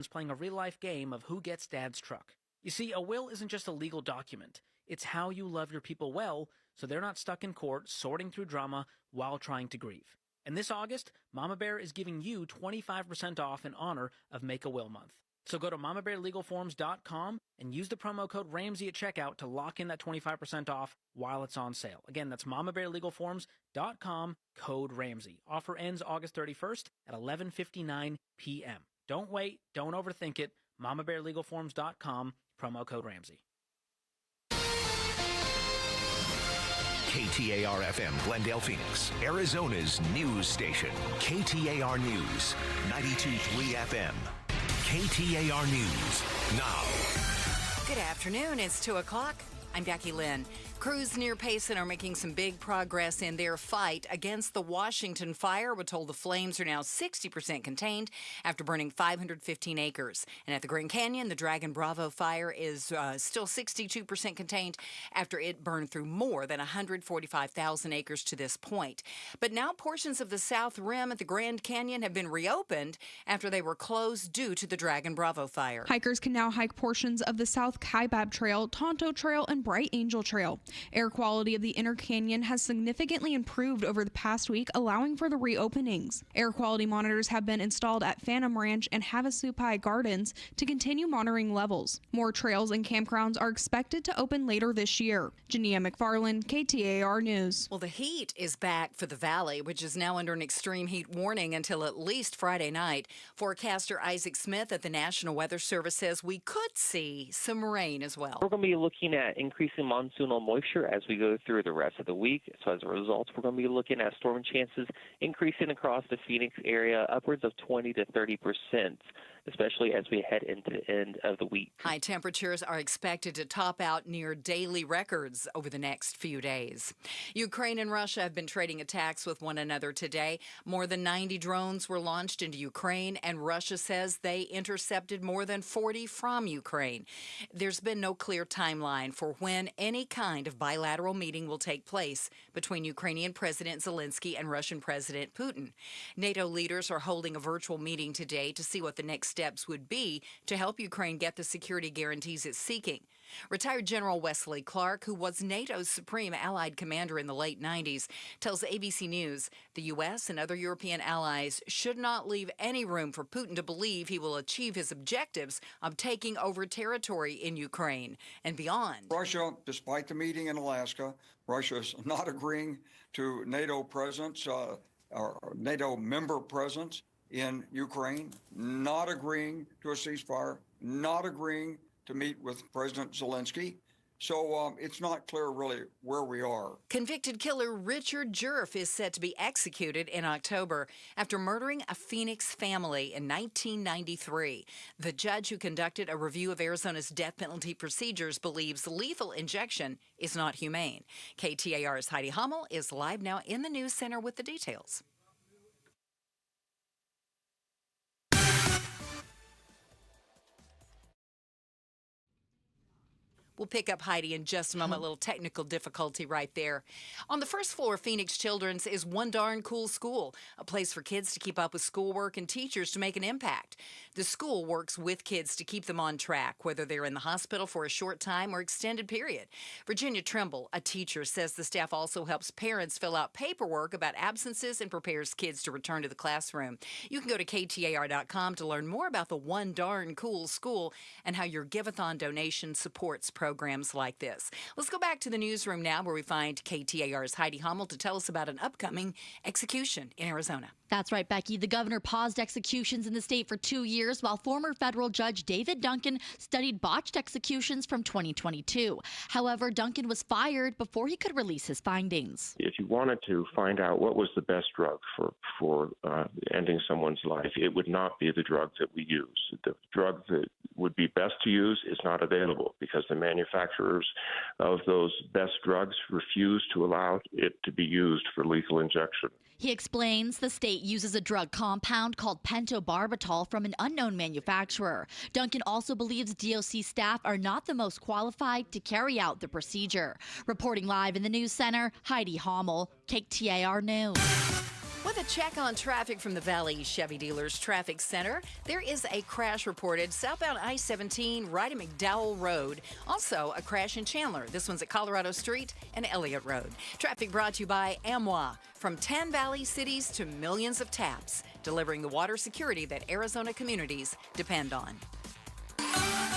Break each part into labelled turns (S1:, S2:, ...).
S1: is playing a real-life game of who gets Dad's truck. You see, a will isn't just a legal document. It's how you love your people well, so they're not stuck in court sorting through drama while trying to grieve. And this August, Mama Bear is giving you 25% off in honor of Make-A-Will Month. So go to mamabearlegalforms.com and use the promo code Ramsey at checkout to lock in that 25% off while it's on sale. Again, that's mamabearlegalforms.com, code Ramsey. Offer ends August 31st at 11:59 p.m. Don't wait. Don't overthink it. mamabearlegalforms.com, promo code Ramsey.
S2: KTAR-FM, Glendale, Phoenix, Arizona's news station. KTAR News, 92.3 FM. KTAR News, now.
S3: Good afternoon. It's 2 o'clock. I'm Becky Lynn. Crews near Payson are making some big progress in their fight against the Washington fire. We're told the flames are now 60% contained after burning 515 acres. And at the Grand Canyon, the Dragon Bravo fire is still 62% contained after it burned through more than 145,000 acres to this point. But now portions of the South Rim at the Grand Canyon have been reopened after they were closed due to the Dragon Bravo fire.
S4: Hikers can now hike portions of the South Kaibab Trail, Tonto Trail, and Bright Angel Trail. Air quality of the Inner Canyon has significantly improved over the past week, allowing for the reopenings. Air quality monitors have been installed at Phantom Ranch and Havasupai Gardens to continue monitoring levels. More trails and campgrounds are expected to open later this year. Jania McFarland, KTAR News.
S3: Well, the heat is back for the valley, which is now under an extreme heat warning until at least Friday night. Forecaster Isaac Smith at the National Weather Service says we could see some rain as well.
S5: We're going to be looking at increasing monsoonal moisture as we go through the rest of the week. So as a result, we're going to be looking at storm chances increasing across the Phoenix area, upwards of 20 to 30%, especially as we head into the end of the week.
S3: High temperatures are expected to top out near daily records over the next few days. Ukraine and Russia have been trading attacks with one another today. More than 90 drones were launched into Ukraine, and Russia says they intercepted more than 40 from Ukraine. There's been no clear timeline for when any kind of bilateral meeting will take place between Ukrainian President Zelensky and Russian President Putin. NATO leaders are holding a virtual meeting today to see what the next steps would be to help Ukraine get the security guarantees it's seeking. Retired General Wesley Clark, who was NATO's supreme allied commander in the late 90s, tells ABC News the U.S. and other European allies should not leave any room for Putin to believe he will achieve his objectives of taking over territory in Ukraine and beyond.
S6: Russia, despite the meeting in Alaska, Russia is not agreeing to NATO presence, or NATO member presence in Ukraine, not agreeing to a ceasefire, not agreeing to meet with President Zelensky. So it's not clear really where we are.
S3: Convicted killer Richard Jerf is set to be executed in October after murdering a Phoenix family in 1993. The judge who conducted a review of Arizona's death penalty procedures believes lethal injection is not humane. KTAR's Heidi Hummel is live now in the news center with the details. We'll pick up Heidi in just a moment. A little technical difficulty right there. On the first floor of Phoenix Children's is One Darn Cool School, a place for kids to keep up with schoolwork and teachers to make an impact. The school works with kids to keep them on track, whether they're in the hospital for a short time or extended period. Virginia Trimble, a teacher, says the staff also helps parents fill out paperwork about absences and prepares kids to return to the classroom. You can go to KTAR.com to learn more about the One Darn Cool School and how your Give-a-thon donation supports programs like this. Let's go back to the newsroom now where we find KTAR's Heidi Hummel to tell us about an upcoming execution in Arizona.
S7: That's right, Becky. The governor paused executions in the state for 2 years while former federal judge David Duncan studied botched executions from 2022. However, Duncan was fired before he could release his findings.
S8: If you wanted to find out what was the best drug for ending someone's life, it would not be the drug that we use. The drug that would be best to use is not available because the manufacturers of those best drugs refuse to allow it to be used for lethal injection.
S7: He explains the state uses a drug compound called pentobarbital from an unknown manufacturer. Duncan also believes DOC staff are not the most qualified to carry out the procedure. Reporting live in the news center, Heidi Hummel, KTAR News.
S3: With a check on traffic from the Valley Chevy Dealers Traffic Center, there is a crash reported southbound I-17 right at McDowell Road. Also, a crash in Chandler. This one's at Colorado Street and Elliott Road. Traffic brought to you by AMWA. From 10 Valley cities to millions of taps, delivering the water security that Arizona communities depend on.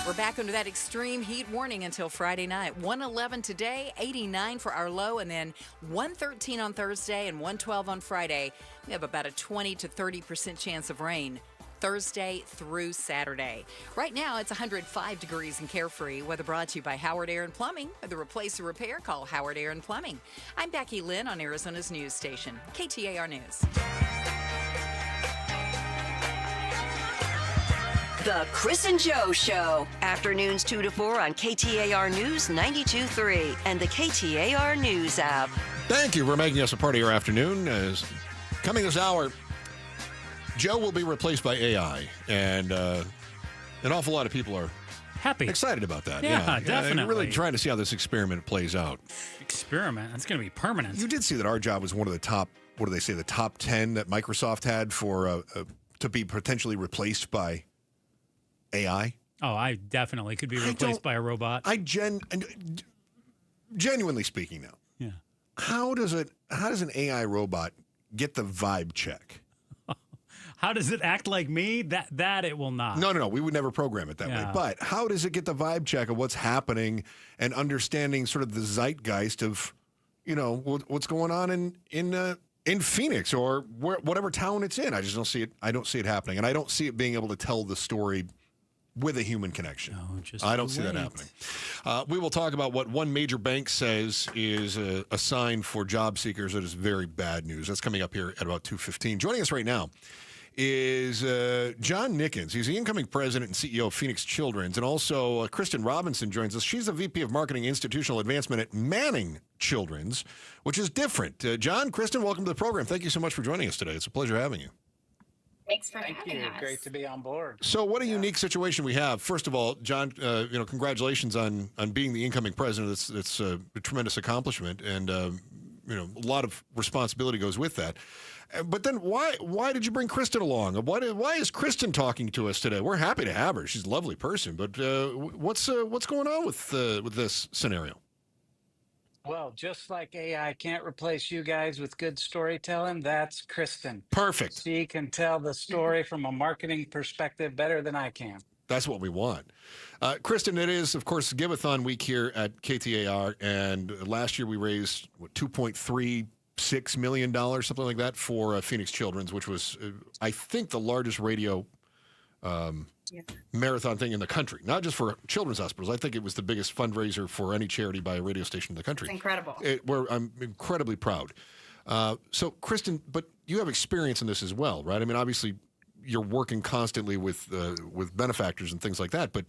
S3: We're back under that extreme heat warning until Friday night. 111 today, 89 for our low, and then 113 on Thursday and 112 on Friday. We have about a 20 to 30% chance of rain Thursday through Saturday. Right now, it's 105 degrees in Carefree. Weather brought to you by Howard Air and Plumbing. For the replace or repair, call Howard Air and Plumbing. I'm Becky Lynn on Arizona's news station, KTAR News.
S9: The Chris and Joe Show. Afternoons 2 to 4 on KTAR News 92.3 and the KTAR News app.
S10: Thank you for making us a part of your afternoon. Coming this hour, Joe will be replaced by AI, and an awful lot of people are
S11: happy,
S10: excited about that.
S11: Yeah, definitely.
S10: You're really trying to see how this experiment plays out.
S11: Experiment? That's going to be permanent.
S10: You did see that our job was one of the top, what do they say, the top 10 that Microsoft had for to be potentially replaced by AI?
S11: Oh, I definitely could be replaced by a robot.
S10: Genuinely speaking now.
S11: Yeah.
S10: How does an AI robot get the vibe check?
S11: How does it act like me? That it will not.
S10: No. We would never program it that way. But how does it get the vibe check of what's happening and understanding sort of the zeitgeist of, what's going on in Phoenix or whatever town it's in? I just don't see it. I don't see it happening, and I don't see it being able to tell the story with a human connection. I don't see that happening. We will talk about what one major bank says is a sign for job seekers that is very bad news. That's coming up here at about 2:15. Joining us right now is John Nickens. He's the incoming president and CEO of Phoenix Children's, and also Kristen Robinson joins us. She's the VP of Marketing Institutional Advancement at Manning Children's, which is different. John, Kristen, welcome to the program. Thank you so much for joining us today. It's a pleasure having you.
S12: Thanks for having us. Great to be on board.
S10: So what a unique situation we have. First of all, John, congratulations on being the incoming president. It's a tremendous accomplishment, and a lot of responsibility goes with that. But then why did you bring Kristen along? Why is Kristen talking to us today? We're happy to have her. She's a lovely person, but what's going on with this scenario?
S12: Well, just like AI can't replace you guys with good storytelling, that's Kristen.
S10: Perfect.
S12: She can tell the story from a marketing perspective better than I can.
S10: That's what we want. Kristen, it is, of course, Give-a-thon week here at KTAR, and last year we raised $2.36 million, something like that, for Phoenix Children's, which was, I think, the largest radio marathon thing in the country, not just for children's hospitals. I think it was the biggest fundraiser for any charity by a radio station in the country.
S13: It's incredible.
S10: I'm incredibly proud. So, Kristen, but you have experience in this as well, right? I mean, obviously, you're working constantly with benefactors and things like that. But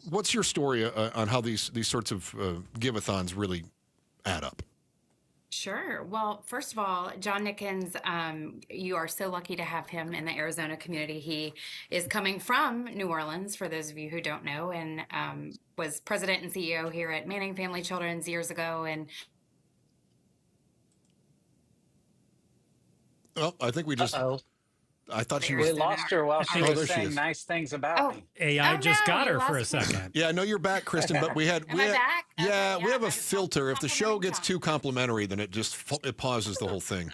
S10: what's your story on how these sorts of give-a-thons really add up?
S13: Sure. Well, first of all, John Nickens, you are so lucky to have him in the Arizona community. He is coming from New Orleans, for those of you who don't know, and was president and CEO here at Manning Family Children's years ago. And
S10: well, I think we just. I thought
S12: we lost her while she was saying nice things about me.
S11: AI just got her for a second.
S10: Yeah, no, you're back, Kristen. But we had.
S13: Am I back?
S10: Yeah, we have a filter. If the show gets too complimentary, then it pauses the whole thing.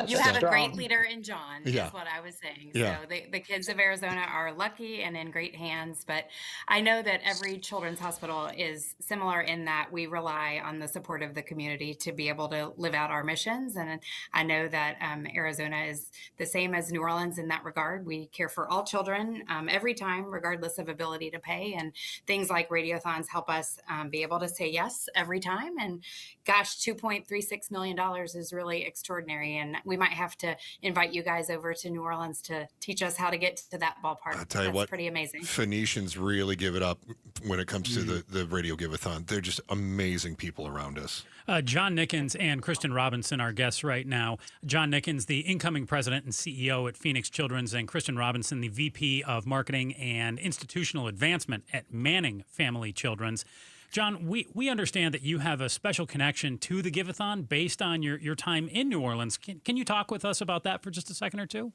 S13: You have a great leader in John, is what I was saying.
S10: Yeah.
S13: So the kids of Arizona are lucky and in great hands. But I know that every children's hospital is similar in that we rely on the support of the community to be able to live out our missions. And I know that Arizona is the same as New Orleans in that regard. We care for all children every time, regardless of ability to pay. And things like radiothons help us be able to say yes every time. And gosh, $2.36 million is really extraordinary. And we might have to invite you guys over to New Orleans to teach us how to get to that ballpark.
S10: I'll tell you what,
S13: pretty amazing.
S10: Phoenicians really give it up when it comes to the radio give-a-thon. They're just amazing people around us.
S11: John Nickens and Kristen Robinson are guests right now. John Nickens, the incoming president and CEO at Phoenix Children's, and Kristen Robinson, the VP of Marketing and Institutional Advancement at Manning Family Children's. John, we understand that you have a special connection to the Give-a-thon based on your time in New Orleans. Can you talk with us about that for just a second or two?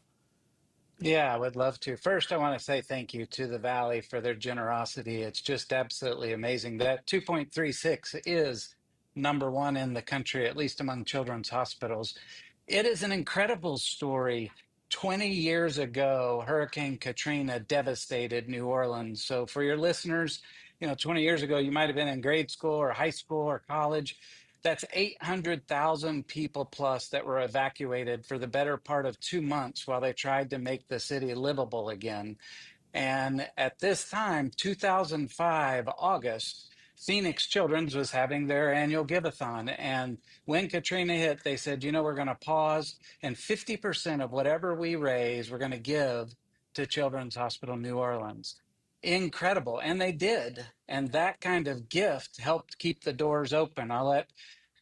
S12: Yeah, I would love to. First, I want to say thank you to the Valley for their generosity. It's just absolutely amazing. That 2.36 is number one in the country, at least among children's hospitals. It is an incredible story. 20 years ago, Hurricane Katrina devastated New Orleans. So for your listeners, 20 years ago, you might have been in grade school or high school or college. That's 800,000 people plus that were evacuated for the better part of 2 months while they tried to make the city livable again. And at this time, 2005, August, Phoenix Children's was having their annual Give-a-thon. And when Katrina hit, they said, we're going to pause, and 50% of whatever we raise, we're going to give to Children's Hospital New Orleans. Incredible. And they did. And that kind of gift helped keep the doors open. I'll let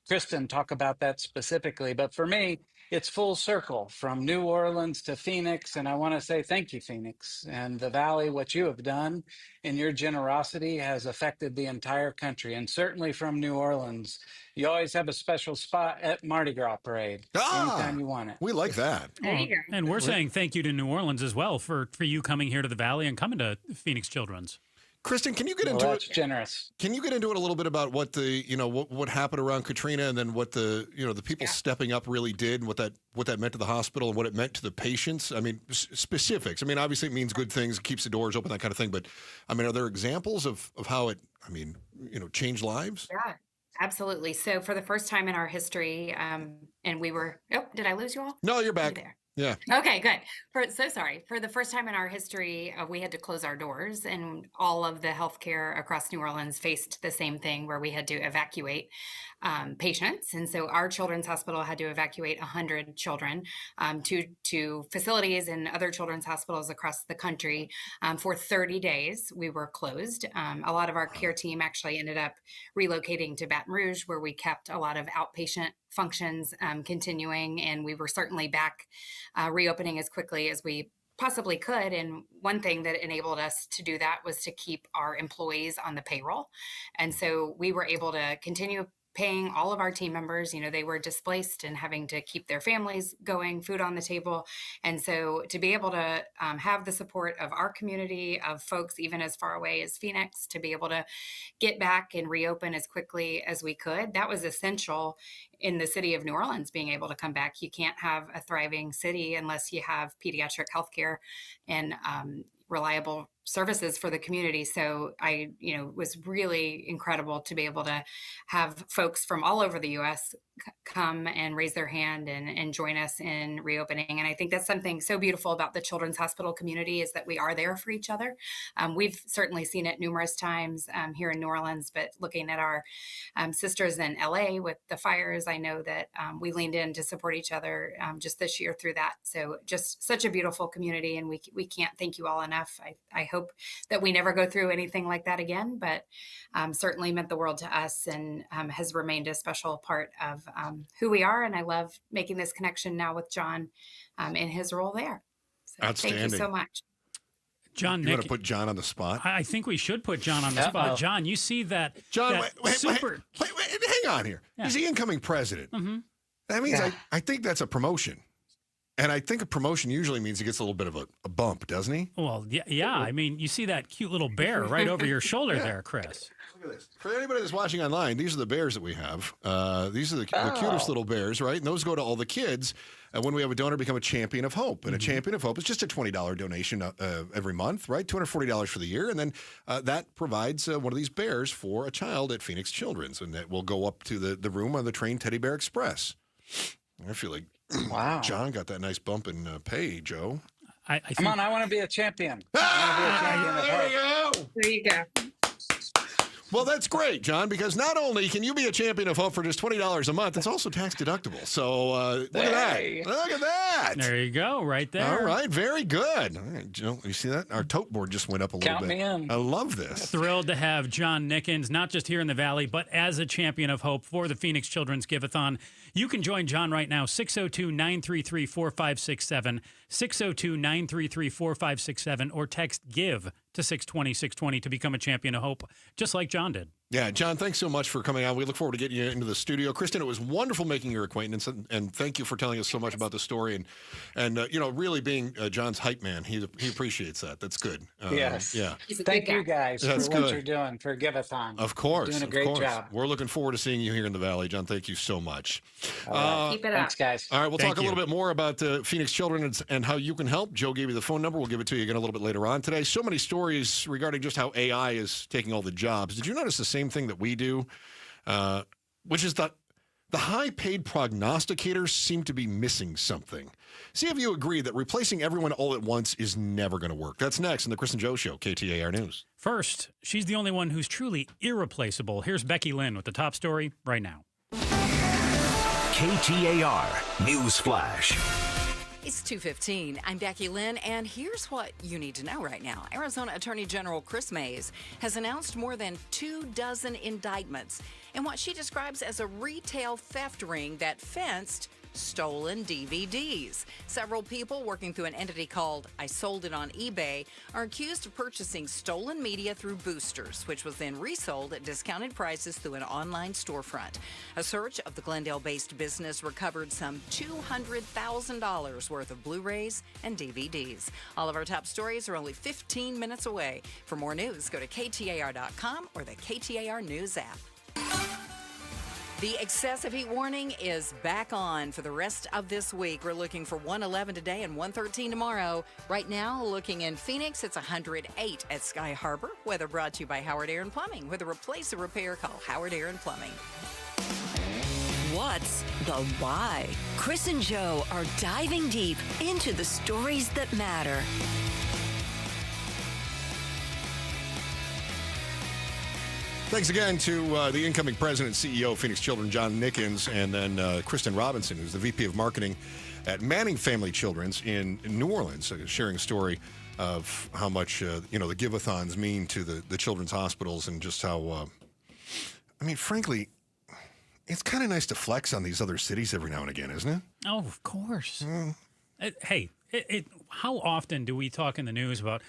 S12: Kristen talk about that specifically. But for me, it's full circle from New Orleans to Phoenix. And I want to say thank you, Phoenix. And the Valley, what you have done and your generosity has affected the entire country. And certainly from New Orleans, you always have a special spot at Mardi Gras Parade anytime you want it.
S10: We like that.
S13: There you go.
S11: And we're saying thank you to New Orleans as well for you coming here to the Valley and coming to Phoenix Children's.
S10: Kristen, can you get into
S12: that's
S10: it?
S12: Generous.
S10: Can you get into it a little bit about what the what happened around Katrina, and then what the the people stepping up really did, and what that meant to the hospital and what it meant to the patients? I mean, specifics. I mean, obviously it means good things, keeps the doors open, that kind of thing. But I mean, are there examples of how it changed lives?
S13: Yeah. Absolutely. So for the first time in our history, and we were, did I lose you all?
S10: No, you're back.
S13: There.
S10: Yeah.
S13: Okay, good. So sorry. For the first time in our history, we had to close our doors, and all of the healthcare across New Orleans faced the same thing where we had to evacuate patients. And so our children's hospital had to evacuate 100 children to facilities and other children's hospitals across the country. For 30 days, we were closed. A lot of our care team actually ended up relocating to Baton Rouge, where we kept a lot of outpatient functions continuing, and we were certainly back reopening as quickly as we possibly could. And one thing that enabled us to do that was to keep our employees on the payroll. And so we were able to continue paying all of our team members. They were displaced and having to keep their families going, food on the table. And so to be able to have the support of our community, of folks even as far away as Phoenix, to be able to get back and reopen as quickly as we could, that was essential in the city of New Orleans being able to come back. You can't have a thriving city unless you have pediatric healthcare and reliable services for the community. So was really incredible to be able to have folks from all over the U.S. come and raise their hand and join us in reopening. And I think that's something so beautiful about the Children's Hospital community, is that we are there for each other. We've certainly seen it numerous times here in New Orleans, but looking at our sisters in LA with the fires, I know that we leaned in to support each other just this year through that. So just such a beautiful community, and we can't thank you all enough. I hope that we never go through anything like that again, but certainly meant the world to us, and has remained a special part of who we are. And I love making this connection now with John in his role there. So
S10: Outstanding.
S13: Thank you so much.
S11: John,
S10: you want to put John on the spot?
S11: I think we should put John on the spot. John, you see that?
S10: John,
S11: wait,
S10: hang on here. Yeah. He's the incoming president.
S11: Mm-hmm.
S10: That means I think that's a promotion. And I think a promotion usually means he gets a little bit of a bump, doesn't he?
S11: Well, yeah. I mean, you see that cute little bear right over your shoulder there, Chris.
S10: Look at this. For anybody that's watching online, these are the bears that we have. These are the cutest little bears, right? And those go to all the kids when we have a donor become a champion of hope. And a champion of hope is just a $20 donation every month, right? $240 for the year. And then that provides one of these bears for a child at Phoenix Children's. And that will go up to the room on the train Teddy Bear Express. I feel like John got that nice bump in pay, Joe.
S12: Come on, I want to be a champion.
S13: There you go.
S10: Well, that's great, John, because not only can you be a champion of hope for just $20 a month, it's also tax deductible. So look at that. Look at that.
S11: There you go, right there.
S10: All right, very good. All right, Joe, you see that? Our tote board just went up a little bit.
S12: Count me in.
S10: I love this.
S11: Thrilled to have John Nickens, not just here in the Valley, but as a champion of hope for the Phoenix Children's Give-a-thon. You can join John right now, 602-933-4567, 602-933-4567, or text GIVE to 620-620 to become a champion of hope, just like John did.
S10: Yeah, John, thanks so much for coming on. We look forward to getting you into the studio. Kristen, it was wonderful making your acquaintance, and thank you for telling us so much about the story and really being John's hype man. He appreciates that. That's good.
S12: Yes.
S10: Yeah.
S12: Thank you guys
S10: That's
S12: for
S10: good.
S12: what you're doing for Give-a-thon.
S10: Of course.
S12: You're doing a great job.
S10: We're looking forward to seeing you here in the Valley, John. Thank you so much.
S12: All right.
S13: Keep it
S12: Thanks,
S13: up.
S12: guys.
S10: All right, we'll talk a little bit more about Phoenix Children and how you can help. Joe gave you the phone number. We'll give it to you again a little bit later on today. So many stories regarding just how AI is taking all the jobs. Did you notice the same thing that we do? Which is that the high-paid prognosticators seem to be missing something. See if you agree that replacing everyone all at once is never going to work. That's next in the Chris and Joe Show, KTAR News.
S11: First, she's the only one who's truly irreplaceable. Here's Becky Lynn with the top story right now.
S2: KTAR News Flash.
S3: It's 2:15. I'm Becky Lynn, and here's what you need to know right now. Arizona Attorney General Chris Mays has announced more than 24 indictments in what she describes as a retail theft ring that fenced stolen DVDs. Several people working through an entity called I Sold It on eBay are accused of purchasing stolen media through boosters, which was then resold at discounted prices through an online storefront. A search of the Glendale-based business recovered some $200,000 worth of Blu-rays and DVDs. All of our top stories are only 15 minutes away. For more news, go to KTAR.com or the KTAR News app. The excessive heat warning is back on for the rest of this week. We're looking for 111 today and 113 tomorrow. Right now, looking in Phoenix, it's 108 at Sky Harbor. Weather brought to you by Howard Air and Plumbing. With a replace or repair, call Howard Air and Plumbing.
S9: What's the why? Chris and Joe are diving deep into the stories that matter.
S10: Thanks again to the incoming president and CEO of Phoenix Children, John Nickens, and then Kristen Robinson, who's the VP of Marketing at Manning Family Children's in New Orleans, sharing a story of how much, the give-a-thons mean to the children's hospitals and just how, frankly, it's kind of nice to flex on these other cities every now and again, isn't it?
S11: Oh, of course. How often do we talk in the news about,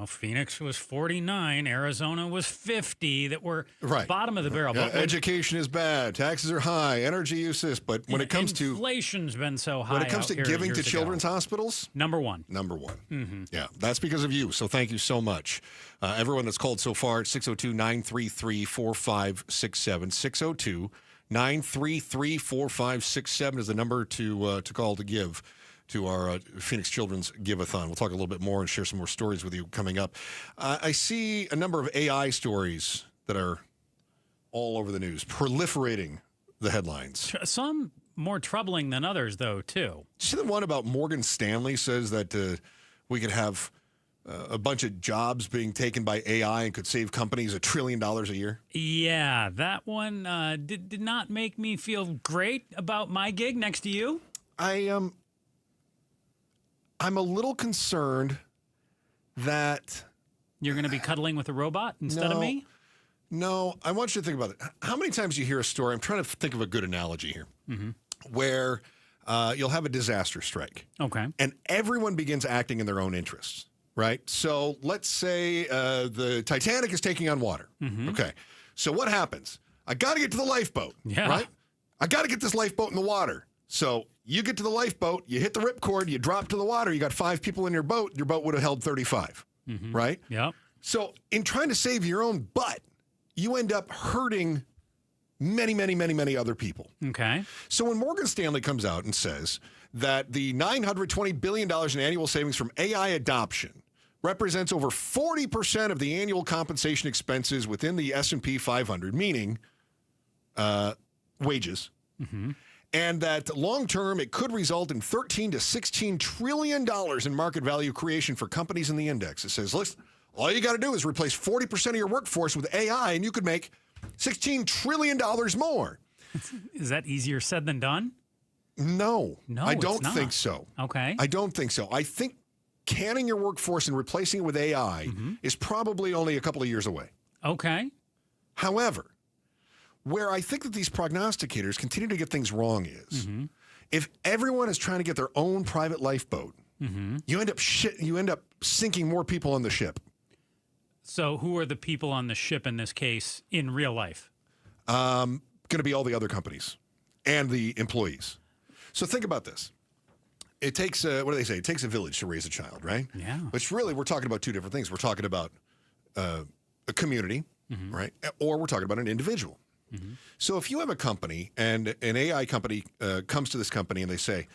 S11: Phoenix was 49, Arizona was 50, that were bottom of the barrel.
S10: Yeah, education is bad, taxes are high, energy use this, but when it comes to...
S11: Inflation's been so high.
S10: When it comes to giving to children's hospitals...
S11: Number one.
S10: Mm-hmm. Yeah, that's because of you, so thank you so much. Everyone that's called so far at 602-933-4567, 602-933-4567 is the number to call to give to our Phoenix Children's Give-a-thon. We'll talk a little bit more and share some more stories with you coming up. I see a number of AI stories that are all over the news, proliferating the headlines.
S11: Some more troubling than others, though, too.
S10: See the one about Morgan Stanley says that we could have a bunch of jobs being taken by AI and could save companies $1 trillion a year?
S11: Yeah, that one did not make me feel great about my gig next to you.
S10: I'm a little concerned that...
S11: You're going to be cuddling with a robot instead of me?
S10: No, I want you to think about it. How many times do you hear a story? I'm trying to think of a good analogy here. Where you'll have a disaster strike.
S11: Okay.
S10: And everyone begins acting in their own interests, right? So let's say the Titanic is taking on water. Okay. So what happens? I got to get to the lifeboat, right? I got to get this lifeboat in the water. So you get to the lifeboat, you hit the ripcord, you drop to the water, you got 5 people in your boat would have held 35, right?
S11: Yeah.
S10: So in trying to save your own butt, you end up hurting many, many, many, many other people.
S11: Okay.
S10: So when Morgan Stanley comes out and says that the $920 billion in annual savings from AI adoption represents over 40% of the annual compensation expenses within the S&P 500, meaning wages, and that long-term, it could result in $13 to $16 trillion in market value creation for companies in the index. It says, listen, all you got to do is replace 40% of your workforce with AI, and you could make $16 trillion more.
S11: Is that easier said than done?
S10: No, I don't
S11: it's
S10: think
S11: not.
S10: so.
S11: Okay.
S10: I don't think so. I think canning your workforce and replacing it with AI is probably only a couple of years away.
S11: Okay.
S10: However, where I think that these prognosticators continue to get things wrong is if everyone is trying to get their own private lifeboat, you end up sinking more people on the ship.
S11: So who are the people on the ship in this case in real life?
S10: Going to be all the other companies and the employees. So think about this. It takes, what do they say? It takes a village to raise a child, right?
S11: Yeah.
S10: Which really, we're talking about two different things. We're talking about a community, right? Or we're talking about an individual. So if you have a company and an AI company comes to this company and they say,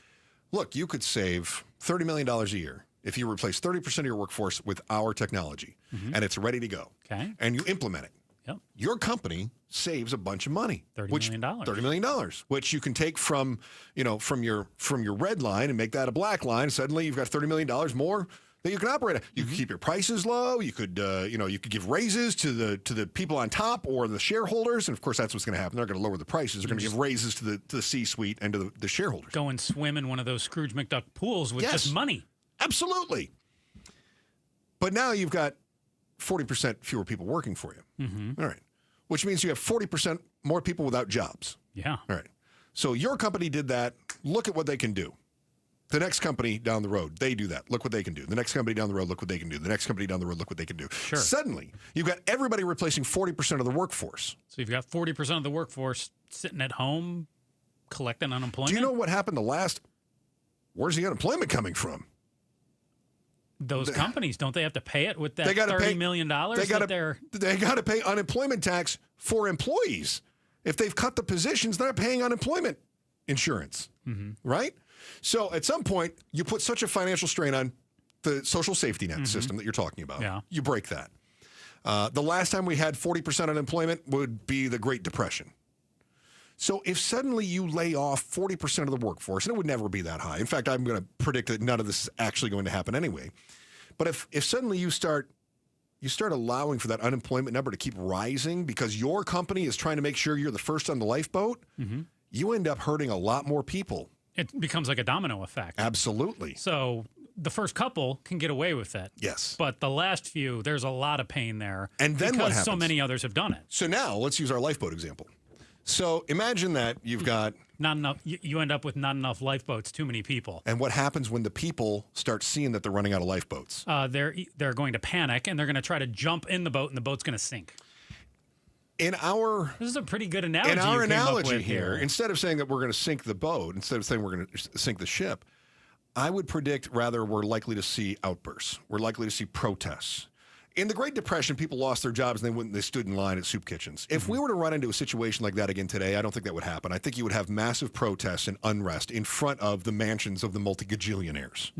S10: look, you could save $30 million a year if you replace 30% of your workforce with our technology, and it's ready to go, and you implement it.
S11: Yep.
S10: Your company saves a bunch of money.
S11: $30 million.
S10: $30 million, which you can take from your red line and make that a black line. Suddenly you've got $30 million more that you can operate at. You can keep your prices low. You could you could give raises to the people on top or the shareholders, and of course that's what's going to happen. They're going to lower the prices. They're going to give raises to the C-suite and to the shareholders.
S11: Go and swim in one of those Scrooge McDuck pools with just money.
S10: Absolutely. But now you've got 40% fewer people working for you. All right. Which means you have 40% more people without jobs.
S11: Yeah.
S10: All right. So your company did that. Look at what they can do. The next company down the road, they do that. Look what they can do. The next company down the road, look what they can do. The next company down the road, look what they can do.
S11: Sure.
S10: Suddenly, you've got everybody replacing 40% of the workforce.
S11: So you've got 40% of the workforce sitting at home collecting unemployment.
S10: Do you know what happened where's the unemployment coming from?
S11: Those companies, don't they have to pay it with that $30 million?
S10: They got to pay unemployment tax for employees. If they've cut the positions, they're not paying unemployment insurance, right? So at some point, you put such a financial strain on the social safety net system that you're talking about.
S11: Yeah.
S10: You break that. The last time we had 40% unemployment would be the Great Depression. So if suddenly you lay off 40% of the workforce, and it would never be that high. In fact, I'm going to predict that none of this is actually going to happen anyway. But if suddenly you start allowing for that unemployment number to keep rising because your company is trying to make sure you're the first on the lifeboat, you end up hurting a lot more people.
S11: It becomes like a domino effect.
S10: Absolutely.
S11: So the first couple can get away with it.
S10: Yes.
S11: But the last few, there's a lot of pain there.
S10: And then what happens?
S11: Because so many others have done it.
S10: So now let's use our lifeboat example. So imagine that you've got
S11: not enough. You end up with not enough lifeboats, too many people.
S10: And what happens when the people start seeing that they're running out of lifeboats?
S11: They're going to panic and they're going to try to jump in the boat and the boat's going to sink.
S10: This
S11: is a pretty good analogy.
S10: In our
S11: you came up
S10: analogy
S11: with
S10: here, instead of saying that we're going to sink the boat, instead of saying we're going to sink the ship, I would predict rather we're likely to see outbursts. We're likely to see protests. In the Great Depression, people lost their jobs and they stood in line at soup kitchens. If we were to run into a situation like that again today, I don't think that would happen. I think you would have massive protests and unrest in front of the mansions of the multi-gajillionaires.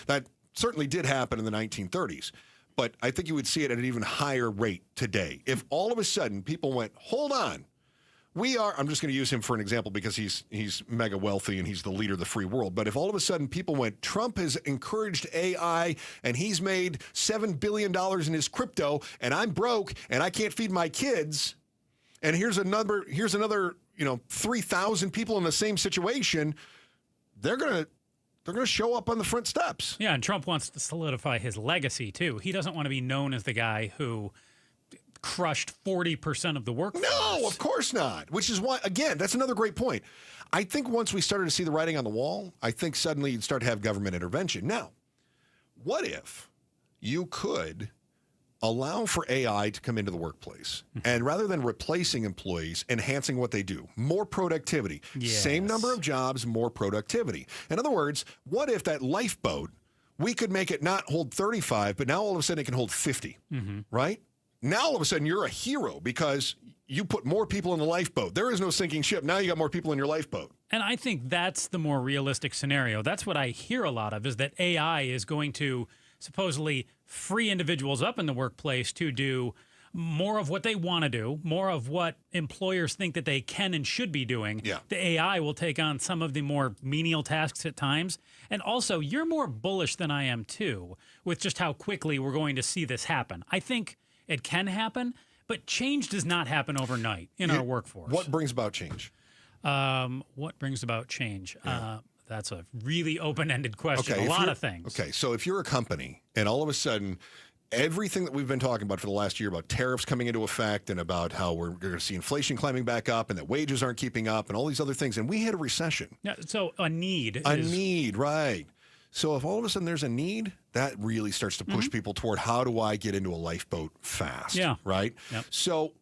S10: That certainly did happen in the 1930s, but I think you would see it at an even higher rate today. If all of a sudden people went, hold on, I'm just going to use him for an example because he's mega wealthy and he's the leader of the free world. But if all of a sudden people went, Trump has encouraged AI and he's made $7 billion in his crypto and I'm broke and I can't feed my kids. And here's another 3,000 people in the same situation. They're going to show up on the front steps.
S11: Yeah. And Trump wants to solidify his legacy too. He doesn't want to be known as the guy who crushed 40% of the workforce.
S10: No, of course not. Which is why, again, that's another great point. I think once we started to see the writing on the wall, I think suddenly you'd start to have government intervention. Now, what if you could allow for AI to come into the workplace and rather than replacing employees, enhancing what they do, more productivity, same number of jobs, more productivity. In other words, what if that lifeboat, we could make it not hold 35, but now all of a sudden it can hold 50, right? Now, all of a sudden, you're a hero because you put more people in the lifeboat. There is no sinking ship. Now you got more people in your lifeboat.
S11: And I think that's the more realistic scenario. That's what I hear a lot of, is that AI is going to supposedly free individuals up in the workplace to do more of what they want to do, more of what employers think that they can and should be doing.
S10: Yeah.
S11: The AI will take on some of the more menial tasks at times. And also, you're more bullish than I am, too, with just how quickly we're going to see this happen. I think it can happen, but change does not happen overnight in our workforce.
S10: What brings about change?
S11: What brings about change? Yeah. That's a really open-ended question.
S10: Okay,
S11: a lot of things.
S10: Okay, so if you're a company and all of a sudden everything that we've been talking about for the last year about tariffs coming into effect and about how we're going to see inflation climbing back up and that wages aren't keeping up and all these other things, and we hit a recession.
S11: Yeah, so a need,
S10: right. So if all of a sudden there's a need, that really starts to push people toward how do I get into a lifeboat fast?
S11: Yeah.
S10: Right?
S11: Yep.
S10: So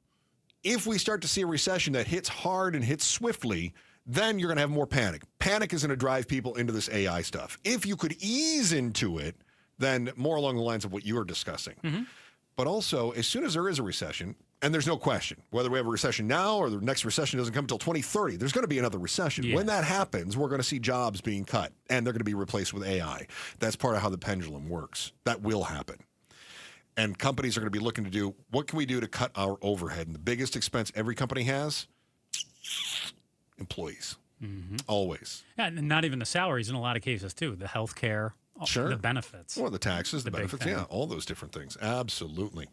S10: if we start to see a recession that hits hard and hits swiftly, then you're going to have more panic. Panic is going to drive people into this AI stuff. If you could ease into it, then more along the lines of what you were discussing. But also, as soon as there is a recession, and there's no question, whether we have a recession now or the next recession doesn't come until 2030, there's going to be another recession.
S11: Yes.
S10: When that happens, we're going to see jobs being cut, and they're going to be replaced with AI. That's part of how the pendulum works. That will happen. And companies are going to be looking to do, what can we do to cut our overhead? And the biggest expense every company has? Employees. Always.
S11: Yeah, and not even the salaries in a lot of cases, too. The health care, the benefits.
S10: Or the taxes, the benefits.
S11: thing.
S10: Yeah, all those different things. Absolutely.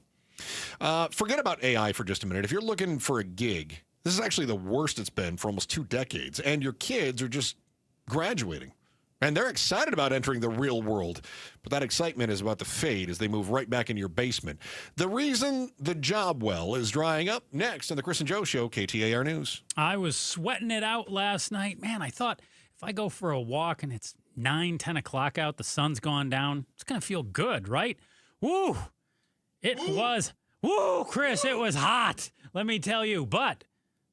S10: Forget about AI for just a minute. If you're looking for a gig, this is actually the worst it's been for almost 2 decades, and your kids are just graduating. And they're excited about entering the real world, but that excitement is about to fade as they move right back into your basement. The reason the job well is drying up next on the Chris and Joe Show, KTAR News.
S11: I was sweating it out last night. Man, I thought if I go for a walk and it's 9, 10 o'clock out, the sun's gone down, it's going to feel good, right? Woo! It was, Chris, it was hot, let me tell you. But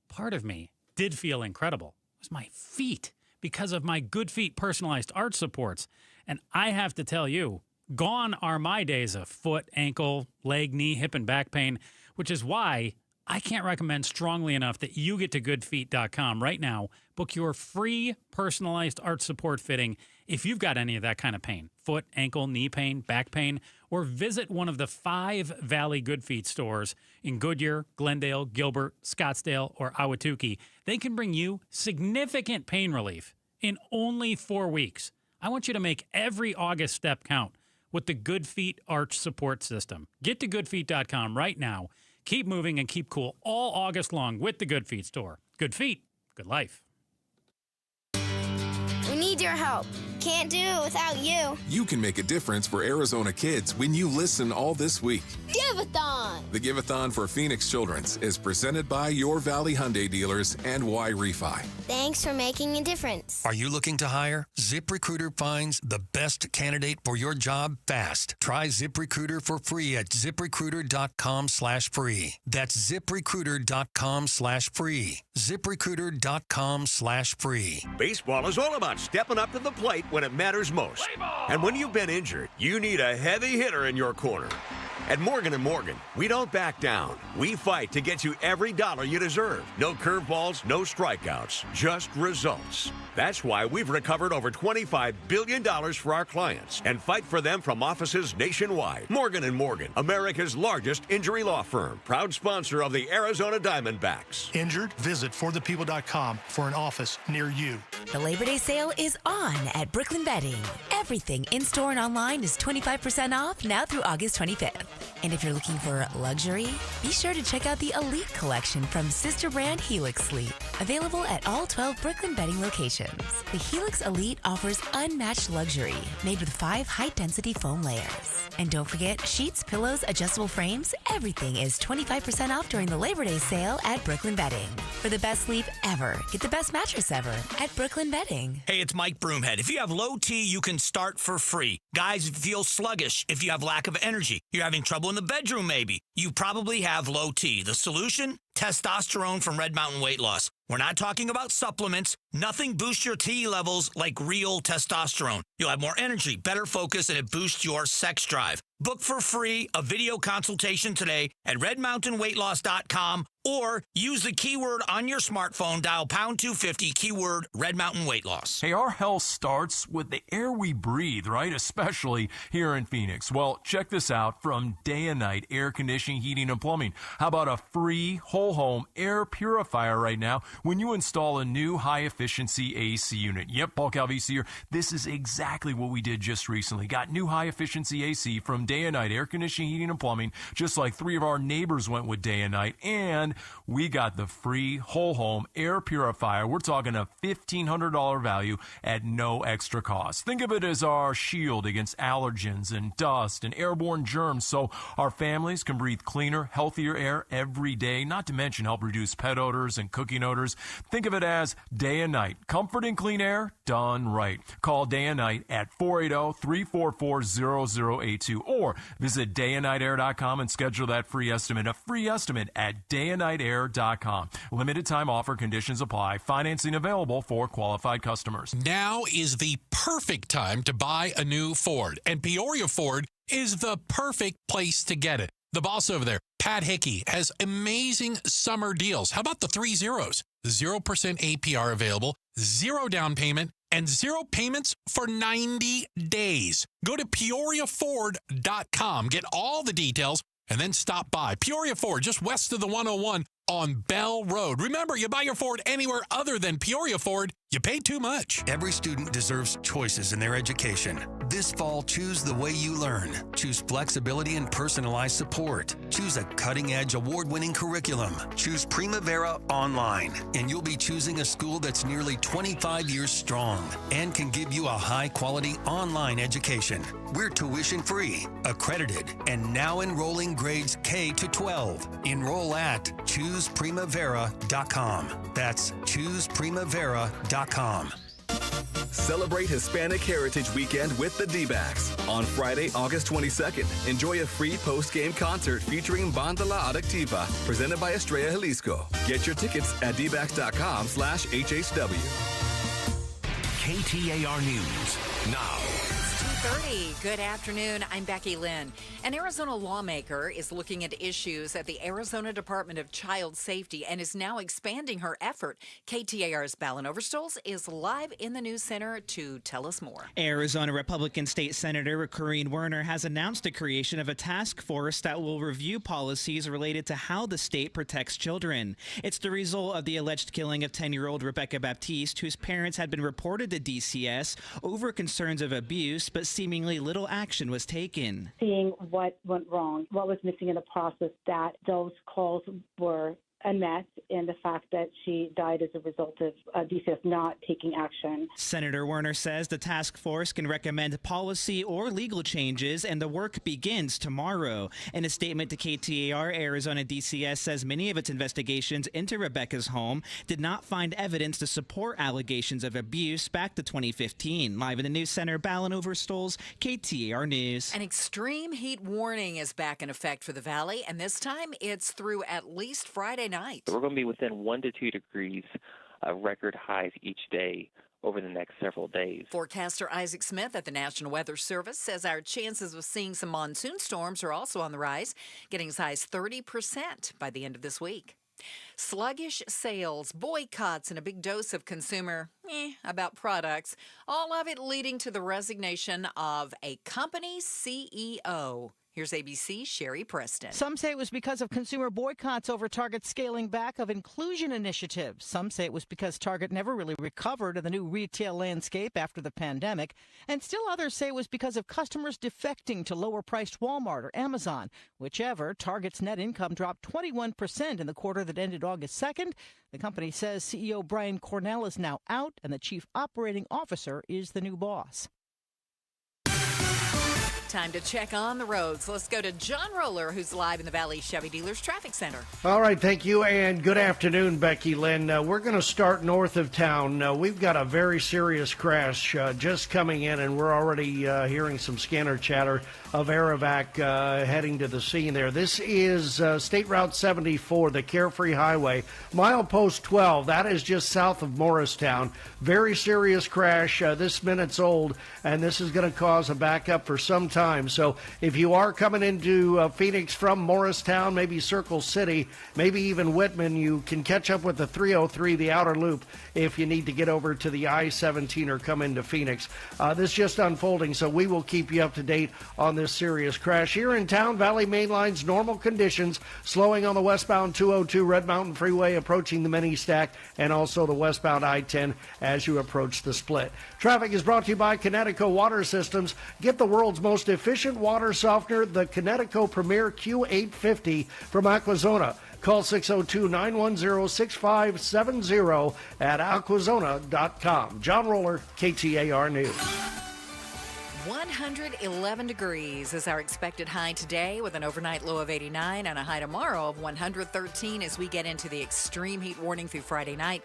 S11: part of me did feel incredible. It was my feet because of my Good Feet personalized arch supports. And I have to tell you, gone are my days of foot, ankle, leg, knee, hip, and back pain, which is why I can't recommend strongly enough that you get to goodfeet.com right now. Book your free personalized arch support fitting if you've got any of that kind of pain, foot, ankle, knee pain, back pain, or visit one of the 5 Valley Good Feet stores in Goodyear, Glendale, Gilbert, Scottsdale, or Ahwatukee. They can bring you significant pain relief in only 4 weeks. I want you to make every August step count with the Good Feet Arch Support System. Get to goodfeet.com right now. Keep moving and keep cool all August long with the Good Feet store. Good feet, good life.
S14: We need your help. Can't do it without you.
S15: You can make a difference for Arizona kids when you listen all this week.
S14: Give-a-thon!
S15: The Give-a-thon for Phoenix Children's is presented by your Valley Hyundai dealers and Y Refi.
S14: Thanks for making a difference.
S16: Are you looking to hire? ZipRecruiter finds the best candidate for your job fast. Try ZipRecruiter for free at ZipRecruiter.com/free. That's ZipRecruiter.com/free. ZipRecruiter.com/free.
S17: Baseball is all about stepping up to the plate when it matters most. And when you've been injured, you need a heavy hitter in your corner. At Morgan & Morgan, we don't back down. We fight to get you every dollar you deserve. No curveballs, no strikeouts, just results. That's why we've recovered over $25 billion for our clients and fight for them from offices nationwide. Morgan & Morgan, America's largest injury law firm, proud sponsor of the Arizona Diamondbacks.
S18: Injured? Visit forthepeople.com for an office near you.
S19: The Labor Day sale is on at Brooklyn Bedding. Everything in-store and online is 25% off now through August 25th. And if you're looking for luxury, be sure to check out the Elite collection from sister brand Helix Sleep. Available at all 12 Brooklyn Bedding locations. The Helix Elite offers unmatched luxury, made with 5 high-density foam layers. And don't forget, sheets, pillows, adjustable frames, everything is 25% off during the Labor Day sale at Brooklyn Bedding. For the best sleep ever, get the best mattress ever at Brooklyn Bedding.
S16: Hey, it's Mike Broomhead. If you have low T, you can start for free. Guys, if you feel sluggish, if you have lack of energy, you're having trouble in the bedroom maybe, you probably have low T. The solution? Testosterone from Red Mountain Weight Loss. We're not talking about supplements. Nothing boosts your T levels like real testosterone. You'll have more energy, better focus, and it boosts your sex drive. Book for free a video consultation today at redmountainweightloss.com or use the keyword on your smartphone, dial pound 250, keyword Red Mountain Weight Loss.
S20: Hey, our health starts with the air we breathe, right? Especially here in Phoenix. Well, check this out from Day and Night Air Conditioning, Heating, and Plumbing. How about a free whole home air purifier right now when you install a new high-efficiency AC unit? Yep, Paul Calvi here. This is exactly what we did just recently. Got new high-efficiency AC from Day and Night Air Conditioning, Heating, and Plumbing, just like 3 of our neighbors went with Day and Night, and And we got the free whole home air purifier. We're talking a $1,500 value at no extra cost. Think of it as our shield against allergens and dust and airborne germs, so our families can breathe cleaner, healthier air every day, not to mention help reduce pet odors and cooking odors. Think of it as day and night. Comfort and clean air done right. Call Day and Night at 480-344-0082 or visit dayandnightair.com and schedule that free estimate. A free estimate at dayandnightair.com. Limited time offer, conditions apply. Financing available for qualified customers.
S21: Now is the perfect time to buy a new Ford, and Peoria Ford is the perfect place to get it. The boss over there, Pat Hickey, has amazing summer deals. How about the 3 zeros? 0% APR available, 0 down payment, and 0 payments for 90 days. Go to PeoriaFord.com, get all the details, and then stop by. Peoria Ford, just west of the 101 on Bell Road. Remember, you buy your Ford anywhere other than Peoria Ford, you pay too much.
S22: Every student deserves choices in their education. This fall, choose the way you learn. Choose flexibility and personalized support. Choose a cutting-edge, award-winning curriculum. Choose Primavera Online, and you'll be choosing a school that's nearly 25 years strong and can give you a high-quality online education. We're tuition-free, accredited, and now enrolling grades K to 12. Enroll at ChoosePrimavera.com. That's ChoosePrimavera.com.
S23: Celebrate Hispanic Heritage Weekend with the D-backs. On Friday, August 22nd, enjoy a free post-game concert featuring Banda La Adictiva, presented by Estrella Jalisco. Get your tickets at dbacks.com/HHW.
S2: KTAR News now.
S3: 2:30. Good afternoon. I'm Becky Lynn. An Arizona lawmaker is looking at issues at the Arizona Department of Child Safety and is now expanding her effort. KTAR's Balin Overstoles is live in the news center to tell us more.
S24: Arizona Republican State Senator Corrine Werner has announced the creation of a task force that will review policies related to how the state protects children. It's the result of the alleged killing of 10-year-old Rebecca Baptiste, whose parents had been reported to DCS over concerns of abuse, but seemingly little action was taken.
S25: Seeing what went wrong, what was missing in the process, that those calls were unmet, and the fact that she died as a result of DCS not taking action.
S24: Senator Werner says the task force can recommend policy or legal changes, and the work begins tomorrow. In a statement to KTAR, Arizona DCS says many of its investigations into Rebecca's home did not find evidence to support allegations of abuse back to 2015. Live in the news center, Balin Overstoles, KTAR News.
S3: An extreme heat warning is back in effect for the Valley, and this time it's through at least Friday night.
S5: We're going to be within 1 to 2 degrees record highs each day over the next several days.
S3: Forecaster Isaac Smith at the National Weather Service says our chances of seeing some monsoon storms are also on the rise, getting as high as 30% by the end of this week. Sluggish sales, boycotts, and a big dose of consumer about products, all of it leading to the resignation of a company's CEO. Here's ABC's Sherry Preston.
S26: Some say it was because of consumer boycotts over Target's scaling back of inclusion initiatives. Some say it was because Target never really recovered in the new retail landscape after the pandemic. And still others say it was because of customers defecting to lower-priced Walmart or Amazon. Whichever, Target's net income dropped 21% in the quarter that ended August 2nd. The company says CEO Brian Cornell is now out, and the chief operating officer is the new boss.
S3: Time to check on the roads. Let's go to John Roller, who's live in the Valley Chevy Dealers Traffic Center.
S27: All right, thank you, and good afternoon, Becky Lynn. We're going to start north of town. We've got a very serious crash just coming in, and we're already hearing some scanner chatter of Aerovac heading to the scene there. This is State Route 74, the Carefree Highway, milepost 12. That is just south of Morristown. Very serious crash. This minute's old, and this is going to cause a backup for some time. So if you are coming into Phoenix from Morristown, maybe Circle City, maybe even Whitman, you can catch up with the 303, the outer loop, if you need to get over to the I-17 or come into Phoenix. This is just unfolding, so we will keep you up to date on this serious crash. Here in town, Valley Main Line's normal conditions, slowing on the westbound 202 Red Mountain Freeway, approaching the mini stack, and also the westbound I-10 as you approach the split. Traffic is brought to you by Connecticut Water Systems. Get the world's most efficient water softener, the Connecticut Premier Q850 from Aquazona. Call 602-910-6570 at aquazona.com. John Roller, KTAR News.
S3: 111 degrees is our expected high today, with an overnight low of 89 and a high tomorrow of 113 as we get into the extreme heat warning through Friday night.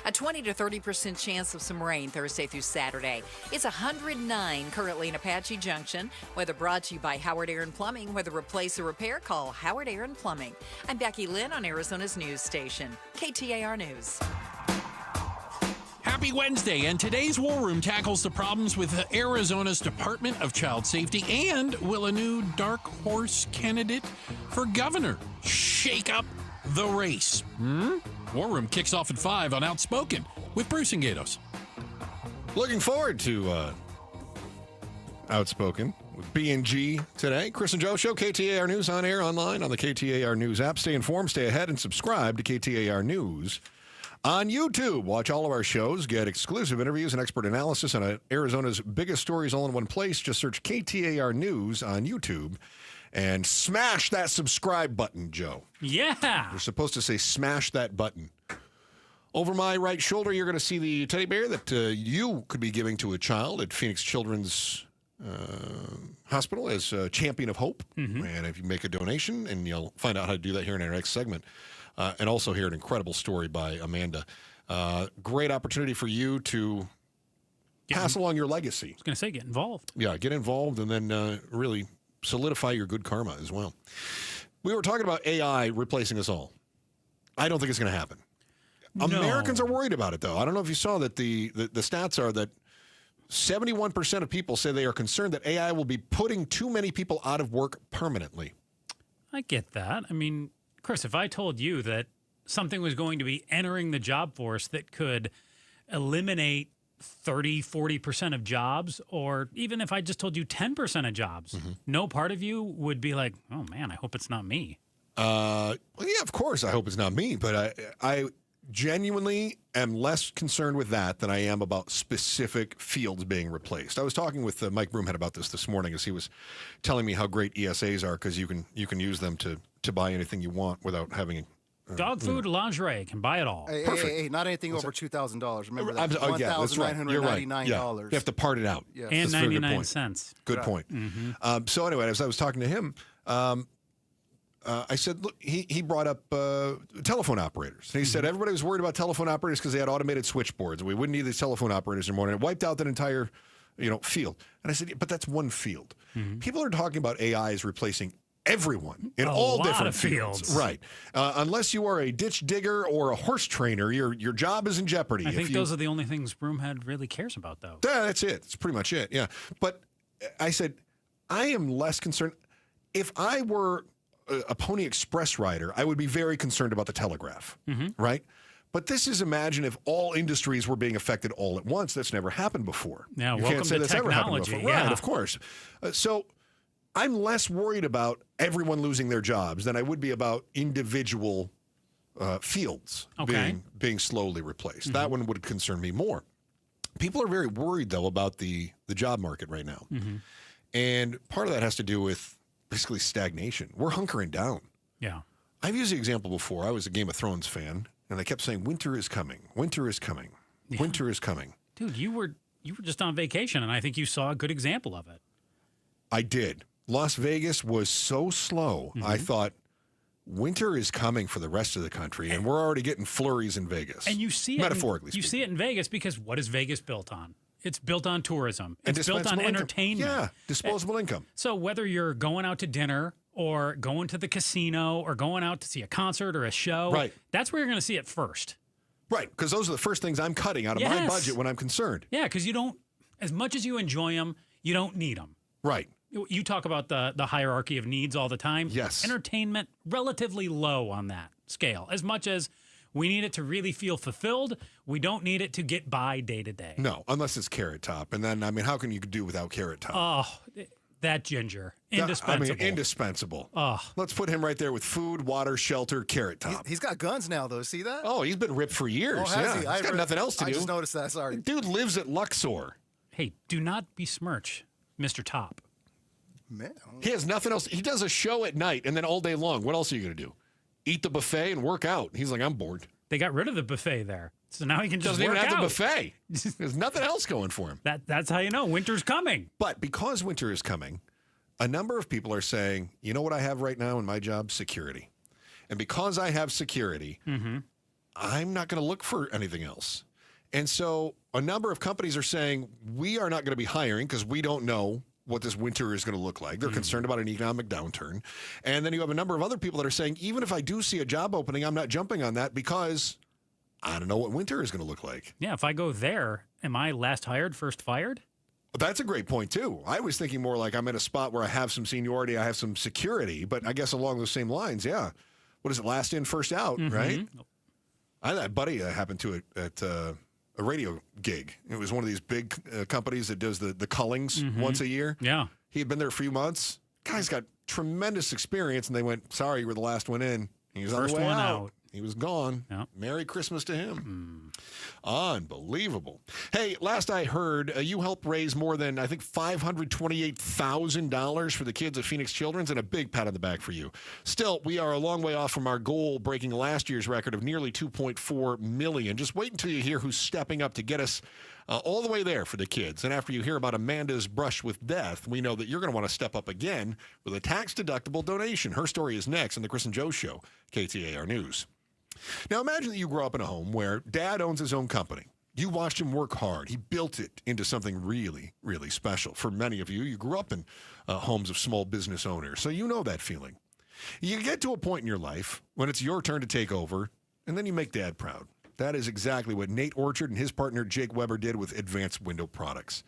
S3: A 20 to 30% chance of some rain Thursday through Saturday. It's 109 currently in Apache Junction. Weather brought to you by Howard Aaron Plumbing. Whether replace or repair, call Howard Aaron Plumbing. I'm Becky Lynn on Arizona's news station, KTAR News.
S21: Happy Wednesday, and today's War Room tackles the problems with Arizona's Department of Child Safety and will a new dark horse candidate for governor shake up the race? War Room kicks off at 5 on Outspoken with Bruce and Gatos.
S10: Looking forward to Outspoken with B&G today. Chris and Joe Show, KTAR News on air, online, on the KTAR News app. Stay informed, stay ahead, and subscribe to KTAR News on YouTube. Watch all of our shows, get exclusive interviews and expert analysis on Arizona's biggest stories all in one place. Just search KTAR News on YouTube and smash that subscribe button, Joe.
S11: Yeah.
S10: You're supposed to say smash that button. Over my right shoulder, you're going to see the teddy bear that you could be giving to a child at Phoenix Children's Hospital as a champion of hope. And if you make a donation, and you'll find out how to do that here in our next segment. And also hear an incredible story by Amanda. Great opportunity for you to pass along your legacy.
S11: I was going to say, get involved.
S10: Yeah, get involved and then really solidify your good karma as well. We were talking about AI replacing us all. I don't think it's going to happen. No. Americans are worried about it, though. I don't know if you saw that the stats are that 71% of people say they are concerned that AI will be putting too many people out of work permanently.
S11: I get that. I mean, Chris, if I told you that something was going to be entering the job force that could eliminate 30, 40% of jobs, or even if I just told you 10% of jobs, no part of you would be like, oh, man, I hope it's not me.
S10: Well, yeah, of course, I hope it's not me, but I genuinely am less concerned with that than I am about specific fields being replaced. I was talking with Mike Broomhead about this morning as he was telling me how great ESAs are because you can use them to buy anything you want without having
S11: dog food, lingerie, can buy it all.
S1: Hey, not anything over $2,000. Remember that.
S10: Yeah, that's right. You're right. Yeah. You have to part it out.
S1: Yes.
S11: And 99 cents.
S10: Good point. So anyway, as I was talking to him, I said, look, he brought up telephone operators. And he said everybody was worried about telephone operators because they had automated switchboards. We wouldn't need these telephone operators anymore. And it wiped out that entire field. And I said, but that's one field. People are talking about AI as replacing everyone in all different fields. Right. Unless you are a ditch digger or a horse trainer, your job is in jeopardy.
S11: I think those are the only things Broomhead really cares about, though.
S10: Yeah, that's it. That's pretty much it. Yeah. But I said, I am less concerned. If I were a Pony Express rider, I would be very concerned about the telegraph, right? But this is, imagine if all industries were being affected all at once. That's never happened before.
S11: Yeah,
S10: you
S11: welcome
S10: can't say
S11: to
S10: that's
S11: technology.
S10: Ever happened before.
S11: Yeah.
S10: Right, of course. So I'm less worried about everyone losing their jobs than I would be about individual fields being slowly replaced. That one would concern me more. People are very worried, though, about the job market right now. And part of that has to do with basically stagnation. We're hunkering down.
S11: Yeah.
S10: I've used the example before. I was a Game of Thrones fan, and I kept saying, winter is coming. Winter is coming.
S11: Yeah.
S10: Winter is coming.
S11: Dude, you were just on vacation, and I think you saw a good example of it.
S10: I did. Las Vegas was so slow. I thought, winter is coming for the rest of the country, and we're already getting flurries in Vegas.
S11: And you see it,
S10: metaphorically speaking.
S11: You see it in Vegas because what is Vegas built on? It's built on tourism. It's built on entertainment.
S10: Yeah, disposable income.
S11: So whether you're going out to dinner or going to the casino or going out to see a concert or a show, that's where you're going to see it first.
S10: Right, because those are the first things I'm cutting out of my budget when I'm concerned.
S11: Yeah, because you don't, as much as you enjoy them, you don't need them.
S10: Right.
S11: You talk about the hierarchy of needs all the time.
S10: Yes.
S11: Entertainment, relatively low on that scale. As much as we need it to really feel fulfilled, we don't need it to get by day to day.
S10: No, unless it's Carrot Top. And then, I mean, how can you do without Carrot Top?
S11: Oh, that ginger. Indispensable.
S10: Indispensable.
S11: Oh.
S10: Let's put him right there with food, water, shelter, Carrot Top.
S1: He's got guns now, though. See that?
S10: Oh, he's been ripped for years.
S1: Oh, has he?
S10: He's got nothing else to do.
S1: I just noticed that. Sorry.
S10: Dude lives at Luxor.
S11: Hey, do not besmirch Mr. Top.
S1: Man.
S10: He has nothing else. He does a show at night and then all day long. What else are you going to do? eat the buffet and work out. He's like, I'm bored.
S11: They got rid of the buffet there. So now he can just
S10: doesn't
S11: work
S10: even have
S11: out.
S10: the buffet. There's nothing else going for him.
S11: That's how you know winter's coming.
S10: But because winter is coming, a number of people are saying, you know what I have right now in my job? Security. And because I have security, I'm not going to look for anything else. And so a number of companies are saying, we are not going to be hiring because we don't know what this winter is going to look like. They're concerned about an economic downturn. And then you have a number of other people that are saying, even if I do see a job opening, I'm not jumping on that because I don't know what winter is going to look like.
S11: Yeah, if I go there, am I last hired, first fired?
S10: That's a great point, too. I was thinking more like I'm in a spot where I have some seniority, I have some security, but I guess along those same lines, yeah. What is it, last in, first out, right? I had a buddy happened to it at a radio gig. It was one of these big companies that does the cullings once a year.
S11: Yeah.
S10: He had been there a few months. Guy's got tremendous experience, and they went, sorry, you were the last one in. He was
S11: First
S10: on the way
S11: one
S10: out. He was gone. Yep. Merry Christmas to him. Unbelievable. Hey, last I heard, you helped raise more than, I think, $528,000 for the kids at Phoenix Children's, and a big pat on the back for you. Still, we are a long way off from our goal, breaking last year's record of nearly $2.4 million. Just wait until you hear who's stepping up to get us all the way there for the kids. And after you hear about Amanda's brush with death, we know that you're going to want to step up again with a tax-deductible donation. Her story is next on The Chris and Joe Show, KTAR News. Now, imagine that you grow up in a home where Dad owns his own company. You watched him work hard. He built it into something really, really special. For many of you, you grew up in homes of small business owners, so you know that feeling. You get to a point in your life when it's your turn to take over, and then you make Dad proud. That is exactly what Nate Orchard and his partner Jake Weber did with Advanced Window Products.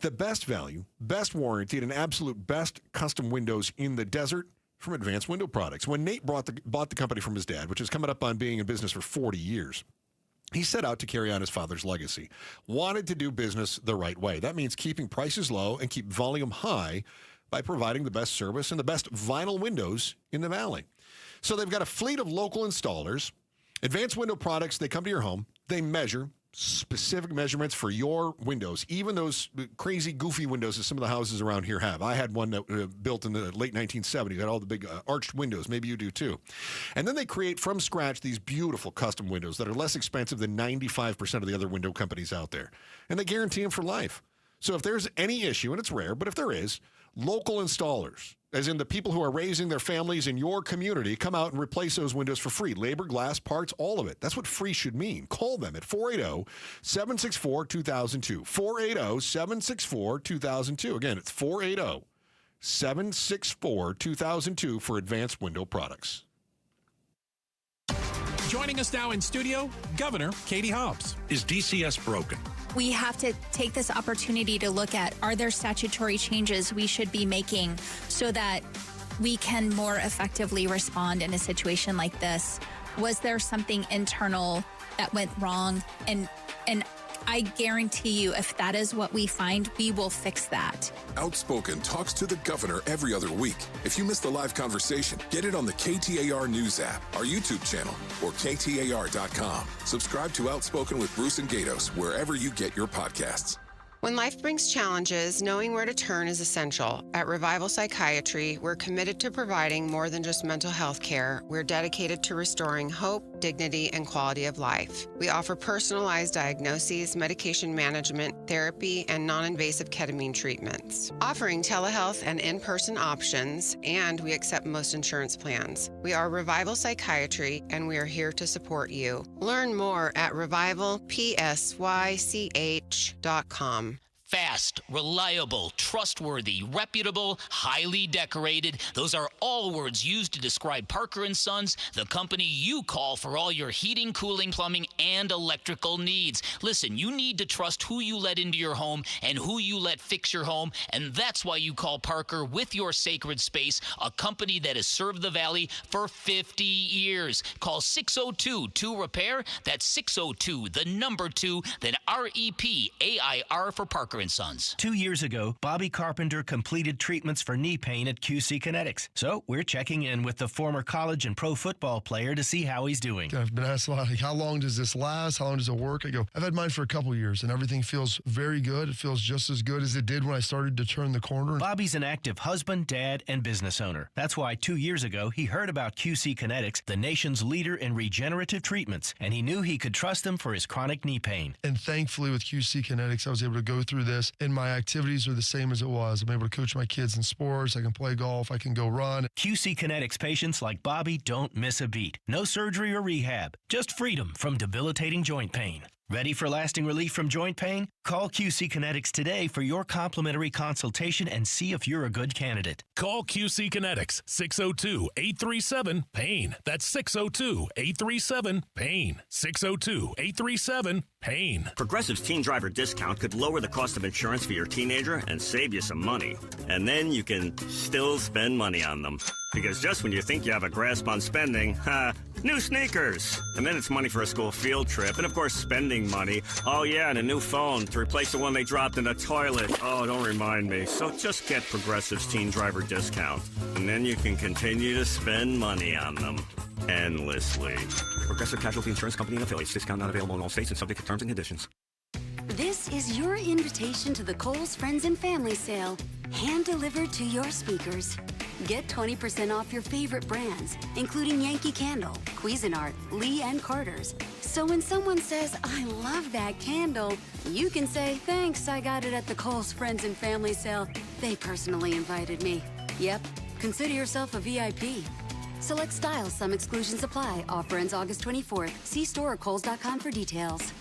S10: The best value, best warranty, and absolute best custom windows in the desert from Advanced Window Products. When Nate bought the company from his dad, which is coming up on being in business for 40 years, he set out to carry on his father's legacy. Wanted to do business the right way. That means keeping prices low and keep volume high by providing the best service and the best vinyl windows in the valley. So they've got a fleet of local installers. Advanced Window Products, they come to your home, they measure specific measurements for your windows, even those crazy, goofy windows that some of the houses around here have. I had one that built in the late 1970s, had all the big arched windows. Maybe you do too. And then they create from scratch these beautiful custom windows that are less expensive than 95% of the other window companies out there. And they guarantee them for life. So if there's any issue, and it's rare, but if there is, local installers, as in the people who are raising their families in your community, come out and replace those windows for free. Labor, glass, parts, all of it. That's what free should mean. Call them at 480-764-2002. 480-764-2002. Again, it's 480-764-2002 for Advanced Window Products.
S21: Joining us now in studio, Governor Katie Hobbs.
S4: Is DCS broken?
S6: We have to take this opportunity to look at, are there statutory changes we should be making so that we can more effectively respond in a situation like this? Was there something internal that went wrong? And I guarantee you, if that is what we find, we will fix that.
S15: Outspoken talks to the governor every other week. If you missed the live conversation, get it on the KTAR News app, our YouTube channel, or KTAR.com. Subscribe to Outspoken with Bruce and Gatos wherever you get your podcasts.
S7: When life brings challenges, knowing where to turn is essential. At Revival Psychiatry, we're committed to providing more than just mental health care. We're dedicated to restoring hope, dignity, and quality of life. We offer personalized diagnoses, medication management, therapy, and non-invasive ketamine treatments. Offering telehealth and in-person options, and we accept most insurance plans. We are Revival Psychiatry, and we are here to support you. Learn more at revivalpsych.com.
S8: Fast, reliable, trustworthy, reputable, highly decorated. Those are all words used to describe Parker & Sons, the company you call for all your heating, cooling, plumbing, and electrical needs. Listen, you need to trust who you let into your home and who you let fix your home, and that's why you call Parker with your sacred space, a company that has served the Valley for 50 years. Call 602-2-REPAIR. That's 602, the number 2, then REPAIR for Parker Parker & Sons.
S22: 2 years ago, Bobby Carpenter completed treatments for knee pain at QC Kinetics. So we're checking in with the former college and pro football player to see how he's doing.
S4: I've been asked a lot, like, how long does this last? How long does it work? I go, I've had mine for a couple years, and everything feels very good. It feels just as good as it did when I started to turn the corner.
S22: Bobby's an active husband, dad, and business owner. That's why 2 years ago, he heard about QC Kinetics, the nation's leader in regenerative treatments, and he knew he could trust them for his chronic knee pain.
S4: And thankfully, with QC Kinetics, I was able to go through this, and my activities are the same as it was. I'm able to coach my kids in sports. I can play golf. I can go run.
S22: QC Kinetics patients like Bobby don't miss a beat. No surgery or rehab, just freedom from debilitating joint pain. Ready for lasting relief from joint pain? Call QC Kinetics today for your complimentary consultation and see if you're a good candidate.
S9: Call QC Kinetics, 602-837-PAIN. That's 602-837-PAIN. 602-837-PAIN.
S12: Progressive's Teen Driver discount could lower the cost of insurance for your teenager and save you some money. And then you can still spend money on them. Because just when you think you have a grasp on spending, new sneakers. And then it's money for a school field trip. And of course, spending money. Oh yeah, and a new phone to replace the one they dropped in the toilet. Oh, don't remind me. So just get Progressive's Teen Driver discount. And then you can continue to spend money on them. Endlessly. Progressive Casualty Insurance Company and affiliates. Discount not available in all states and subject to terms and conditions.
S13: This is your invitation to the Kohl's Friends and Family Sale, hand-delivered to your speakers. Get 20% off your favorite brands, including Yankee Candle, Cuisinart, Lee & Carter's. So when someone says, I love that candle, you can say, thanks, I got it at the Kohl's Friends and Family Sale. They personally invited me. Yep, consider yourself a VIP. Select styles, some exclusions apply. Offer ends August 24th. See store or kohls.com for details.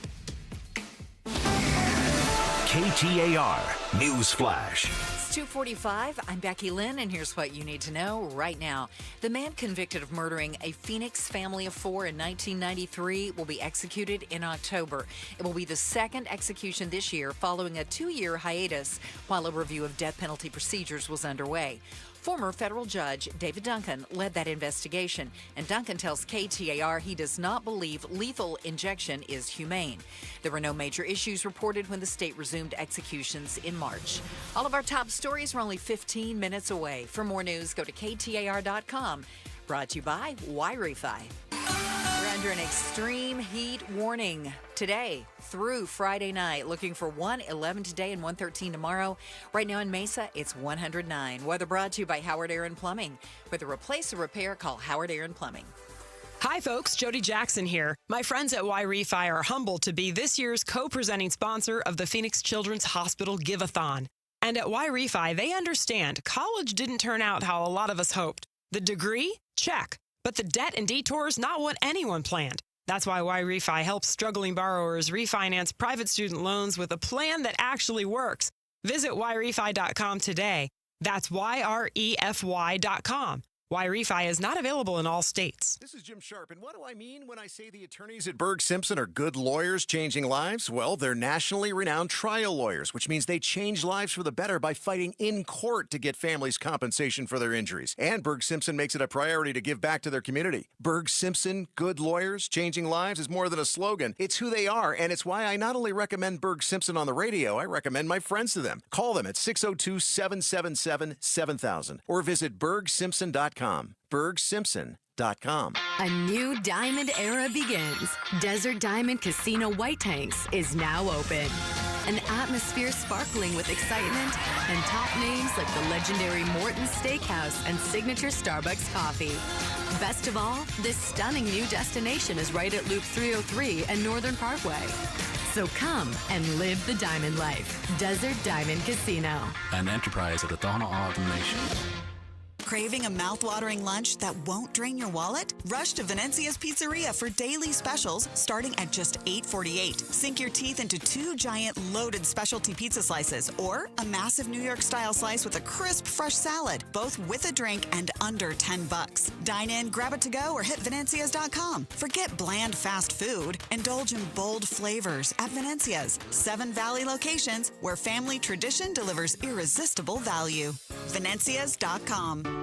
S2: KTAR News Flash.
S3: It's 2:45. I'm Becky Lynn, and here's what you need to know right now. The man convicted of murdering a Phoenix family of 4 in 1993 will be executed in October. It will be the second execution this year following a 2-year hiatus while a review of death penalty procedures was underway. Former federal judge David Duncan led that investigation, and Duncan tells KTAR he does not believe lethal injection is humane. There were no major issues reported when the state resumed executions in March. All of our top stories are only 15 minutes away. For more news, go to KTAR.com. Brought to you by Wi-Fi. We're under an extreme heat warning today through Friday night. Looking for 111 today and 113 tomorrow. Right now in Mesa, it's 109. Weather brought to you by Howard Aaron Plumbing. With a replace or repair, call Howard Aaron Plumbing.
S14: Hi, folks. Jody Jackson here. My friends at Wi-Fi are humbled to be this year's co-presenting sponsor of the Phoenix Children's Hospital Give-a-thon. And at Wi-Fi, they understand college didn't turn out how a lot of us hoped. The degree? Check. But the debt and detours, not what anyone planned. That's why Wi-Fi helps struggling borrowers refinance private student loans with a plan that actually works. Visit Wi-Fi.com today. That's YREFY.com. Wi-Fi is not available in all states.
S17: This is Jim Sharp, and what do I mean when I say the attorneys at Berg Simpson are good lawyers changing lives? Well, they're nationally renowned trial lawyers, which means they change lives for the better by fighting in court to get families compensation for their injuries. And Berg Simpson makes it a priority to give back to their community. Berg Simpson, good lawyers changing lives, is more than a slogan. It's who they are, and it's why I not only recommend Berg Simpson on the radio, I recommend my friends to them. Call them at 602-777-7000 or visit bergsimpson.com. bergsimpson.com.
S18: A new diamond era begins. Desert Diamond Casino White Tanks is now open. An atmosphere sparkling with excitement and top names like the legendary Morton's Steakhouse and signature Starbucks coffee. Best of all, this stunning new destination is right at Loop 303 and Northern Parkway. So come and live the diamond life. Desert Diamond Casino.
S28: An enterprise of the Donald Automation.
S29: Craving a mouth-watering lunch that won't drain your wallet? Rush to Venezia's Pizzeria for daily specials starting at just $8.48. Sink your teeth into 2 giant loaded specialty pizza slices or a massive New York-style slice with a crisp, fresh salad, both with a drink and under $10. Dine in, grab it to go, or hit Venezias.com. Forget bland fast food. Indulge in bold flavors at Venezia's. 7 Valley locations where family tradition delivers irresistible value. Venezias.com.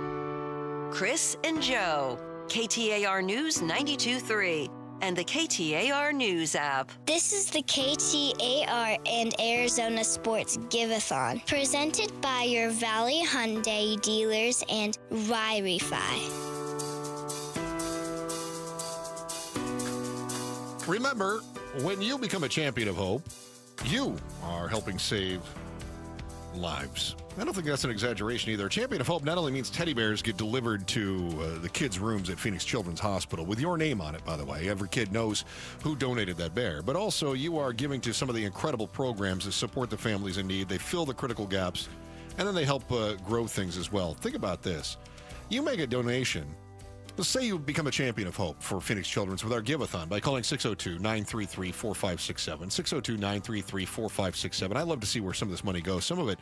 S30: Chris and Joe, KTAR News 92.3.
S5: and the KTAR News app.
S9: This is the KTAR and Arizona Sports Give-a-thon, presented by your Valley Hyundai dealers and Y-Refi.
S10: Remember, when you become a champion of hope, you are helping save lives. I don't think that's an exaggeration either. Champion of Hope not only means teddy bears get delivered to the kids' rooms at Phoenix Children's Hospital, with your name on it, by the way. Every kid knows who donated that bear. But also, you are giving to some of the incredible programs that support the families in need. They fill the critical gaps, and then they help grow things as well. Think about this. You make a donation. Let's say you become a champion of hope for Phoenix Children's with our Give-a-thon by calling 602-933-4567, 602-933-4567. I love to see where some of this money goes. Some of it,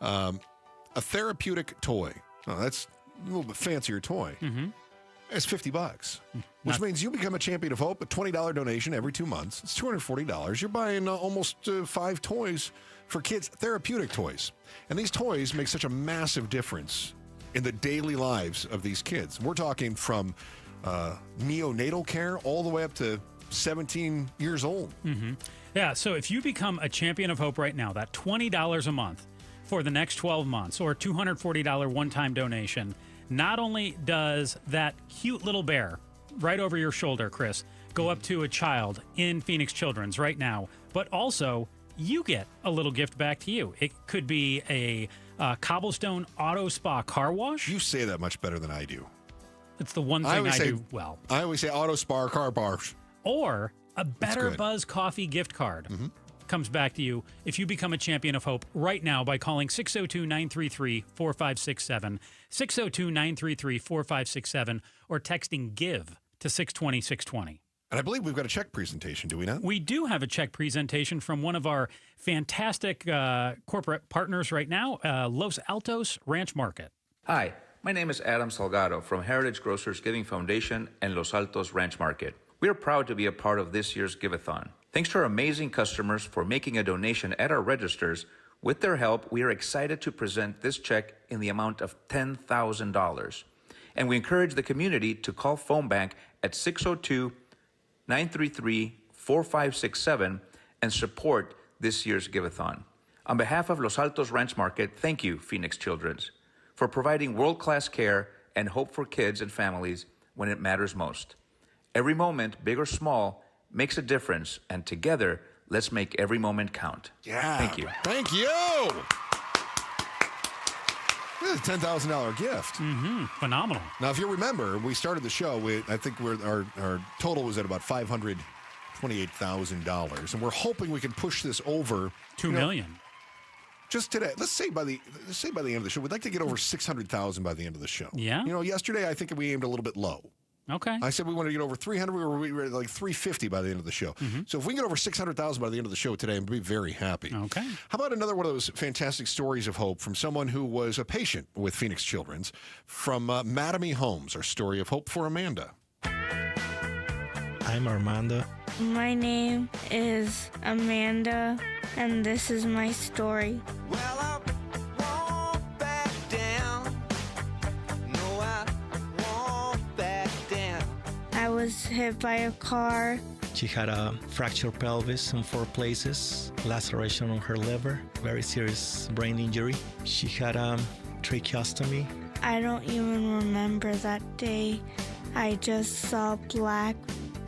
S10: a therapeutic toy. Oh, that's a little bit fancier toy.
S11: Mm-hmm.
S10: It's $50, which means you become a champion of hope, a $20 donation every 2 months. It's $240. You're buying almost 5 toys for kids, therapeutic toys. And these toys make such a massive difference in the daily lives of these kids. We're talking from neonatal care all the way up to 17 years old.
S11: Mm-hmm. Yeah, so if you become a champion of hope right now, that $20 a month for the next 12 months or $240 one-time donation, not only does that cute little bear right over your shoulder, Chris, go up to a child in Phoenix Children's right now, but also you get a little gift back to you. It could be a Cobblestone Auto Spa car wash.
S10: You say that much better than I do.
S11: It's the one thing I do well.
S10: I always say Auto Spa car wash.
S11: Or a Better Buzz Coffee gift card comes back to you if you become a champion of hope right now by calling 602-933-4567, 602-933-4567, or texting GIVE to 620-620.
S10: And I believe we've got a check presentation, do we not?
S11: We do have a check presentation from one of our fantastic corporate partners right now, Los Altos Ranch Market.
S16: Hi, my name is Adam Salgado from Heritage Grocers Giving Foundation and Los Altos Ranch Market. We are proud to be a part of this year's Give-a-thon. Thanks to our amazing customers for making a donation at our registers. With their help, we are excited to present this check in the amount of $10,000. And we encourage the community to call Phone Bank at 602-933-4567 and support this year's Give-a-thon. On behalf of Los Altos Ranch Market, thank you, Phoenix Children's, for providing world-class care and hope for kids and families when it matters most. Every moment, big or small, makes a difference, and together, let's make every moment count.
S10: Yeah.
S16: Thank you.
S10: Thank you. This is a $10,000 gift.
S11: Mm-hmm. Phenomenal.
S10: Now, if you remember, we started the show with, I think our total was at about $528,000, and we're hoping we can push this over
S11: $2 million.
S10: Just today. Let's say by the end of the show, we'd like to get over 600,000 by the end of the show.
S11: Yeah.
S10: Yesterday I think we aimed a little bit low.
S11: Okay.
S10: I said we wanted to get over 300. We were like 350 by the end of the show.
S11: Mm-hmm.
S10: So if we can get over 600,000 by the end of the show today, I'd be very happy.
S11: Okay.
S10: How about another one of those fantastic stories of hope from someone who was a patient with Phoenix Children's, from Mattamy Homes, our story of hope for Amanda.
S19: I'm Armando.
S20: My name is Amanda, and this is my story.
S23: Well, I won't back down. No, I won't back down.
S20: I was hit by a car.
S19: She had a fractured pelvis in 4 places, laceration on her liver, very serious brain injury. She had a tracheostomy.
S20: I don't even remember that day. I just saw black.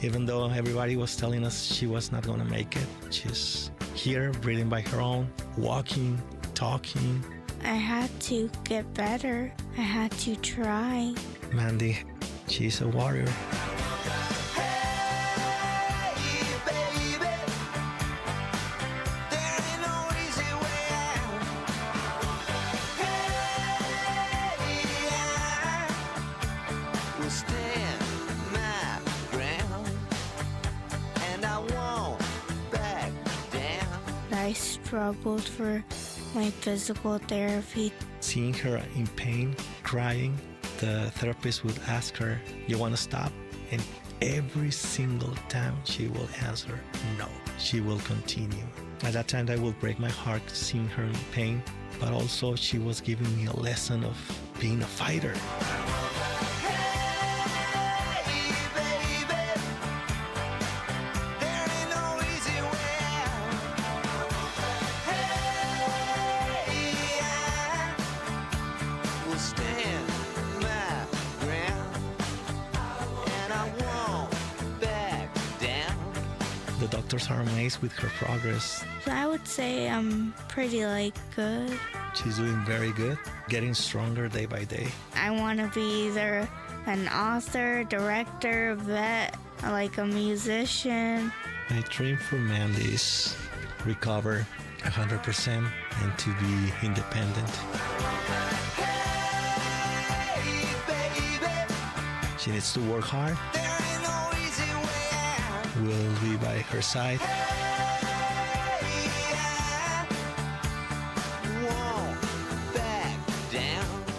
S19: Even though everybody was telling us she was not going to make it, she's here, breathing by her own, walking, talking.
S20: I had to get better. I had to try.
S19: Mandy, she's a warrior.
S20: I struggled for my physical therapy.
S19: Seeing her in pain, crying, the therapist would ask her, "You want to stop?" And every single time she will answer, "No." She will continue. At that time, that will break my heart seeing her in pain, but also she was giving me a lesson of being a fighter. The doctors are amazed with her progress.
S20: So I would say I'm pretty good.
S19: She's doing very good, getting stronger day by day.
S20: I want to be either an author, director, vet, a musician.
S19: My dream for Mandy is recover 100% and to be independent. She needs to work hard. We'll be by her side.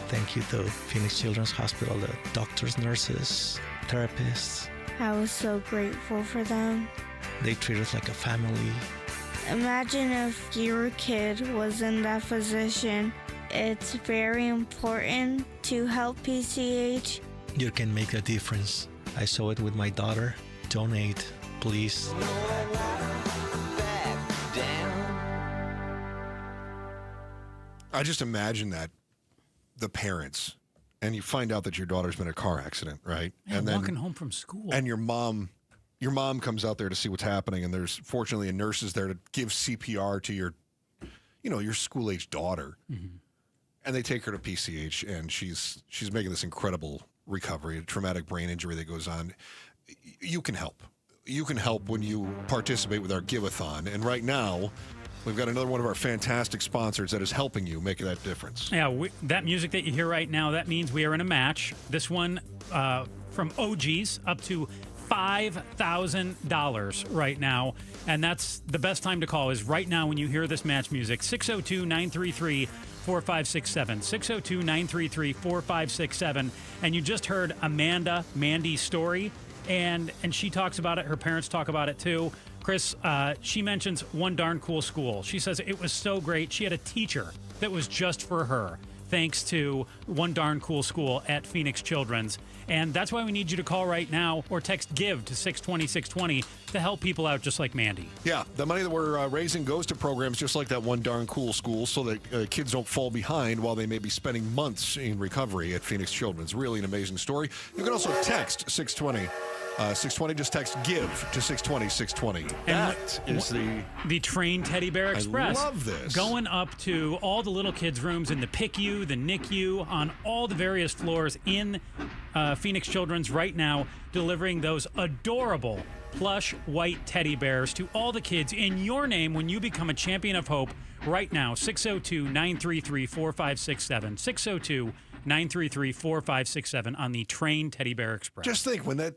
S19: Thank you to Phoenix Children's Hospital, the doctors, nurses, therapists.
S20: I was so grateful for them.
S19: They treat us like a family.
S20: Imagine if your kid was in that position. It's very important to help PCH.
S19: You can make a difference. I saw it with my daughter. Donate, please.
S10: I just imagine that the parents, and you find out that your daughter's been in a car accident, right?
S11: Yeah,
S10: and then
S11: walking home from school.
S10: And your mom comes out there to see what's happening, and there's fortunately a nurse is there to give CPR to your school-age daughter.
S11: Mm-hmm.
S10: And they take her to PCH, and she's making this incredible recovery, a traumatic brain injury that goes on. You can help. You can help when you participate with our Give-a-thon. And right now, we've got another one of our fantastic sponsors that is helping you make that difference.
S11: Yeah, that music that you hear right now, that means we are in a match. This one from OGs up to $5,000 right now. And that's the best time to call is right now when you hear this match music. 602-933-4567. 602-933-4567. And you just heard Mandy's story. And she talks about it. Her parents talk about it too. Chris, she mentions One Darn Cool School. She says it was so great. She had a teacher that was just for her, thanks to One Darn Cool School at Phoenix Children's. And that's why we need you to call right now or text GIVE to 620-620 to help people out just like Mandy.
S10: Yeah, the money that we're raising goes to programs just like that One Darn Cool School so that kids don't fall behind while they may be spending months in recovery at Phoenix Children's. Really an amazing story. You can also text 620. 620, just text GIVE to 620-620. That is
S11: the Train Teddy Bear Express.
S10: I love this.
S11: Going up to all the little kids' rooms in the PICU, the NICU, on all the various floors in Phoenix Children's right now, delivering those adorable plush white teddy bears to all the kids in your name when you become a champion of hope right now. 602-933-4567. 602-933-4567 on the Train Teddy Bear Express.
S10: Just think, when that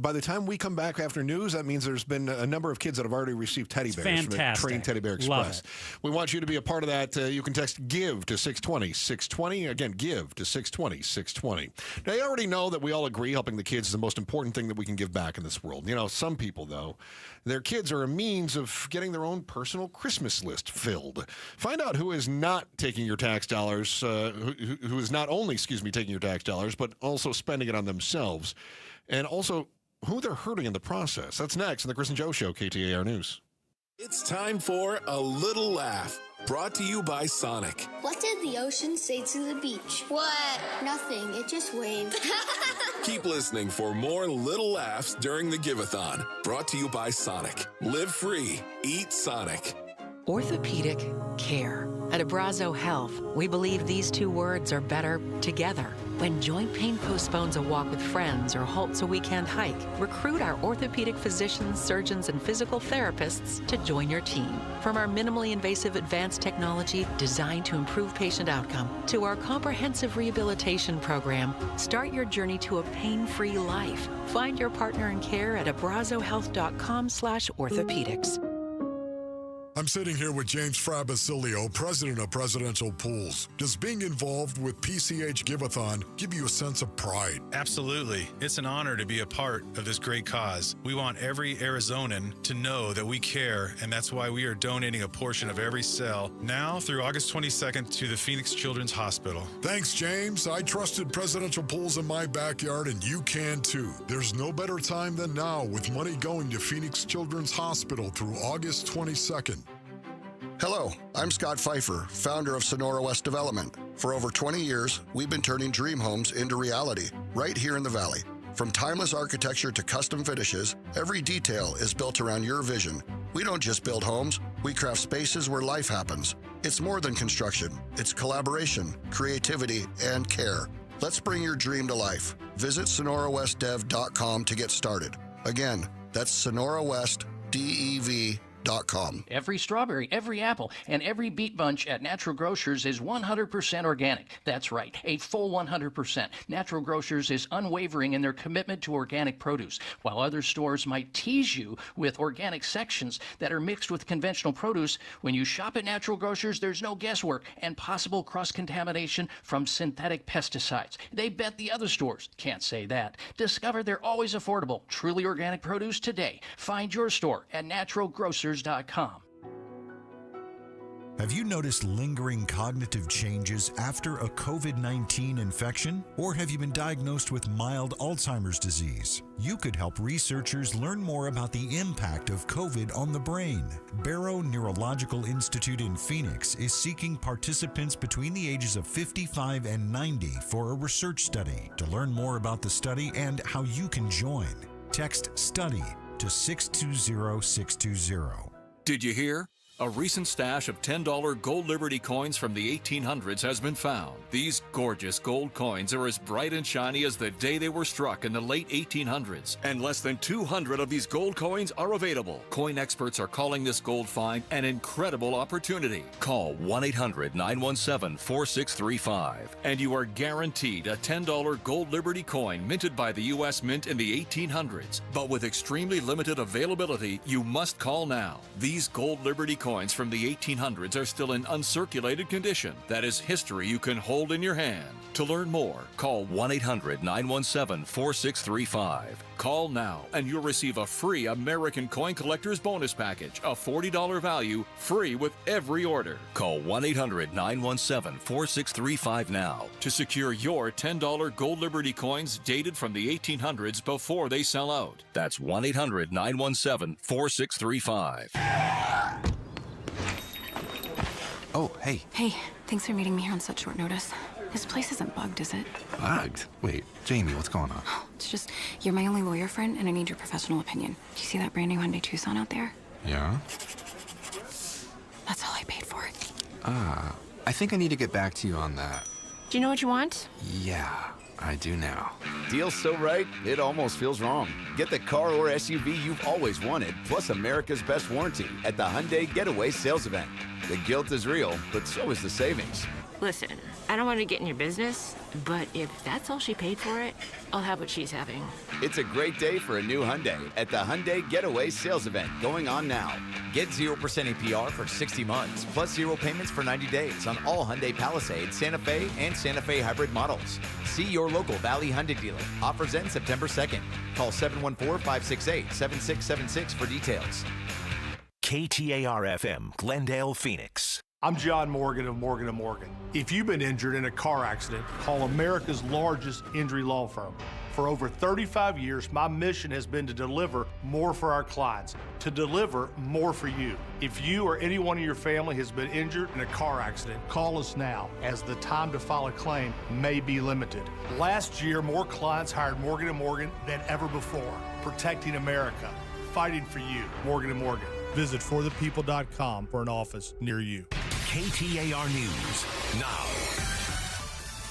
S10: by the time we come back after news, that means there's been a number of kids that have already received teddy bears from the Train Teddy Bear Express. We want you to be a part of that. You can text GIVE to 620-620. Again, GIVE to 620-620. Now, you already know that we all agree helping the kids is the most important thing that we can give back in this world. You know, some people, though, their kids are a means of getting their own personal Christmas list filled. Find out who is not taking your tax dollars, who is not only, taking your tax dollars, but also spending it on themselves, and also who they're hurting in the process. That's next on the Chris and Joe Show, KTAR News.
S1: It's time for A Little Laugh, brought to you by Sonic.
S9: What did the ocean say to the beach? What? Nothing. It just waved.
S1: Keep listening for more little laughs during the Give-a-thon, brought to you by Sonic. Live free. Eat Sonic.
S6: Orthopedic care. At Abrazo Health, we believe these two words are better together. When joint pain postpones a walk with friends or halts a weekend hike, recruit our orthopedic physicians, surgeons, and physical therapists to join your team. From our minimally invasive advanced technology designed to improve patient outcome to our comprehensive rehabilitation program, start your journey to a pain-free life. Find your partner in care at abrazohealth.com/orthopedics.
S7: I'm sitting here with James Frabasilio, president of Presidential Pools. Does being involved with PCH Give-a-thon give you a sense of pride?
S15: Absolutely. It's an honor to be a part of this great cause. We want every Arizonan to know that we care, and that's why we are donating a portion of every sale now through August 22nd to the Phoenix Children's Hospital.
S7: Thanks, James. I trusted Presidential Pools in my backyard, and you can too. There's no better time than now with money going to Phoenix Children's Hospital through August 22nd.
S21: Hello, I'm Scott Pfeiffer, founder of Sonora West Development. For over 20 years, we've been turning dream homes into reality right here in the Valley. From timeless architecture to custom finishes, every detail is built around your vision. We don't just build homes, we craft spaces where life happens. It's more than construction. It's collaboration, creativity, and care. Let's bring your dream to life. Visit SonoraWestDev.com to get started. Again, that's SonoraWestDev.com.
S4: Every strawberry, every apple, and every beet bunch at Natural Grocers is 100% organic. That's right, a full 100%. Natural Grocers is unwavering in their commitment to organic produce. While other stores might tease you with organic sections that are mixed with conventional produce, when you shop at Natural Grocers, there's no guesswork and possible cross-contamination from synthetic pesticides. They bet the other stores can't say that. Discover they're always affordable, truly organic produce today. Find your store at naturalgrocers.com.
S8: Have you noticed lingering cognitive changes after a COVID-19 infection? Or have you been diagnosed with mild Alzheimer's disease? You could help researchers learn more about the impact of COVID on the brain. Barrow Neurological Institute in Phoenix is seeking participants between the ages of 55 and 90 for a research study. To learn more about the study and how you can join, text STUDY to 620-620.
S12: Did you hear? A recent stash of $10 gold Liberty coins from the 1800s has been found. These gorgeous gold coins are as bright and shiny as the day they were struck in the late 1800s. And less than 200 of these gold coins are available. Coin experts are calling this gold find an incredible opportunity. Call 1-800-917-4635 and you are guaranteed a $10 gold Liberty coin minted by the U.S. Mint in the 1800s. But with extremely limited availability, you must call now. These gold Liberty coins from the 1800s are still in uncirculated condition. That is history you can hold in your hand. To learn more, call 1-800-917-4635. Call now and you'll receive a free American Coin Collector's Bonus Package, a $40 value, free with every order. Call 1-800-917-4635 now to secure your $10 gold Liberty coins dated from the 1800s before they sell out. That's 1-800-917-4635.
S28: Oh, hey.
S13: Hey, thanks for meeting me here on such short notice. This place isn't bugged, is it?
S28: Bugged? Wait, Jamie, what's going on?
S13: It's just, you're my only lawyer friend, and I need your professional opinion. Do you see that brand new Hyundai Tucson out there?
S28: Yeah?
S13: That's all I paid for it.
S28: I think I need to get back to you on that.
S13: Do you know what you want?
S28: Yeah, I do now.
S22: Deal's so right, it almost feels wrong. Get the car or SUV you've always wanted, plus America's best warranty at the Hyundai Getaway Sales Event. The guilt is real, but so is the savings.
S24: Listen, I don't want to get in your business, but if that's all she paid for it, I'll have what she's having.
S22: It's a great day for a new Hyundai at the Hyundai Getaway Sales Event going on now. Get 0% APR for 60 months, plus 0 payments for 90 days on all Hyundai Palisade, Santa Fe, and Santa Fe hybrid models. See your local Valley Hyundai dealer. Offers end September 2nd. Call 714-568-7676 for details.
S2: KTAR-FM, Glendale, Phoenix.
S25: I'm John Morgan of Morgan & Morgan. If you've been injured in a car accident, call America's largest injury law firm. For over 35 years, my mission has been to deliver more for our clients, to deliver more for you. If you or anyone in your family has been injured in a car accident, call us now, as the time to file a claim may be limited. Last year, more clients hired Morgan & Morgan than ever before, protecting America, fighting for you. Morgan & Morgan. Visit forthepeople.com for an office near you.
S2: KTAR News now.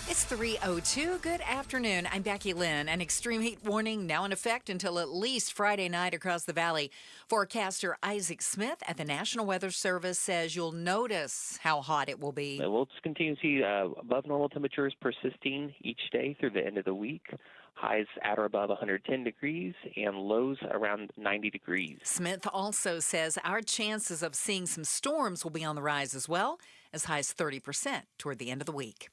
S3: It's 3:02. Good afternoon. I'm Becky Lynn. An extreme heat warning now in effect until at least Friday night across the valley. Forecaster Isaac Smith at the National Weather Service says you'll notice how hot it will be.
S26: We'll just continue to see above normal temperatures persisting each day through the end of the week. Highs at or above 110 degrees and lows around 90 degrees.
S3: Smith also says our chances of seeing some storms will be on the rise as well, as high as 30% toward the end of the week.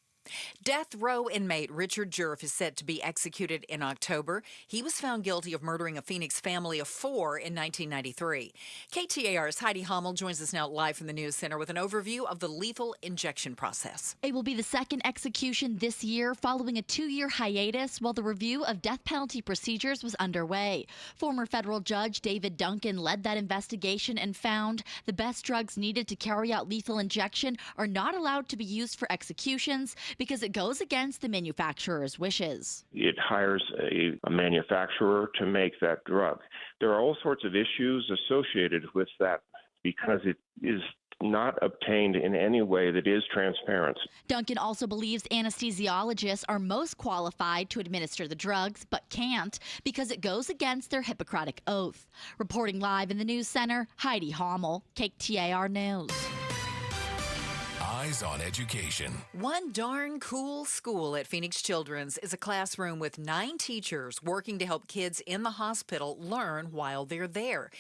S3: Death row inmate Richard Jerf is set to be executed in October. He was found guilty of murdering a Phoenix family of 4 in 1993. KTAR's Heidi Hommel joins us now live from the News Center with an overview of the lethal injection process.
S27: It will be the second execution this year following a 2-year hiatus while the review of death penalty procedures was underway. Former federal judge David Duncan led that investigation and found the best drugs needed to carry out lethal injection are not allowed to be used for executions. because it goes against the manufacturer's wishes.
S5: It hires a manufacturer to make that drug. There are all sorts of issues associated with that because it is not obtained in any way that is transparent.
S27: Duncan also believes anesthesiologists are most qualified to administer the drugs, but can't because it goes against their Hippocratic oath. Reporting live in the News Center, Heidi Hommel, KTAR News.
S1: Eyes on Education.
S3: One darn cool school at Phoenix Children's is a classroom with 9 teachers working to help kids in the hospital learn while they're there.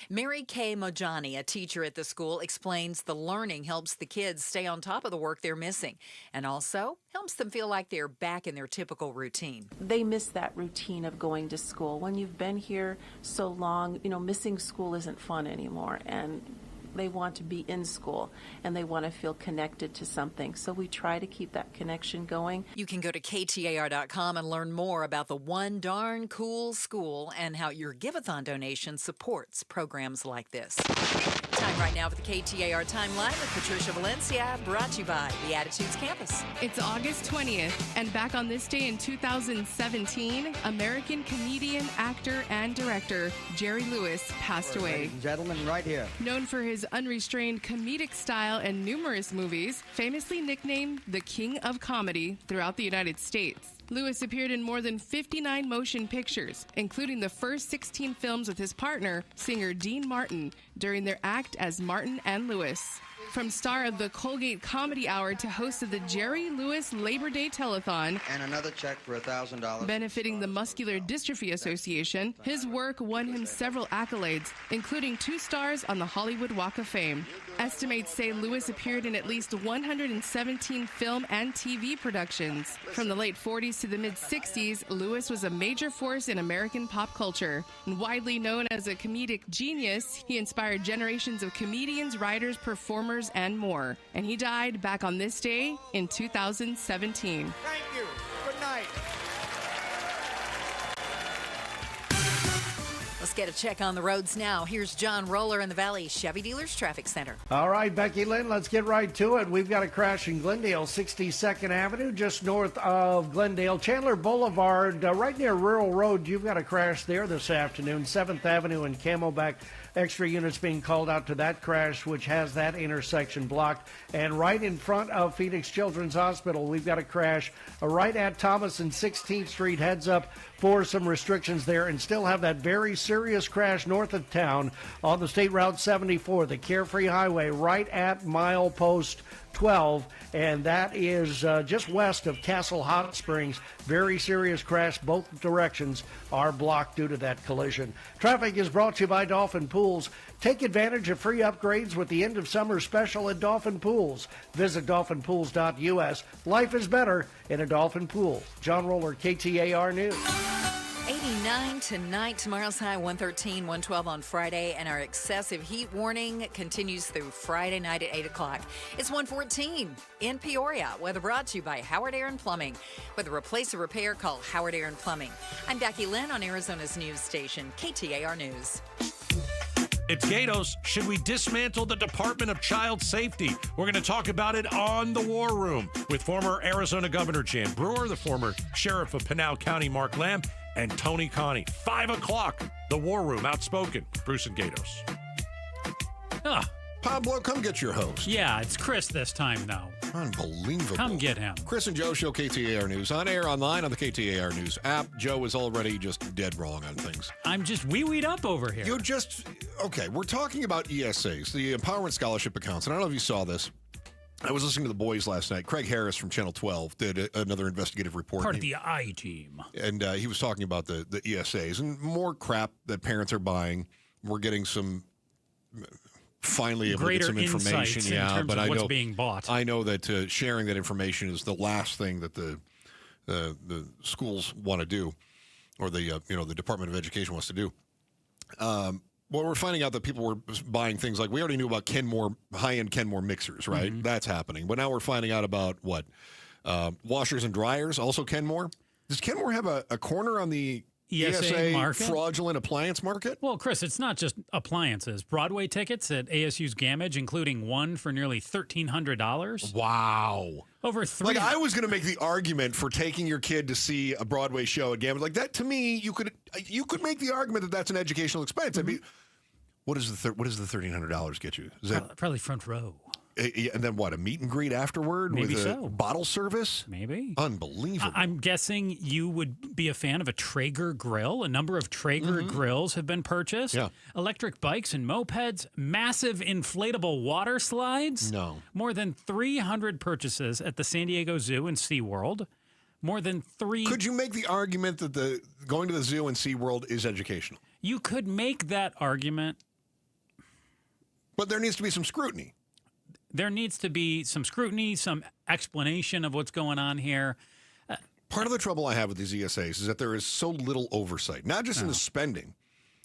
S3: Mary Kay Mojani, a teacher at the school, explains the learning helps the kids stay on top of the work they're missing and also helps them feel like they're back in their typical routine.
S14: They miss that routine of going to school. When you've been here so long, missing school isn't fun anymore, and they want to be in school and they want to feel connected to something. So we try to keep that connection going.
S3: You can go to KTAR.com and learn more about the One Darn Cool School and how your Give-a-thon donation supports programs like this. Time right now for the KTAR Timeline with Patricia Valencia, brought to you by the Attitudes Campus.
S16: It's August 20th, and back on this day in 2017, American comedian, actor, and director Jerry Lewis passed away.
S17: Ladies and gentlemen, right here.
S16: Known for his unrestrained comedic style and numerous movies, famously nicknamed the King of Comedy throughout the United States. Lewis appeared in more than 59 motion pictures, including the first 16 films with his partner, singer Dean Martin, during their act as Martin and Lewis. From star of the Colgate Comedy Hour to host of the Jerry Lewis Labor Day Telethon,
S17: and another check for $1,000
S16: benefiting the Muscular Dystrophy Association, his work won him several accolades, including 2 stars on the Hollywood Walk of Fame. Estimates say Lewis appeared in at least 117 film and TV productions. From the late 40s to the mid-60s, Lewis was a major force in American pop culture. And widely known as a comedic genius, he inspired generations of comedians, writers, performers, and more. And he died back on this day in 2017.
S17: Thank you. Good night.
S3: Let's get a check on the roads now. Here's John Roller in the Valley Chevy Dealers Traffic Center.
S18: All right, Becky Lynn, let's get right to it. We've got a crash in Glendale, 62nd Avenue, just north of Glendale. Chandler Boulevard, right near Rural Road, you've got a crash there this afternoon. 7th Avenue and Camelback. Extra units being called out to that crash, which has that intersection blocked. And right in front of Phoenix Children's Hospital, we've got a crash right at Thomas and 16th Street. Heads up for some restrictions there, and still have that very serious crash north of town on the State Route 74, the Carefree Highway, right at milepost 12, and that is just west of Castle Hot Springs. Very serious crash. Both directions are blocked due to that collision. Traffic is brought to you by Dolphin Pools. Take advantage of free upgrades with the end of summer special at Dolphin Pools. Visit dolphinpools.us. Life is better in a Dolphin Pool. John Roller, KTAR News.
S3: 89 tonight, tomorrow's high 113, 112 on Friday, and our excessive heat warning continues through Friday night at 8 o'clock. It's 114 in Peoria. Weather brought to you by Howard Air and Plumbing. Whether replace or repair, call Howard Air and Plumbing. I'm Becky Lynn on Arizona's news station, KTAR News.
S19: It's Gatos. Should we dismantle the Department of Child Safety? We're going to talk about it on The War Room with former Arizona Governor Jan Brewer, the former Sheriff of Pinal County, Mark Lamb, and Tony Connie. 5 o'clock, The War Room, Outspoken, Bruce and Gatos.
S10: Pablo, come get your host.
S11: Yeah, it's Chris this time, though.
S10: Unbelievable.
S11: Come get him.
S10: Chris and Joe Show, KTAR News. On air, online, on the KTAR News app. Joe is already just dead wrong on things.
S11: I'm just wee-weed up over here.
S10: Okay, we're talking about ESAs, the Empowerment Scholarship Accounts. And I don't know if you saw this. I was listening to The Boys last night. Craig Harris from Channel 12 did another investigative report.
S11: Part of the I-team.
S10: And he was talking about the ESAs and more crap that parents are buying. We're getting some... finally able to get some information,
S11: in terms of what's being bought.
S10: I know that sharing that information is the last thing that the schools want to do, or the Department of Education wants to do. Well, we're finding out that people were buying things like, we already knew about Kenmore, high-end Kenmore mixers, right? Mm-hmm. That's happening. But now we're finding out about what? Washers and dryers, also Kenmore. Does Kenmore have a corner on the
S11: ESA market?
S10: fraudulent appliance market?
S11: Well, Chris, it's not just appliances. Broadway tickets at ASU's Gamage, including one for nearly $1,300.
S10: Wow.
S11: Over three.
S10: Like, I was going to make the argument for taking your kid to see a Broadway show at Gamage. Like, that, to me, you could make the argument that that's an educational expense.
S11: Mm-hmm.
S10: What does the $1,300 get you? Is that
S11: probably front row?
S10: And then what? A meet and greet afterward?
S11: Maybe
S10: with
S11: so.
S10: Bottle service?
S11: Maybe.
S10: Unbelievable.
S11: I'm guessing you would be a fan of a Traeger grill. A number of Traeger grills have been purchased.
S10: Yeah.
S11: Electric bikes and mopeds. Massive inflatable water slides.
S10: No.
S11: More than 300 purchases at the San Diego Zoo and SeaWorld. More than three.
S10: Could you make the argument that going to the zoo and SeaWorld is educational?
S11: You could make that argument.
S10: But there needs to be some scrutiny.
S11: There needs to be some scrutiny, some explanation of what's going on here.
S10: Part of the trouble I have with these ESAs is that there is so little oversight, not just in the spending,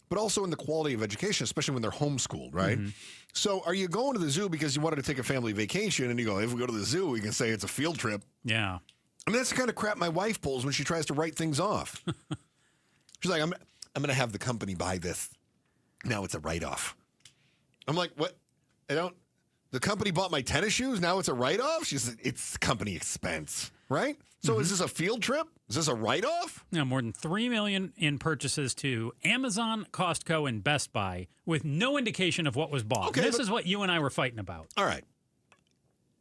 S10: but also in the quality of education, especially when they're homeschooled, right?
S11: Mm-hmm.
S10: So are you going to the zoo because you wanted to take a family vacation and you go, if we go to the zoo, we can say it's a field trip?
S11: Yeah.
S10: And that's the kind of crap my wife pulls when she tries to write things off. She's like, I'm going to have the company buy this. Now it's a write-off. I'm like, what? The company bought my tennis shoes. Now it's a write-off? She said, it's company expense, right? So is this a field trip? Is this a write-off?
S11: Now, more than $3 million in purchases to Amazon, Costco, and Best Buy with no indication of what was bought.
S10: Okay,
S11: this is what you and I were fighting about.
S10: All right.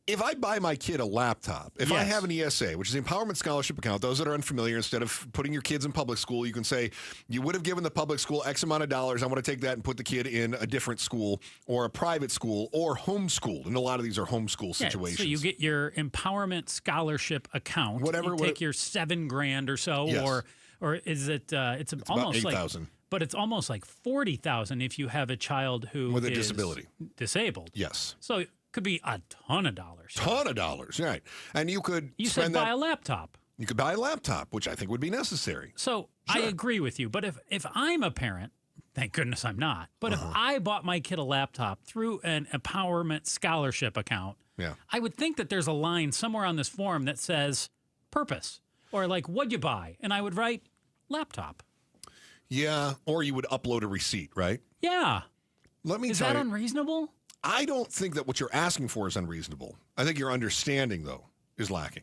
S10: If I buy my kid a laptop, if I have an ESA, which is the Empowerment Scholarship Account, those that are unfamiliar, instead of putting your kids in public school, you can say, you would have given the public school X amount of dollars. I want to take that and put the kid in a different school or a private school or homeschooled. And a lot of these are homeschool situations.
S11: So you get your Empowerment Scholarship Account. You take your $7,000 or so, or is it? It's almost
S10: about
S11: like
S10: $8,000.
S11: But it's almost like $40,000 if you have a child who
S10: with a
S11: is
S10: disability,
S11: disabled.
S10: Yes.
S11: So could be a ton of dollars.
S10: Right. And you could
S11: said buy a laptop.
S10: You could buy a laptop, which I think would be necessary.
S11: So I agree with you. But if I'm a parent, thank goodness I'm not, but if I bought my kid a laptop through an Empowerment Scholarship account, I would think that there's a line somewhere on this form that says purpose or like, what'd you buy? And I would write laptop.
S10: Yeah, or you would upload a receipt, right?
S11: Yeah.
S10: Is
S11: that unreasonable?
S10: I don't think that what you're asking for is unreasonable. I think your understanding, though, is lacking.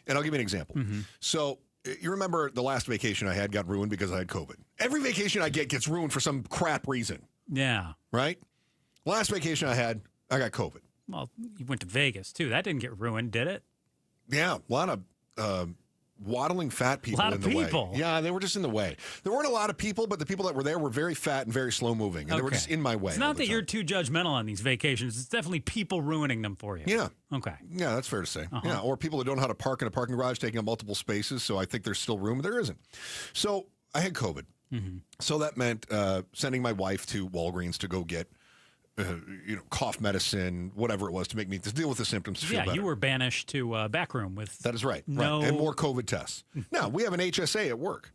S10: And I'll give you an example. So you remember the last vacation I had got ruined because I had COVID. Every vacation I get gets ruined for some crap reason.
S11: Yeah.
S10: Right? Last vacation I had, I got COVID.
S11: Well, you went to Vegas, too. That didn't get ruined, did it?
S10: Yeah, a lot of waddling fat people
S11: in the way. A lot of people.
S10: Yeah, they were just in the way. There weren't a lot of people, but the people that were there were very fat and very slow moving, and they were just in my way.
S11: It's not that you're too judgmental on these vacations. It's definitely people ruining them for you.
S10: Yeah.
S11: Okay.
S10: Yeah, that's fair to say. Yeah, or people that don't know how to park in a parking garage, taking up multiple spaces. So I think there's still room. There isn't. So I had COVID. So that meant sending my wife to Walgreens to go get cough medicine, whatever it was, to deal with the symptoms to feel better.
S11: You were banished to back room with.
S10: That is right. And more COVID tests. Now we have an HSA at work,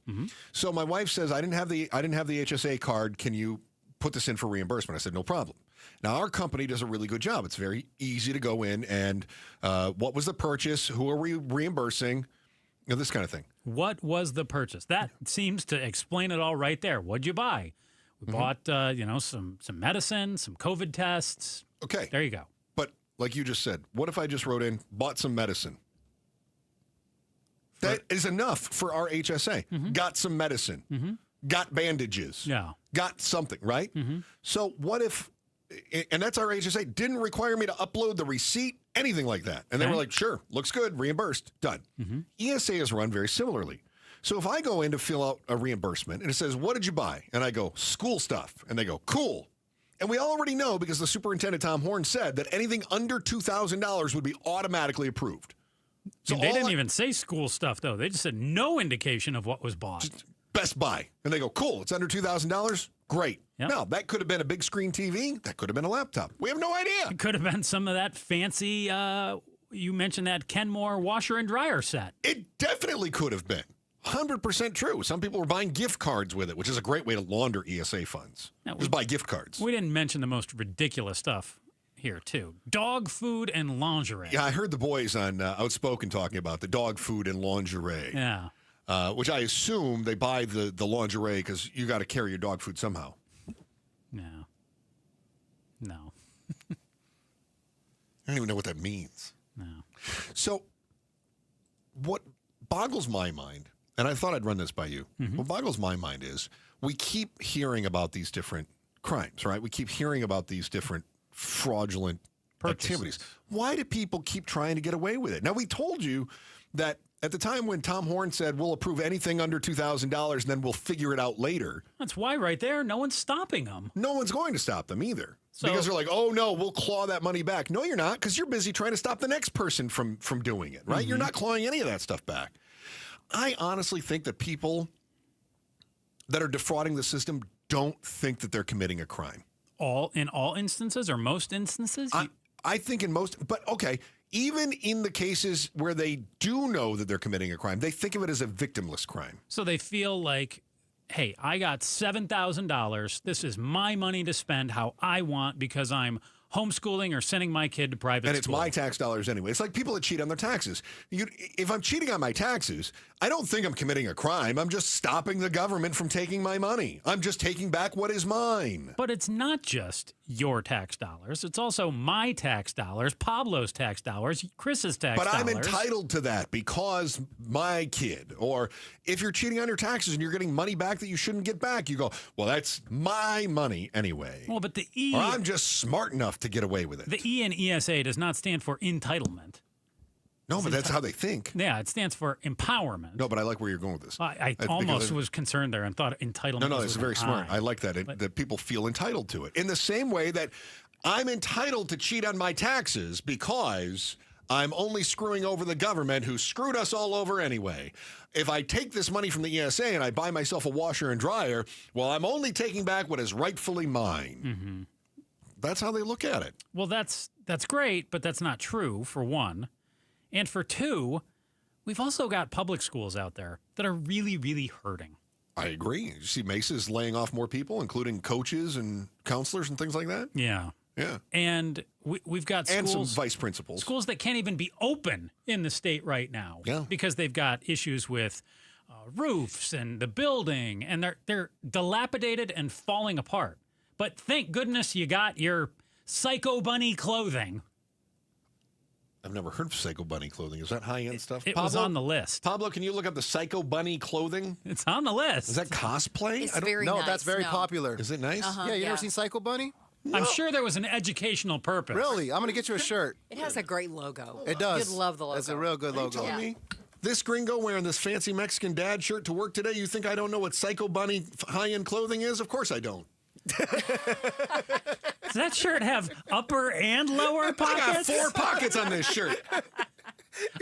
S10: so my wife says, I didn't have the HSA card. Can you put this in for reimbursement? I said, no problem. Now our company does a really good job. It's very easy to go in and what was the purchase? Who are we reimbursing? This kind of thing.
S11: What was the purchase? That seems to explain it all right there. What'd you buy? We bought, some medicine, some COVID tests.
S10: Okay.
S11: There you go.
S10: But like you just said, what if I just wrote in, bought some medicine? That is enough for our HSA. Got some medicine. Got bandages.
S11: Yeah.
S10: Got something, right? So what if, and that's our HSA, didn't require me to upload the receipt, anything like that. And they were like, sure, looks good, reimbursed, done. ESA is run very similarly. So if I go in to fill out a reimbursement and it says, what did you buy? And I go, school stuff. And they go, cool. And we already know, because the superintendent, Tom Horn, said that anything under $2,000 would be automatically approved.
S11: So they didn't even say school stuff, though. They just said no indication of what was bought.
S10: Best Buy. And they go, cool, it's under $2,000? Great.
S11: Yep.
S10: Now, that could have been a big screen TV. That could have been a laptop. We have no idea.
S11: It could have been some of that fancy, you mentioned that Kenmore washer and dryer set.
S10: It definitely could have been. 100% true. Some people were buying gift cards with it, which is a great way to launder ESA funds. Just buy gift cards.
S11: We didn't mention the most ridiculous stuff here, too. Dog food and lingerie.
S10: Yeah, I heard the boys on Outspoken talking about the dog food and lingerie.
S11: Yeah.
S10: which I assume they buy the lingerie because you got to carry your dog food somehow.
S11: No.
S10: I don't even know what that means.
S11: No.
S10: So what boggles my mind, and I thought I'd run this by you, what boggles my mind is we keep hearing about these different crimes, right? We keep hearing about these different fraudulent activities. Why do people keep trying to get away with it? Now, we told you that at the time when Tom Horn said, we'll approve anything under $2,000 and then we'll figure it out later.
S11: That's why right there, no one's stopping them.
S10: No one's going to stop them either.
S11: So,
S10: because they're like, oh, no, we'll claw that money back. No, you're not, because you're busy trying to stop the next person from doing it, right? You're not clawing any of that stuff back. I honestly think that people that are defrauding the system don't think that they're committing a crime.
S11: In all instances or most instances?
S10: I think in most, but okay, even in the cases where they do know that they're committing a crime, they think of it as a victimless crime.
S11: So they feel like, hey, I got $7,000. This is my money to spend how I want because I'm homeschooling or sending my kid to private school.
S10: And it's my tax dollars anyway. It's like people that cheat on their taxes. If I'm cheating on my taxes, I don't think I'm committing a crime. I'm just stopping the government from taking my money. I'm just taking back what is mine.
S11: But it's not just your tax dollars. It's also my tax dollars, Pablo's tax dollars, Chris's tax dollars.
S10: But I'm entitled to that because my kid. Or if you're cheating on your taxes and you're getting money back that you shouldn't get back, you go, well, that's my money anyway.
S11: Well, but
S10: or I'm just smart enough to get away with it.
S11: The E in ESA does not stand for entitlement.
S10: No, but that's how they think.
S11: Yeah, it stands for empowerment.
S10: No, but I like where you're going with this.
S11: I almost was concerned there and thought entitlement.
S10: No, it's very smart. I like that, that people feel entitled to it. In the same way that I'm entitled to cheat on my taxes because I'm only screwing over the government who screwed us all over anyway. If I take this money from the ESA and I buy myself a washer and dryer, well, I'm only taking back what is rightfully mine.
S11: Mm-hmm.
S10: That's how they look at it.
S11: Well, that's great, but that's not true, for one. And for two, we've also got public schools out there that are really, really hurting.
S10: I agree. You see Mesa's laying off more people, including coaches and counselors and things like that?
S11: Yeah.
S10: Yeah.
S11: And we've got schools.
S10: And some vice principals.
S11: Schools that can't even be open in the state right now.
S10: Yeah.
S11: Because they've got issues with roofs and the building, and they're dilapidated and falling apart. But thank goodness you got your Psycho Bunny clothing.
S10: I've never heard of Psycho Bunny clothing. Is that high-end stuff?
S11: It was on the list.
S10: Pablo, can you look up the Psycho Bunny clothing?
S11: It's on the list.
S10: Is that cosplay?
S3: It's very nice.
S4: That's very popular.
S10: Is it nice?
S4: Yeah, you never seen Psycho Bunny?
S11: I'm sure there was an educational purpose.
S4: Really? I'm going to get you a shirt.
S3: It has a great logo.
S4: It does.
S3: You'd love the logo.
S4: It's a real good logo.
S10: Are you telling me? This gringo wearing this fancy Mexican dad shirt to work today, you think I don't know what Psycho Bunny high-end clothing is? Of course I don't.
S11: Does that shirt have upper and lower pockets?
S10: I got 4 pockets on this shirt.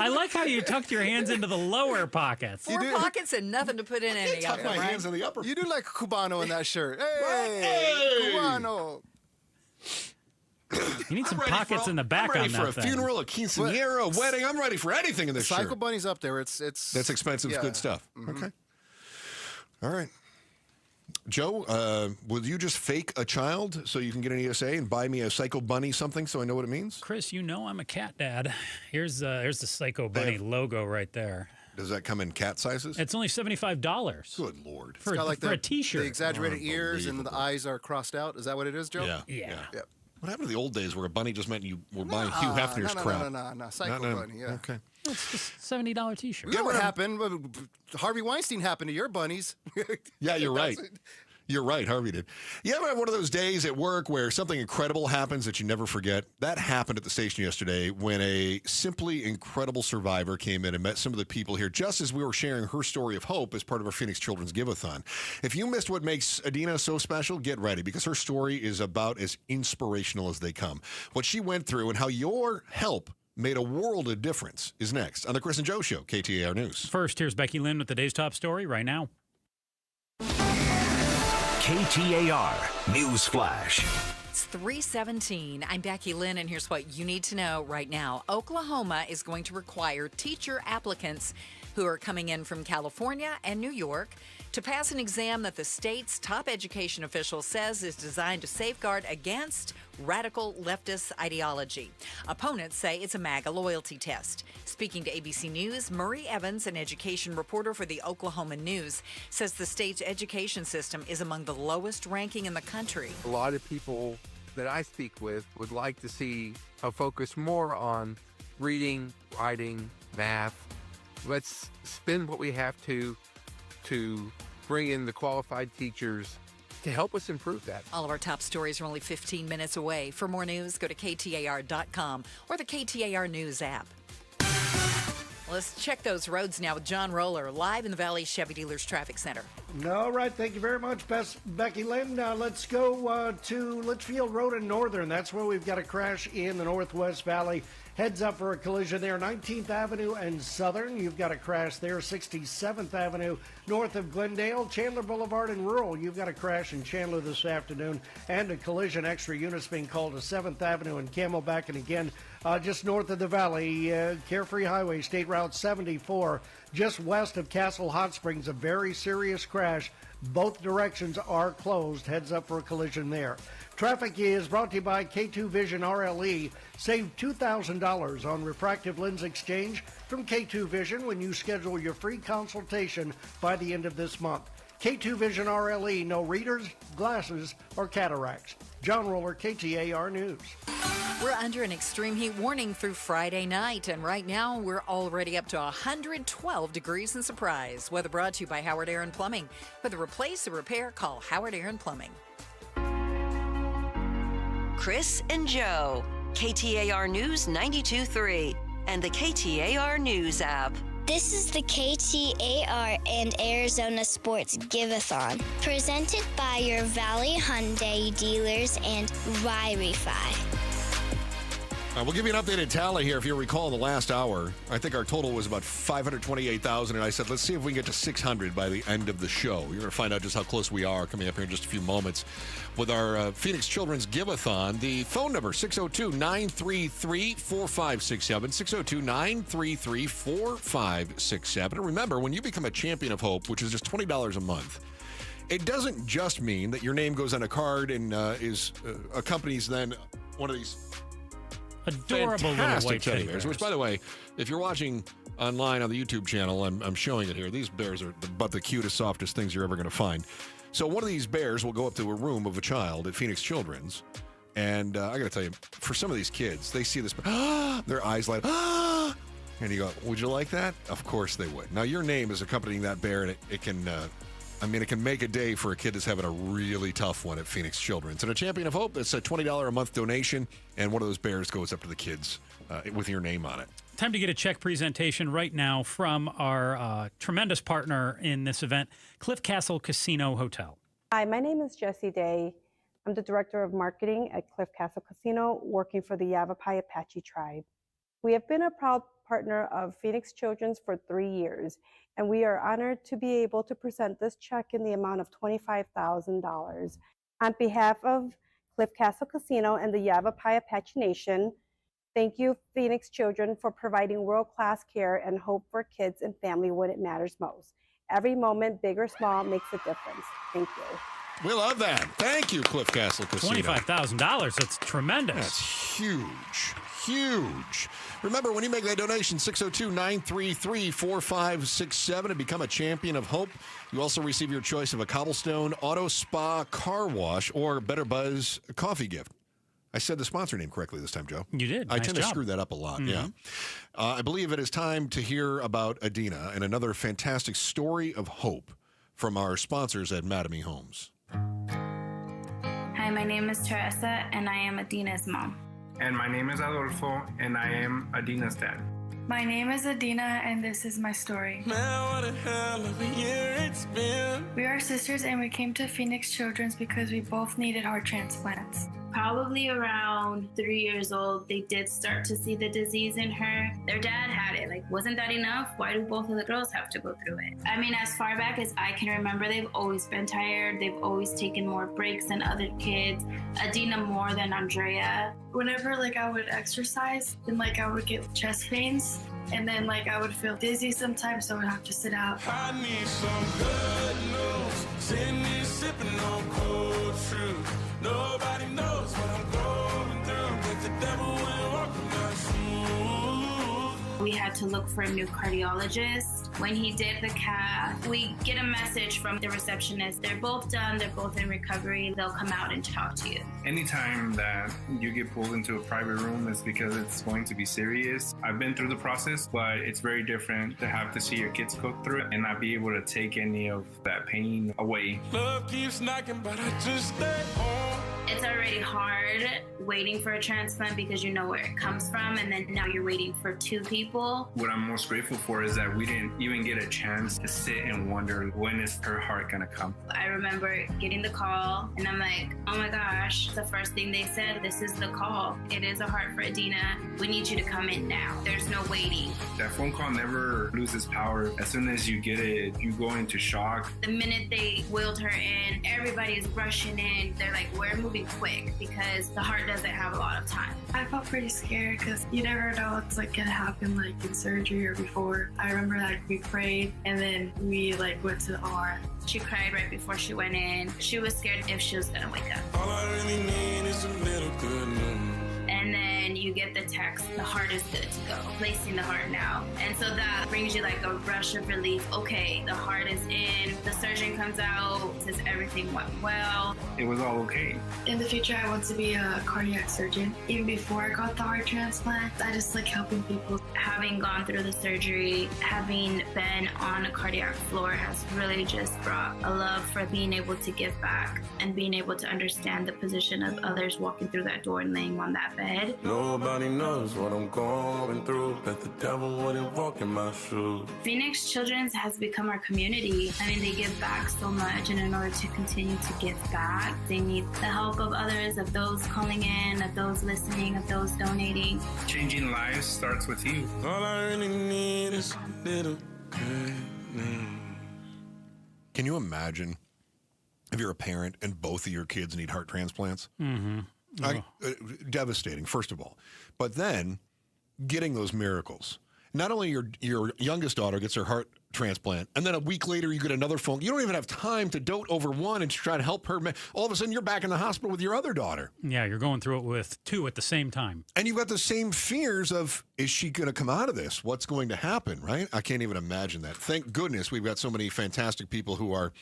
S11: I like how you tucked your hands into the lower pockets.
S3: 4 pockets and nothing to put in any of them,
S10: my
S3: right?
S10: hands in the upper.
S4: You do like a Cubano in that shirt. Hey, Cubano.
S11: You need some pockets in the back
S10: I'm
S11: on
S10: ready
S11: that
S10: for a
S11: thing.
S10: funeral, a quinceañera, a wedding. I'm ready for anything in this shirt.
S4: Psycho Bunny's up there. It's
S10: That's expensive, good stuff.
S4: Mm-hmm.
S10: Okay. All right. Joe, will you just fake a child so you can get an ESA and buy me a Psycho Bunny something so I know what it means?
S11: Chris, you know I'm a cat dad. Here's the Psycho Bunny logo right there.
S10: Does that come in cat sizes?
S11: It's only $75.
S10: Good Lord.
S11: For a T-shirt.
S4: The exaggerated ears and the eyes are crossed out. Is that what it is, Joe?
S11: Yeah.
S10: What happened to the old days where a bunny just meant you were buying Hugh Hefner's crap?
S4: No. Psycho Bunny, yeah.
S10: Okay.
S11: It's just a $70 T-shirt.
S4: You know what happened? Harvey Weinstein happened to your bunnies.
S10: Yeah, you're right. You're right, Harvey did. You ever have one of those days at work where something incredible happens that you never forget? That happened at the station yesterday when a simply incredible survivor came in and met some of the people here just as we were sharing her story of hope as part of our Phoenix Children's Give-A-thon. If you missed what makes Adina so special, get ready because her story is about as inspirational as they come. What she went through and how your help made a world of difference is next on The Chris and Joe Show, KTAR News.
S11: First, here's Becky Lynn with the day's top story right now.
S2: KTAR News Flash.
S3: It's 3:17. I'm Becky Lynn, and here's what you need to know right now. Oklahoma is going to require teacher applicants who are coming in from California and New York to pass an exam that the state's top education official says is designed to safeguard against radical leftist ideology. Opponents say it's a MAGA loyalty test. Speaking to ABC News, Murray Evans, an education reporter for the Oklahoma News, says the state's education system is among the lowest ranking in the country.
S6: A lot of people that I speak with would like to see a focus more on reading, writing, math. Let's spend what we have to bring in the qualified teachers to help us improve that.
S3: All of our top stories are only 15 minutes away. For more news, go to KTAR.com or the KTAR News app. Let's check those roads now with John Roller, live in the Valley Chevy Dealers Traffic Center.
S18: All right, thank you very much, Becky Lynn. Let's go to Litchfield Road in Northern. That's where we've got a crash in the Northwest Valley. Heads up for a collision there, 19th Avenue and Southern. You've got a crash there, 67th Avenue north of Glendale. Chandler Boulevard and Rural, you've got a crash in Chandler this afternoon. And a collision, extra units being called to 7th Avenue and Camelback. And again, just north of the valley, Carefree Highway, State Route 74, just west of Castle Hot Springs, a very serious crash. Both directions are closed. Heads up for a collision there. Traffic is brought to you by K2 Vision RLE. Save $2,000 on refractive lens exchange from K2 Vision when you schedule your free consultation by the end of this month. K2 Vision RLE, no readers, glasses, or cataracts. John Roller, KTAR News.
S3: We're under an extreme heat warning through Friday night, and right now we're already up to 112 degrees in Surprise. Weather brought to you by Howard Aaron Plumbing. Whether replace or repair, call Howard Aaron Plumbing.
S7: Chris and Joe, KTAR News 92.3 and the KTAR News app.
S8: This is the KTAR and Arizona Sports Give-a-thon, presented by your Valley Hyundai dealers and Wi-Fi.
S10: We'll give you an updated tally here. If you recall, in the last hour, I think our total was about 528,000, and I said, let's see if we can get to 600 by the end of the show. You're going to find out just how close we are coming up here in just a few moments with our Phoenix Children's Give-a-thon. The phone number, 602-933-4567, 602-933-4567. And remember, when you become a Champion of Hope, which is just $20 a month, it doesn't just mean that your name goes on a card and accompanies then one of these
S11: adorable little white teddy bears.
S10: Which, by the way, if you're watching online on the YouTube channel, I'm showing it here. These bears are about the cutest, softest things you're ever going to find. So one of these bears will go up to a room of a child at Phoenix Children's, and I got to tell you, for some of these kids, they see this, their eyes light, and you go, would you like that? Of course they would. Now, your name is accompanying that bear, and it can... it can make a day for a kid that's having a really tough one at Phoenix Children's. And a Champion of Hope, it's a $20 a month donation, and one of those bears goes up to the kids with your name on it.
S11: Time to get a check presentation right now from our tremendous partner in this event, Cliff Castle Casino Hotel.
S9: Hi, my name is Jessie Day. I'm the Director of Marketing at Cliff Castle Casino, working for the Yavapai Apache Tribe. We have been a proud partner of Phoenix Children's for 3 years, and we are honored to be able to present this check in the amount of $25,000. On behalf of Cliff Castle Casino and the Yavapai Apache Nation, thank you, Phoenix Children, for providing world-class care and hope for kids and family when it matters most. Every moment, big or small, makes a difference. Thank you.
S10: We love that. Thank you, Cliff Castle Casino.
S11: $25,000. That's tremendous.
S10: That's huge. Huge. Remember, when you make that donation, 602-933-4567 and become a Champion of Hope, you also receive your choice of a Cobblestone Auto Spa car wash or Better Buzz coffee gift. I said the sponsor name correctly this time, Joe.
S11: You did.
S10: I
S11: Nice
S10: tend
S11: job.
S10: to screw that up a lot, yeah. I believe it is time to hear about Adina and another fantastic story of hope from our sponsors at Mattamy Homes.
S15: Hi, my name is Teresa, and I am Adina's mom.
S20: And my name is Adolfo, and I am Adina's dad.
S15: My name is Adina, and this is my story.
S21: Man, what a hell of a year it's been.
S15: We are sisters, and we came to Phoenix Children's because we both needed heart transplants. Probably around 3 years old, they did start to see the disease in her. Their dad had it. Like, wasn't that enough? Why do both of the girls have to go through it? I mean, as far back as I can remember, they've always been tired. They've always taken more breaks than other kids. Adina more than Andrea.
S12: Whenever like I would exercise, then like I would get chest pains, and then like I would feel dizzy sometimes, so I would have to sit out.
S21: I need some good news. Send me sipping on cold truth. Nobody knows what I'm going through, but the devil will walk my shoes.
S15: We had to look for a new cardiologist. When he did the cath, we get a message from the receptionist. They're both done. They're both in recovery. They'll come out and talk to you.
S20: Anytime that you get pulled into a private room, it's because it's going to be serious. I've been through the process, but it's very different to have to see your kids go through it and not be able to take any of that pain away.
S21: Love keeps knocking, but I just stay on.
S15: It's already hard waiting for a transplant because you know where it comes from, and then now you're waiting for two people.
S20: What I'm most grateful for is that we didn't even get a chance to sit and wonder, when is her heart gonna come?
S15: I remember getting the call, and I'm like, oh my gosh, the first thing they said, this is the call. It is a heart for Adina. We need you to come in now. There's no waiting.
S20: That phone call never loses power. As soon as you get it, you go into shock.
S15: The minute they wheeled her in, everybody is rushing in. They're like, we're moving quick because the heart doesn't have a lot of time.
S12: I felt pretty scared because you never know what's like gonna happen like in surgery or before. I remember like we prayed and then we like went to the OR.
S15: She cried right before she went in. She was scared if she was gonna wake up.
S21: All I really need is a little good news.
S15: And then you get the text, the heart is good to go, placing the heart now. And so that brings you like a rush of relief. Okay, the heart is in, the surgeon comes out, says everything went well.
S20: It was all okay.
S12: In the future, I want to be a cardiac surgeon. Even before I got the heart transplant, I just like helping people.
S15: Having gone through the surgery, having been on a cardiac floor has really just brought a love for being able to give back and being able to understand the position of others walking through that door and laying on that bed.
S21: Nobody knows what I'm going through, that the devil wouldn't walk in my shoes.
S15: Phoenix Children's has become our community. I mean, they give back so much, and in order to continue to give back, they need the help of others, of those calling in, of those listening, of those donating.
S20: Changing lives starts with you.
S21: All I really need is a little good news.
S10: Can you imagine if you're a parent and both of your kids need heart transplants?
S11: Mm-hmm.
S10: Devastating, first of all. But then getting those miracles. Not only your youngest daughter gets her heart transplant, and then a week later you get another phone. You don't even have time to dote over one and try to help her. All of a sudden you're back in the hospital with your other daughter.
S11: Yeah, you're going through it with two at the same time.
S10: And you've got the same fears of, is she going to come out of this? What's going to happen, right? I can't even imagine that. Thank goodness we've got so many fantastic people who are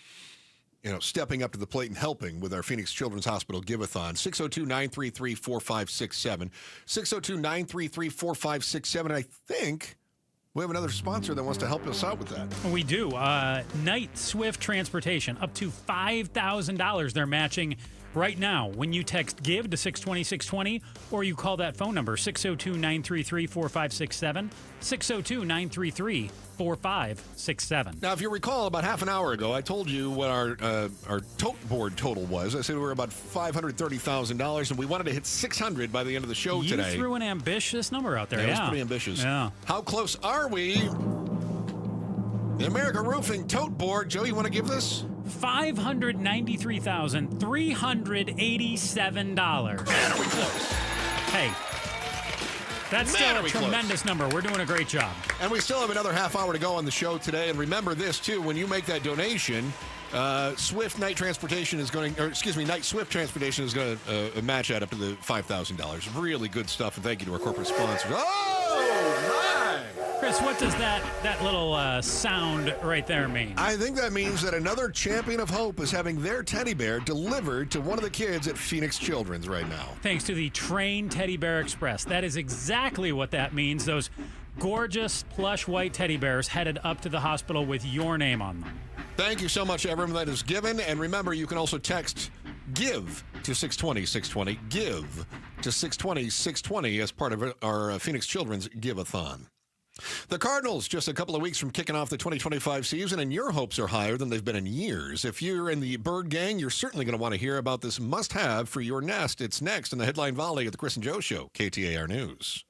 S10: stepping up to the plate and helping with our Phoenix Children's Hospital Give-a-thon. 602-933-4567. 602-933-4567. And I think we have another sponsor that wants to help us out with that.
S11: We do. Night Swift Transportation, up to $5,000 they're matching right now when you text GIVE to 620-620 or you call that phone number, 602-933-4567, 602-933-4567.
S10: Now, if you recall, about half an hour ago, I told you what our tote board total was. I said we were about $530,000, and we wanted to hit 600 by the end of the show today.
S11: You threw an ambitious number out there.
S10: Yeah, it was pretty ambitious.
S11: Yeah.
S10: How close are we? The America Roofing tote board. Joe, you want to give this?
S11: $593,387.
S10: Man, are we close?
S11: Hey, that's still a tremendous number. We're doing a great job.
S10: And we still have another half hour to go on the show today. And remember this, too. When you make that donation, Swift Night Transportation is going, or excuse me, Night Swift Transportation is going to match that up to the $5,000. Really good stuff. And thank you to our corporate sponsors. Oh, my!
S11: Chris, what does that little sound right there mean?
S10: I think that means that another champion of hope is having their teddy bear delivered to one of the kids at Phoenix Children's right now.
S11: Thanks to the Train Teddy Bear Express. That is exactly what that means. Those gorgeous plush white teddy bears headed up to the hospital with your name on them.
S10: Thank you so much, everyone that is given. And remember, you can also text GIVE to 620-620. GIVE to 620-620 as part of our Phoenix Children's Give-a-thon. The Cardinals, just a couple of weeks from kicking off the 2025 season, and your hopes are higher than they've been in years. If you're in the Bird Gang, you're certainly going to want to hear about this must-have for your nest. It's next in the Headline Volley of the Chris and Joe Show, KTAR News.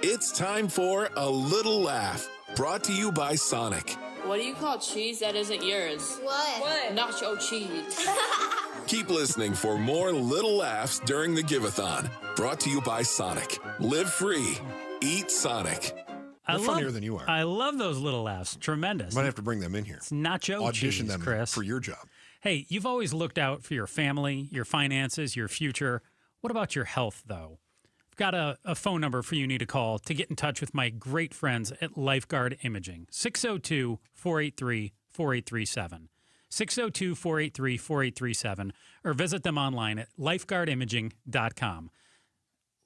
S1: It's time for A Little Laugh, brought to you by Sonic.
S5: What do you call cheese that isn't yours?
S8: What?
S5: Nacho cheese.
S1: Keep listening for more little laughs during the Give-a-thon, brought to you by Sonic. Live free. Eat Sonic.
S10: They're funnier than you are.
S11: I love those little laughs. Tremendous.
S10: Might have to bring them in here.
S11: It's nacho
S10: Audition
S11: cheese,
S10: them
S11: Chris.
S10: for your job.
S11: Hey, you've always looked out for your family, your finances, your future. What about your health, though? I've got a phone number for you need to call to get in touch with my great friends at Lifeguard Imaging. 602-483-4837. 602-483-4837. Or visit them online at lifeguardimaging.com.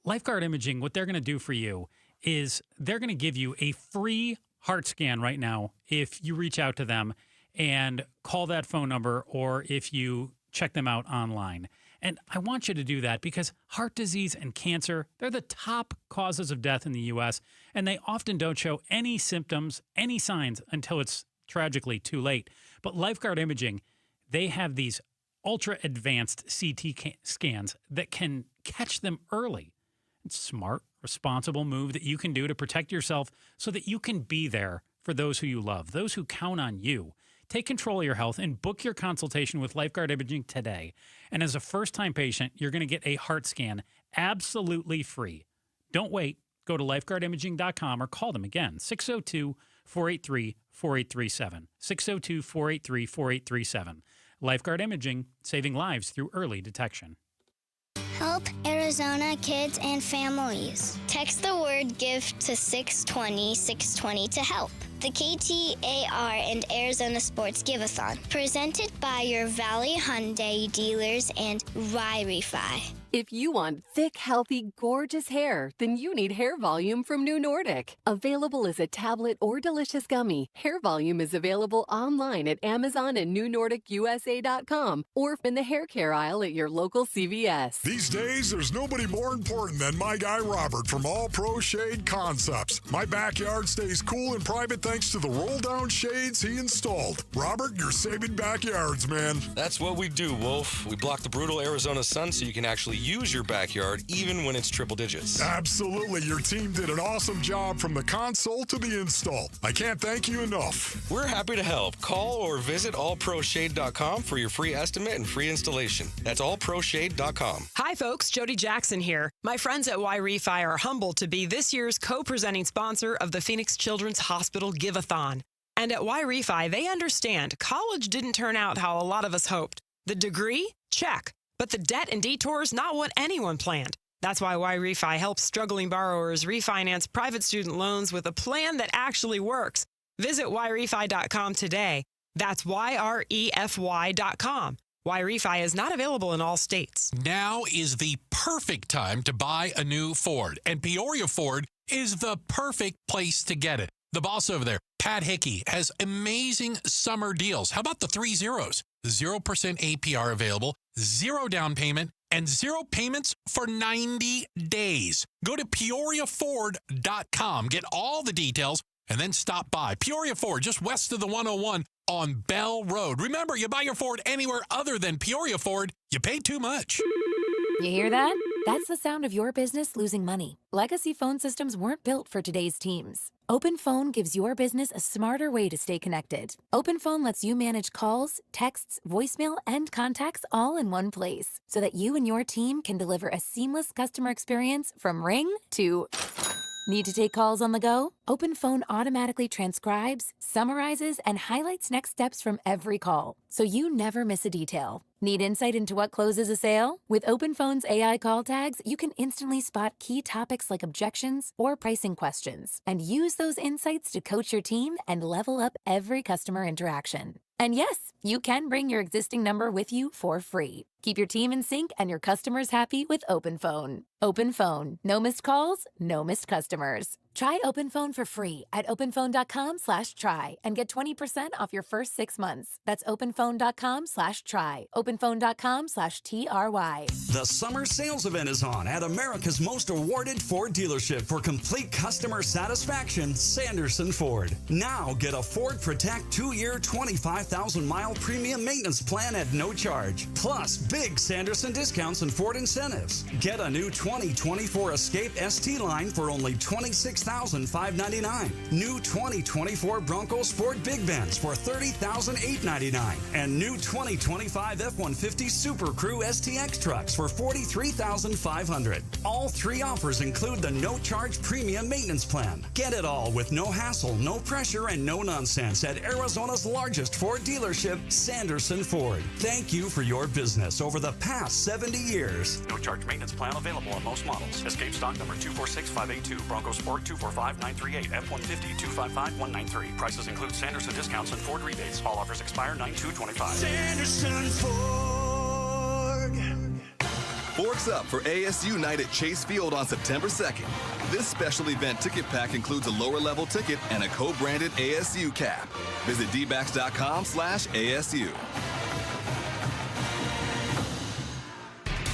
S11: Lifeguard Imaging, what they're going to do for you is they're going to give you a free heart scan right now if you reach out to them and call that phone number, or if you check them out online. And I want you to do that because heart disease and cancer, they're the top causes of death in the U.S., and they often don't show any symptoms, any signs until it's tragically too late. But Lifeguard Imaging, they have these ultra-advanced CT scans that can catch them early. It's a smart, responsible move that you can do to protect yourself so that you can be there for those who you love, those who count on you. Take control of your health and book your consultation with Lifeguard Imaging today. And as a first-time patient, you're going to get a heart scan absolutely free. Don't wait. Go to lifeguardimaging.com or call them again, 602-483-4837, 602-483-4837. Lifeguard Imaging, saving lives through early detection.
S8: Help Arizona kids and families. Text the word GIVE to 620-620 to help. The KTAR and Arizona Sports Give-a-thon, presented by your Valley Hyundai dealers and Wi-Fi.
S13: If you want thick, healthy, gorgeous hair, then you need Hair Volume from New Nordic. Available as a tablet or delicious gummy, Hair Volume is available online at Amazon and NewNordicUSA.com or in the hair care aisle at your local CVS.
S22: These days, there's nobody more important than my guy Robert from All Pro Shade Concepts. My backyard stays cool and private thanks to the roll-down shades he installed. Robert, you're saving backyards, man.
S23: That's what we do, Wolf. We block the brutal Arizona sun so you can actually use your backyard even when it's triple digits.
S22: Absolutely. Your team did an awesome job from the console to the install. I can't thank you enough.
S23: We're happy to help. Call or visit allproshade.com for your free estimate and free installation. That's allproshade.com.
S24: Hi, folks. Jody Jackson here. My friends at Wi-Fi are humbled to be this year's co-presenting sponsor of the Phoenix Children's Hospital Give-a-thon. And at Wi-Fi, they understand college didn't turn out how a lot of us hoped. The degree? Check. But the debt and detours, not what anyone planned. That's why Wi-Fi helps struggling borrowers refinance private student loans with a plan that actually works. Visit yrefy.com today. That's YREFY.com. Wi-Fi is not available in all states.
S25: Now is the perfect time to buy a new Ford, and Peoria Ford is the perfect place to get it. The boss over there, Pat Hickey, has amazing summer deals. How about the 3 zeros? 0% APR available, 0 down payment, and 0 payments for 90 days. Go to PeoriaFord.com, get all the details, and then stop by. Peoria Ford, just west of the 101 on Bell Road. Remember, you buy your Ford anywhere other than Peoria Ford, you pay too much.
S26: You hear that? That's the sound of your business losing money. Legacy phone systems weren't built for today's teams. Open Phone gives your business a smarter way to stay connected. Open Phone lets you manage calls, texts, voicemail, and contacts all in one place so that you and your team can deliver a seamless customer experience from ring to... Need to take calls on the go? Open Phone automatically transcribes, summarizes, and highlights next steps from every call, so you never miss a detail. Need insight into what closes a sale? With Open Phone's AI call tags, you can instantly spot key topics like objections or pricing questions, and use those insights to coach your team and level up every customer interaction. And yes, you can bring your existing number with you for free. Keep your team in sync and your customers happy with OpenPhone. OpenPhone. No missed calls, no missed customers. Try OpenPhone for free at openphone.com/try and get 20% off your first 6 months. That's openphone.com/try. openphone.com/TRY.
S2: The summer sales event is on at America's most awarded Ford dealership for complete customer satisfaction, Sanderson Ford. Now get a Ford Protect 2-year, 25,000-mile premium maintenance plan at no charge. Plus, big Sanderson discounts and Ford incentives. Get a new 2024 Escape ST line for only $26,599. New 2024 Bronco Sport Big Benz for $30,899. And new 2025 F-150 Super Crew STX trucks for $43,500. All 3 offers include the no-charge premium maintenance plan. Get it all with no hassle, no pressure, and no nonsense at Arizona's largest Ford dealership, Sanderson Ford. Thank you for your business over the past 70 years.
S4: No charge maintenance plan available on most models. Escape stock number 246582. Bronco Sport 245938. F-150 255193. Prices include Sanderson discounts and Ford rebates. All offers expire 9/2/25.
S21: Sanderson Ford.
S14: Forks up for ASU night at Chase Field on September 2nd. This special event ticket pack includes a lower level ticket and a co-branded ASU cap. Visit dbacks.com/ASU.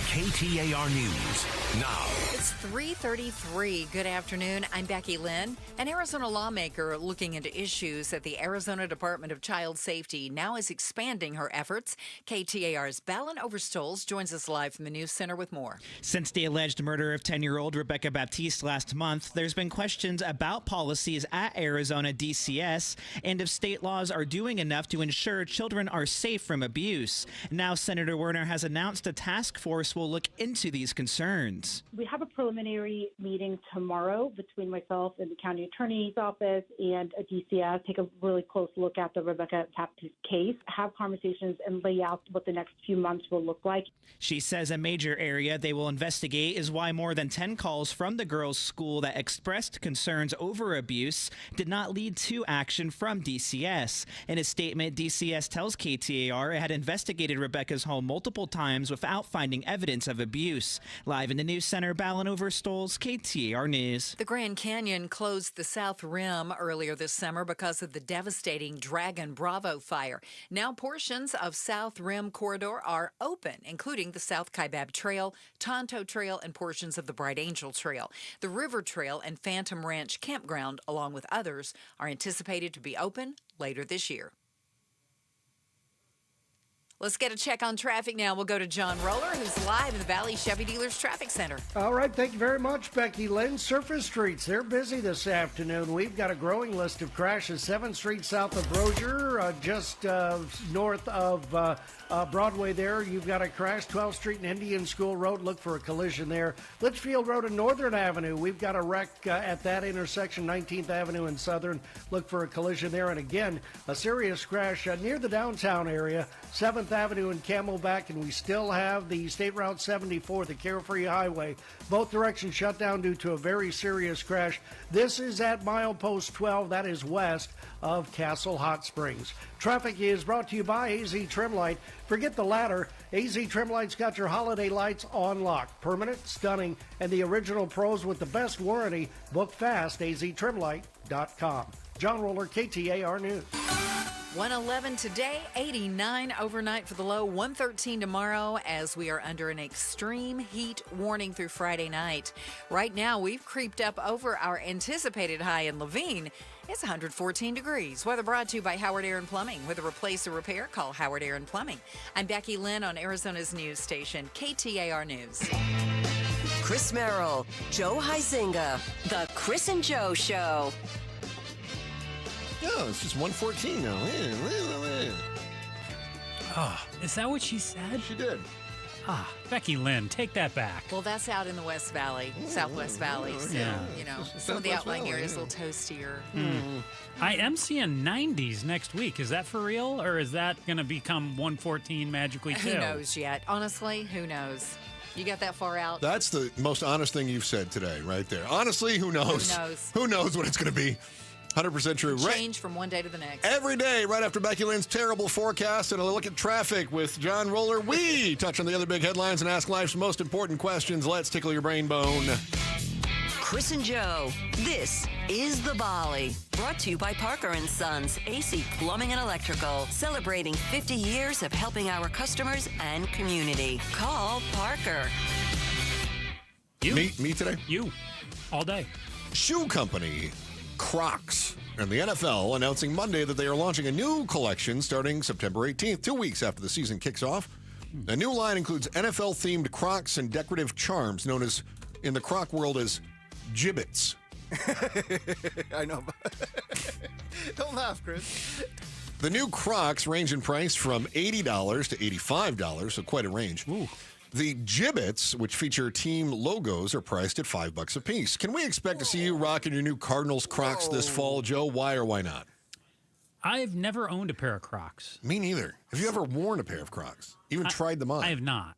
S16: KTAR News now.
S3: It's 3:33. Good afternoon. I'm Becky Lynn. An Arizona lawmaker looking into issues at the Arizona Department of Child Safety now is expanding her efforts. KTAR's Balin Overstoles joins us live from the News Center with more.
S17: Since the alleged murder of 10-year-old Rebecca Baptiste last month, there's been questions about policies at Arizona DCS and if state laws are doing enough to ensure children are safe from abuse. Now, Senator Werner has announced a task force will look into these concerns.
S19: We have a preliminary meeting tomorrow between myself and the county attorney's office and a DCS, take a really close look at the Rebecca Baptiste case, have conversations and lay out what the next few months will look like.
S17: She says a major area they will investigate is why more than 10 calls from the girls' school that expressed concerns over abuse did not lead to action from DCS. In a statement, DCS tells KTAR it had investigated Rebecca's home multiple times without finding evidence of abuse. Live in the News Center, Balin Overstoles, KTAR News.
S3: The Grand Canyon closed the South Rim earlier this summer because of the devastating Dragon Bravo fire. Now portions of South Rim Corridor are open, including the South Kaibab Trail, Tonto Trail, and portions of the Bright Angel Trail. The River Trail and Phantom Ranch Campground, along with others, are anticipated to be open later this year. Let's get a check on traffic now. We'll go to John Roller, who's live in the Valley Chevy Dealers Traffic Center.
S18: All right, thank you very much, Becky Lynn. Surface streets, they're busy this afternoon. We've got a growing list of crashes. 7th Street south of Brozier, just north of Broadway there. You've got a crash. 12th Street and Indian School Road, look for a collision there. Litchfield Road and Northern Avenue, we've got a wreck at that intersection. 19th Avenue and Southern, look for a collision there. And again, a serious crash near the downtown area. 7th Avenue and Camelback, and we still have the State Route 74, the Carefree Highway. Both directions shut down due to a very serious crash. This is at milepost 12, that is west of Castle Hot Springs. Traffic is brought to you by AZ Trimlight. Forget the ladder. AZ Trimlight's got your holiday lights on lock. Permanent, stunning, and the original pros with the best warranty. Book fast, aztrimlight.com. John Roller, KTAR News.
S3: 111 today, 89 overnight for the low, 113 tomorrow as we are under an extreme heat warning through Friday night. Right now, we've creeped up over our anticipated high in Laveen. It's 114 degrees. Weather brought to you by Howard Aaron Plumbing. With a replace or repair, call Howard Aaron Plumbing. I'm Becky Lynn on Arizona's news station, KTAR News.
S7: Chris Merrill, Joe Huizinga, The Chris and Joe Show.
S10: No, it's just 114 now.
S11: Oh, is that what she said?
S10: She did.
S11: Ah, Becky Lynn, take that back.
S3: Well, that's out in the West Valley, Southwest Valley. So, you know, some of the outlying areas a little toastier.
S11: I am seeing 90s next week. Is that for real, or is that going to become 114 magically too?
S3: Who knows yet? Honestly, who knows? You got that far out?
S10: That's the most honest thing you've said today, right there. Honestly, who knows?
S3: Who knows?
S10: Who knows what it's going to be? 100% true.
S3: Change from one day to the next.
S10: Every day, right after Becky Lynn's terrible forecast and a look at traffic with John Roller, we touch on the other big headlines and ask life's most important questions. Let's tickle your brain bone.
S7: Chris and Joe, this is The Volley. Brought to you by Parker & Sons, AC Plumbing and Electrical. Celebrating 50 years of helping our customers and community. Call Parker.
S11: You.
S10: Me today?
S11: You. All day.
S10: Shoe company Crocs and the NFL announcing Monday that they are launching a new collection starting September 18th, 2 weeks after the season kicks off. The new line includes NFL-themed Crocs and decorative charms known as, in the Croc world, as gibbets.
S5: I know. Don't laugh, Chris.
S10: The new Crocs range in price from $80 to $85, so quite a range.
S11: Ooh.
S10: The gibbets, which feature team logos, are priced at $5 a piece. Can we expect to see you rocking your new Cardinals Crocs this fall, Joe? Why or why not?
S11: I've never owned a pair of Crocs.
S10: Me neither. Have you ever worn a pair of Crocs? Even tried them on?
S11: I have not.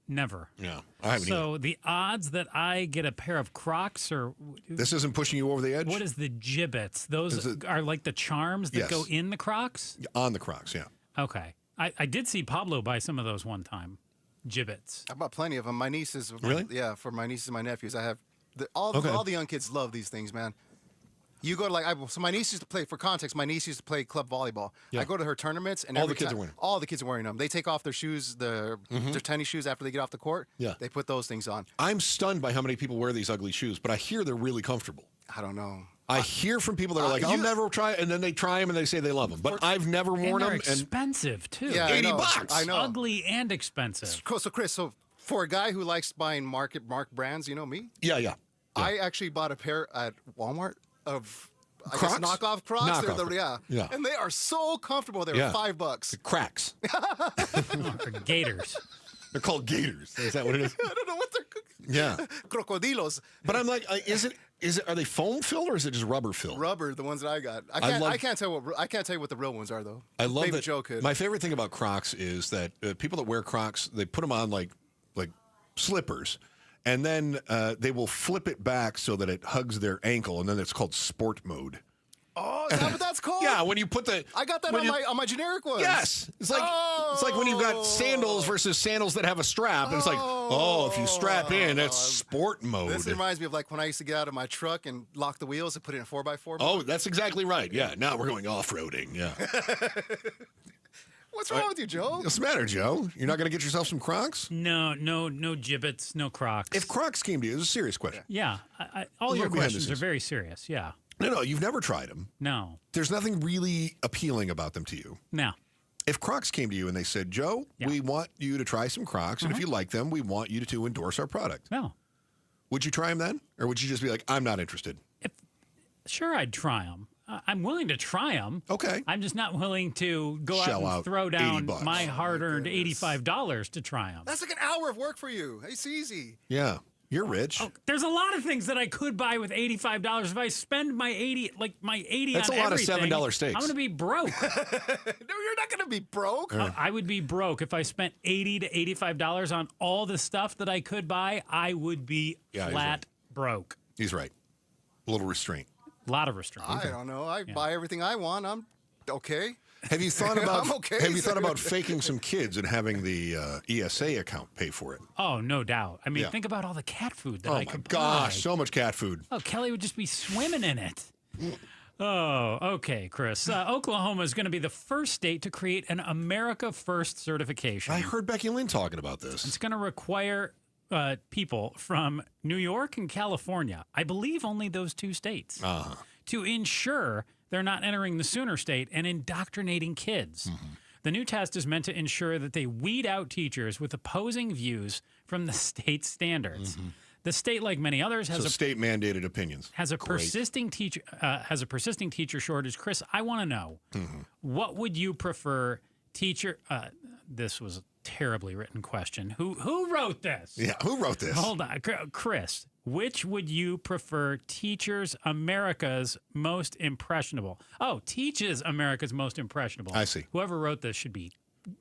S11: Never.
S10: Yeah, I haven't either.
S11: So the odds that I get a pair of Crocs are...
S10: This isn't pushing you over the edge?
S11: What is the gibbets? Those are like the charms that go in the Crocs?
S10: On the Crocs, yeah.
S11: Okay. I did see Pablo buy some of those one time. Gibbets.
S5: I bought plenty of them. My nieces...
S10: Really?
S5: Yeah, for my nieces and my nephews. I have... All the young kids love these things, man. You go to so my niece used to play, for context, my niece used to play club volleyball.
S10: Yeah.
S5: I go to her tournaments and
S10: all the kids are wearing them.
S5: All the kids are wearing them. They take off their shoes, their tennis shoes after they get off the court.
S10: Yeah.
S5: They put those things on.
S10: I'm stunned by how many people wear these ugly shoes, but I hear they're really comfortable.
S5: I don't know.
S10: I hear from people that are like, I'll never try it, and then they try them and they say they love them. But I've never worn them.
S11: They're expensive, too.
S5: Yeah,
S10: $80.
S5: I know.
S11: Ugly and expensive.
S5: So Chris, for a guy who likes buying mark brands, you know me?
S10: Yeah.
S5: I actually bought a pair at Walmart of...
S10: Crocs?
S5: I guess knockoff Crocs.
S10: Yeah.
S5: And they are so comfortable. They're $5.
S10: Cracks.
S11: Or Gators.
S10: They're called Gators. Is that what it is?
S5: I don't know what they're...
S10: Yeah.
S5: Crocodilos.
S10: But I'm like, are they foam filled or is it just rubber filled?
S5: Rubber, the ones that I got. I can't tell you what the real ones are though.
S10: I love
S5: Maybe
S10: that.
S5: Joe could.
S10: My favorite thing about Crocs is that people that wear Crocs, they put them on like slippers. And then they will flip it back so that it hugs their ankle, and then it's called sport mode.
S5: Oh, is that what that's called?
S10: Yeah, when you put the...
S5: I got that on my generic ones.
S10: Yes. It's like when you've got sandals versus sandals that have a strap. And it's like, if you strap in, that's sport mode.
S5: This reminds me of like when I used to get out of my truck and lock the wheels and put it in 4x4 mode.
S10: Oh, that's exactly right. Yeah, now we're going off-roading. Yeah.
S5: What's wrong with you, Joe?
S10: What's the matter, Joe? You're not going to get yourself some Crocs?
S11: No gibbets, no Crocs.
S10: If Crocs came to you, it was a serious question.
S11: Yeah. All your questions are very serious. Yeah.
S10: No, you've never tried them.
S11: No.
S10: There's nothing really appealing about them to you.
S11: No.
S10: If Crocs came to you and they said, Joe, we want you to try some Crocs, and if you like them, we want you to endorse our product.
S11: No.
S10: Would you try them then? Or would you just be like, I'm not interested?
S11: Sure, I'd try them. I'm willing to try them.
S10: Okay.
S11: I'm just not willing to go out and throw down my hard-earned $85 to try them.
S5: That's like an hour of work for you. It's easy.
S10: Yeah. You're rich.
S11: Oh, there's a lot of things that I could buy with $85. If I spend my $80
S10: That's
S11: on
S10: a lot of
S11: everything,
S10: $7 steaks.
S11: I'm going to be broke.
S5: No, you're not going to be broke.
S11: I would be broke if I spent $80 to $85 on all the stuff that I could buy. I would be flat broke.
S10: He's right. A little restraint.
S11: A lot of restraint.
S5: I don't know. I buy everything I want. I'm okay.
S10: Have you thought about?
S5: I'm okay.
S10: Have you thought about faking some kids and having the ESA account pay for it?
S11: Oh, no doubt. I mean, think about all the cat food that I could buy.
S10: Oh my gosh, so much cat food.
S11: Oh, Kelly would just be swimming in it. Oh, okay, Chris. Oklahoma is going to be the first state to create an America First certification.
S10: I heard Becky Lynn talking about this.
S11: It's going to require people from New York and California, I believe only those two states, to ensure they're not entering the Sooner State and indoctrinating kids. Mm-hmm. The new test is meant to ensure that they weed out teachers with opposing views from the state standards. Mm-hmm. The state, like many others, has
S10: state-mandated opinions.
S11: Has a persisting teacher shortage. Chris, I want to know, what would you prefer, teacher? This was a terribly written question. Who wrote this?
S10: Yeah, who wrote this?
S11: Hold on, Chris. Which would you prefer? Teachers America's most impressionable. Oh, teaches America's most impressionable.
S10: I see.
S11: Whoever wrote this should be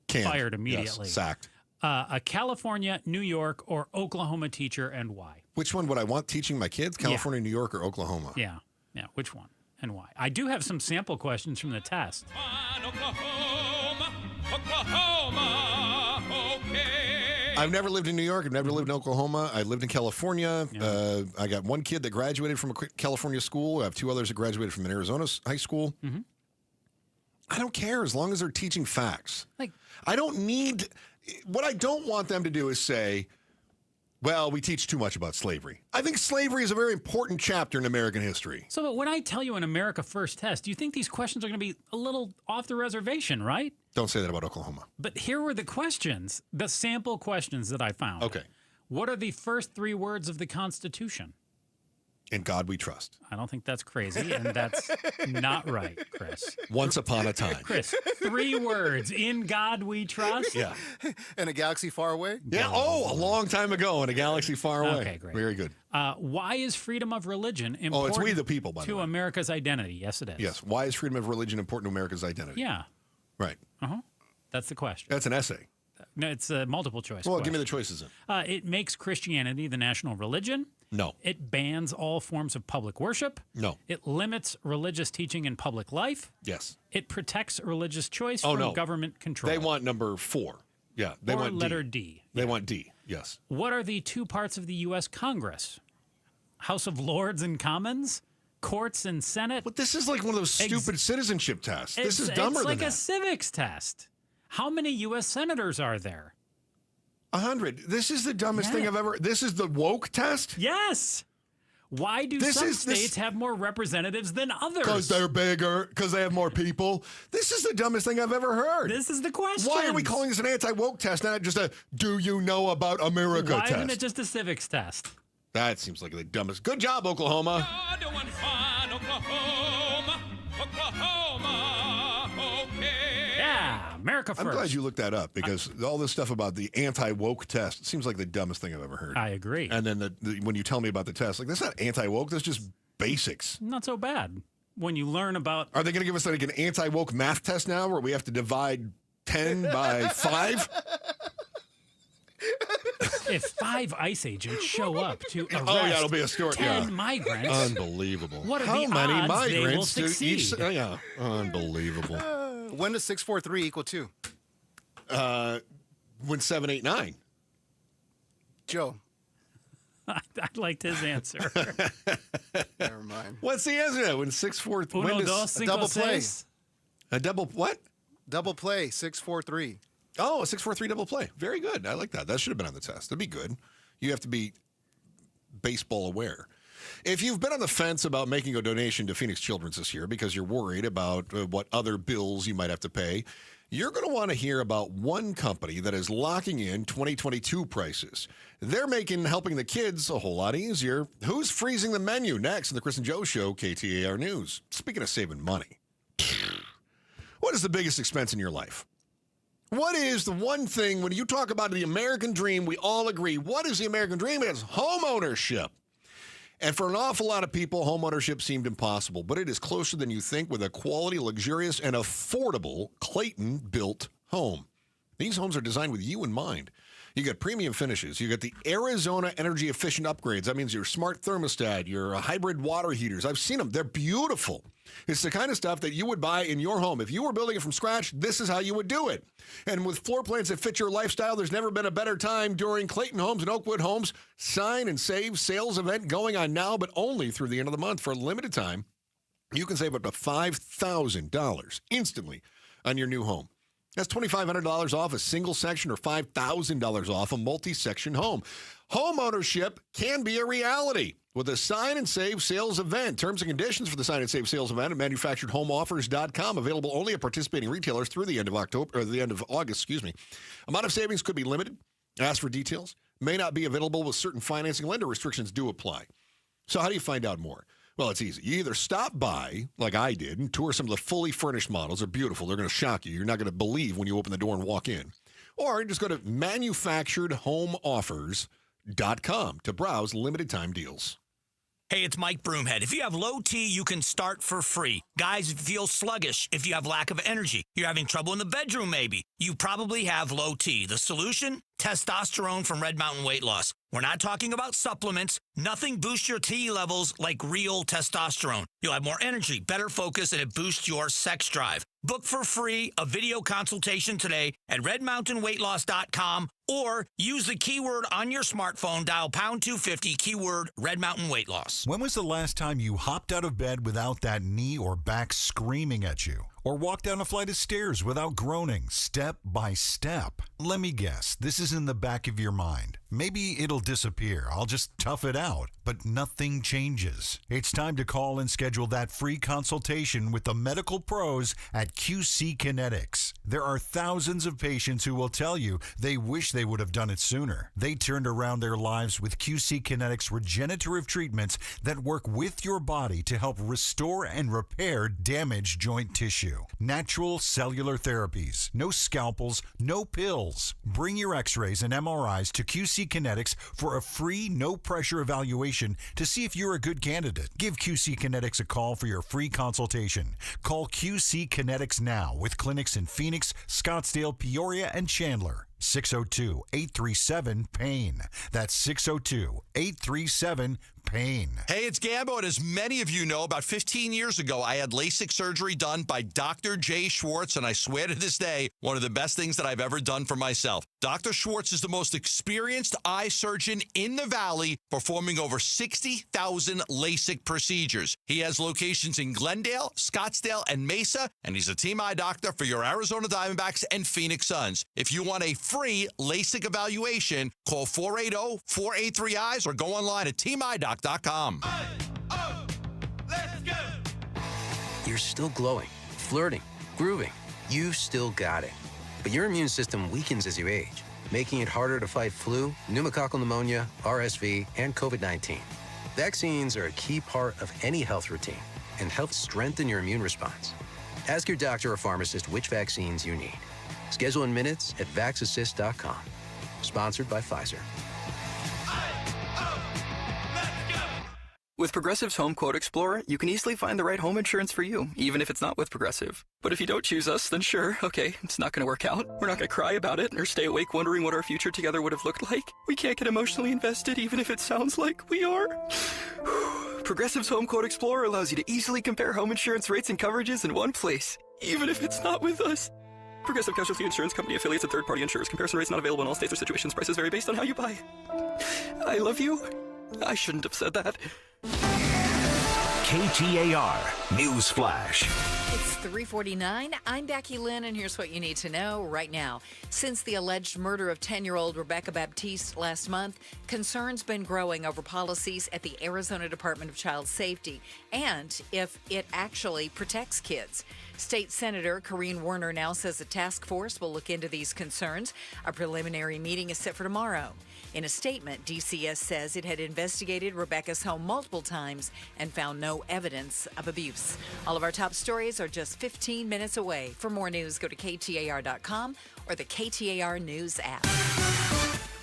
S10: Canned.
S11: fired immediately.
S10: Yes, sacked.
S11: A California, New York, or Oklahoma teacher, and why?
S10: Which one would I want teaching my kids? California, New York, or Oklahoma?
S11: Yeah. Which one? and why. I do have some sample questions from the test.
S10: I've never lived in New York. I've never lived in Oklahoma. I lived in California.
S11: Yeah.
S10: I got one kid that graduated from a California school. I have two others that graduated from an Arizona high school.
S11: Mm-hmm.
S10: I don't care as long as they're teaching facts.
S11: Like,
S10: I don't need... What I don't want them to do is say, well, we teach too much about slavery. I think slavery is a very important chapter in American history.
S11: So when I tell you an America First test, do you think these questions are going to be a little off the reservation, right?
S10: Don't say that about Oklahoma.
S11: But here were the questions, the sample questions that I found.
S10: Okay.
S11: What are the first 3 words of the Constitution?
S10: In God we trust.
S11: I don't think that's crazy, and that's not right, Chris.
S10: Once upon a time.
S11: Chris, 3 words. In God we trust?
S10: Yeah.
S5: In a galaxy far away?
S10: Yeah. Oh, a long time ago in a galaxy far away.
S11: Okay, great.
S10: Very good.
S11: Why is freedom of religion important
S10: it's we the people, by the
S11: to
S10: way.
S11: America's identity? Yes, it is.
S10: Yes. Why is freedom of religion important to America's identity?
S11: Yeah.
S10: Right.
S11: Uh-huh. That's the question.
S10: That's an essay.
S11: No, it's a multiple choice
S10: Well,
S11: question.
S10: give me the choices then.
S11: It makes Christianity the national religion.
S10: No.
S11: It bans all forms of public worship.
S10: No.
S11: It limits religious teaching in public life.
S10: Yes.
S11: It protects religious choice
S10: Oh,
S11: from
S10: no.
S11: government control.
S10: They want number 4. Yeah. They
S11: or
S10: want
S11: letter
S10: D.
S11: D.
S10: They want D. Yes.
S11: What are the 2 parts of the U.S. Congress? House of Lords and Commons? Courts and Senate?
S10: But this is like one of those stupid citizenship tests. This is dumber
S11: It's like
S10: than
S11: a
S10: that.
S11: civics test. How many U.S. senators are there?
S10: 100. This is the dumbest thing I've ever... This is the woke test?
S11: Yes. Why do some states have more representatives than others?
S10: Because they're bigger, because they have more people. This is the dumbest thing I've ever heard.
S11: This is the question.
S10: Why are we calling this an anti-woke test, not just a do you know about America
S11: Why
S10: test?
S11: isn't it just a civics test?
S10: That seems like the dumbest. Good job, Oklahoma.
S11: Yeah, America first.
S10: I'm glad you looked that up because all this stuff about the anti-woke test seems like the dumbest thing I've ever heard.
S11: I agree.
S10: And then when you tell me about the test, like, that's not anti-woke, that's just basics.
S11: Not so bad. When you learn about...
S10: Are they going to give us like an anti-woke math test now where we have to divide 10 by 5?
S11: If 5 ICE agents show up to arrest
S10: it'll be a story.
S11: 10 migrants...
S10: Unbelievable.
S11: What are
S10: How
S11: the
S10: many
S11: odds
S10: migrants
S11: they will
S10: do
S11: succeed?
S10: each... yeah, unbelievable.
S5: When does 643 equal 2?
S10: When 7, 8, 9.
S5: Joe.
S11: I liked his answer.
S5: Never mind.
S10: What's the answer? When 6, 4...
S11: Uno, dos, cinco,
S5: double play.
S11: seis.
S10: A double what?
S5: Double play, 643.
S10: Oh, a 6-4-3 double play. Very good. I like that. That should have been on the test. That'd be good. You have to be baseball aware. If you've been on the fence about making a donation to Phoenix Children's this year because you're worried about what other bills you might have to pay, you're going to want to hear about one company that is locking in 2022 prices. They're helping the kids a whole lot easier. Who's freezing the menu? Next in the Chris and Joe Show, KTAR News. Speaking of saving money, what is the biggest expense in your life? What is the one thing, when you talk about the American dream, we all agree, what is the American dream? It's homeownership. And for an awful lot of people, homeownership seemed impossible, but it is closer than you think with a quality, luxurious, and affordable Clayton-built home. These homes are designed with you in mind. You got premium finishes. You got the Arizona energy-efficient upgrades. That means your smart thermostat, your hybrid water heaters. I've seen them. They're beautiful. It's the kind of stuff that you would buy in your home. If you were building it from scratch, this is how you would do it. And with floor plans that fit your lifestyle, there's never been a better time during Clayton Homes and Oakwood Homes Sign and Save sales event going on now, but only through the end of the month. For a limited time, you can save up to $5,000 instantly on your new home. That's $2,500 off a single section or $5,000 off a multi-section home. Home ownership can be a reality with a Sign and Save sales event. Terms and conditions for the Sign and Save sales event at manufacturedhomeoffers.com. Available only at participating retailers through the end of August. Amount of savings could be limited. Ask for details. May not be available with certain financing. Lender restrictions do apply. So how do you find out more? Well, it's easy. You either stop by, like I did, and tour some of the fully furnished models. They're beautiful. They're going to shock you. You're not going to believe when you open the door and walk in. Or you just go to manufacturedhomeoffers.com to browse limited time deals.
S1: Hey, it's Mike Broomhead. If you have low T, you can start for free. Guys, if you feel sluggish, if you have lack of energy, you're having trouble in the bedroom maybe, you probably have low T. The solution? Testosterone from Red Mountain Weight Loss. We're not talking about supplements. Nothing boosts your T levels like real testosterone. You'll have more energy, better focus, and it boosts your sex drive. Book for free a video consultation today at redmountainweightloss.com or use the keyword on your smartphone, dial pound 250, keyword Red Mountain Weight Loss.
S6: When was the last time you hopped out of bed without that knee or back screaming at you? Or walked down a flight of stairs without groaning, step by step? Let me guess, this is in the back of your mind. Maybe it'll disappear. I'll just tough it out. But nothing changes. It's time to call and schedule that free consultation with the medical pros at QC Kinetics. There are thousands of patients who will tell you they wish they would have done it sooner. They turned around their lives with QC Kinetics regenerative treatments that work with your body to help restore and repair damaged joint tissue. Natural cellular therapies. No scalpels, no pills. Bring your x-rays and MRIs to QC Kinetics for a free, no-pressure evaluation to see if you're a good candidate. Give QC Kinetics a call for your free consultation. Call QC Kinetics now with clinics in Phoenix, Scottsdale, Peoria, and Chandler. 602-837-PAIN. That's 602-837-PAIN.
S8: Hey, it's Gambo, and as many of you know, about 15 years ago, I had LASIK surgery done by Dr. Jay Schwartz, and I swear to this day, one of the best things that I've ever done for myself. Dr. Schwartz is the most experienced eye surgeon in the Valley, performing over 60,000 LASIK procedures. He has locations in Glendale, Scottsdale, and Mesa, and he's a team eye doctor for your Arizona Diamondbacks and Phoenix Suns. If you want a free LASIK evaluation, call 480-483-EYES or go online at teamidoc.com.
S9: You're still glowing, flirting, grooving. You still got it. But your immune system weakens as you age, making it harder to fight flu, pneumococcal pneumonia, RSV, and COVID-19. Vaccines are a key part of any health routine and help strengthen your immune response. Ask your doctor or pharmacist which vaccines you need. Schedule in minutes at vaxassist.com. Sponsored by Pfizer.
S12: With Progressive's Home Quote Explorer, you can easily find the right home insurance for you, even if it's not with Progressive. But if you don't choose us, then sure, okay, it's not going to work out. We're not going to cry about it or stay awake wondering what our future together would have looked like. We can't get emotionally invested, even if it sounds like we are. Progressive's Home Quote Explorer allows you to easily compare home insurance rates and coverages in one place, even if it's not with us. Progressive Casualty Insurance Company affiliates and third-party insurers. Comparison rates not available in all states or situations. Prices vary based on how you buy. I love you. I shouldn't have said that.
S16: KTAR News Flash.
S3: It's 3:49. I'm Becky Lynn, and here's what you need to know right now. Since the alleged murder of 10-year-old Rebecca Baptiste last month, concerns been growing over policies at the Arizona Department of Child Safety and if it actually protects kids. State Senator Corrine Werner now says a task force will look into these concerns. A preliminary meeting is set for tomorrow. In a statement, DCS says it had investigated Rebecca's home multiple times and found no evidence of abuse. All of our top stories are just 15 minutes away. For more news, go to KTAR.com or the KTAR News app.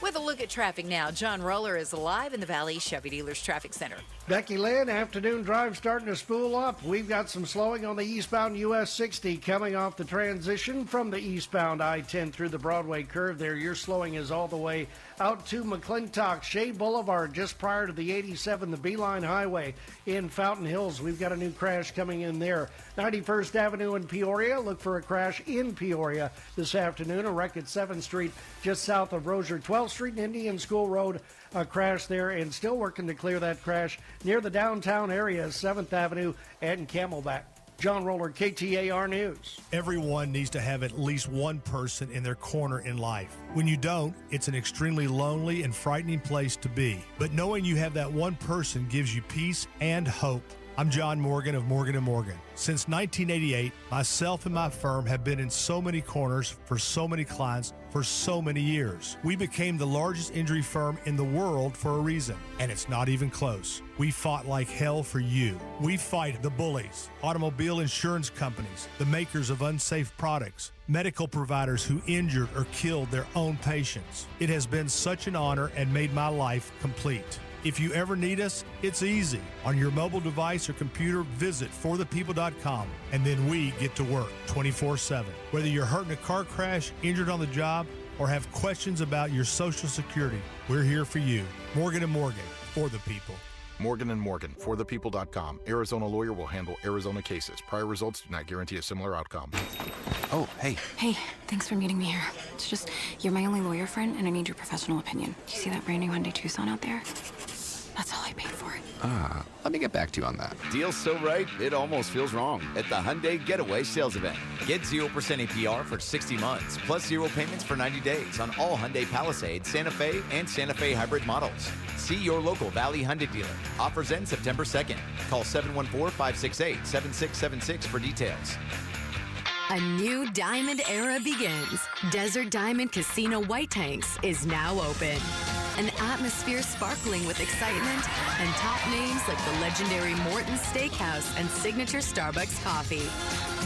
S3: With a look at traffic now, John Roller is live in the Valley Chevy Dealers Traffic Center.
S18: Becky Lynn, afternoon drive starting to spool up. We've got some slowing on the eastbound US 60 coming off the transition from the eastbound I-10 through the Broadway curve there. Your slowing is all the way out to McClintock, Shea Boulevard, just prior to the 87, the Beeline Highway in Fountain Hills. We've got a new crash coming in there. 91st Avenue in Peoria. Look for a crash in Peoria this afternoon. A wreck at 7th Street just south of Rozier. 12th Street and Indian School Road, a crash there, and still working to clear that crash near the downtown area, 7th Avenue and Camelback. John Roller, KTAR News.
S15: Everyone needs to have at least one person in their corner in life. When you don't, it's an extremely lonely and frightening place to be. But knowing you have that one person gives you peace and hope. I'm John Morgan of Morgan & Morgan. Since 1988, myself and my firm have been in so many corners for so many clients for so many years. We became the largest injury firm in the world for a reason, and it's not even close. We fought like hell for you. We fight the bullies, automobile insurance companies, the makers of unsafe products, medical providers who injured or killed their own patients. It has been such an honor and made my life complete. If you ever need us, it's easy. On your mobile device or computer, visit forthepeople.com, and then we get to work 24/7. Whether you're hurt in a car crash, injured on the job, or have questions about your Social Security, we're here for you. Morgan & Morgan, for the people.
S13: Morgan & Morgan, forthepeople.com. Arizona lawyer will handle Arizona cases. Prior results do not guarantee a similar outcome.
S20: Oh, hey.
S22: Hey, thanks for meeting me here. It's just, you're my only lawyer friend, and I need your professional opinion. Do you see that brand new Hyundai Tucson out there? That's all I paid for it.
S20: Let me get back to you on that.
S23: Deal's so right, it almost feels wrong at the Hyundai Getaway Sales Event. Get 0% APR for 60 months, plus 0 payments for 90 days on all Hyundai Palisade, Santa Fe, and Santa Fe hybrid models. See your local Valley Hyundai dealer. Offers end September 2nd. Call 714-568-7676 for details.
S24: A new diamond era begins. Desert Diamond Casino White Tanks is now open. An atmosphere sparkling with excitement and top names like the legendary Morton's Steakhouse and signature Starbucks coffee.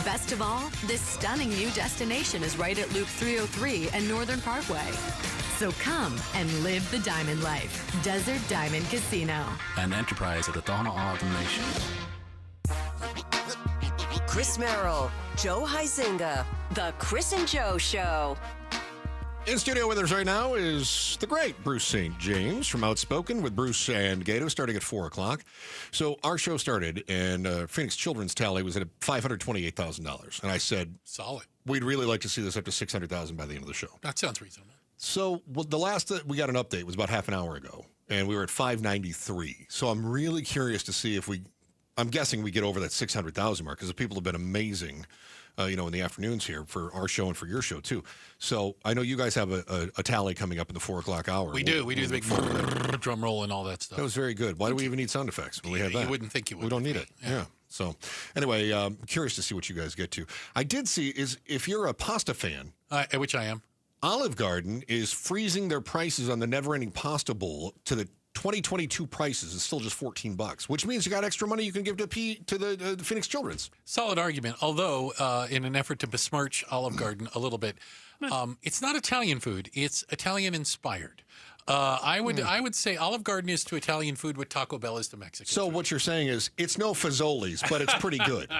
S24: Best of all, this stunning new destination is right at Loop 303 and Northern Parkway. So come and live the diamond life. Desert Diamond Casino.
S25: An enterprise of the Tohono O'odham Nation.
S7: Chris Merrill, Joe Huizinga, The Chris and Joe Show.
S10: In studio with us right now is the great Bruce St. James from Outspoken with Bruce and Gato starting at 4 o'clock. So our show started, and Phoenix Children's tally was at $528,000. And I said,
S27: solid.
S10: We'd really like to see this up to $600,000 by the end of the show.
S27: That sounds reasonable.
S10: So the last that we got an update was about half an hour ago, and we were at 593. So I'm really curious to see if I'm guessing we get over that 600,000 mark because the people have been amazing. In the afternoons here for our show and for your show, too. So I know you guys have a tally coming up in the 4 o'clock hour.
S27: We do. We do the big drum roll and all that stuff.
S10: That was very good. Why do we even need sound effects when we have that?
S27: You wouldn't think you would.
S10: We don't need it. Yeah. So anyway, curious to see what you guys get to. I did see is if you're a pasta fan.
S27: Which I am.
S10: Olive Garden is freezing their prices on the Never-Ending Pasta Bowl to the 2022 prices is still just $14, which means you got extra money you can give to the Phoenix Children's.
S27: Solid argument, although in an effort to besmirch Olive Garden a little bit, it's not Italian food; it's Italian-inspired. I would say Olive Garden is to Italian food what Taco Bell is to Mexican.
S10: So what you're saying is it's no Fazoli's, but it's pretty good.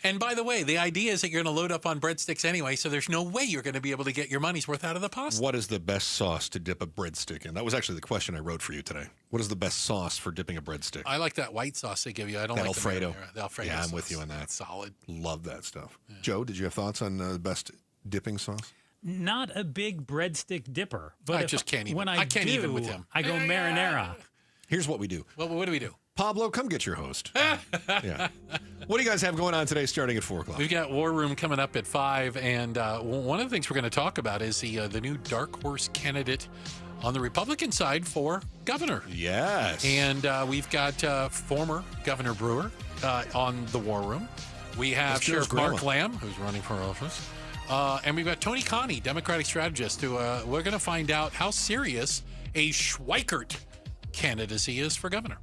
S27: And by the way, the idea is that you're going to load up on breadsticks anyway, so there's no way you're going to be able to get your money's worth out of the pasta.
S10: What is the best sauce to dip a breadstick in? That was actually the question I wrote for you today. What is the best sauce for dipping a breadstick?
S27: I like that white sauce they give you. I don't like
S10: Alfredo.
S27: The Alfredo.
S10: Yeah, I'm
S27: sauce.
S10: with you on that.
S27: It's solid.
S10: Love that stuff. Yeah. Joe, did you have thoughts on the best dipping sauce?
S11: Not a big breadstick dipper, but
S27: I just can't even.
S11: When
S27: I can't even with him.
S11: I go marinara.
S10: Here's what we do.
S27: Well, what do we do?
S10: Pablo, come get your host. Yeah. What do you guys have going on today starting at 4 o'clock?
S27: We've got War Room coming up at 5, and one of the things we're going to talk about is the new dark horse candidate on the Republican side for governor.
S10: Yes.
S27: And we've got former Governor Brewer on the War Room. We have Sheriff Mark Lamb, who's running for office. And we've got Tony Connie, Democratic strategist, who we're going to find out how serious a Schweikert candidacy is for governor.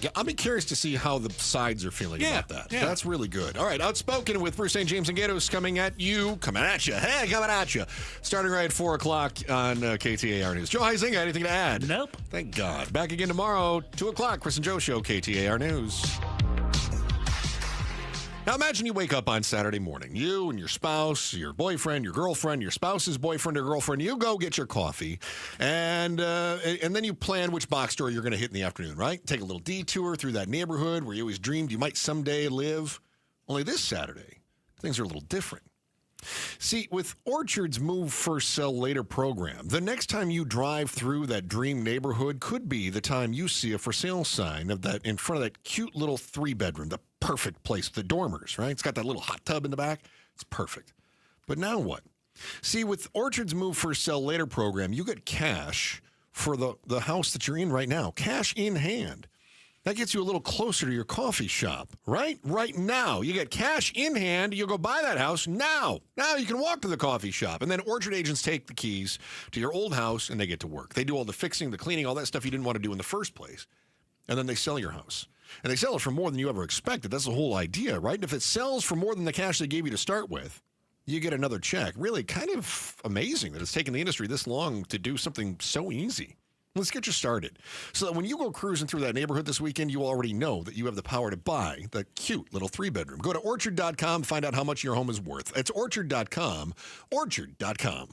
S10: Yeah, I'll be curious to see how the sides are feeling about that.
S27: Yeah.
S10: That's really good. All right, Outspoken with Bruce St. James and Gatos coming at you. Coming at you. Starting right at 4 o'clock on KTAR News. Joe Huizinga, anything to add?
S11: Nope.
S10: Thank God. Back again tomorrow, 2 o'clock, Chris and Joe Show, KTAR News. Now imagine you wake up on Saturday morning. You and your spouse, your boyfriend, your girlfriend, your spouse's boyfriend or girlfriend, you go get your coffee, and then you plan which box store you're going to hit in the afternoon, right? Take a little detour through that neighborhood where you always dreamed you might someday live. Only this Saturday, things are a little different. See, with Orchard's Move First, Sell Later program, the next time you drive through that dream neighborhood could be the time you see a for sale sign of that in front of that cute little 3-bedroom, the perfect place, the dormers, right? It's got that little hot tub in the back. It's perfect. But now what? See, with Orchard's Move First, Sell Later program, you get cash for the house that you're in right now, cash in hand. That gets you a little closer to your coffee shop, right? Right now. You get cash in hand. You'll go buy that house now. Now you can walk to the coffee shop. And then Orchard agents take the keys to your old house and they get to work. They do all the fixing, the cleaning, all that stuff you didn't want to do in the first place. And then they sell your house. And they sell it for more than you ever expected. That's the whole idea, right? And if it sells for more than the cash they gave you to start with, you get another check. Really kind of amazing that it's taken the industry this long to do something so easy. Let's get you started. So that when you go cruising through that neighborhood this weekend, you already know that you have the power to buy the cute little 3-bedroom. Go to Orchard.com, find out how much your home is worth. It's Orchard.com, Orchard.com.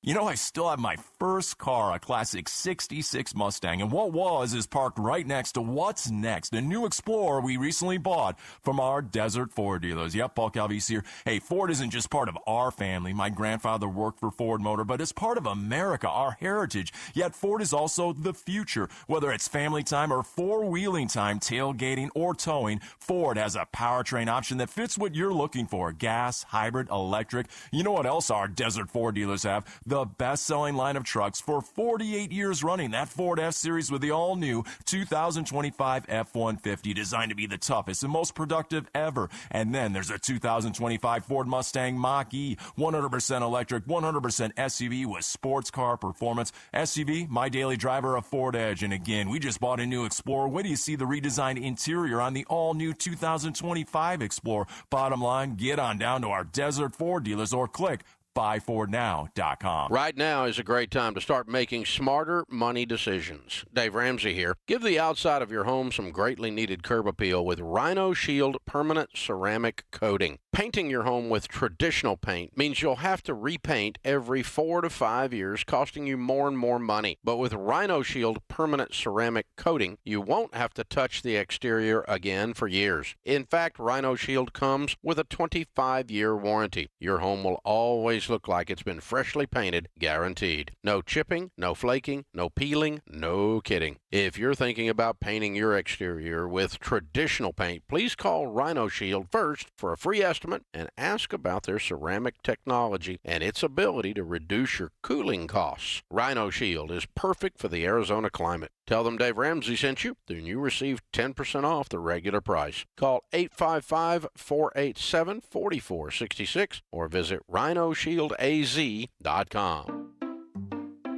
S2: You know, I still have my first car, a classic 66 Mustang, and what was is parked right next to what's next, a new Explorer we recently bought from our Desert Ford dealers. Yep, Paul Calvise here. Hey, Ford isn't just part of our family. My grandfather worked for Ford Motor, but it's part of America, our heritage. Yet Ford is also the future. Whether it's family time or four-wheeling time, tailgating or towing, Ford has a powertrain option that fits what you're looking for. Gas, hybrid, electric. You know what else our Desert Ford dealers have? The best-selling line of trucks for 48 years running. That Ford F-Series with the all-new 2025 F-150, designed to be the toughest and most productive ever. And then there's a 2025 Ford Mustang Mach-E, 100% electric, 100% SUV with sports car performance. SUV, my daily driver, a Ford Edge. And again, we just bought a new Explorer. Wait till you see the redesigned interior on the all-new 2025 Explorer. Bottom line, get on down to our Desert Ford dealers or click buyfordnow.com.
S4: Right now is a great time to start making smarter money decisions. Dave Ramsey here. Give the outside of your home some greatly needed curb appeal with Rhino Shield permanent ceramic coating. Painting your home with traditional paint means you'll have to repaint every 4 to 5 years, costing you more and more money. But with Rhino Shield permanent ceramic coating, you won't have to touch the exterior again for years. In fact, Rhino Shield comes with a 25-year warranty. Your home will always look like it's been freshly painted, guaranteed. No chipping, no flaking, no peeling, no kidding. If you're thinking about painting your exterior with traditional paint, please call Rhino Shield first for a free estimate and ask about their ceramic technology and its ability to reduce your cooling costs. Rhino Shield is perfect for the Arizona climate. Tell them Dave Ramsey sent you, then you receive 10% off the regular price. Call 855-487-4466 or visit rhinoshieldaz.com.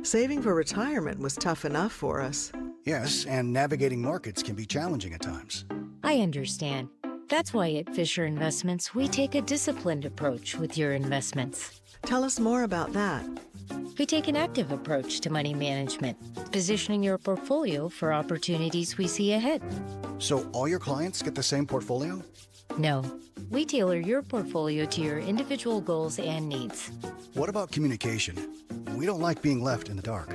S14: Saving for retirement was tough enough for us.
S17: Yes, and navigating markets can be challenging at times.
S19: I understand. That's why at Fisher Investments, we take a disciplined approach with your investments.
S14: Tell us more about that.
S19: We take an active approach to money management, positioning your portfolio for opportunities we see ahead.
S17: So all your clients get the same portfolio?
S19: No, we tailor your portfolio to your individual goals and needs.
S17: What about communication? We don't like being left in the dark.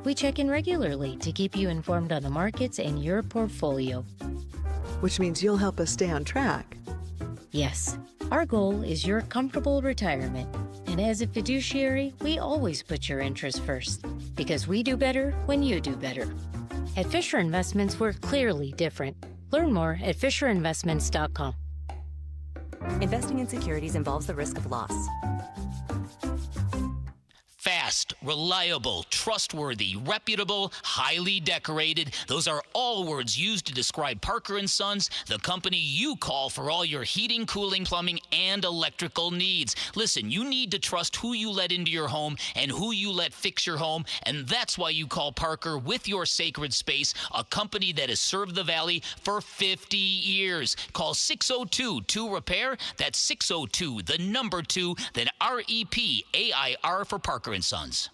S19: We check in regularly to keep you informed on the markets and your portfolio.
S14: Which means you'll help us stay on track.
S19: Yes, our goal is your comfortable retirement. And as a fiduciary, we always put your interests first, because we do better when you do better. At Fisher Investments, we're clearly different. Learn more at FisherInvestments.com.
S21: Investing in securities involves the risk of loss.
S1: Fast, reliable, trustworthy, reputable, highly decorated. Those are all words used to describe Parker & Sons, the company you call for all your heating, cooling, plumbing, and electrical needs. Listen, you need to trust who you let into your home and who you let fix your home, and that's why you call Parker with your sacred space, a company that has served the Valley for 50 years. Call 602-2-REPAIR. That's 602, the number 2, then REPAIR for Parker & Sons.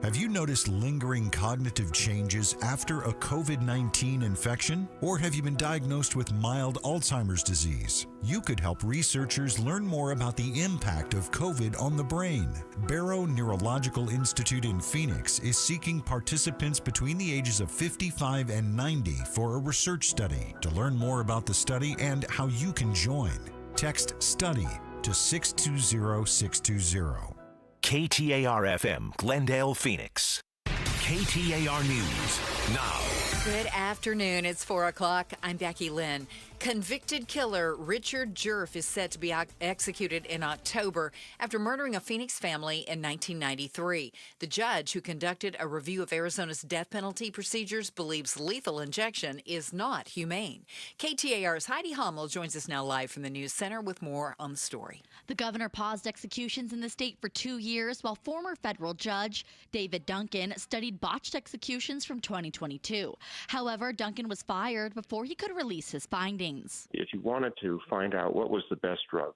S6: Have you noticed lingering cognitive changes after a COVID-19 infection? Or have you been diagnosed with mild Alzheimer's disease? You could help researchers learn more about the impact of COVID on the brain. Barrow Neurological Institute in Phoenix is seeking participants between the ages of 55 and 90 for a research study. To learn more about the study and how you can join, text STUDY to 620-620.
S16: KTAR-FM, Glendale, Phoenix. KTAR News now.
S3: Good afternoon. It's 4 o'clock. I'm Becky Lynn. Convicted killer Richard Jerf is set to be executed in October after murdering a Phoenix family in 1993. The judge who conducted a review of Arizona's death penalty procedures believes lethal injection is not humane. KTAR's Heidi Hummel joins us now live from the News Center with more on the story.
S26: The governor paused executions in the state for 2 years while former federal judge David Duncan studied botched executions from 2022. However, Duncan was fired before he could release his findings.
S28: If you wanted to find out what was the best drug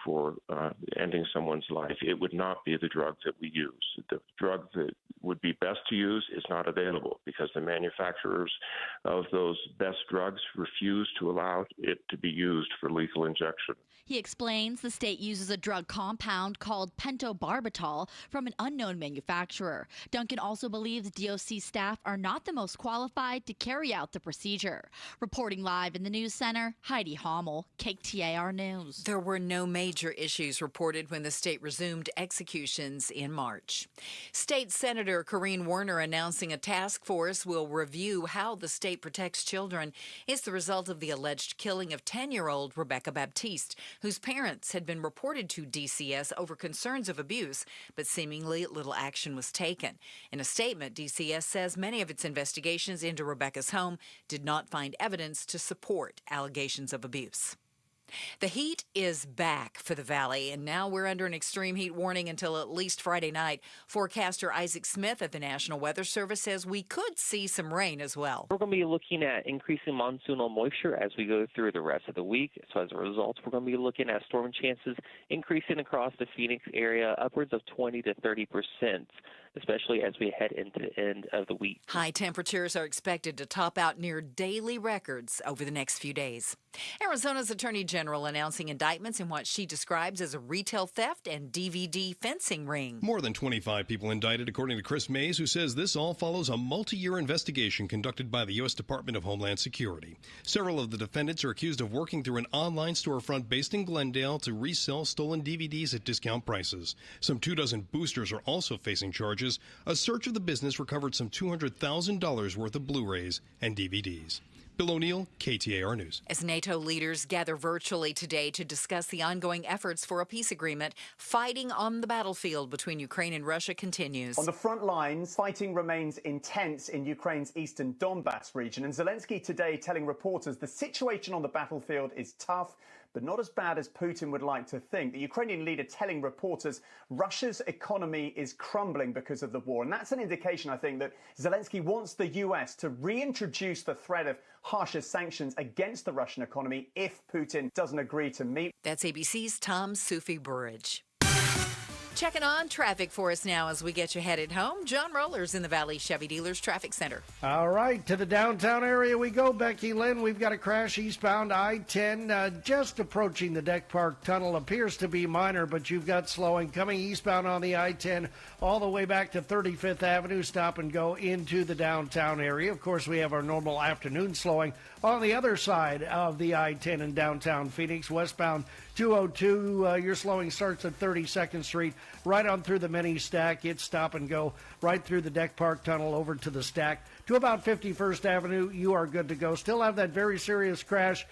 S28: for ending someone's life, it would not be the drug that we use. The drug that would be best to use is not available because the manufacturers of those best drugs refuse to allow it to be used for lethal injection.
S26: He explains the state uses a drug compound called pentobarbital from an unknown manufacturer. Duncan also believes DOC staff are not the most qualified to carry out the procedure. Reporting live in the news center, Heidi Hommel, KTAR News.
S3: There were no major issues reported when the state resumed executions in March. State Senator Corinne Werner announcing a task force will review how the state protects children is the result of the alleged killing of 10-year-old Rebecca Baptiste, whose parents had been reported to DCS over concerns of abuse, but seemingly little action was taken. In a statement, DCS says many of its investigations into Rebecca's home did not find evidence to support allegations of abuse. The heat is back for the valley, and now we're under an extreme heat warning until at least Friday night. Forecaster Isaac Smith at the National Weather Service says we could see some rain as well.
S5: We're going to be looking at increasing monsoonal moisture as we go through the rest of the week. So as a result, we're going to be looking at storm chances increasing across the Phoenix area, upwards of 20 to 30%. Especially as we head into the end of the week.
S3: High temperatures are expected to top out near daily records over the next few days. Arizona's Attorney General announcing indictments in what she describes as a retail theft and DVD fencing ring.
S8: More than 25 people indicted, according to Chris Mays, who says this all follows a multi-year investigation conducted by the U.S. Department of Homeland Security. Several of the defendants are accused of working through an online storefront based in Glendale to resell stolen DVDs at discount prices. Some 24 boosters are also facing charges. A search of the business recovered some $200,000 worth of Blu-rays and DVDs. Bill O'Neill, KTAR News.
S3: As NATO leaders gather virtually today to discuss the ongoing efforts for a peace agreement, fighting on the battlefield between Ukraine and Russia continues.
S9: On the front lines, fighting remains intense in Ukraine's eastern Donbass region. And Zelensky today telling reporters the situation on the battlefield is tough, but not as bad as Putin would like to think. The Ukrainian leader telling reporters Russia's economy is crumbling because of the war. And that's an indication, I think, that Zelensky wants the U.S. to reintroduce the threat of harsher sanctions against the Russian economy if Putin doesn't agree to meet.
S3: That's ABC's Tom Sufi-Burridge. Checking on traffic for us now as we get you headed home. John Rollers in the Valley Chevy Dealers Traffic Center.
S12: All right, to the downtown area we go, Becky Lynn. We've got a crash eastbound I-10 just approaching the Deck Park Tunnel. Appears to be minor, but you've got slowing coming eastbound on the I-10 all the way back to 35th Avenue. Stop and go into the downtown area. Of course, we have our normal afternoon slowing on the other side of the I-10 in downtown Phoenix. Westbound 202, your slowing starts at 32nd Street, right on through the mini stack. It's stop and go right through the Deck Park Tunnel over to the stack to about 51st Avenue. You are good to go. Still have that very serious crash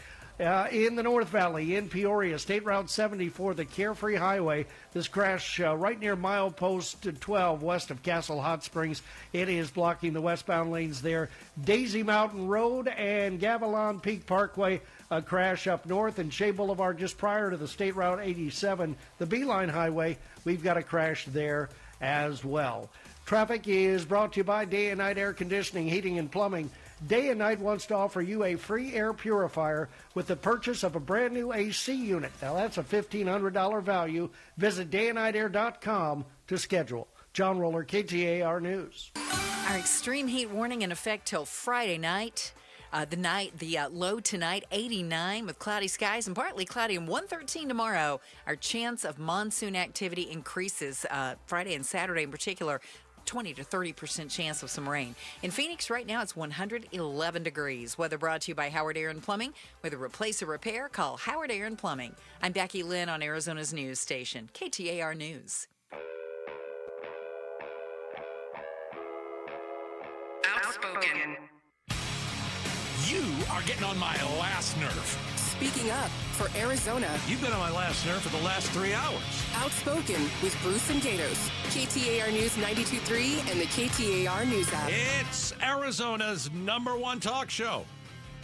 S12: in the North Valley, in Peoria, State Route 74, the Carefree Highway. This crash right near milepost 12 west of Castle Hot Springs. It is blocking the westbound lanes there. Daisy Mountain Road and Gavilan Peak Parkway, a crash up north, and Shea Boulevard just prior to the State Route 87, the Beeline Highway. We've got a crash there as well. Traffic is brought to you by Day and Night Air Conditioning, Heating, and Plumbing. Day and Night wants to offer you a free air purifier with the purchase of a brand new AC unit. Now, that's a $1,500 value. Visit dayandnightair.com to schedule. John Roller, KTAR News.
S3: Our extreme heat warning in effect till Friday night. The low tonight, 89 with cloudy skies and partly cloudy, and 113 tomorrow. Our chance of monsoon activity increases Friday and Saturday in particular. 20 to 30% chance of some rain. In Phoenix right now, it's 111 degrees. Weather brought to you by Howard Air and Plumbing. Whether replace or repair, call Howard Air and Plumbing. I'm Becky Lynn on Arizona's news station, KTAR News.
S13: Outspoken.
S15: You are getting on my last nerve.
S13: Speaking up for Arizona.
S15: You've been on my last nerve for the last 3 hours.
S13: Outspoken with Bruce and Gatos. KTAR News 92.3 and the KTAR News app.
S15: It's Arizona's #1 talk show.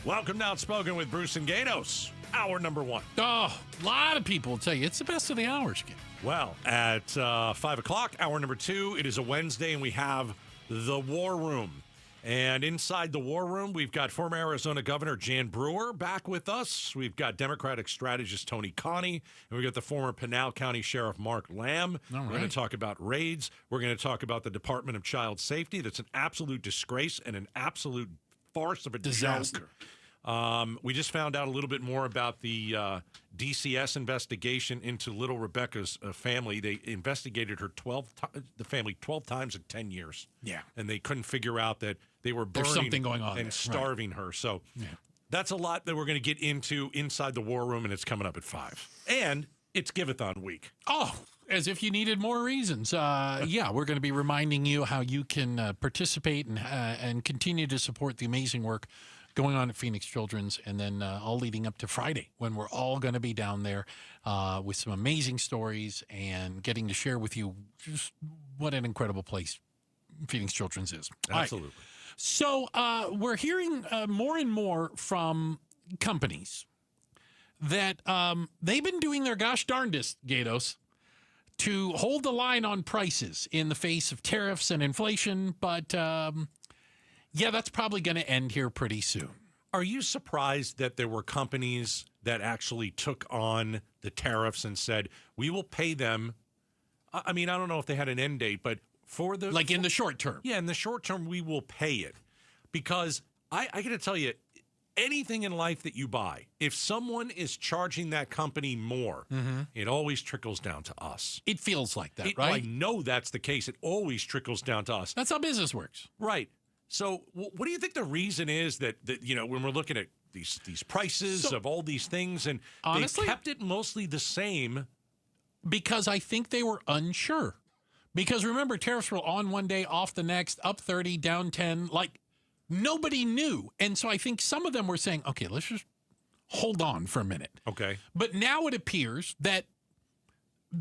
S15: Welcome to Outspoken with Bruce and Gatos, hour number 1.
S27: Oh, a lot of people will tell you it's the best of the hours.
S15: Well, at 5 o'clock, hour number 2, it is a Wednesday, and we have The War Room. And inside the war room, we've got former Arizona Governor Jan Brewer back with us. We've got Democratic strategist Tony Connie, and we've got the former Pinal County Sheriff Mark Lamb.
S27: All
S15: We're
S27: right.
S15: going to talk about raids. We're going to talk about the Department of Child Safety. That's an absolute disgrace and an absolute farce of a
S27: Disaster.
S15: joke. We just found out a little bit more about the DCS investigation into little Rebecca's family. They investigated her the family 12 times in 10 years.
S27: Yeah.
S15: And they couldn't figure out that they were burning
S27: There's something going on
S15: and
S27: there.
S15: starving her. So
S27: Yeah.
S15: that's a lot that we're going to get into inside the war room, and it's coming up at 5. And it's Give-a-thon week.
S27: Oh, as if you needed more reasons. Yeah, we're going to be reminding you how you can participate and continue to support the amazing work going on at Phoenix Children's, and then all leading up to Friday when we're all going to be down there with some amazing stories and getting to share with you just what an incredible place Phoenix Children's is.
S15: Absolutely.
S27: All right. So we're hearing more and more from companies that they've been doing their gosh darndest, Gatos, to hold the line on prices in the face of tariffs and inflation, but yeah, that's probably going to end here pretty soon.
S15: Are you surprised that there were companies that actually took on the tariffs and said, we will pay them? I mean, I don't know if they had an end date, but
S27: in the short term.
S15: Yeah, in the short term, we will pay it. Because I got to tell you, anything in life that you buy, if someone is charging that company more, it always trickles down to us.
S27: It feels like that,
S15: Well, I
S27: right?
S15: know that's the case. It always trickles down to us.
S27: That's how business works.
S15: Right. So what do you think the reason is that when we're looking at these prices of all these things, and
S27: honestly,
S15: they kept it mostly the same?
S27: Because I think they were unsure. Because remember, tariffs were on one day, off the next, up 30, down 10. Like, nobody knew. And so I think some of them were saying, okay, let's just hold on for a minute.
S15: Okay.
S27: But now it appears that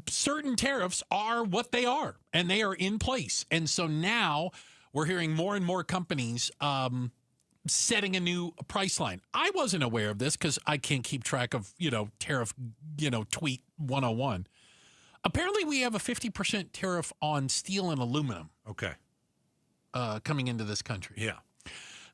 S27: certain tariffs are what they are, and they are in place. And so now we're hearing more and more companies setting a new price line. I wasn't aware of this because I can't keep track of, tariff, tweet 101. Apparently, we have a 50% tariff on steel and aluminum.
S15: Okay.
S27: Coming into this country.
S15: Yeah.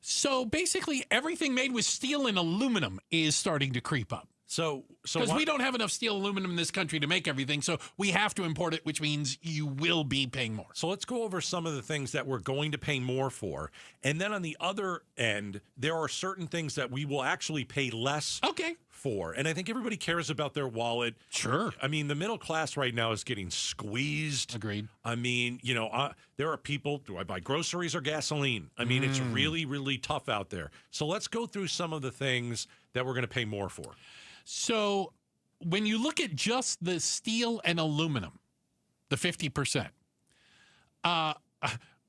S27: So basically, everything made with steel and aluminum is starting to creep up.
S15: So
S27: because we don't have enough steel and aluminum in this country to make everything, so we have to import it, which means you will be paying more.
S15: So let's go over some of the things that we're going to pay more for. And then on the other end, there are certain things that we will actually pay less for. And I think everybody cares about their wallet.
S27: Sure.
S15: I mean, the middle class right now is getting squeezed.
S27: Agreed.
S15: I mean, there are people, do I buy groceries or gasoline? I mean, it's really, really tough out there. So let's go through some of the things that we're going to pay more for.
S27: So when you look at just the steel and aluminum, the 50%, I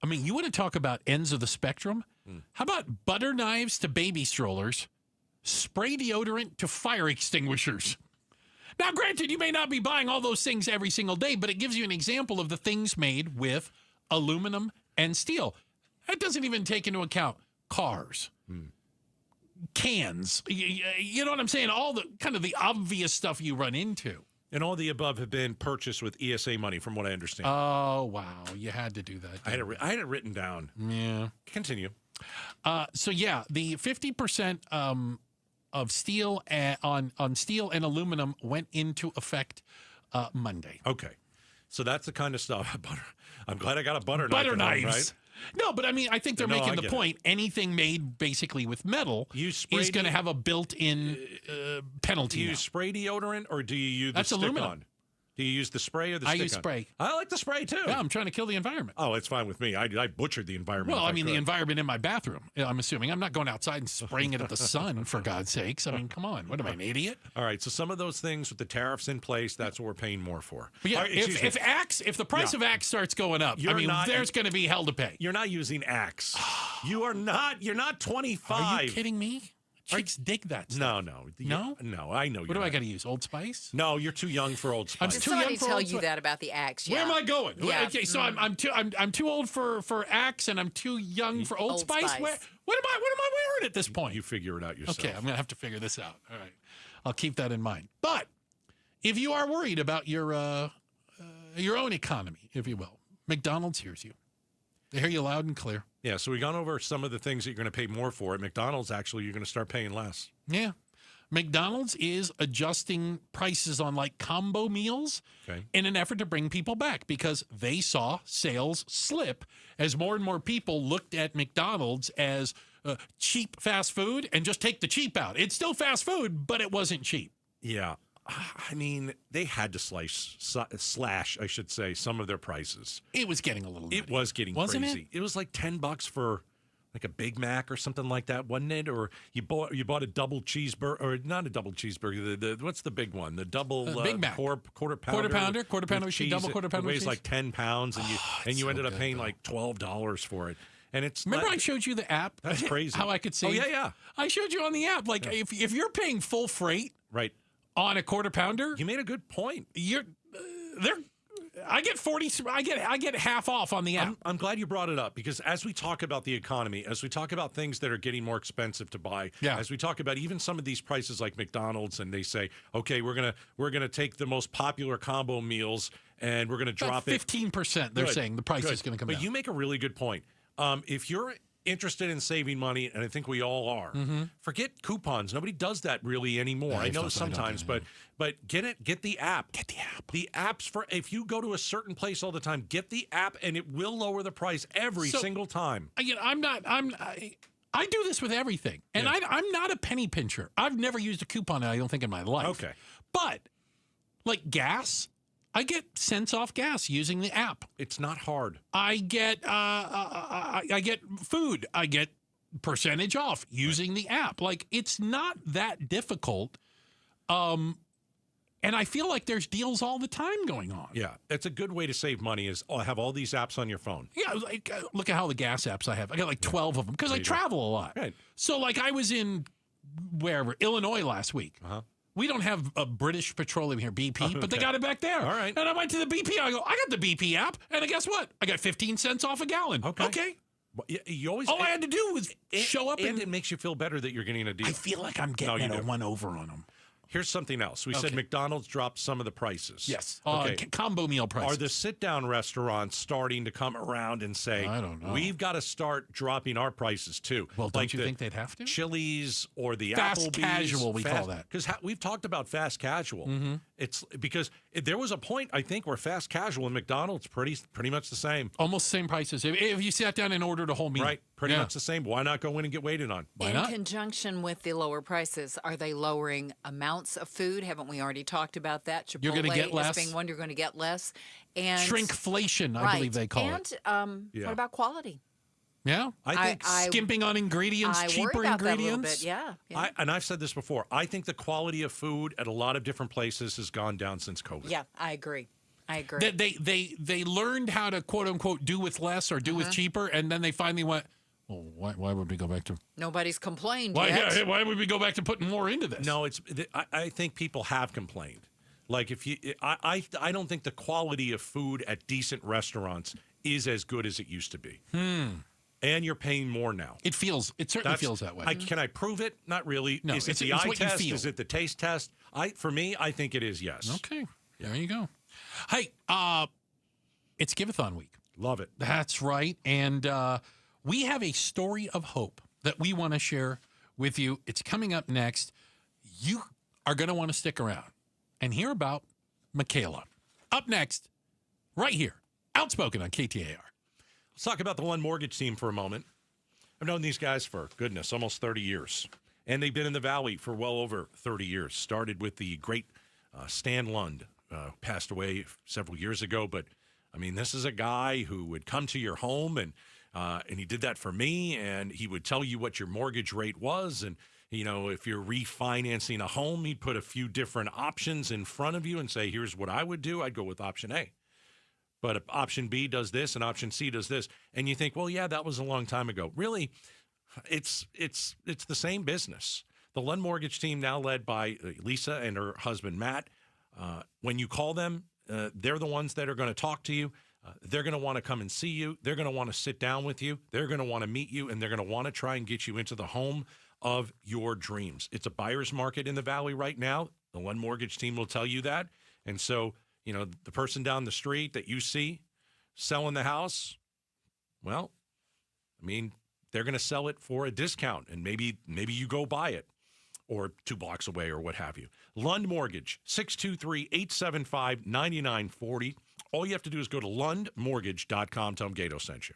S27: mean, you want to talk about ends of the spectrum? How about butter knives to baby strollers, spray deodorant to fire extinguishers? Now, granted, you may not be buying all those things every single day, but it gives you an example of the things made with aluminum and steel. That doesn't even take into account cars. Cans, you know what I'm saying? All the kind of the obvious stuff you run into.
S15: And all the above have been purchased with ESA money, from what I understand.
S27: Oh, wow. You had to do that.
S15: I had it written down.
S27: Yeah.
S15: Continue.
S27: So, yeah, the 50% of steel on steel and aluminum went into effect Monday.
S15: Okay. So that's the kind of stuff. I'm glad I got a butter knife.
S27: Butter knives.
S15: Home, right?
S27: No, but I mean, I think they're making the point. Anything made basically with metal is going to have a built-in penalty.
S15: Do you use spray deodorant or do you use the stick-on?
S27: Aluminum.
S15: Do you use the spray or the stick-on?
S27: I use spray.
S15: I like the spray too.
S27: Yeah, I'm trying to kill the environment.
S15: Oh, it's fine with me. I butchered the environment.
S27: Well, I mean, the environment in my bathroom, I'm assuming. I'm not going outside and spraying it at the sun, for God's sakes. I mean, come on. What am I, an idiot?
S15: All right, so some of those things with the tariffs in place, that's what we're paying more for.
S27: But yeah,
S15: right,
S27: if the price of Axe starts going up, there's going to be hell to pay.
S15: You're not using Axe. You're not 25.
S27: Are you kidding me? Chicks dig that stuff.
S15: No, I know.
S27: What do I got to use? Old Spice?
S15: No, you're too young for Old Spice.
S3: Did somebody tell you that about the Axe?
S27: Where am I going?
S3: Yeah.
S27: Okay, so I'm too old for Axe and I'm too young for Old Spice. What am I wearing at this point?
S15: You figure it out yourself.
S27: Okay, I'm gonna have to figure this out. All right, I'll keep that in mind. But if you are worried about your own economy, if you will, McDonald's hears you. They hear you loud and clear.
S15: Yeah, so we've gone over some of the things that you're going to pay more for. At McDonald's, actually, you're going to start paying less.
S27: Yeah. McDonald's is adjusting prices on like combo meals in an effort to bring people back because they saw sales slip as more and more people looked at McDonald's as cheap fast food and just take the cheap out. It's still fast food, but it wasn't cheap.
S15: Yeah. I mean, they had to slash, I should say, some of their prices.
S27: It was getting a little
S15: It was getting
S27: Wasn't
S15: crazy. It was like $10 for like a Big Mac or something like that, wasn't it? Or you bought a double cheeseburger, or not a double cheeseburger. The what's the big one? The double
S27: Big Mac.
S15: quarter
S27: Quarter
S15: pounder.
S27: pounder with cheese, double quarter pounder
S15: It
S27: with
S15: weighs like 10 pounds, and you ended up paying like $12 for it. And it's
S27: Remember I showed you the app?
S15: That's crazy.
S27: How I could save?
S15: Oh yeah.
S27: I showed you on the app. Like if you're paying full freight,
S15: right,
S27: on a quarter pounder,
S15: you made a good point.
S27: I get 40. I get half off on the app.
S15: I'm glad you brought it up because as we talk about the economy, as we talk about things that are getting more expensive to buy, as we talk about even some of these prices like McDonald's, and they say, okay, we're gonna take the most popular combo meals and we're gonna drop it
S27: 15%. They're saying the price is going to come down.
S15: But you make a really good point. If you're interested in saving money, and I think we all are, forget coupons. Nobody does that really anymore.
S27: Yeah,
S15: I know sometimes, but get the app.
S27: Get the app.
S15: The apps for if you go to a certain place all the time, get the app, and it will lower the price every single time.
S27: Again, I do this with everything, and I'm not a penny pincher. I've never used a coupon, I don't think, in my life.
S15: Okay,
S27: but like gas. I get cents off gas using the app.
S15: It's not hard.
S27: I get I get food. I get percentage off using the app. Like it's not that difficult. And I feel like there's deals all the time going on.
S15: Yeah, it's a good way to save money is have all these apps on your phone.
S27: Yeah, like look at how the gas apps I have. I got like 12 of them because I travel a lot.
S15: Right.
S27: So like I was in Illinois last week. We don't have a British Petroleum here, BP, but they got it back there.
S15: All right.
S27: And I went to the BP. I go, I got the BP app. And guess what? I got 15 cents off a gallon. Okay.
S15: Well, you always.
S27: All I had to do was show up.
S15: And it makes you feel better that you're getting a deal.
S27: I feel like I'm getting a one over on them.
S15: Here's something else. We said McDonald's dropped some of the prices.
S27: Yes. Combo meal prices.
S15: Are the sit-down restaurants starting to come around and say,
S27: I don't know.
S15: We've got to start dropping our prices too?
S27: Well, don't you think they'd have to?
S15: Chili's or the
S27: fast
S15: Applebee's.
S27: Casual, we call that.
S15: Because we've talked about fast casual. It's because there was a point, I think, where fast casual and McDonald's pretty much the same.
S27: Almost the same prices. If you sat down and ordered a whole meal.
S15: Right. Pretty much the same. Why not go in and get waited on?
S27: Why
S3: in
S27: not?
S3: conjunction with the lower prices, are they lowering amounts of food? Haven't we already talked about that? Chipotle
S27: You're going to get less.
S3: Being one, you're going to get less. And
S27: shrinkflation, I believe they call it.
S3: And what about quality?
S27: Yeah,
S15: I think
S27: skimping on ingredients, cheaper
S3: worry about
S27: ingredients.
S3: That a little bit.
S15: And I've said this before. I think the quality of food at a lot of different places has gone down since COVID.
S3: Yeah, I agree.
S27: They learned how to quote unquote do with less or do with cheaper, and then they finally went, well, why would we go back to?
S3: Nobody's complained
S27: why,
S3: yet.
S27: Yeah, why would we go back to putting more into this?
S15: No, I think people have complained. Like I don't think the quality of food at decent restaurants is as good as it used to be. And you're paying more now.
S27: It certainly feels that way.
S15: Can I prove it? Not really.
S27: No,
S15: is it the eye test? Is it the taste test? For me, I think it is, yes.
S27: Okay. There you go. Hey, it's Give-a-thon week.
S15: Love it.
S27: That's right. And we have a story of hope that we want to share with you. It's coming up next. You are going to want to stick around and hear about Michaela. Up next, right here, Outspoken on KTAR.
S15: Let's talk about the Lund Mortgage team for a moment. I've known these guys for, goodness, almost 30 years. And they've been in the Valley for well over 30 years. Started with the great Stan Lund, passed away several years ago. But, I mean, this is a guy who would come to your home, and he did that for me, and he would tell you what your mortgage rate was. And, you know, if you're refinancing a home, he'd put a few different options in front of you and say, here's what I would do. I'd go with option A. But option B does this and option C does this. And you think, well, yeah, that was a long time ago. Really, it's the same business. The Lund Mortgage team, now led by Lisa and her husband, Matt, when you call them, they're the ones that are going to talk to you. They're going to want to come and see you. They're going to want to sit down with you. They're going to want to meet you, and they're going to want to try and get you into the home of your dreams. It's a buyer's market in the Valley right now. The Lund Mortgage team will tell you that. And so, you know, the person down the street that you see selling the house, well, I mean, they're going to sell it for a discount, and maybe you go buy it, or 2 blocks away or what have you. Lund Mortgage, 623-875-9940. All you have to do is go to lundmortgage.com. Tell them Gato sent you.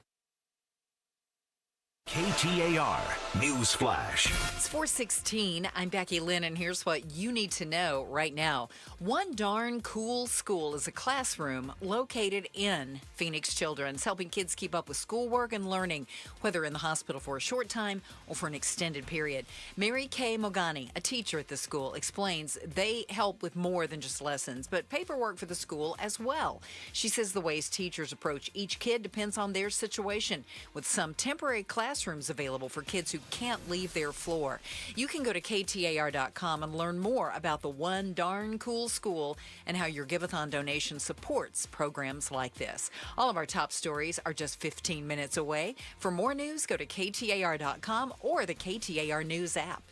S16: KTAR News Flash.
S3: It's 4:16. I'm Becky Lynn, and here's what you need to know right now. One Darn Cool School is a classroom located in Phoenix Children's, helping kids keep up with schoolwork and learning, whether in the hospital for a short time or for an extended period. Mary Kay Mogani, a teacher at the school, explains they help with more than just lessons, but paperwork for the school as well. She says the ways teachers approach each kid depends on their situation, with some temporary classrooms available for kids who can't leave their floor. You can go to KTAR.com and learn more about the One Darn Cool School and how your Giveathon donation supports programs like this. All of our top stories are just 15 minutes away. For more news, go to KTAR.com or the KTAR News app.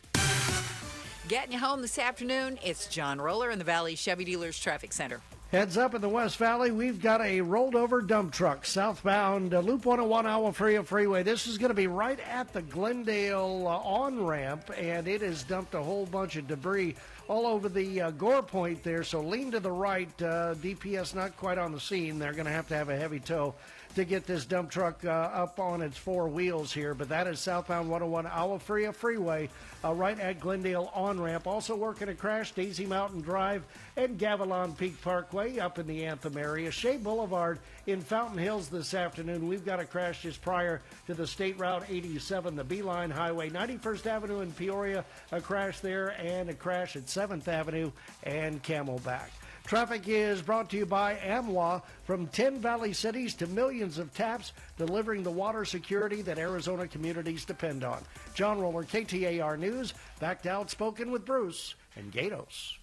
S3: Getting you home this afternoon, it's John Roller in the Valley Chevy Dealers Traffic Center.
S12: Heads up in the West Valley, we've got a rolled over dump truck southbound Loop 101 Iowa Freeway. This is going to be right at the Glendale on-ramp, and it has dumped a whole bunch of debris all over the Gore Point there, so lean to the right. DPS not quite on the scene. They're going to have a heavy tow to get this dump truck up on its 4 wheels here, but that is southbound 101 Iowa Freeway right at Glendale on-ramp. Also working a crash, Daisy Mountain Drive and Gavilan Peak Parkway up in the Anthem area. Shea Boulevard in Fountain Hills this afternoon. We've got a crash just prior to the State Route 87, the Beeline Highway. 91st Avenue in Peoria, a crash there, and a crash at 7th Avenue and Camelback. Traffic is brought to you by AMWA. From 10 Valley cities to millions of taps, delivering the water security that Arizona communities depend on. John Roller, KTAR News, back to Outspoken with Bruce and Gatos.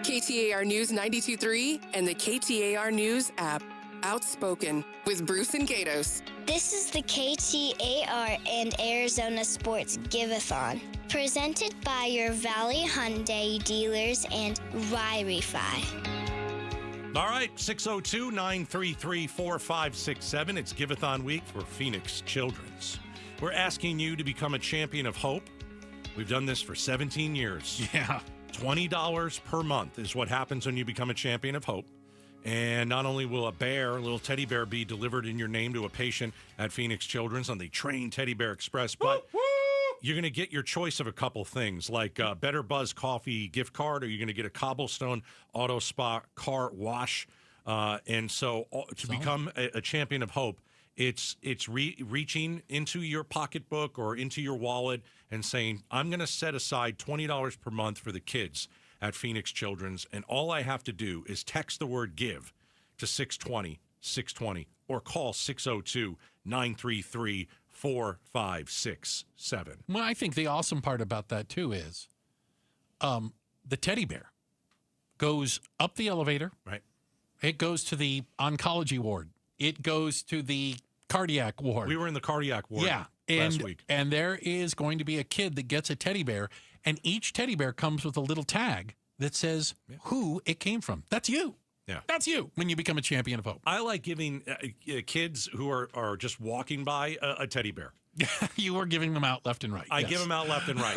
S13: KTAR News 92.3 and the KTAR News app. Outspoken with Bruce and Gatos.
S7: This is the KTAR and Arizona Sports Giveathon, presented by your Valley Hyundai dealers and Wi-Fi.
S15: All right, 602-933-4567. It's Giveathon week for Phoenix Children's. We're asking you to become a champion of hope. We've done this for 17 years.
S27: Yeah.
S15: $20 per month is what happens when you become a champion of hope. And not only will a little teddy bear, be delivered in your name to a patient at Phoenix Children's on the Train Teddy Bear Express, but you're going to get your choice of a couple things, like a Better Buzz Coffee gift card, or you're going to get a Cobblestone Auto Spa car wash. And so to become a champion of hope, it's reaching into your pocketbook or into your wallet and saying, I'm going to set aside $20 per month for the kids at Phoenix Children's, and all I have to do is text the word GIVE to 620-620 or call 602-933-4567.
S27: Well, I think the awesome part about that, too, is the teddy bear goes up the elevator.
S15: Right.
S27: It goes to the oncology ward. It goes to the cardiac ward.
S15: We were in the cardiac ward last week.
S27: And there is going to be a kid that gets a teddy bear, and each teddy bear comes with a little tag that says who it came from. That's you.
S15: Yeah.
S27: That's you when you become a champion of hope.
S15: I like giving kids who are just walking by a teddy bear.
S27: You are giving them out left and right.
S15: I give them out left and right.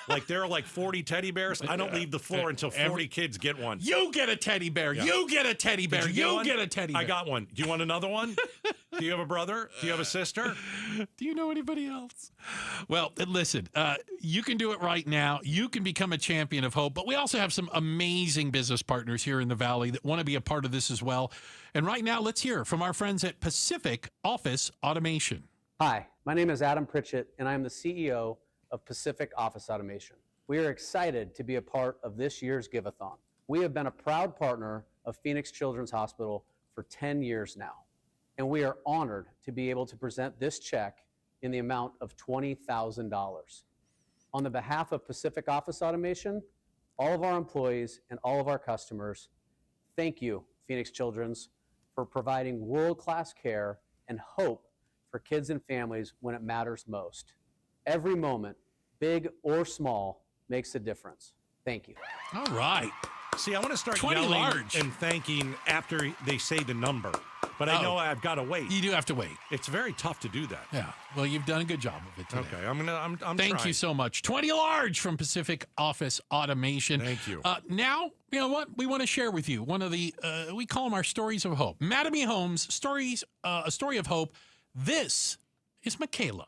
S15: Like there are like 40 teddy bears. I don't leave the floor until 40 kids get one.
S27: You get a teddy bear. Yeah. You get a teddy bear. You get a teddy bear.
S15: I got one. Do you want another one? Do you have a brother? Do you have a sister?
S27: Do you know anybody else? Well, listen, you can do it right now. You can become a champion of hope, but we also have some amazing business partners here in the Valley that want to be a part of this as well. And right now, let's hear from our friends at Pacific Office Automation.
S11: Hi, my name is Adam Pritchett, and I am the CEO of Pacific Office Automation. We are excited to be a part of this year's Giveathon. We have been a proud partner of Phoenix Children's Hospital for 10 years now, and we are honored to be able to present this check in the amount of $20,000. On the behalf of Pacific Office Automation, all of our employees, and all of our customers, thank you, Phoenix Children's, for providing world-class care and hope for kids and families when it matters most. Every moment, big or small, makes a difference. Thank you.
S27: All right.
S15: See, I want to start
S27: 20
S15: yelling
S27: large
S15: and thanking after they say the number. But I know I've got to wait.
S27: You do have to wait.
S15: It's very tough to do that.
S27: Yeah. Well, you've done a good job of it today.
S15: Okay. I'm
S27: Thank
S15: trying.
S27: you so much. 20 large from Pacific Office Automation.
S15: Thank you.
S27: Now, you know what? We want to share with you one of the, we call them our stories of hope. Mattamy Homes, stories, a story of hope. This is Michaela.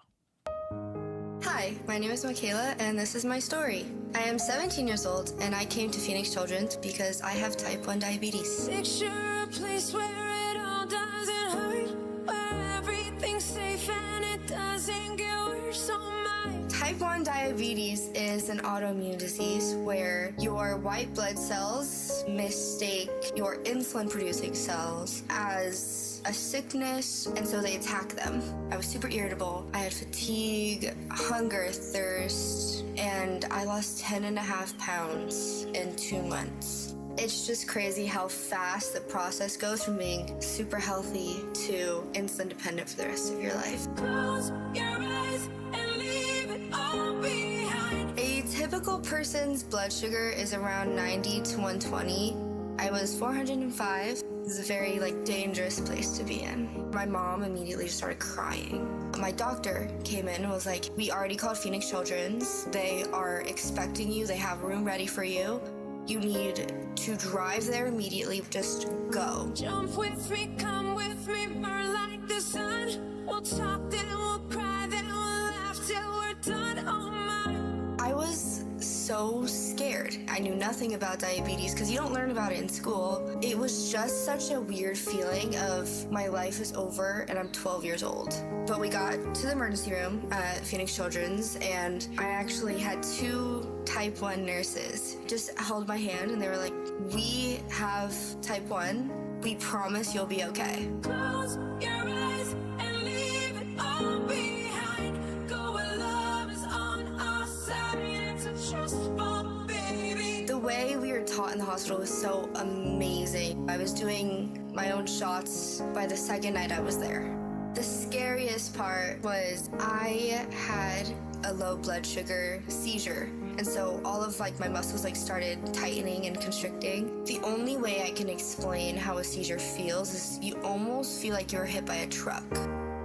S2: Hi, my name is Michaela, and this is my story. I am 17 years old, and I came to Phoenix Children's because I have type 1 diabetes.
S10: Picture a place where it all doesn't hurt, where everything's safe and it doesn't get worse on mine.
S2: Type 1 diabetes is an autoimmune disease where your white blood cells mistake your insulin-producing cells as a sickness, and so they attack them. I was super irritable. I had fatigue, hunger, thirst, and I lost 10.5 pounds in 2 months. It's just crazy how fast the process goes from being super healthy to insulin dependent for the rest of your life.
S10: Close your eyes and leave it all behind.
S2: A typical person's blood sugar is around 90 to 120. I was 405. It was a very dangerous place to be in. My mom immediately just started crying. My doctor came in and was like, we already called Phoenix Children's. They are expecting you. They have a room ready for you. You need to drive there immediately. Just go.
S10: Jump with me, come with me, burn like the sun. We'll talk, then we'll cry, then we'll laugh till we're done. Oh my.
S2: I was so scared. I knew nothing about diabetes because you don't learn about it in school. It was just such a weird feeling of my life is over and I'm 12 years old. But we got to the emergency room at Phoenix Children's, and I actually had 2 type 1 nurses just held my hand, and they were like, we have type 1. We promise you'll be okay.
S10: Close your eyes and leave it all behind. Go where love is on our side. It's a trust fall, baby.
S2: The way we were taught in the hospital was so amazing. I was doing my own shots by the second night I was there. The scariest part was I had a low blood sugar seizure. And so all of my muscles started tightening and constricting. The only way I can explain how a seizure feels is you almost feel like you're hit by a truck.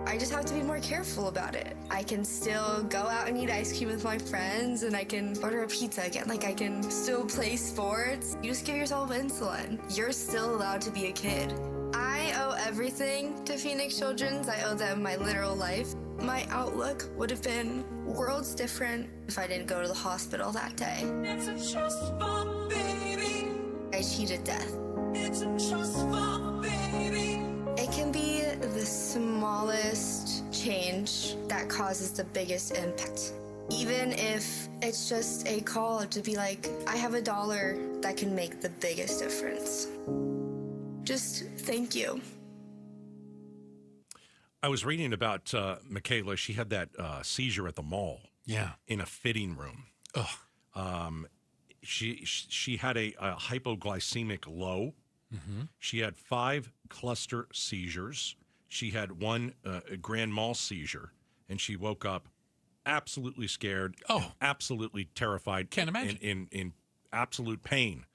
S2: I just have to be more careful about it. I can still go out and eat ice cream with my friends, and I can order a pizza again. I can still play sports. You just give yourself insulin. You're still allowed to be a kid. I owe everything to Phoenix Children's. I owe them my literal life. My outlook would have been worlds different if I didn't go to the hospital that day.
S10: It's a trust fall, baby.
S2: I cheated death.
S10: It's a trust fall, baby.
S2: It can be the smallest change that causes the biggest impact. Even if it's just a call to be like, I have $1 that can make the biggest difference. Just thank you.
S15: I was reading about Michaela. She had that seizure at the mall.
S27: Yeah.
S15: In a fitting room.
S27: Ugh.
S15: She had a hypoglycemic low. Mm-hmm. She had 5 cluster seizures. She had 1 grand mal seizure, and she woke up absolutely scared. Absolutely terrified.
S27: Can't imagine.
S15: In absolute pain.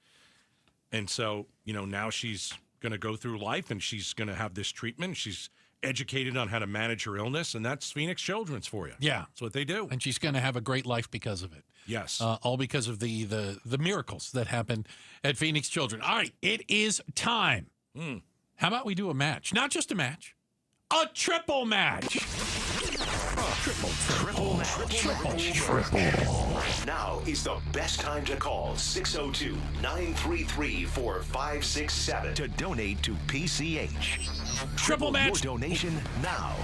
S15: And so, now she's going to go through life, and she's going to have this treatment. She's educated on how to manage her illness, and that's Phoenix Children's for you.
S27: Yeah.
S15: That's what they do.
S27: And she's going to have a great life because of it.
S15: Yes.
S27: All because of the miracles that happen at Phoenix Children. All right, it is time. How about we do a match? Not just a match, a triple match.
S16: Triple match. Now is the best time to call 602-933-4567 to donate to PCH.
S27: Triple match.
S16: Your donation now.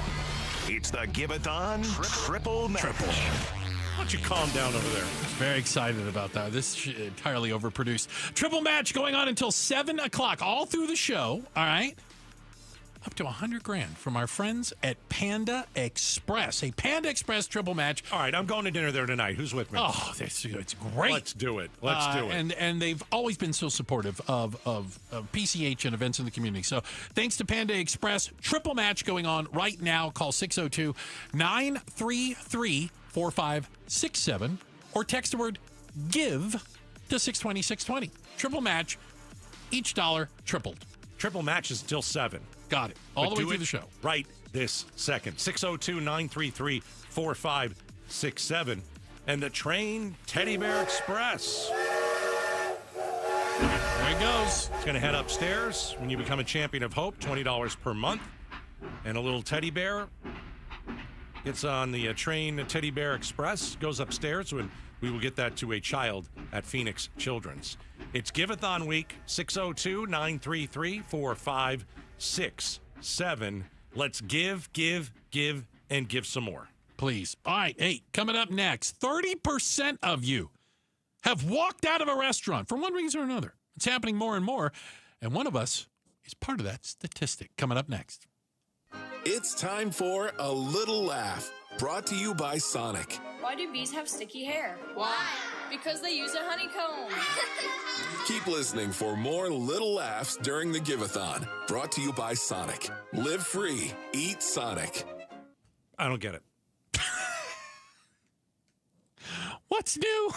S16: It's the Give-a-thon Triple Match.
S15: Why don't you calm down over there?
S27: Very excited about that. This is entirely overproduced. Triple match going on until 7 o'clock, all through the show. All right. Up to $100,000 from our friends at Panda Express. A Panda Express triple match.
S15: All right, I'm going to dinner there tonight. Who's with me?
S27: Oh, it's great.
S15: Let's do it. Let's do it.
S27: And they've always been so supportive of PCH and events in the community. So thanks to Panda Express. Triple match going on right now. Call 602-933-4567 or text the word GIVE to 620-620. Triple match. Each dollar tripled.
S15: Triple match is till 7.
S4: Got it. All
S15: But
S4: the way
S15: do
S4: through
S15: it
S4: the show.
S15: right this second. 602-933-4567. And the train Teddy Bear Express.
S4: There it goes.
S15: It's going to head upstairs when you become a champion of hope, $20 per month. And a little teddy bear gets on the train Teddy Bear Express, goes upstairs, when we will get that to a child at Phoenix Children's. It's Give-a-thon week, 602-933-4567. Let's give, and give some more.
S4: Please. All right. Hey, coming up next, 30% of you have walked out of a restaurant for one reason or another. It's happening more and more, and one of us is part of that statistic. Coming up next.
S17: It's time for A Little Laugh, brought to you by Sonic.
S18: Why do bees have sticky hair? Why? Because they use a honeycomb.
S17: Keep listening for more little laughs during the Give-a-thon, brought to you by Sonic. Live free. Eat Sonic.
S15: I don't get it.
S4: What's new?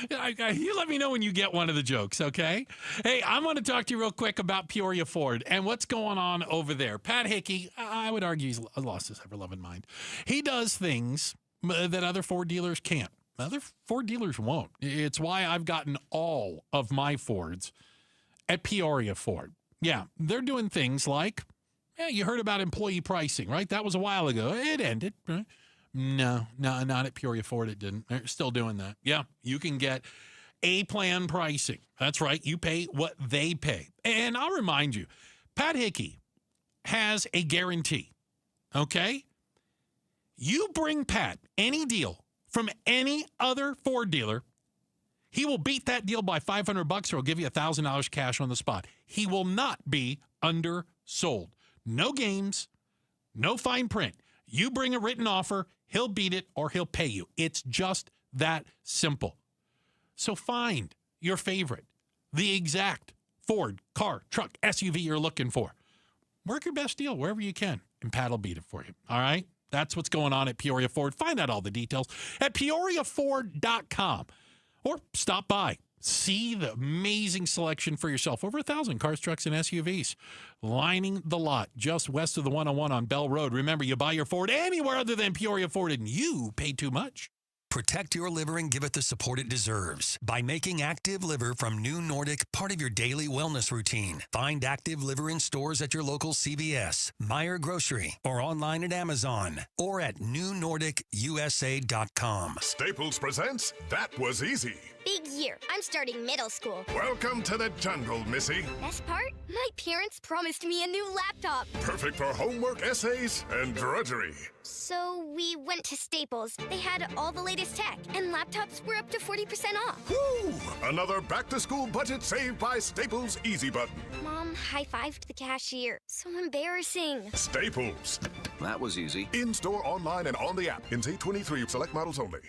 S4: You let me know when you get one of the jokes, okay? Hey, I want to talk to you real quick about Peoria Ford and what's going on over there. Pat Hickey, I would argue he's lost his ever-loving mind. He does things that other Ford dealers can't. Other Ford dealers won't. It's why I've gotten all of my Fords at Peoria Ford. Yeah, they're doing things like, you heard about employee pricing, right? That was a while ago. It ended, right? No, not at Peoria Ford. It didn't. They're still doing that. Yeah, you can get A-plan pricing. That's right. You pay what they pay. And I'll remind you, Pat Hickey has a guarantee, okay? You bring Pat any deal from any other Ford dealer, he will beat that deal by $500 or he'll give you $1,000 cash on the spot. He will not be undersold. No games, no fine print. You bring a written offer, he'll beat it or he'll pay you. It's just that simple. So find your favorite, the exact Ford car, truck, SUV you're looking for. Work your best deal wherever you can, and Pat will beat it for you. All right? That's what's going on at Peoria Ford. Find out all the details at PeoriaFord.com or stop by. See the amazing selection for yourself. Over 1,000 cars, trucks, and SUVs lining the lot just west of the 101 on Bell Road. Remember, you buy your Ford anywhere other than Peoria Ford, and you pay too much.
S20: Protect your liver and give it the support it deserves by making Active Liver from New Nordic part of your daily wellness routine. Find Active Liver in stores at your local CVS, Meijer Grocery, or online at Amazon, or at newnordicusa.com.
S22: Staples presents That Was Easy.
S7: Big year. I'm starting middle school.
S22: Welcome to the jungle, Missy.
S7: Best part? My parents promised me a new laptop.
S22: Perfect for homework, essays, and drudgery.
S7: So we went to Staples. They had all the latest tech, and laptops were up to 40% off.
S22: Woo! Another back-to-school budget saved by Staples Easy Button.
S7: Mom high-fived the cashier. So embarrassing.
S22: Staples.
S16: That was easy.
S22: In-store, online, and on the app. In 23 select models only.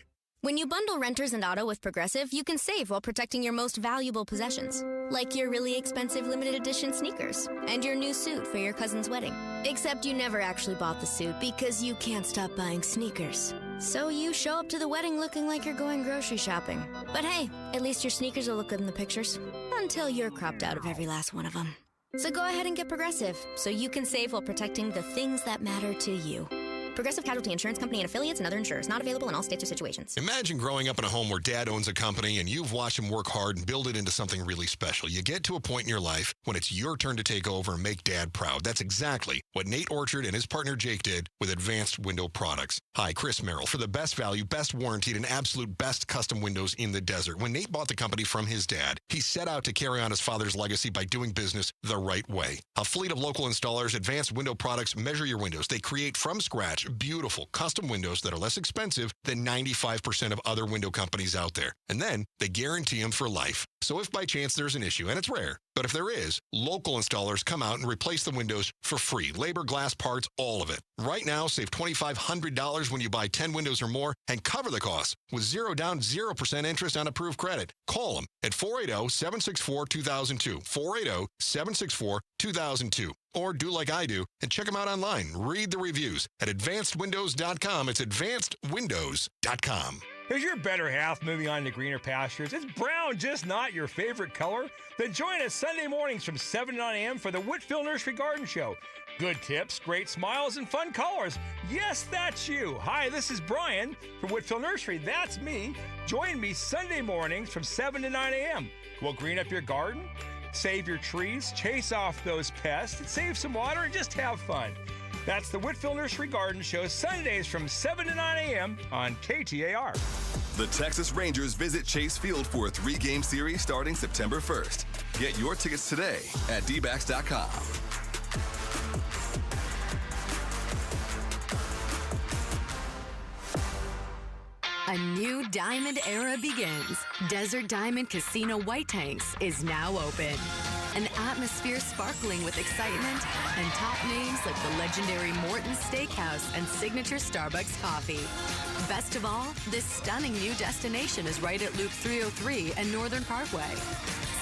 S23: When you bundle renters and auto with Progressive, you can save while protecting your most valuable possessions, like your really expensive limited edition sneakers and your new suit for your cousin's wedding. Except you never actually bought the suit because you can't stop buying sneakers. So you show up to the wedding looking like you're going grocery shopping. But hey, at least your sneakers will look good in the pictures, until you're cropped out of every last one of them. So go ahead and get Progressive, so you can save while protecting the things that matter to you. Progressive Casualty Insurance Company and affiliates and other insurers. Not available in all states or situations.
S24: Imagine growing up in a home where dad owns a company and you've watched him work hard and build it into something really special. You get to a point in your life when it's your turn to take over and make dad proud. That's exactly what Nate Orchard and his partner Jake did with Advanced Window Products. Hi, Chris Merrill for the best value, best warranted, and absolute best custom windows in the desert. When Nate bought the company from his dad, he set out to carry on his father's legacy by doing business the right way. A fleet of local installers, Advanced Window Products measure your windows. They create from scratch beautiful custom windows that are less expensive than 95% of other window companies out there. And then they guarantee them for life. So if by chance there's an issue, and it's rare, but if there is, local installers come out and replace the windows for free. Labor, glass, parts, all of it. Right now, save $2,500 when you buy 10 windows or more and cover the cost with 0 down, 0% interest on approved credit. Call them at 480-764-2002. 480-764-2002. Or do like I do and check them out online. Read the reviews at advancedwindows.com. It's advancedwindows.com.
S1: Is your better half moving on to greener pastures? Is brown just not your favorite color? Then join us Sunday mornings from 7 to 9 a.m. for the Whitfield Nursery Garden Show. Good tips, great smiles, and fun colors. Yes, that's you. Hi, this is Brian from Whitfield Nursery. That's me. Join me Sunday mornings from 7 to 9 a.m. We'll green up your garden, save your trees, chase off those pests, save some water, and just have fun. That's the Whitfield Nursery Garden Show, Sundays from 7 to 9 a.m. on KTAR.
S17: The Texas Rangers visit Chase Field for a 3-game series starting September 1st. Get your tickets today at dbacks.com.
S6: A new diamond era begins. Desert Diamond Casino White Tanks is now open. An atmosphere sparkling with excitement and top names like the legendary Morton's Steakhouse and signature Starbucks coffee. Best of all, this stunning new destination is right at Loop 303 and Northern Parkway.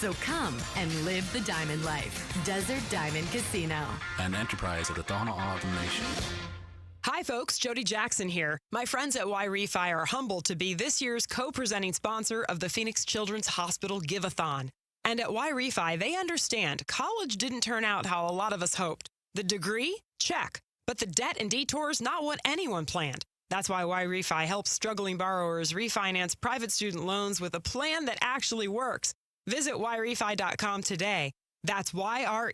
S6: So come and live the diamond life. Desert Diamond Casino.
S27: An enterprise of the Donna Automation.
S14: Hi, folks. Jody Jackson here. My friends at Y-Refi are humbled to be this year's co-presenting sponsor of the Phoenix Children's Hospital Give-a-thon. And at Y-Refi, they understand college didn't turn out how a lot of us hoped. The degree? Check. But the debt and detours, not what anyone planned. That's why Y-Refi helps struggling borrowers refinance private student loans with a plan that actually works. Visit YRefi.com today. That's YREFY.com.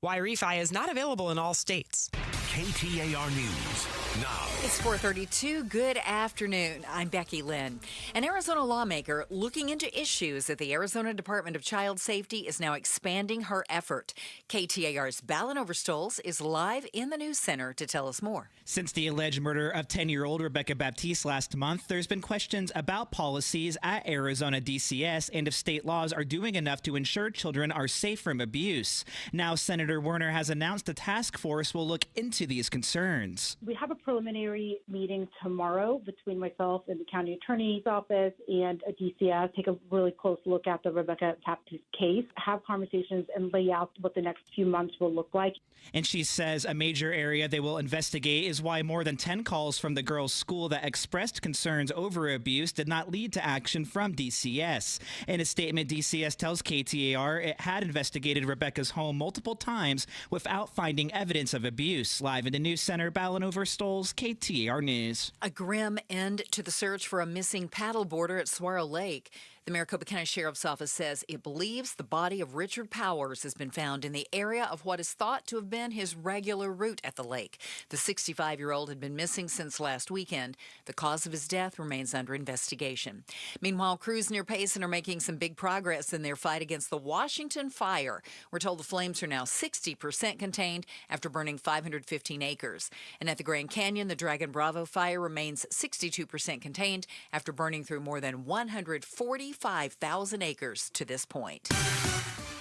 S14: Y-Refi is not available in all states.
S16: KTAR News now.
S3: It's 4:32. Good afternoon. I'm Becky Lynn. An Arizona lawmaker looking into issues at the Arizona Department of Child Safety is now expanding her effort. KTAR's Balin Overstoles is live in the news center to tell us more.
S19: Since the alleged murder of 10-year-old Rebecca Baptiste last month, there's been questions about policies at Arizona DCS and if state laws are doing enough to ensure children are safe from abuse. Now, Senator Werner has announced a task force will look into these concerns.
S21: We have a preliminary meeting tomorrow between myself and the county attorney's office and a DCS, take a really close look at the Rebecca Baptiste case, have conversations and lay out what the next few months will look like.
S19: And she says a major area they will investigate is why more than 10 calls from the girls' school that expressed concerns over abuse did not lead to action from DCS. In a statement, DCS tells KTAR it had investigated Rebecca's home multiple times without finding evidence of abuse. Live in the news center, Balin Overstoles, KTAR News.
S3: A grim end to the search for a missing paddleboarder at Saguaro Lake. The Maricopa County Sheriff's Office says it believes the body of Richard Powers has been found in the area of what is thought to have been his regular route at the lake. The 65-year-old had been missing since last weekend. The cause of his death remains under investigation. Meanwhile, crews near Payson are making some big progress in their fight against the Washington fire. We're told the flames are now 60% contained after burning 515 acres. And at the Grand Canyon, the Dragon Bravo fire remains 62% contained after burning through more than 145,000 acres to this point.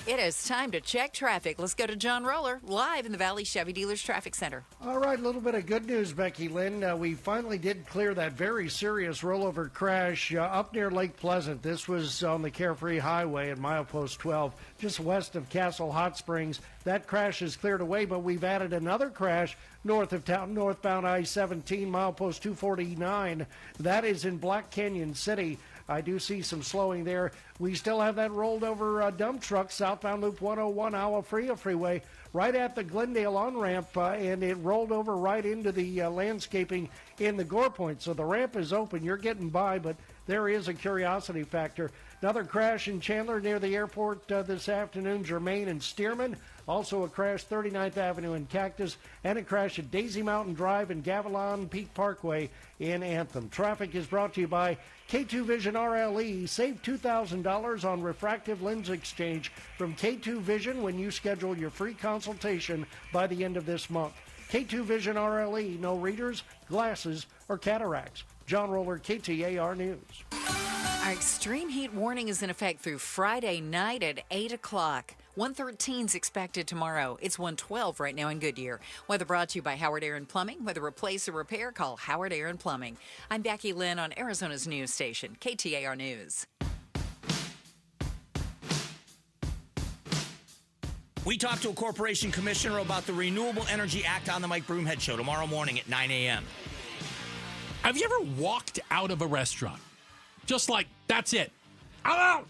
S3: It is time to check traffic. Let's go to John Roller, live in the Valley Chevy Dealers Traffic Center.
S12: All right, a little bit of good news, Becky Lynn. We finally did clear that very serious rollover crash up near Lake Pleasant. This was on the Carefree Highway at milepost 12, just west of Castle Hot Springs. That crash is cleared away, but we've added another crash north of town, northbound I-17, milepost 249. That is in Black Canyon City. I do see some slowing there. We still have that rolled over dump truck southbound Loop 101 Agua Fria Freeway right at the Glendale on-ramp, and it rolled over right into the landscaping in the Gore Point. So the ramp is open. You're getting by, but there is a curiosity factor. Another crash in Chandler near the airport this afternoon, Germain and Stearman. Also a crash 39th Avenue in Cactus, and a crash at Daisy Mountain Drive and Gavilan Peak Parkway in Anthem. Traffic is brought to you by K2 Vision RLE. Save $2,000 on refractive lens exchange from K2 Vision when you schedule your free consultation by the end of this month. K2 Vision RLE, no readers, glasses, or cataracts. John Roller, KTAR News.
S3: Our extreme heat warning is in effect through Friday night at 8 o'clock. 113 is expected tomorrow. It's 112 right now in Goodyear. Weather brought to you by Howard Aaron Plumbing. Whether replace or repair, call Howard Aaron Plumbing. I'm Becky Lynn on Arizona's news station, KTAR News.
S25: We talked to a corporation commissioner about the Renewable Energy Act on the Mike Broomhead Show tomorrow morning at 9 a.m.
S4: Have you ever walked out of a restaurant? Just like, that's it. I'm out.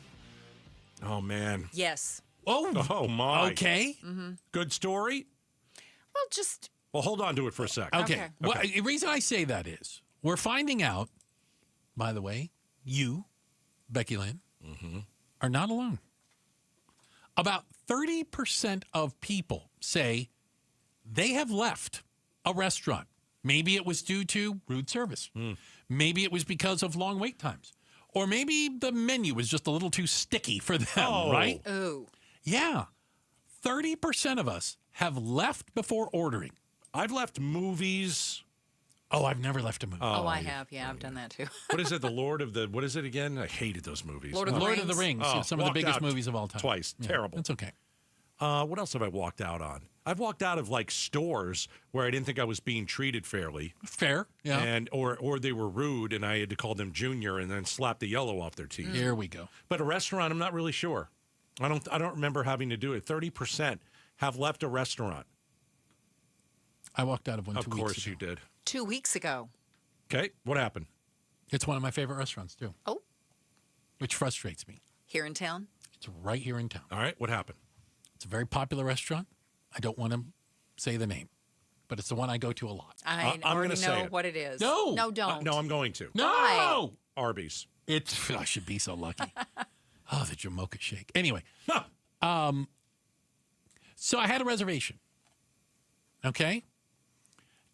S15: Oh, man.
S3: Yes.
S15: Oh, my.
S4: Okay.
S3: Mm-hmm.
S15: Good story?
S3: Well, just...
S15: Well, hold on to it for a second.
S4: Okay. Well, the reason I say that is we're finding out, by the way, you, Becky Lynn, are not alone. About 30% of people say they have left a restaurant. Maybe it was due to rude service. Maybe it was because of long wait times. Or maybe the menu was just a little too sticky for them, right?
S3: Oh.
S4: Yeah. 30% of us have left before ordering.
S15: I've left movies.
S4: Oh, I've never left a movie.
S3: Oh, I have. Yeah, I've done that too.
S15: What is it? What is it again? I hated those movies.
S4: Lord of the Rings.
S15: Oh,
S4: Some of the
S15: walked
S4: biggest
S15: out
S4: movies of all time.
S15: Twice.
S4: Yeah,
S15: Terrible.
S4: That's okay.
S15: What else have I walked out on? I've walked out of like stores where I didn't think I was being treated fairly.
S4: Fair, yeah.
S15: And or they were rude and I had to call them junior and then slap the yellow off their teeth.
S4: Here we go.
S15: But a restaurant, I'm not really sure. I don't remember having to do it. 30% have left a restaurant.
S4: I walked out of one 2 weeks ago.
S15: Of course you did.
S3: 2 weeks ago.
S15: Okay, what happened?
S4: It's one of my favorite restaurants, too.
S3: Oh.
S4: Which frustrates me.
S3: Here in town?
S4: It's right here in town.
S15: All right, what happened?
S4: It's a very popular restaurant. I don't want to say the name, but it's the one I go to a lot.
S3: I
S15: I'm
S3: already
S15: gonna say
S3: know
S15: it.
S3: what it is.
S4: No.
S3: No, don't.
S15: No, I'm going to.
S4: No!
S3: Why?
S15: Arby's.
S4: I should be so lucky. Oh, the Jamocha shake. Anyway. So I had a reservation. Okay?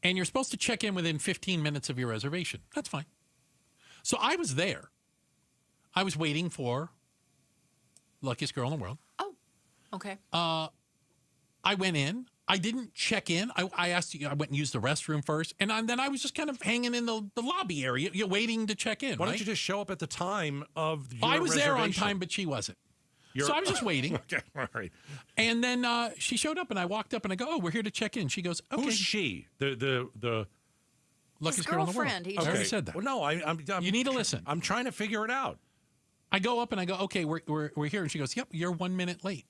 S4: And you're supposed to check in within 15 minutes of your reservation. That's fine. So I was there. I was waiting for luckiest girl in the world.
S3: Oh, okay.
S4: I went in. I didn't check in. I asked you. I went and used the restroom first, and then I was just kind of hanging in the lobby area, waiting to check in.
S15: Why don't you just show up at the time of your
S4: I was there on
S15: reservation?
S4: time, but she wasn't. So I was just waiting.
S15: Okay, all right.
S4: And then she showed up, and I walked up, and I go, "Oh, we're here to check in." She goes, "Okay."
S15: Who's she? The
S4: luckiest girl in the world.
S3: girlfriend.
S4: I already said that.
S15: Well, no, I'm
S4: You need to listen.
S15: I'm trying to figure it out.
S4: I go up and I go, "Okay, we're here," and she goes, "Yep, you're 1 minute late."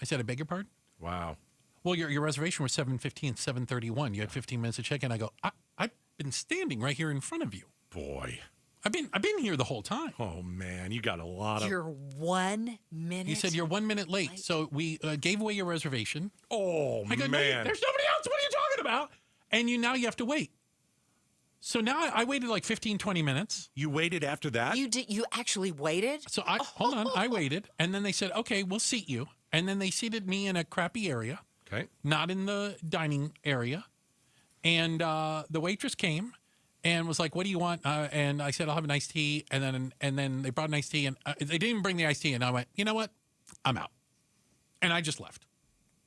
S4: I said, "I beg your pardon?"
S15: Wow.
S4: Well, your reservation was 7:15, 7:31. You had 15 minutes to check in. I go, I've been standing right here in front of you.
S15: Boy.
S4: I've been here the whole time.
S15: Oh, man, you got a lot of...
S3: You're 1 minute.
S4: You said you're 1 minute late. So we gave away your reservation.
S15: Oh,
S4: I go,
S15: man.
S4: No, there's nobody else. What are you talking about? And now you have to wait. So now I waited like 15, 20 minutes.
S15: You waited after that?
S3: You actually waited?
S4: So hold on, I waited. And then they said, okay, we'll seat you. And then they seated me in a crappy area.
S15: Okay.
S4: Not in the dining area. And the waitress came and was like, what do you want? And I said, I'll have an iced tea. And then they brought an iced tea. And they didn't even bring the iced tea. And I went, you know what? I'm out. And I just left.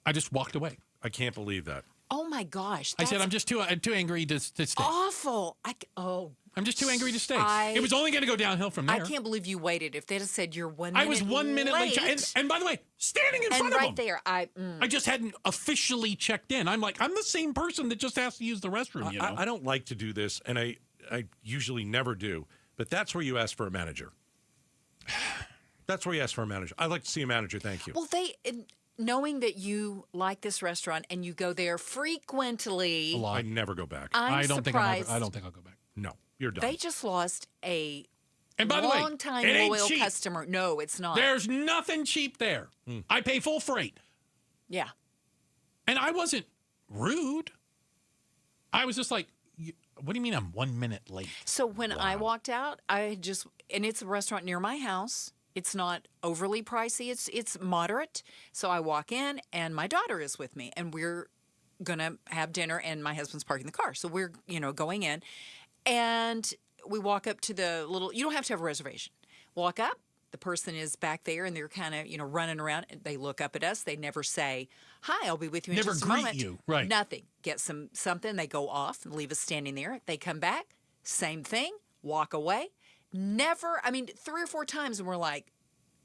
S4: I just walked away.
S15: I can't believe that.
S3: Oh, my gosh.
S4: I said, I'm just too angry to stay.
S3: Awful.
S4: I'm just too angry to stay. It was only going to go downhill from there.
S3: I can't believe you waited. If they'd have said you're 1 minute
S4: I was 1 minute late. And by the way, standing in front of them.
S3: There,
S4: I just hadn't officially checked in. I'm the same person that just has to use the restroom. You know?
S15: I don't like to do this, and I usually never do, but that's where you ask for a manager. That's where you ask for a manager. I'd like to see a manager, thank you.
S3: Well, knowing that you like this restaurant and you go there frequently.
S15: I never go back.
S3: I don't think I'll
S4: go back.
S15: No, you're done.
S3: They just lost a
S4: by the way,
S3: long-time
S4: it ain't
S3: loyal
S4: cheap.
S3: customer. No, it's not.
S4: There's nothing cheap there. I pay full freight.
S3: Yeah.
S4: And I wasn't rude. I was just like, what do you mean I'm 1 minute late?
S3: So when I walked out, and it's a restaurant near my house. It's not overly pricey. It's moderate. So I walk in, and my daughter is with me, and we're gonna have dinner, and my husband's parking the car. So we're going in, and we walk up to the little. You don't have to have a reservation. Walk up. The person is back there, and they're kind of running around. They look up at us. They never say, "Hi, I'll be with you in
S4: Never
S3: just a
S4: greet
S3: moment."
S4: you, right?
S3: Nothing. Get something. They go off and leave us standing there. They come back. Same thing. Walk away. Never, 3 or 4 times, and we're like,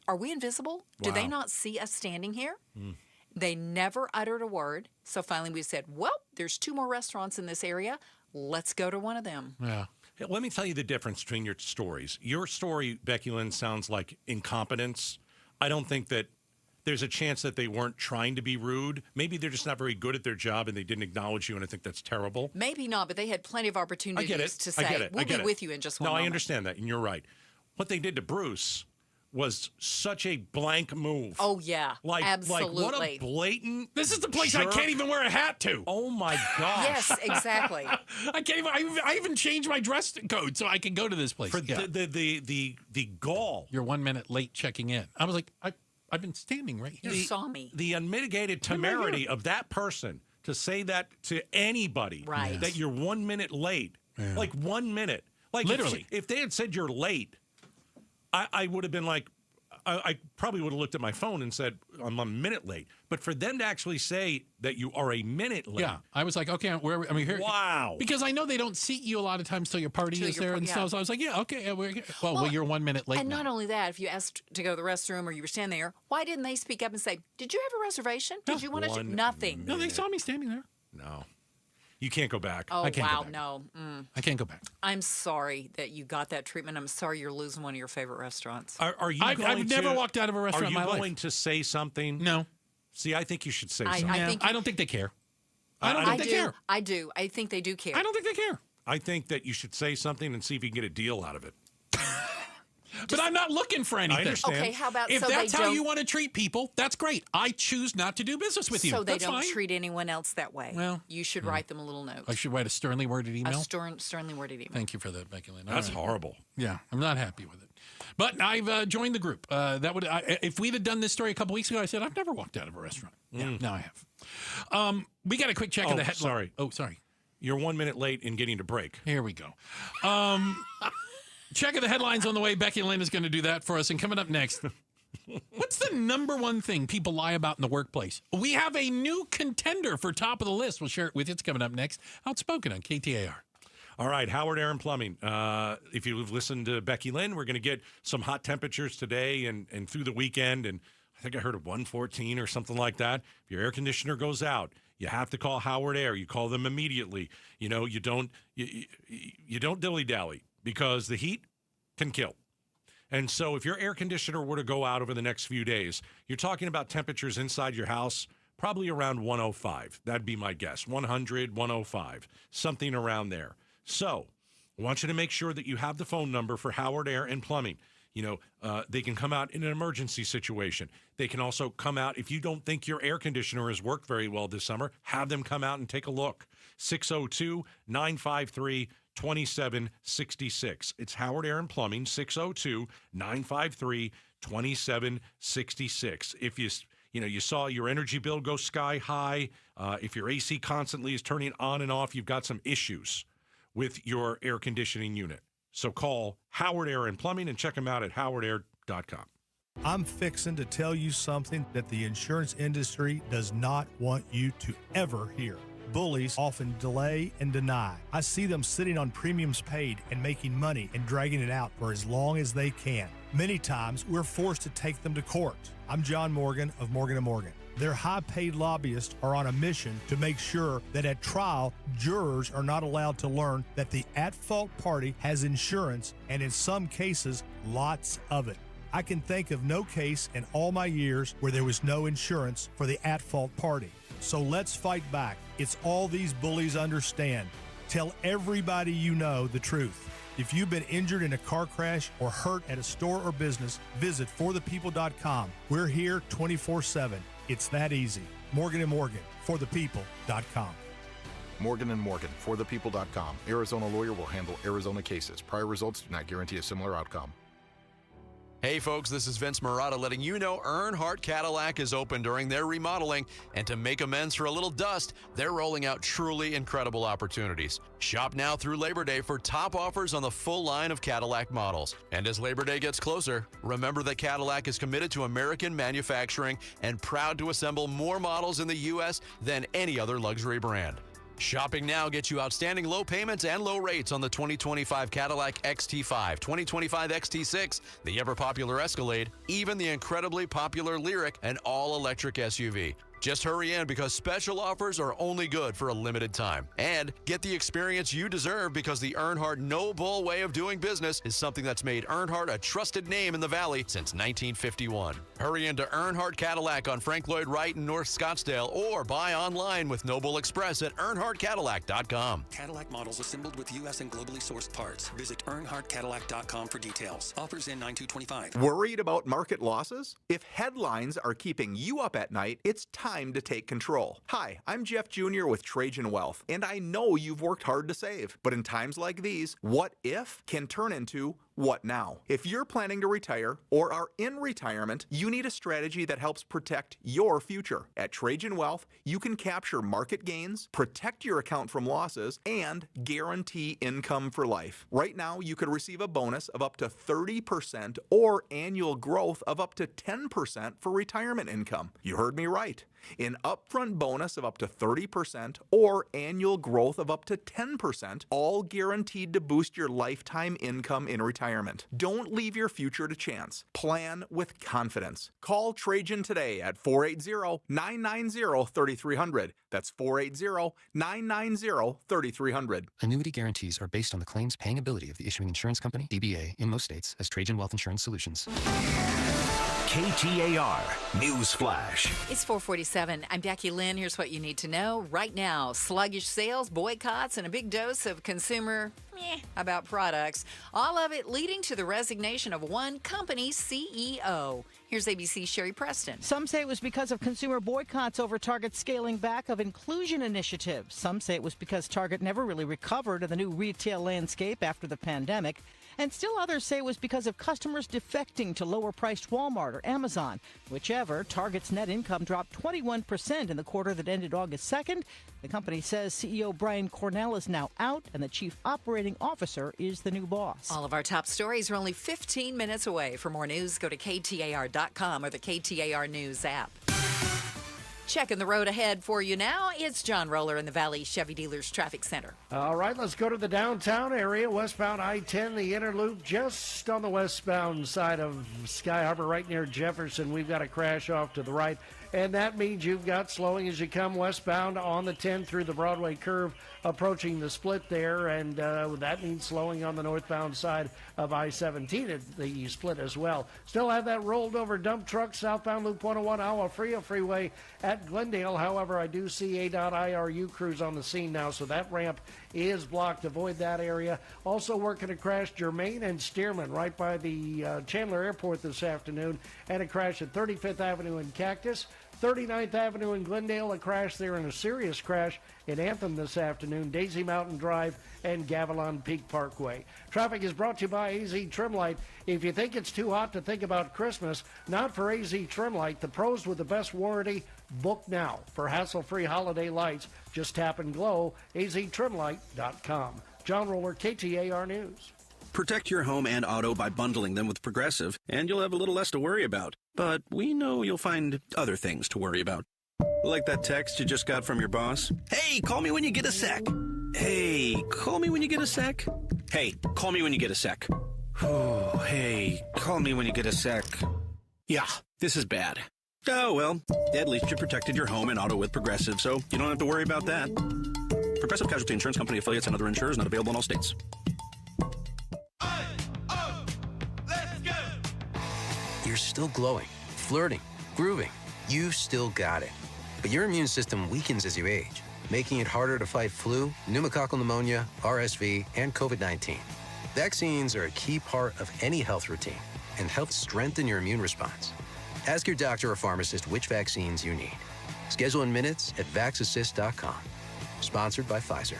S3: are we invisible? Do they not see us standing here? They never uttered a word. So finally we said, well, there's 2 more restaurants in this area. Let's go to one of them.
S4: Yeah.
S15: Hey, let me tell you the difference between your stories. Your story, Becky Lynn, sounds like incompetence. I don't think that there's a chance that they weren't trying to be rude. Maybe they're just not very good at their job and they didn't acknowledge you, and I think that's terrible.
S3: Maybe not, but they had plenty of opportunities to say, we'll be with you in just one moment.
S15: No, I understand that, and you're right. What they did to Bruce was such a blank move.
S3: Oh, yeah, absolutely.
S15: Like, what a blatant
S4: This is the place
S15: jerk.
S4: I can't even wear a hat to.
S15: Oh, my gosh.
S3: Yes, exactly.
S4: I can't even. I even changed my dress code so I can go to this place.
S15: For the gall.
S4: You're 1 minute late checking in. I was like, I've been standing right here.
S3: You saw me.
S15: The unmitigated temerity of that person to say that to anybody,
S3: right?
S15: That you're 1 minute late, like 1 minute, like
S4: literally.
S15: If they had said you're late, I would have been like, I probably would have looked at my phone and said I'm a minute late. But for them to actually say that you are a minute late,
S4: yeah, I was like, okay, where? I mean, here.
S15: Wow.
S4: Because I know they don't seat you a lot of times till your party is there and stuff. So I was like, yeah, okay, we're here. Well, you're 1 minute late.
S3: And
S4: now.
S3: not only that, if you asked to go to the restroom or you were standing there, why didn't they speak up and say, "Did you have a reservation? Did you want to?" Nothing.
S4: No, they saw me standing there.
S15: No. You can't go back.
S3: Oh,
S4: I can't
S3: wow,
S4: go back.
S3: no.
S4: I can't go back.
S3: I'm sorry that you got that treatment. I'm sorry you're losing one of your favorite restaurants.
S15: Are you
S4: I've never walked out of a restaurant in my life.
S15: Are you going to say something?
S4: No.
S15: See, I think you should say something.
S4: I don't think they care. I don't think they care.
S3: I do. I think they do care.
S4: I don't think they care.
S15: I think that you should say something and see if you can get a deal out of it.
S4: But I'm not looking for anything.
S15: I understand.
S3: Okay, how about
S4: if
S3: so
S4: that's
S3: they
S4: how
S3: don't,
S4: you want to treat people, that's great. I choose not to do business with you.
S3: So they
S4: that's
S3: don't
S4: fine.
S3: treat anyone else that way.
S4: Well,
S3: you should write them a little note.
S4: I should write a sternly worded email.
S3: A sternly worded email.
S4: Thank you for that, Becky Lynn.
S15: That's horrible.
S4: Yeah, I'm not happy with it. But I've joined the group. If we'd have done this story a couple weeks ago, I said I've never walked out of a restaurant. Yeah, now I have. We got a quick check of the headline.
S15: Sorry.
S4: Oh, sorry.
S15: You're 1 minute late in getting to break.
S4: Here we go. Check of the headlines on the way. Becky Lynn is going to do that for us. And coming up next, what's the number one thing people lie about in the workplace? We have a new contender for top of the list. We'll share it with you. It's coming up next. Outspoken on KTAR.
S15: All right, Howard Air and Plumbing. If you've listened to Becky Lynn, we're going to get some hot temperatures today and through the weekend. And I think I heard of 114 or something like that. If your air conditioner goes out, you have to call Howard Air. You call them immediately. You know, you don't dilly-dally because the heat can kill. And so if your air conditioner were to go out over the next few days, you're talking about temperatures inside your house probably around 105. That'd be my guess. 100, 105, something around there. So I want you to make sure that you have the phone number for Howard Air and Plumbing. You know, they can come out in an emergency situation. They can also come out if you don't think your air conditioner has worked very well this summer, have them come out and take a look. 602-953-2766. It's Howard Air and Plumbing, 602-953-2766. If you saw your energy bill go sky high, if your AC constantly is turning on and off, you've got some issues with your air conditioning unit. So call Howard Air and Plumbing and check them out at howardair.com.
S5: I'm fixing to tell you something that the insurance industry does not want you to ever hear. Bullies often delay and deny. I see them sitting on premiums paid and making money and dragging it out for as long as they can. Many times, we're forced to take them to court. I'm John Morgan of Morgan & Morgan. Their high-paid lobbyists are on a mission to make sure that at trial, jurors are not allowed to learn that the at-fault party has insurance, and in some cases, lots of it. I can think of no case in all my years where there was no insurance for the at-fault party. So let's fight back. It's all these bullies understand. Tell everybody you know the truth. If you've been injured in a car crash or hurt at a store or business, visit forthepeople.com. We're here 24/7. It's that easy. Morgan & Morgan, forthepeople.com.
S8: Morgan & Morgan, forthepeople.com. Arizona lawyer will handle Arizona cases. Prior results do not guarantee a similar outcome.
S9: Hey folks, this is Vince Marotta letting you know Earnhardt Cadillac is open during their remodeling, and to make amends for a little dust, they're rolling out truly incredible opportunities. Shop now through Labor Day for top offers on the full line of Cadillac models. And as Labor Day gets closer, remember that Cadillac is committed to American manufacturing and proud to assemble more models in the U.S. than any other luxury brand. Shopping now gets you outstanding low payments and low rates on the 2025 Cadillac XT5, 2025 XT6, the ever-popular Escalade, even the incredibly popular Lyriq, and all-electric SUV. Just hurry in because special offers are only good for a limited time. And get the experience you deserve because the Earnhardt No Bull way of doing business is something that's made Earnhardt a trusted name in the Valley since 1951. Hurry into Earnhardt Cadillac on Frank Lloyd Wright in North Scottsdale or buy online with Noble Express at EarnhardtCadillac.com.
S2: Cadillac models assembled with U.S. and globally sourced parts. Visit EarnhardtCadillac.com for details. Offers in 9/2/25.
S10: Worried about market losses? If headlines are keeping you up at night, it's time to take control. Hi, I'm Jeff Jr. with Trajan Wealth, and I know you've worked hard to save. But in times like these, what if can turn into what now? If you're planning to retire or are in retirement, you need a strategy that helps protect your future. At Trajan Wealth, you can capture market gains, protect your account from losses, and guarantee income for life. Right now, you could receive a bonus of up to 30% or annual growth of up to 10% for retirement income. You heard me right. An upfront bonus of up to 30% or annual growth of up to 10%, all guaranteed to boost your lifetime income in retirement. Don't leave your future to chance. Plan with confidence. Call Trajan today at 480-990-3300. That's 480-990-3300.
S11: Annuity guarantees are based on the claims paying ability of the issuing insurance company, DBA, in most states as Trajan Wealth Insurance Solutions.
S16: KTAR News Flash.
S3: It's 4:47. I'm Becky Lynn. Here's what you need to know right now. Sluggish sales, boycotts, and a big dose of consumer about products. All of it leading to the resignation of one company's CEO. Here's ABC's Sherry Preston.
S13: Some say it was because of consumer boycotts over Target's scaling back of inclusion initiatives. Some say it was because Target never really recovered in the new retail landscape after the pandemic. And still others say it was because of customers defecting to lower-priced Walmart or Amazon. Whichever, Target's net income dropped 21% in the quarter that ended August 2nd. The company says CEO Brian Cornell is now out, and the chief operating officer is the new boss.
S3: All of our top stories are only 15 minutes away. For more news, go to KTAR.com or the KTAR News app. Checking the road ahead for you now, it's John Roller in the Valley Chevy Dealers Traffic Center.
S12: All right, let's go to the downtown area, westbound I-10, the inner loop, just on the westbound side of Sky Harbor, right near Jefferson. We've got a crash off to the right, and that means you've got slowing as you come westbound on the 10 through the Broadway curve, approaching the split there, and that means slowing on the northbound side of I-17 at the split as well. Still have that rolled over dump truck southbound Loop 101 Agua Fria Freeway at Glendale. However, I do see ADOT IRU crews on the scene now, so that ramp is blocked. Avoid that area. Also working a crash, Germain and Stearman, right by the Chandler Airport this afternoon, and a crash at 35th Avenue in Cactus. 39th Avenue in Glendale, a crash there, and a serious crash in Anthem this afternoon, Daisy Mountain Drive and Gavilan Peak Parkway. Traffic is brought to you by AZ Trimlight. If you think it's too hot to think about Christmas, not for AZ Trimlight. The pros with the best warranty, book now. For hassle-free holiday lights, just tap and glow, aztrimlight.com. John Roller, KTAR News.
S18: Protect your home and auto by bundling them with Progressive, and you'll have a little less to worry about. But we know you'll find other things to worry about. Like that text you just got from your boss. Hey, call me when you get a sec. Hey, call me when you get a sec. Hey, call me when you get a sec. Oh, hey, call me when you get a sec. Yeah, this is bad. Oh, well, at least you protected your home and auto with Progressive, so you don't have to worry about that. Progressive Casualty Insurance Company affiliates and other insurers not available in all states.
S11: You're still glowing, flirting, grooving. You've still got it. But your immune system weakens as you age, making it harder to fight flu, pneumococcal pneumonia, RSV, and COVID-19. Vaccines are a key part of any health routine and help strengthen your immune response. Ask your doctor or pharmacist which vaccines you need. Schedule in minutes at vaxassist.com. Sponsored by Pfizer.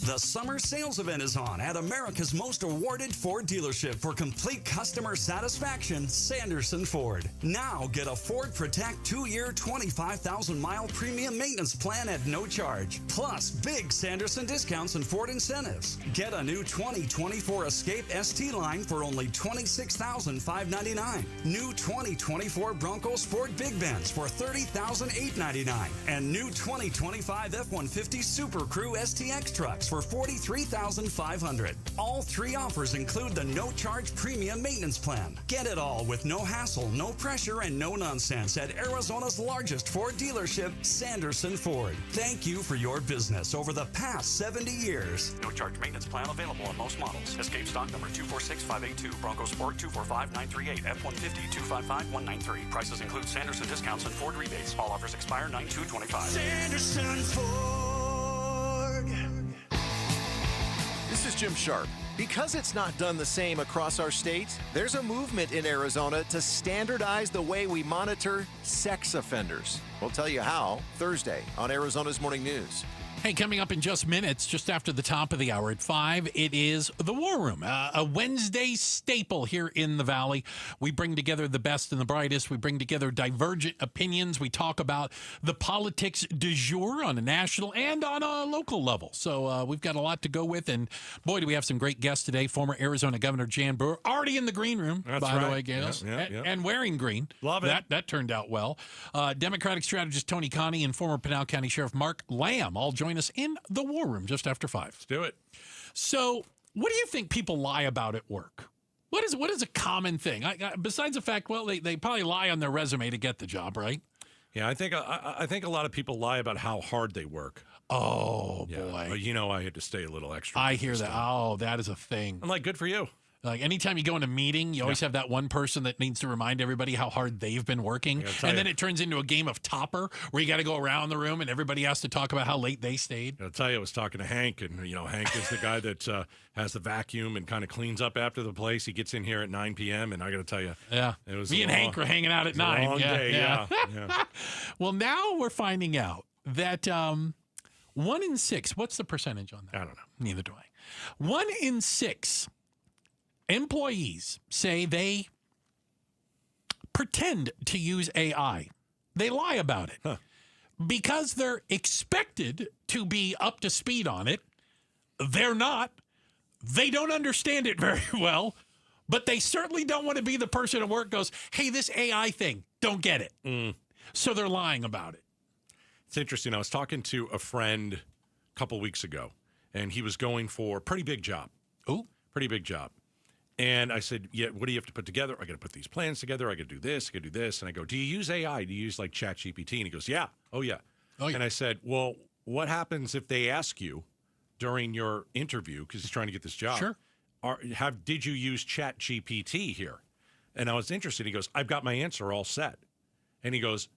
S20: The summer sales event is on at America's most awarded Ford dealership. For complete customer satisfaction, Sanderson Ford. Now get a Ford Protect 2-year, 25,000-mile premium maintenance plan at no charge. Plus, big Sanderson discounts and Ford incentives. Get a new 2024 Escape ST line for only $26,599. New 2024 Bronco Sport Big Benz for $30,899. And new 2025 F-150 Super Crew STX trucks for for $43,500. All 3 offers include the no-charge premium maintenance plan. Get it all with no hassle, no pressure, and no nonsense at Arizona's largest Ford dealership, Sanderson Ford. Thank you for your business over the past 70 years.
S1: No charge maintenance plan available on most models. Escape stock number 246582. Bronco Sport 245938. F-150 255193. Prices include Sanderson discounts and Ford rebates. All offers expire 9/2/25.
S20: Sanderson Ford.
S7: This is Jim Sharp. Because it's not done the same across our state, there's a movement in Arizona to standardize the way we monitor sex offenders. We'll tell you how Thursday on Arizona's Morning News.
S4: Hey, coming up in just minutes, just after the top of the hour at 5, it is The War Room, a Wednesday staple here in the Valley. We bring together the best and the brightest. We bring together divergent opinions. We talk about the politics du jour on a national and on a local level. So we've got a lot to go with. And boy, do we have some great guests today. Former Arizona Governor Jan Brewer, already in the green room, by the way, Gales, and wearing green.
S15: Love it.
S4: That turned out well. Democratic strategist Tony Connie and former Pinal County Sheriff Mark Lamb all join us in the War Room just after 5.
S15: Let's do it.
S4: So, what do you think people lie about at work? What is a common thing? Besides the fact, well, they probably lie on their resume to get the job, right?
S15: Yeah, I think a lot of people lie about how hard they work.
S4: Oh, boy.
S15: But, you know, I had to stay a little extra.
S4: I hear that. Oh, that is a thing.
S15: I'm like, good for you.
S4: Like anytime you go in a meeting, you always have that one person that needs to remind everybody how hard they've been working. And then it turns into a game of topper where you got to go around the room and everybody has to talk about how late they stayed.
S15: I'll tell you, I was talking to Hank, and, you know, Hank is the guy that has the vacuum and kind of cleans up after the place. He gets in here at 9 p.m., and I got to tell you.
S4: Yeah.
S15: It was
S4: Me and Hank were hanging out at 9.
S15: A long day, yeah.
S4: Well, now we're finding out that 1 in 6, what's the percentage on that?
S15: I don't know.
S4: Neither do I. 1 in 6 employees say they pretend to use AI. They lie about it because they're expected to be up to speed on it. They're not. They don't understand it very well, but they certainly don't want to be the person at work goes, hey, this AI thing, don't get it. So they're lying about it.
S15: It's interesting. I was talking to a friend a couple weeks ago, and he was going for a pretty big job.
S4: Oh,
S15: pretty big job. And I said, yeah, what do you have to put together? I got to put these plans together. I got to do this. I got to do this. And I go, do you use AI? Do you use like ChatGPT? And he goes, yeah. Oh, yeah. And I said, well, what happens if they ask you during your interview, because he's trying to get this job,
S4: Sure.
S15: Did you use ChatGPT here? And I was interested. He goes, I've got my answer all set. And he goes,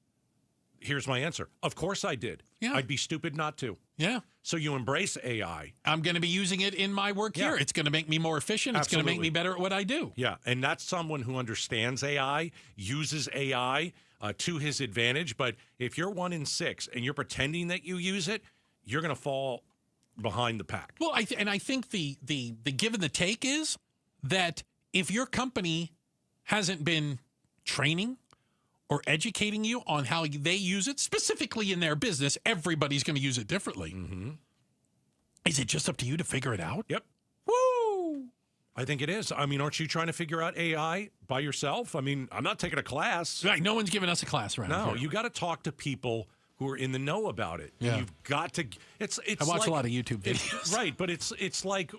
S15: here's my answer. Of course I did.
S4: Yeah.
S15: I'd be stupid not to.
S4: Yeah.
S15: So you embrace AI.
S4: I'm going to be using it in my work here. It's going to make me more efficient. It's going to make me better at what I do.
S15: Yeah, and that's someone who understands AI, uses AI to his advantage. But if you're 1 in 6 and you're pretending that you use it, you're going to fall behind the pack.
S4: Well, I think the give and the take is that if your company hasn't been training or educating you on how they use it, specifically in their business, everybody's going to use it differently.
S15: Mm-hmm.
S4: Is it just up to you to figure it out?
S15: Yep.
S4: Woo!
S15: I think it is. I mean, aren't you trying to figure out AI by yourself? I mean, I'm not taking a class.
S4: Right. No one's giving us a class right now.
S15: No, you got to talk to people who are in the know about it.
S4: Yeah.
S15: You've got to. It's.
S4: I watch a lot of YouTube videos.
S15: Right, but it's like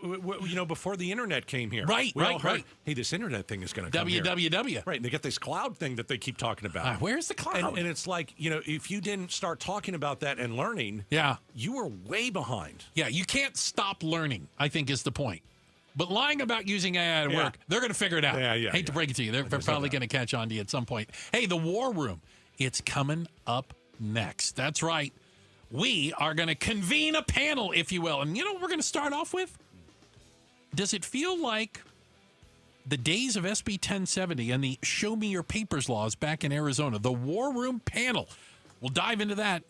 S15: before the internet came here.
S4: Right.
S15: We all heard, hey, this internet thing is going to come here.
S4: www.
S15: Right, and they get this cloud thing that they keep talking about.
S4: Where's the cloud?
S15: And it's like, if you didn't start talking about that and learning, you were way behind.
S4: Yeah, you can't stop learning, I think is the point. But lying about using AI at work, they're going to figure it out. Hate to break it to you. They're probably going to catch on to you at some point. Hey, the War Room, it's coming up next. That's right. We are going to convene a panel, if you will. And you know what we're going to start off with? Does it feel like the days of SB 1070 and the Show Me Your Papers laws back in Arizona? The War Room panel. We'll dive into that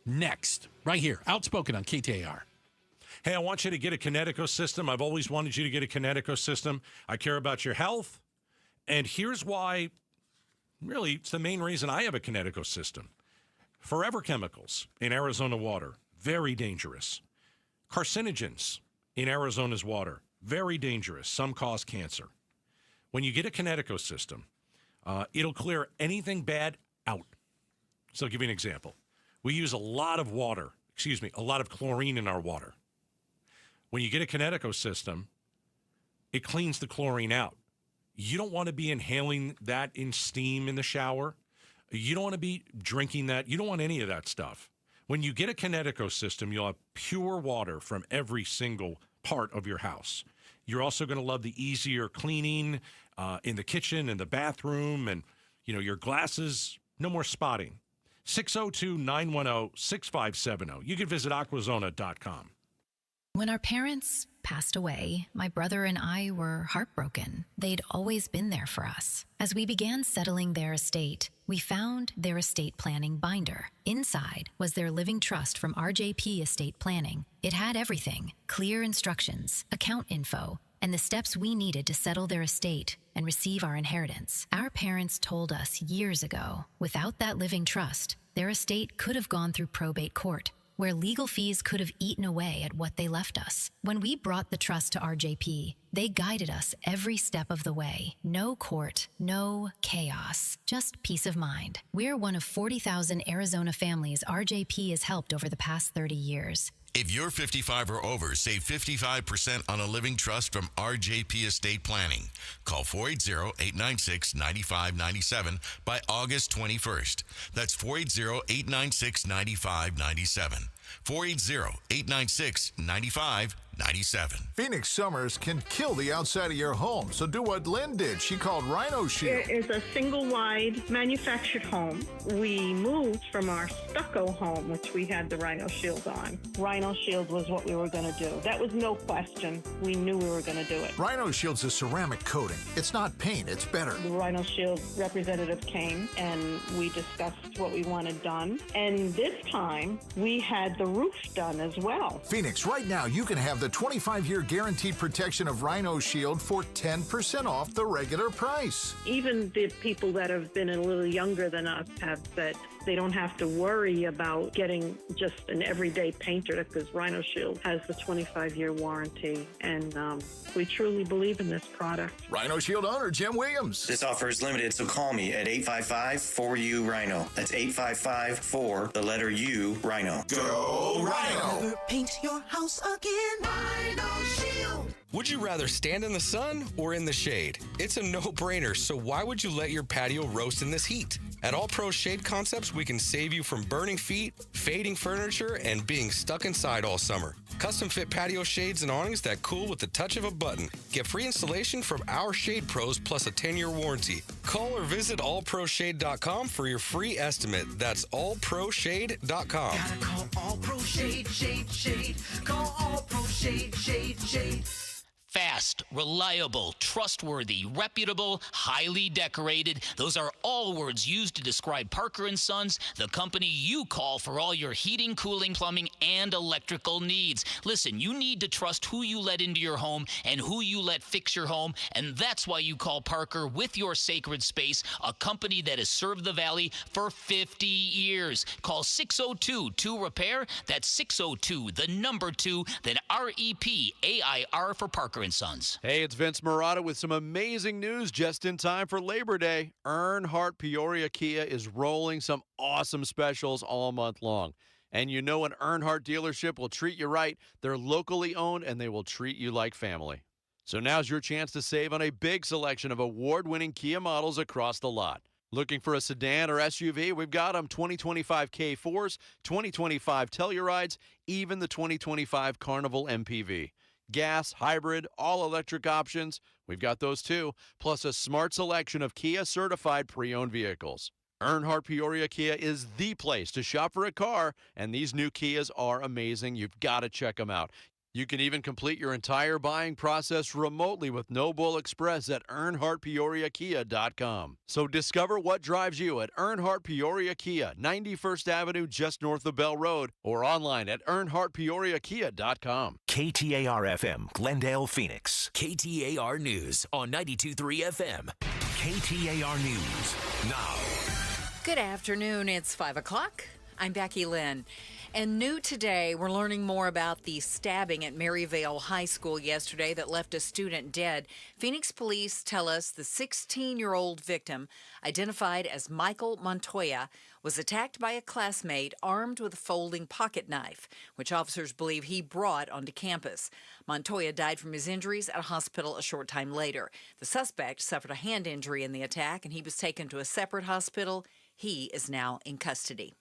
S4: next, right here. Outspoken on KTAR.
S15: Hey, I want you to get a Kinetico system. I've always wanted you to get a Kinetico system. I care about your health. And here's why, really, it's the main reason I have a Kinetico system. Forever chemicals in Arizona water, very dangerous. Carcinogens in Arizona's water, very dangerous. Some cause cancer. When you get a Kinetico system, it'll clear anything bad out. So I'll give you an example. We use a lot of chlorine in our water. when you get a Kinetico system, it cleans the chlorine out. You don't want to be inhaling that in steam in the shower. You don't want to be drinking that. You don't want any of that stuff. When you get a Kinetico system, you'll have pure water from every single part of your house. You're also going to love the easier cleaning in the kitchen and the bathroom, and your glasses, no more spotting. 602-910-6570. You can visit aquazona.com.
S6: When our parents passed away, my brother and I were heartbroken. They'd always been there for us. As we began settling their estate, we found their estate planning binder. Inside was their living trust from RJP Estate Planning. It had everything: clear instructions, account info, and the steps we needed to settle their estate and receive our inheritance. Our parents told us years ago, without that living trust, their estate could have gone through probate court, where legal fees could have eaten away at what they left us. When we brought the trust to RJP, they guided us every step of the way. No court, no chaos, just peace of mind. We're one of 40,000 Arizona families RJP has helped over the past 30 years.
S17: If you're 55 or over, save 55% on a living trust from RJP Estate Planning. Call 480-896-9597 by August 21st. That's 480-896-9597. 480-896-9597.
S8: Phoenix summers can kill the outside of your home, so do what Lynn did. She called Rhino Shield.
S22: It is a single-wide manufactured home. We moved from our stucco home, which we had the Rhino Shield on. Rhino Shield was what we were going to do. That was no question. We knew we were going to do it.
S8: Rhino Shield's a ceramic coating. It's not paint, it's better.
S22: The Rhino Shield representative came, and we discussed what we wanted done. And this time, we had the roof done as well.
S8: Phoenix, right now, you can have the 25-year guaranteed protection of Rhino Shield for 10% off the regular price.
S22: Even the people that have been a little younger than us have said they don't have to worry about getting just an everyday painter because Rhino Shield has the 25-year warranty, and we truly believe in this product.
S8: Rhino Shield owner Jim Williams.
S23: This offer is limited, so call me at 855-4U-RHINO. That's 855-4, the letter U, Rhino.
S8: Go Rhino!
S24: Never paint your house again. Rhino Shield.
S26: Would you rather stand in the sun or in the shade? It's a no-brainer, so why would you let your patio roast in this heat? At All Pro Shade Concepts, we can save you from burning feet, fading furniture, and being stuck inside all summer. Custom fit patio shades and awnings that cool with the touch of a button. Get free installation from our shade pros plus a 10-year warranty. Call or visit allproshade.com for your free estimate. That's allproshade.com.
S24: Gotta call All Pro Shade, Shade, Shade. Call All Pro Shade, Shade, Shade.
S27: Fast, reliable, trustworthy, reputable, highly decorated. Those are all words used to describe Parker & Sons, the company you call for all your heating, cooling, plumbing, and electrical needs. Listen, you need to trust who you let into your home and who you let fix your home, and that's why you call Parker with your sacred space, a company that has served the Valley for 50 years. Call 602-2-REPAIR. That's 602-2, then REPAIR for Parker & Sons.
S9: Hey, it's Vince Marotta with some amazing news just in time for Labor Day. Earnhardt Peoria Kia is rolling some awesome specials all month long. And you know an Earnhardt dealership will treat you right. They're locally owned, and they will treat you like family. So now's your chance to save on a big selection of award-winning Kia models across the lot. Looking for a sedan or SUV? We've got them: 2025 K4s, 2025 Tellurides, even the 2025 Carnival MPV. Gas, hybrid, all-electric options, we've got those too, plus a smart selection of Kia-certified pre-owned vehicles. Earnhardt Peoria Kia is the place to shop for a car, and these new Kias are amazing. You've got to check them out. You can even complete your entire buying process remotely with No Bull Express at EarnhardtPeoriaKia.com. So discover what drives you at Earnhardt Peoria Kia, 91st Avenue, just north of Bell Road, or online at EarnhardtPeoriaKia.com.
S16: KTAR-FM, Glendale, Phoenix. KTAR News on 92.3 FM. KTAR News now.
S3: Good afternoon. It's 5 o'clock. I'm Becky Lynn. And new today, we're learning more about the stabbing at Maryvale High School yesterday that left a student dead. Phoenix police tell us the 16-year-old victim, identified as Michael Montoya, was attacked by a classmate armed with a folding pocket knife, which officers believe he brought onto campus. Montoya died from his injuries at a hospital a short time later. The suspect suffered a hand injury in the attack, and he was taken to a separate hospital. He is now in custody.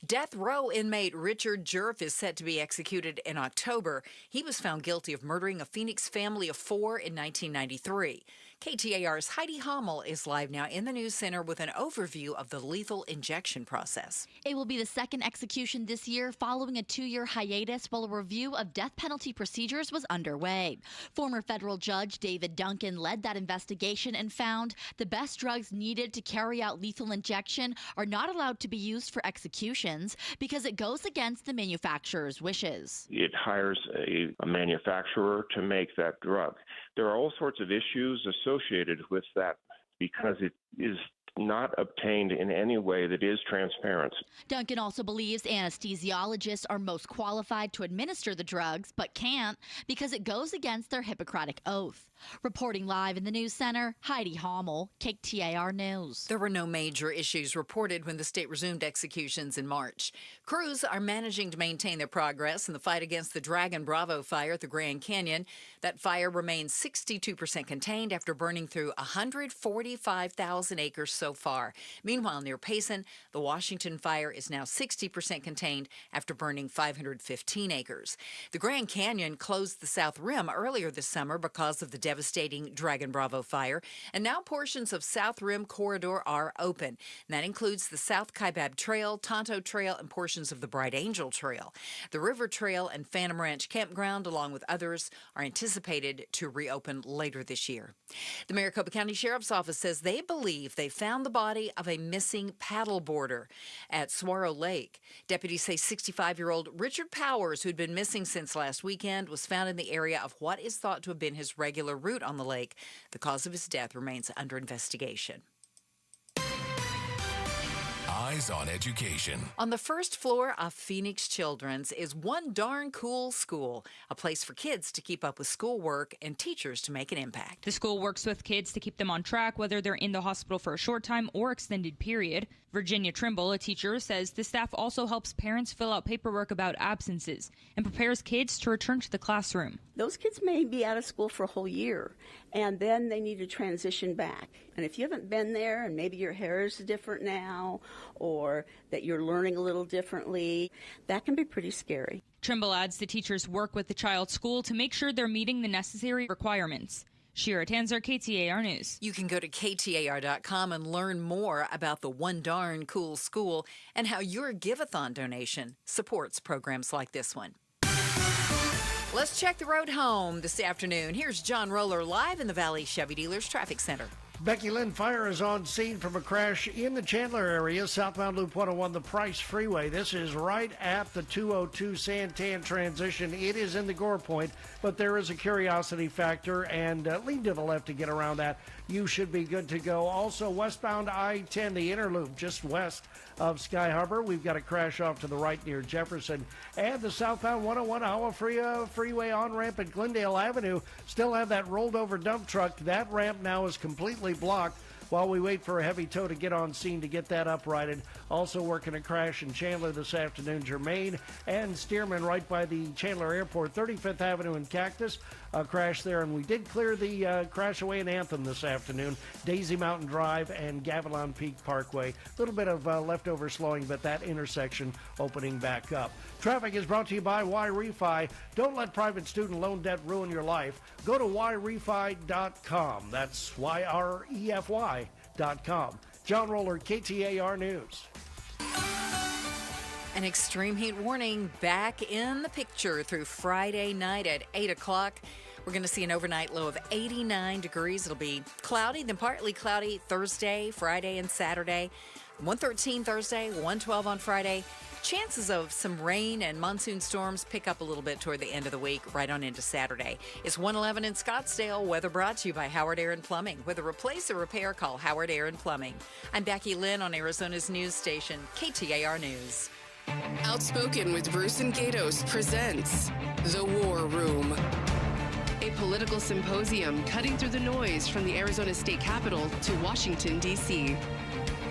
S3: Death row inmate Richard Jerf is set to be executed in October. He was found guilty of murdering a Phoenix family of 4 in 1993. KTAR's Heidi Hommel is live now in the news center with an overview of the lethal injection process.
S2: It will be the second execution this year following a 2-year hiatus while a review of death penalty procedures was underway. Former federal judge David Duncan led that investigation and found the best drugs needed to carry out lethal injection are not allowed to be used for executions because it goes against the manufacturer's wishes.
S5: It hires a manufacturer to make that drug. There are all sorts of issues associated with that because it is not obtained in any way that is transparent.
S2: Duncan also believes anesthesiologists are most qualified to administer the drugs, but can't because it goes against their Hippocratic oath. Reporting live in the news center, Heidi Hommel, KTAR News.
S3: There were no major issues reported when the state resumed executions in March. Crews are managing to maintain their progress in the fight against the Dragon Bravo fire at the Grand Canyon. That fire remains 62% contained after burning through 145,000 acres so far. Meanwhile, near Payson, the Washington fire is now 60% contained after burning 515 acres. The Grand Canyon closed the South Rim earlier this summer because of the devastating Dragon Bravo fire, and now portions of South Rim Corridor are open. And that includes the South Kaibab Trail, Tonto Trail, and portions of the Bright Angel Trail. The River Trail and Phantom Ranch Campground, along with others, are anticipated to reopen later this year. The Maricopa County Sheriff's Office says they believe they found the body of a missing paddleboarder at Saguaro Lake. Deputies say 65-year-old Richard Powers, who'd been missing since last weekend, was found in the area of what is thought to have been his regular route on the lake. The cause of his death remains under investigation.
S17: Eyes on Education.
S3: On the first floor of Phoenix Children's is One Darn Cool School, a place for kids to keep up with schoolwork and teachers to make an impact.
S10: The school works with kids to keep them on track, whether they're in the hospital for a short time or extended period. Virginia Trimble, a teacher, says the staff also helps parents fill out paperwork about absences and prepares kids to return to the classroom.
S14: Those kids may be out of school for a whole year, and then they need to transition back. And if you haven't been there, and maybe your hair is different now, or that you're learning a little differently, that can be pretty scary.
S10: Trimble adds the teachers work with the child's school to make sure they're meeting the necessary requirements. Shira Tanzer, KTAR News.
S3: You can go to KTAR.com and learn more about the One Darn Cool School and how your Give-a-thon donation supports programs like this one. Let's check the road home this afternoon. Here's John Roller live in the Valley Chevy Dealers Traffic Center.
S12: Becky Lynn, fire is on scene from a crash in the Chandler area, southbound Loop 101, the Price Freeway. This is right at the 202 Santan transition. It is in the Gore Point, but there is a curiosity factor, and lean to the left to get around that. You should be good to go. Also, westbound I-10, the inner loop, just west of Sky Harbor. We've got a crash off to the right near Jefferson. And the southbound 101 Iowa Freeway on-ramp at Glendale Avenue still have that rolled over dump truck. That ramp now is completely blocked while we wait for a heavy tow to get on scene to get that uprighted. Also working a crash in Chandler this afternoon, Germain and Stearman right by the Chandler Airport, 35th Avenue and Cactus. A crash there, and we did clear the crash away in Anthem this afternoon. Daisy Mountain Drive and Gavilan Peak Parkway. A little bit of leftover slowing, but that intersection opening back up. Traffic is brought to you by Y-Refi. Don't let private student loan debt ruin your life. Go to YRefi.com. That's YREFY.com. John Roller, KTAR News.
S3: An extreme heat warning back in the picture through Friday night at 8 o'clock. We're going to see an overnight low of 89 degrees. It'll be cloudy, then partly cloudy Thursday, Friday, and Saturday. 113 Thursday, 112 on Friday. Chances of some rain and monsoon storms pick up a little bit toward the end of the week, right on into Saturday. It's 111 in Scottsdale. Weather brought to you by Howard Air and Plumbing. With a replace or repair, call Howard Air and Plumbing. I'm Becky Lynn on Arizona's news station, KTAR News.
S1: Outspoken with Bruce and Gatos presents The War Room, a political symposium cutting through the noise from the Arizona State Capitol to Washington, D.C.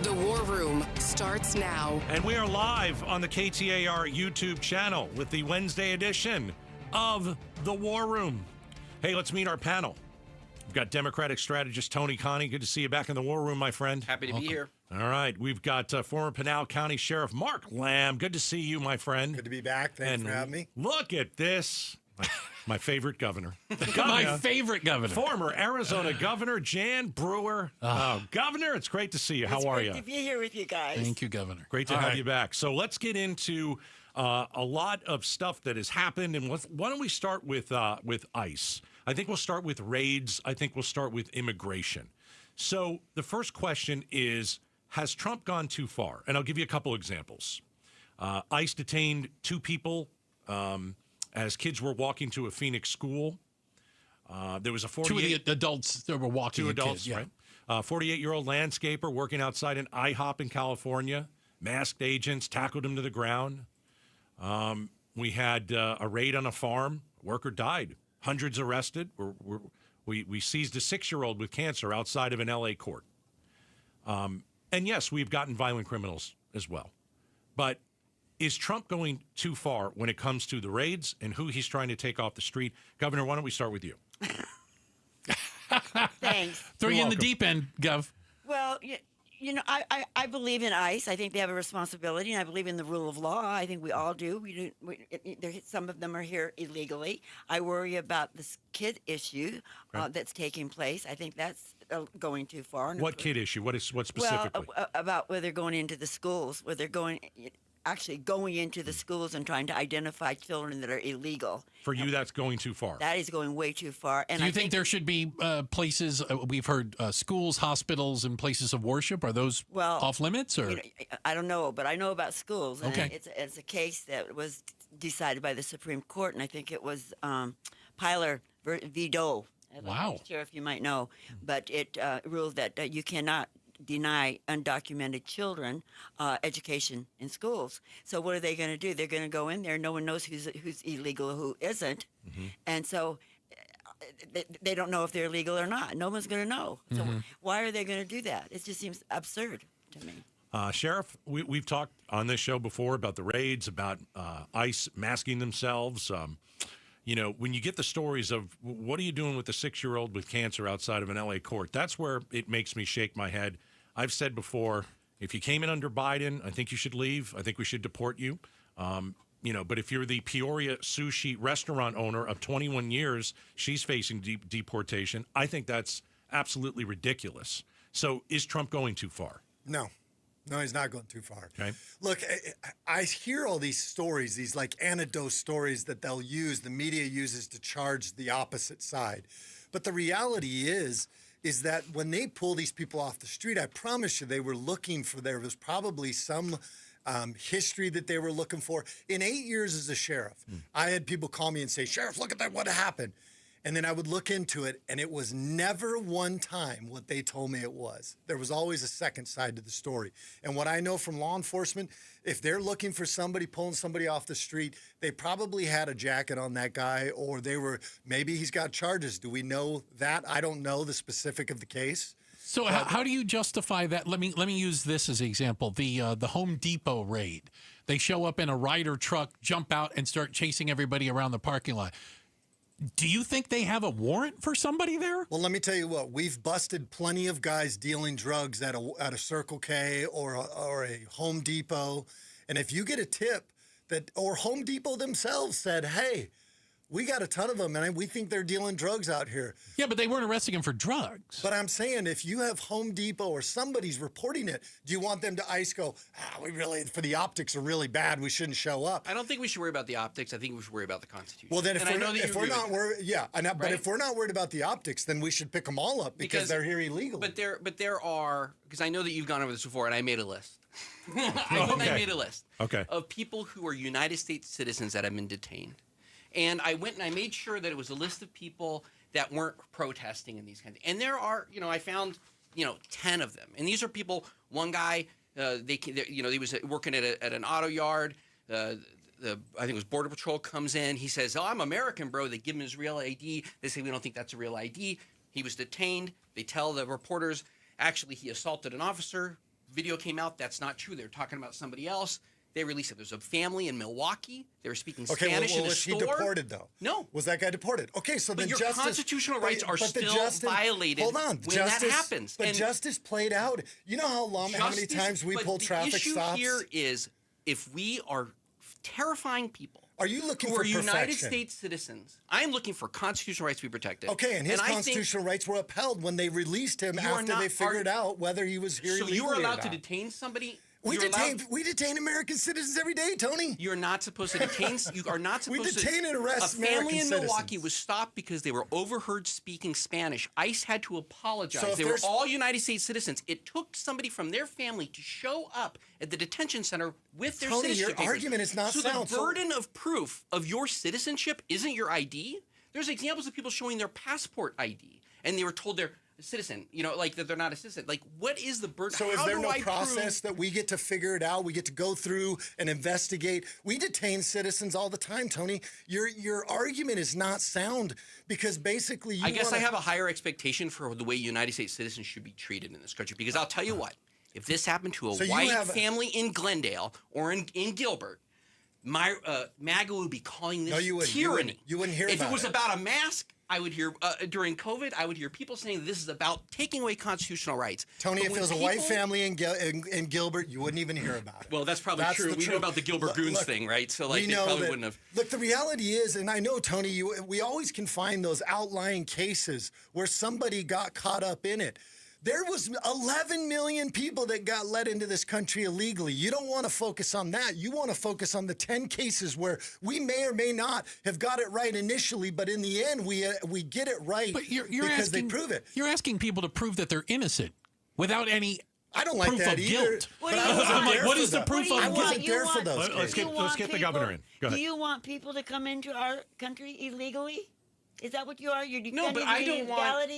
S1: The War Room starts now.
S15: And we are live on the KTAR YouTube channel with the Wednesday edition of The War Room. Hey, let's meet our panel. We've got Democratic strategist Tony Connie. Good to see you back in the War Room, my friend.
S11: Happy to be here.
S15: All right. We've got former Pinal County Sheriff Mark Lamb. Good to see you, my friend.
S13: Good to be back. Thanks for having me.
S15: Look at this. My favorite governor.
S4: My favorite governor.
S15: Former Arizona Governor Jan Brewer. Governor, it's great to see you. How are you?
S18: Great to be here with you guys.
S4: Thank you, Governor.
S15: Great to have you back. So let's get into a lot of stuff that has happened. And why don't we start with ICE? I think we'll start with raids. I think we'll start with immigration. So the first question is, has Trump gone too far? And I'll give you a couple examples. ICE detained 2 people as kids were walking to a Phoenix school. There was a
S4: 2 of the adults that were walking.
S15: 2 adults, right? 48-year-old landscaper working outside an IHOP in California. Masked agents tackled him to the ground. We had a raid on a farm. A worker died. Hundreds arrested. We seized a 6-year-old with cancer outside of an L.A. court. And yes, we've gotten violent criminals as well. But is Trump going too far when it comes to the raids and who he's trying to take off the street? Governor, why don't we start with you?
S18: Thanks.
S4: Throw you in the deep end, Gov.
S18: Well, you know, I believe in ICE. I think they have a responsibility, and I believe in the rule of law. I think we all do. Some of them are here illegally. I worry about this kid issue that's taking place. I think that's going too far.
S15: What kid issue? What specifically?
S18: Well, about whether they're going into the schools, whether they're going into the schools and trying to identify children that are illegal.
S15: For you, that's going too far.
S18: That is going way too far. And
S4: Do you think there should be places, we've heard schools, hospitals, and places of worship? Are those off limits? Or
S18: I don't know, but I know about schools. And
S4: okay.
S18: It's a case that was decided by the Supreme Court, and I think it was Pilar v. Doe.
S4: Wow.
S18: I'm sure if you might know, but it ruled that you cannot deny undocumented children education in schools. So what are they going to do? They're going to go in there. No one knows who's illegal, who isn't. Mm-hmm. And so they don't know if they're illegal or not. No one's going to know. So why are they going to do that? It just seems absurd to me.
S15: Sheriff, we've talked on this show before about the raids, about ICE masking themselves. You know, when you get the stories of what are you doing with the 6-year-old with cancer outside of an L.A. court, that's where it makes me shake my head. I've said before, if you came in under Biden, I think you should leave. I think we should deport you. You know, but if you're the Peoria sushi restaurant owner of 21 years, she's facing deportation. I think that's absolutely ridiculous. So is Trump going too far?
S13: No, he's not going too far.
S15: Okay.
S13: Look, I hear all these stories, these like anecdote stories that the media uses to charge the opposite side. But the reality is that when they pull these people off the street, I promise you they were looking for, there was probably some history that they were looking for. In 8 years as a sheriff, I had people call me and say, Sheriff, look at that, what happened? And then I would look into it, and it was never one time what they told me it was. There was always a second side to the story. And what I know from law enforcement, if they're looking for somebody, pulling somebody off the street, they probably had a jacket on that guy, or maybe he's got charges. Do we know that? I don't know the specific of the case.
S4: So how do you justify that? Let me use this as an example. The Home Depot raid. They show up in a Ryder truck, jump out, and start chasing everybody around the parking lot. Do you think they have a warrant for somebody there?
S13: Well, let me tell you what. We've busted plenty of guys dealing drugs at a Circle K or a Home Depot. And if you get a tip or Home Depot themselves said, hey, we got a ton of them, and we think they're dealing drugs out here.
S4: Yeah, but they weren't arresting him for drugs.
S13: But I'm saying if you have Home Depot or somebody's reporting it, do you want them to ICE go, for the optics are really bad, we shouldn't show up?
S11: I don't think we should worry about the optics. I think we should worry about the Constitution.
S13: Well, then if we're not worried about the optics, then we should pick them all up because they're here illegally.
S11: But there are, because I know that you've gone over this before, and I made a list. I made a list of people who are United States citizens that have been detained. And I went and I made sure that it was a list of people that weren't protesting and these kinds of things. And there are, I found, 10 of them. And these are people, one guy, he was working at an auto yard. I think it was Border Patrol comes in. He says, "Oh, I'm American, bro." They give him his real ID. They say, "We don't think that's a real ID." He was detained. They tell the reporters, actually, he assaulted an officer. Video came out. That's not true. They're talking about somebody else. They released it. There's a family in Milwaukee. They were speaking Spanish in a
S13: was
S11: store.
S13: he deported, though?
S11: No.
S13: Was that guy deported? Okay, so
S11: but
S13: then
S11: your
S13: justice...
S11: constitutional rights are still violated when that happens.
S13: But
S11: and
S13: justice played out. You know how many times we pull traffic stops?
S11: The issue here is if we are terrifying people
S13: are you looking
S11: who
S13: for
S11: are United
S13: perfection?
S11: States citizens, I am looking for constitutional rights to be protected.
S13: Okay, and his constitutional rights were upheld when they released him after they figured out whether he was here illegally.
S11: So you were allowed to detain somebody?
S13: We detain American citizens every day, Tony.
S11: You're not supposed to detain. You are not supposed to.
S13: We detain and arrest American
S11: citizens. A family in Milwaukee was stopped because they were overheard speaking Spanish. ICE had to apologize. So they were all United States citizens. It took somebody from their family to show up at the detention center with their citizenship papers.
S13: Your argument is not sound.
S11: So the burden of proof of your citizenship isn't your ID. There's examples of people showing their passport ID, and they were told they're a citizen, like that they're not a citizen. Like, what is the burden?
S13: So is there no process that we get to figure it out? We get to go through and investigate. We detain citizens all the time, Tony. Your argument is not sound because basically
S11: I guess I have a higher expectation for the way United States citizens should be treated in this country because I'll tell you what, if this happened to a white family in Glendale or in Gilbert, MAGA would be calling this tyranny.
S13: You wouldn't hear
S11: if
S13: about
S11: it was about a mask. I would hear during COVID. I would hear people saying this is about taking away constitutional rights.
S13: Tony, if it was a white family in Gilbert, you wouldn't even hear about it.
S11: Well, that's probably true. We know about the Gilbert Goons thing, right? So they probably wouldn't have.
S13: Look, the reality is, and I know, Tony, we always can find those outlying cases where somebody got caught up in it. There was 11 million people that got let into this country illegally. You don't want to focus on that. You want to focus on the 10 cases where we may or may not have got it right initially, but in the end, we get it right because they prove it.
S4: You're asking people to prove that they're innocent without any
S13: I don't like
S4: proof
S13: that
S4: of
S13: either.
S4: Guilt. I'm like, what is the proof of guilt?
S13: I wasn't there for those.
S15: Let's get the governor in. Go ahead.
S18: Do you want people to come into our country illegally? Is that what you are? You're
S11: no, but I don't want.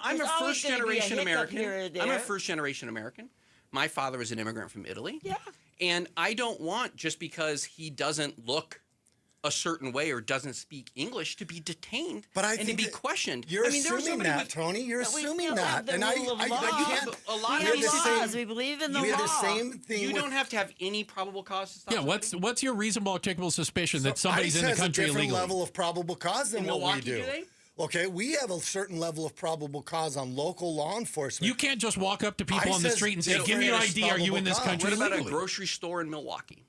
S11: I'm a first generation American. I'm a first generation American. My father was an immigrant from Italy.
S18: Yeah.
S11: And I don't want just because he doesn't look a certain way or doesn't speak English to be detained and to be questioned.
S13: You're assuming that, Tony. You're assuming that, and I can't.
S11: A lot of
S18: these laws. We believe in the law.
S13: The same thing.
S11: You don't have to have any probable cause to stop.
S4: Yeah. What's your reasonable articulable suspicion that somebody's in the country illegally?
S13: ICE has a different level of probable cause than what we do.
S11: Do they?
S13: Okay, we have a certain level of probable cause on local law enforcement.
S4: You can't just walk up to people on the street and say, "Give me your ID. Are you in this country illegally?"
S11: What about a grocery store in Milwaukee?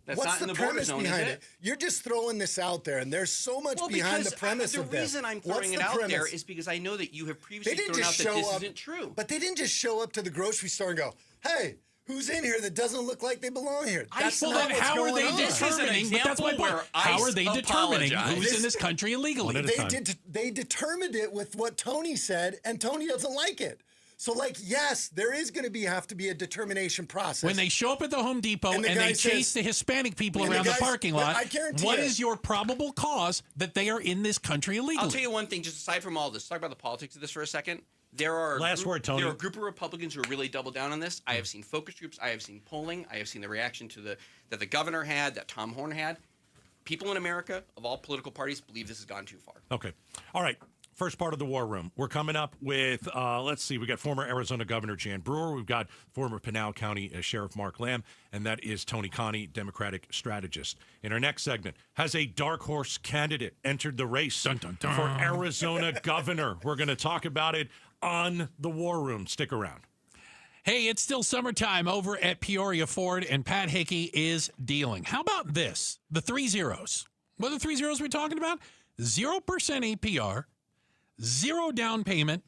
S11: That's
S13: What's
S11: not
S13: the
S11: in the border
S13: premise
S11: zone,
S13: behind
S11: is
S13: it? You're just throwing this out there, and there's so much behind the premise of this.
S11: The reason I'm throwing it out there is because I know that you have previously thrown out that this isn't true.
S13: But they didn't just show up to the grocery store and go, "Hey, who's in here that doesn't look like they belong here?" That's not what's
S4: how
S13: going
S4: are they
S13: on.
S4: determining? But that's my point. How are they determining who's in this country illegally?
S13: They determined it with what Tony said, and Tony doesn't like it. So, yes, there is going to have to be a determination process.
S4: When they show up at the Home Depot and they chase the Hispanic people around the parking lot, what is your probable cause that they are in this country illegally?
S11: I'll tell you one thing, just aside from all this, talk about the politics of this for a second. There are
S15: word, Tony.
S11: There are a group of Republicans who are really double down on this. I have seen focus groups. I have seen polling. I have seen the reaction to that the governor had, that Tom Horn had. People in America of all political parties believe this has gone too far.
S15: Okay. All right. First part of the War Room. We're coming up with, let's see, we got former Arizona Governor Jan Brewer. We've got former Pinal County Sheriff Mark Lamb, and that is Tony Connie, Democratic strategist. In our next segment, has a dark horse candidate entered the race for Arizona governor? We're going to talk about it on the War Room. Stick around.
S4: Hey, it's still summertime over at Peoria Ford, and Pat Hickey is dealing. How about this? The 3 zeros. What are the 3 zeros we're talking about? 0% APR, 0 down payment,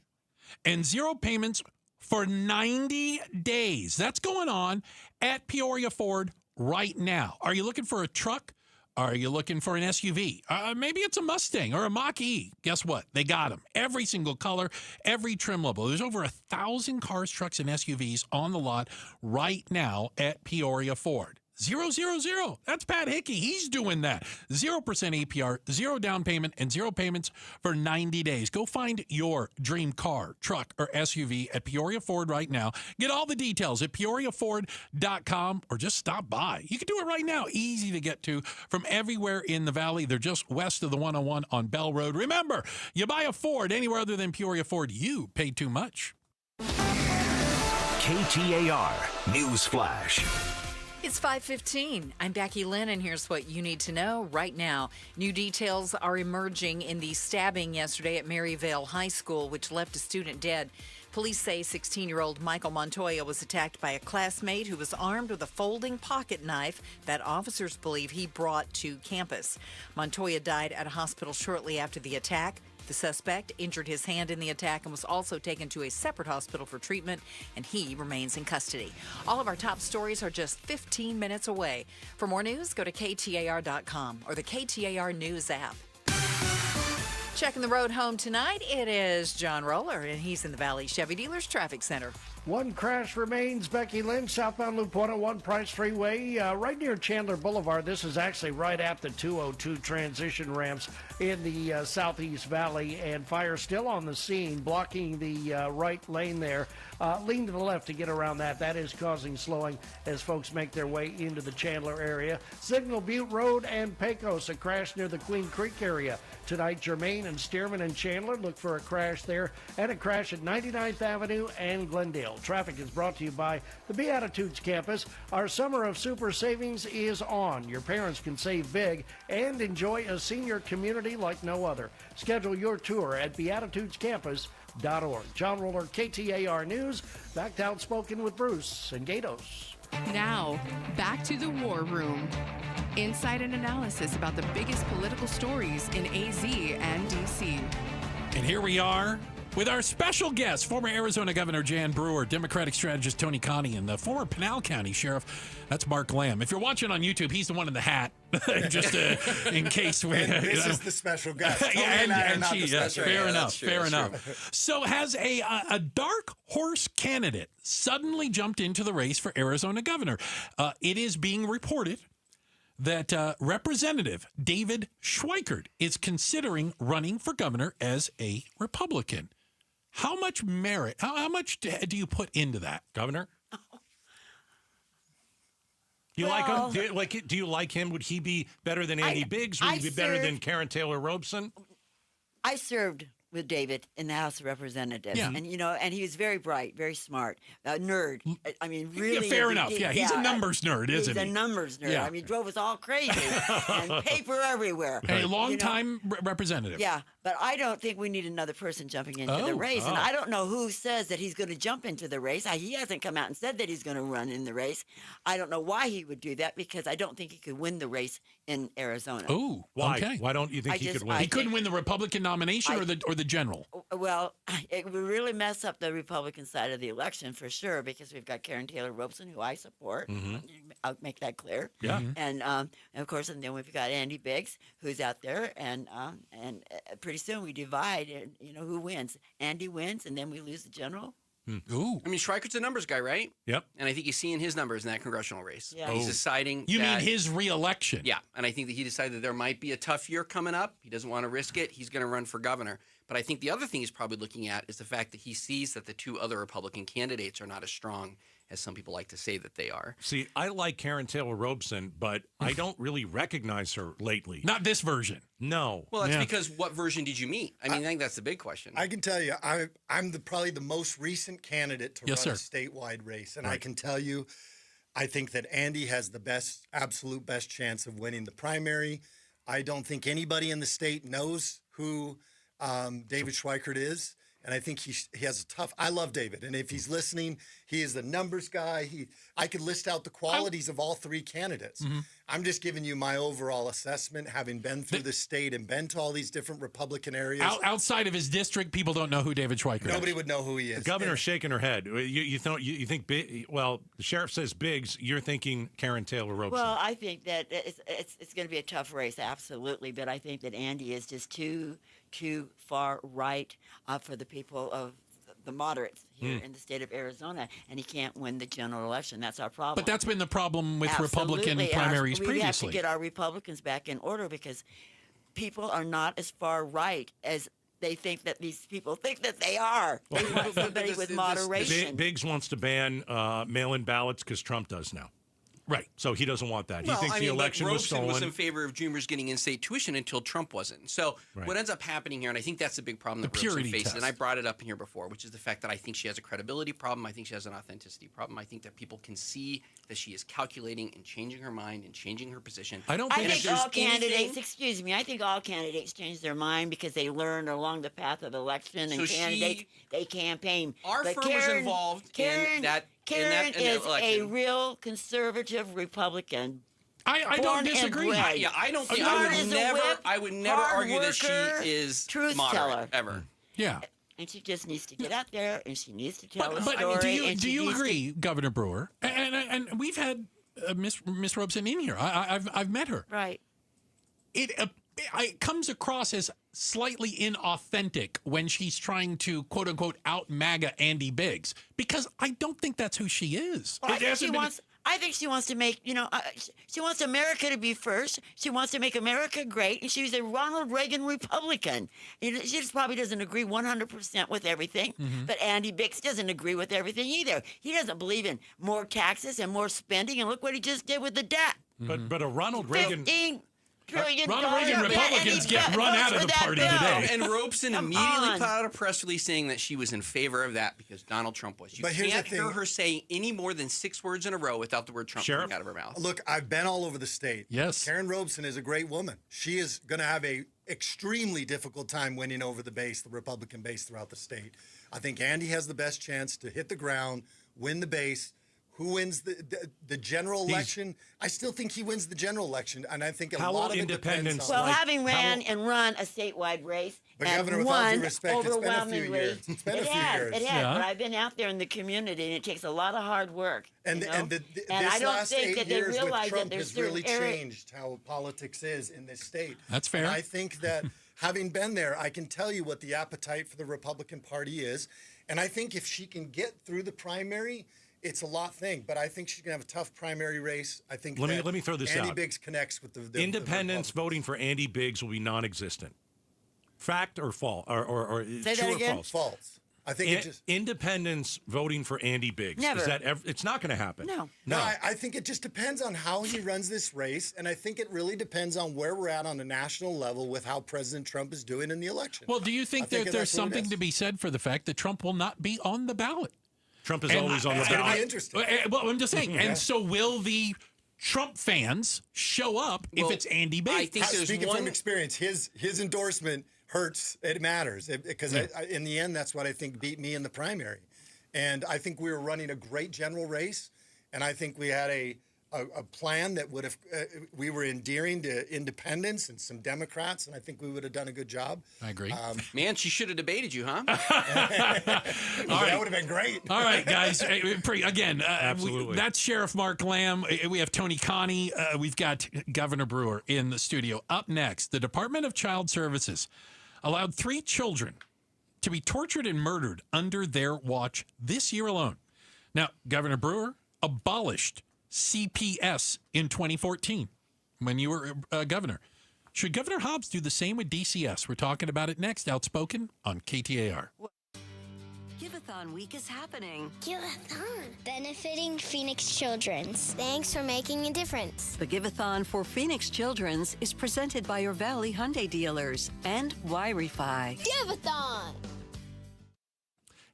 S4: and 0 payments for 90 days. That's going on at Peoria Ford right now. Are you looking for a truck? Are you looking for an SUV? Maybe it's a Mustang or a Mach-E. Guess what? They got them. Every single color, every trim level. There's over 1,000 cars, trucks, and SUVs on the lot right now at Peoria Ford. 000. That's Pat Hickey. He's doing that. 0% APR, 0 down payment, and 0 payments for 90 days. Go find your dream car, truck, or SUV at Peoria Ford right now. Get all the details at peoriaford.com or just stop by. You can do it right now. Easy to get to from everywhere in the valley. They're just west of the 101 on Bell Road. Remember, you buy a Ford anywhere other than Peoria Ford, you pay too much.
S16: KTAR News Flash.
S3: It's 5:15. I'm Becky Lynn, and here's what you need to know right now. New details are emerging in the stabbing yesterday at Maryvale High School, which left a student dead. Police say 16-year-old Michael Montoya was attacked by a classmate who was armed with a folding pocket knife that officers believe he brought to campus. Montoya died at a hospital shortly after the attack. The suspect injured his hand in the attack and was also taken to a separate hospital for treatment, and he remains in custody. All of our top stories are just 15 minutes away. For more news, go to KTAR.com or the KTAR News app. Checking the road home tonight, it is John Roller, and he's in the Valley Chevy Dealers Traffic Center.
S12: One crash remains. Becky Lynn, southbound Loop 101 Price Freeway, right near Chandler Boulevard. This is actually right at the 202 transition ramps in the Southeast Valley, and fire still on the scene, blocking the right lane there. Lean to the left to get around that. That is causing slowing as folks make their way into the Chandler area. Signal Butte Road and Pecos, a crash near the Queen Creek area. Tonight, Germain and Stearman and Chandler look for a crash there, and a crash at 99th Avenue and Glendale. Traffic is brought to you by the Beatitudes campus. Our summer of super savings is on. Your parents can save big and enjoy a senior community like no other. Schedule your tour at beatitudescampus.org. John Roller, KTAR News. Back to Outspoken with Bruce and Gatos.
S1: Now, back to the War Room. Insight and analysis about the biggest political stories in AZ and DC.
S4: And here we are with our special guest, former Arizona Governor Jan Brewer, Democratic strategist Tony Connie, and the former Pinal County Sheriff, that's Mark Lamb. If you're watching on YouTube, he's the one in the hat, just in case we...
S13: This is the special guest.
S4: Fair enough. So has a dark horse candidate suddenly jumped into the race for Arizona governor? It is being reported that Representative David Schweikert is considering running for governor as a Republican. How much merit, how much do you put into that, Governor?
S15: Do you like him? Do you like him? Would he be better than Andy Biggs? Would he be better than Karen Taylor Robeson?
S18: I served with David in the House of Representatives.
S4: Yeah.
S18: And, and he was very bright, very smart, nerd. I mean, really.
S4: Fair enough. He's a numbers nerd, isn't he?
S18: He's a numbers nerd.
S4: Yeah.
S18: I mean, drove us all crazy and paper everywhere.
S4: A long-time representative.
S18: Yeah, but I don't think we need another person jumping into the race. And I don't know who says that he's going to jump into the race. He hasn't come out and said that he's going to run in the race. I don't know why he would do that, because I don't think he could win the race in Arizona.
S4: Oh,
S15: why?
S4: Okay.
S15: Why don't you think he could win?
S4: He couldn't win the Republican nomination or the general?
S18: Well, it would really mess up the Republican side of the election for sure, because we've got Karen Taylor Robeson, who I support. Mm-hmm. I'll make that clear.
S15: Yeah.
S18: And of course, and then we've got Andy Biggs, who's out there, and pretty soon we divide, and who wins? Andy wins, and then we lose the general.
S4: Ooh.
S11: I mean, Schweikert's a numbers guy, right?
S15: Yep.
S11: And I think he's seeing his numbers in that congressional race.
S18: Yeah.
S11: He's deciding.
S4: You mean his re-election?
S11: Yeah. And I think that he decided that there might be a tough year coming up. He doesn't want to risk it. He's going to run for governor. But I think the other thing he's probably looking at is the fact that he sees that the two other Republican candidates are not as strong as some people like to say that they are.
S15: See, I like Karen Taylor Robeson, but I don't really recognize her lately.
S4: Not this version.
S15: No.
S11: Well, that's because what version did you meet? I mean, I think that's the big question.
S13: I can tell you, I'm probably the most recent candidate to run a statewide race. And I can tell you, I think that Andy has the absolute best chance of winning the primary. I don't think anybody in the state knows who David Schweikert is. And I think he has a tough. I love David, and if he's listening, he is the numbers guy. I could list out the qualities of all three candidates. Mm-hmm. I'm just giving you my overall assessment, having been through the state and been to all these different Republican areas.
S4: Outside of his district, people don't know who David Schweikert is.
S13: Nobody would know who he is.
S15: The governor's shaking her head. You think well, the sheriff says Biggs. You're thinking Karen Taylor Robeson.
S18: Well, I think that it's going to be a tough race, absolutely. But I think that Andy is just too far right for the people of the moderates here in the state of Arizona, and he can't win the general election. That's our problem.
S4: But that's been the problem with Republican
S18: Absolutely.
S4: primaries
S18: We
S4: previously.
S18: have to get our Republicans back in order because people are not as far right as they think that these people think that they are. They want everybody with moderation.
S15: Biggs wants to ban mail-in ballots because Trump does now.
S4: Right.
S15: So he doesn't want that.
S11: Well,
S15: he thinks the election was stolen.
S11: was in favor of Dreamers getting in-state tuition until Trump wasn't. So what ends up happening here, and I think that's the big problem that Robeson faces,
S4: test.
S11: and I brought it up in here before, which is the fact that I think she has a credibility problem. I think she has an authenticity problem. I think that people can see that she is calculating and changing her mind and changing her position.
S18: I think all candidates, excuse me, I think all candidates change their mind because they learn along the path of election and candidates, they campaign.
S11: Our
S18: But
S11: firm was involved in that.
S18: Karen
S11: in that
S18: is a
S11: election.
S18: real conservative Republican.
S4: I don't disagree.
S11: I don't think I would never argue that she is
S18: truth
S11: moderate
S18: teller.
S11: ever.
S4: Yeah.
S18: And she just needs to get out there and she needs to tell a
S4: But
S18: story.
S4: do you agree, Governor Brewer? And we've had Miss Robeson in here. I've met her.
S18: Right.
S4: It comes across as slightly inauthentic when she's trying to quote unquote out MAGA Andy Biggs, because I don't think that's who she is.
S18: Well, I think she wants to make, she wants America to be first. She wants to make America great. And she's a Ronald Reagan Republican. She just probably doesn't agree 100% with everything. But Andy Biggs doesn't agree with everything either. He doesn't believe in more taxes and more spending. And look what he just did with the debt.
S15: But a Ronald Reagan...
S18: $15 trillion.
S4: Ronald Reagan Republicans get run out of the party today.
S11: And Robeson immediately put out a press release saying that she was in favor of that because Donald Trump was. You can't hear her say any more than 6 words in a row without the word Trump coming out of her mouth.
S13: Look, I've been all over the state.
S4: Yes.
S13: Karen Robeson is a great woman. She is going to have a extremely difficult time winning over the Republican base throughout the state. I think Andy has the best chance to hit the ground, win the base. Who wins the general election? I still think he wins the general election, and I think a lot of it depends on...
S18: Well, having run a statewide race
S13: but
S18: and
S13: Governor, with all
S18: won
S13: due respect,
S18: overwhelmingly,
S13: it's been a few years.
S18: It has. But I've been out there in the community, and it takes a lot of hard work.
S13: And this
S18: I don't
S13: last
S18: think
S13: 8
S18: that they
S13: years with
S18: realize
S13: Trump
S18: that there's
S13: has really changed how politics is in this state.
S4: That's fair.
S13: And I think that having been there, I can tell you what the appetite for the Republican Party is, and I think if she can get through the primary, it's a lot thing, but I think she's going to have a tough primary race. I think
S15: let me throw this
S13: Andy
S15: out.
S13: Biggs connects with the
S15: independents voting for Andy Biggs will be non-existent. Fact or false? Or
S18: Say
S15: true
S18: that again?
S15: or false?
S13: False. I think
S15: independents voting for Andy Biggs.
S18: Never.
S15: It's not going to happen.
S18: No.
S13: I think it just depends on how he runs this race, and I think it really depends on where we're at on a national level with how President Trump is doing in the election.
S4: Well, do you think that there's something to be said for the fact that Trump will not be on the ballot?
S15: Trump is always on the ballot.
S13: It's going to be interesting.
S4: Well, I'm just saying. And so will the Trump fans show up if it's Andy Biggs?
S11: I think
S13: Speaking from experience, his endorsement hurts. It matters because in the end, that's what I think beat me in the primary. And I think we were running a great general race, and I think we had a plan that would have we were endearing to independents and some Democrats, and I think we would have done a good job.
S4: I agree.
S11: Man, she should have debated you, huh?
S13: That would have been great.
S4: All right, guys. Again,
S15: Absolutely.
S4: That's Sheriff Mark Lamb. We have Tony Connie. We've got Governor Brewer in the studio. Up next, the Department of Child Services allowed 3 children to be tortured and murdered under their watch this year alone. Now, Governor Brewer abolished CPS in 2014 when you were governor. Should Governor Hobbs do the same with DCS? We're talking about it next. Outspoken on KTAR.
S6: Give-a-thon week is happening.
S7: Give-a-thon, benefiting Phoenix Children's. Thanks for making a difference.
S6: The Give-a-thon for Phoenix Children's is presented by your Valley Hyundai dealers and Wi-Fi.
S7: Give-a-thon!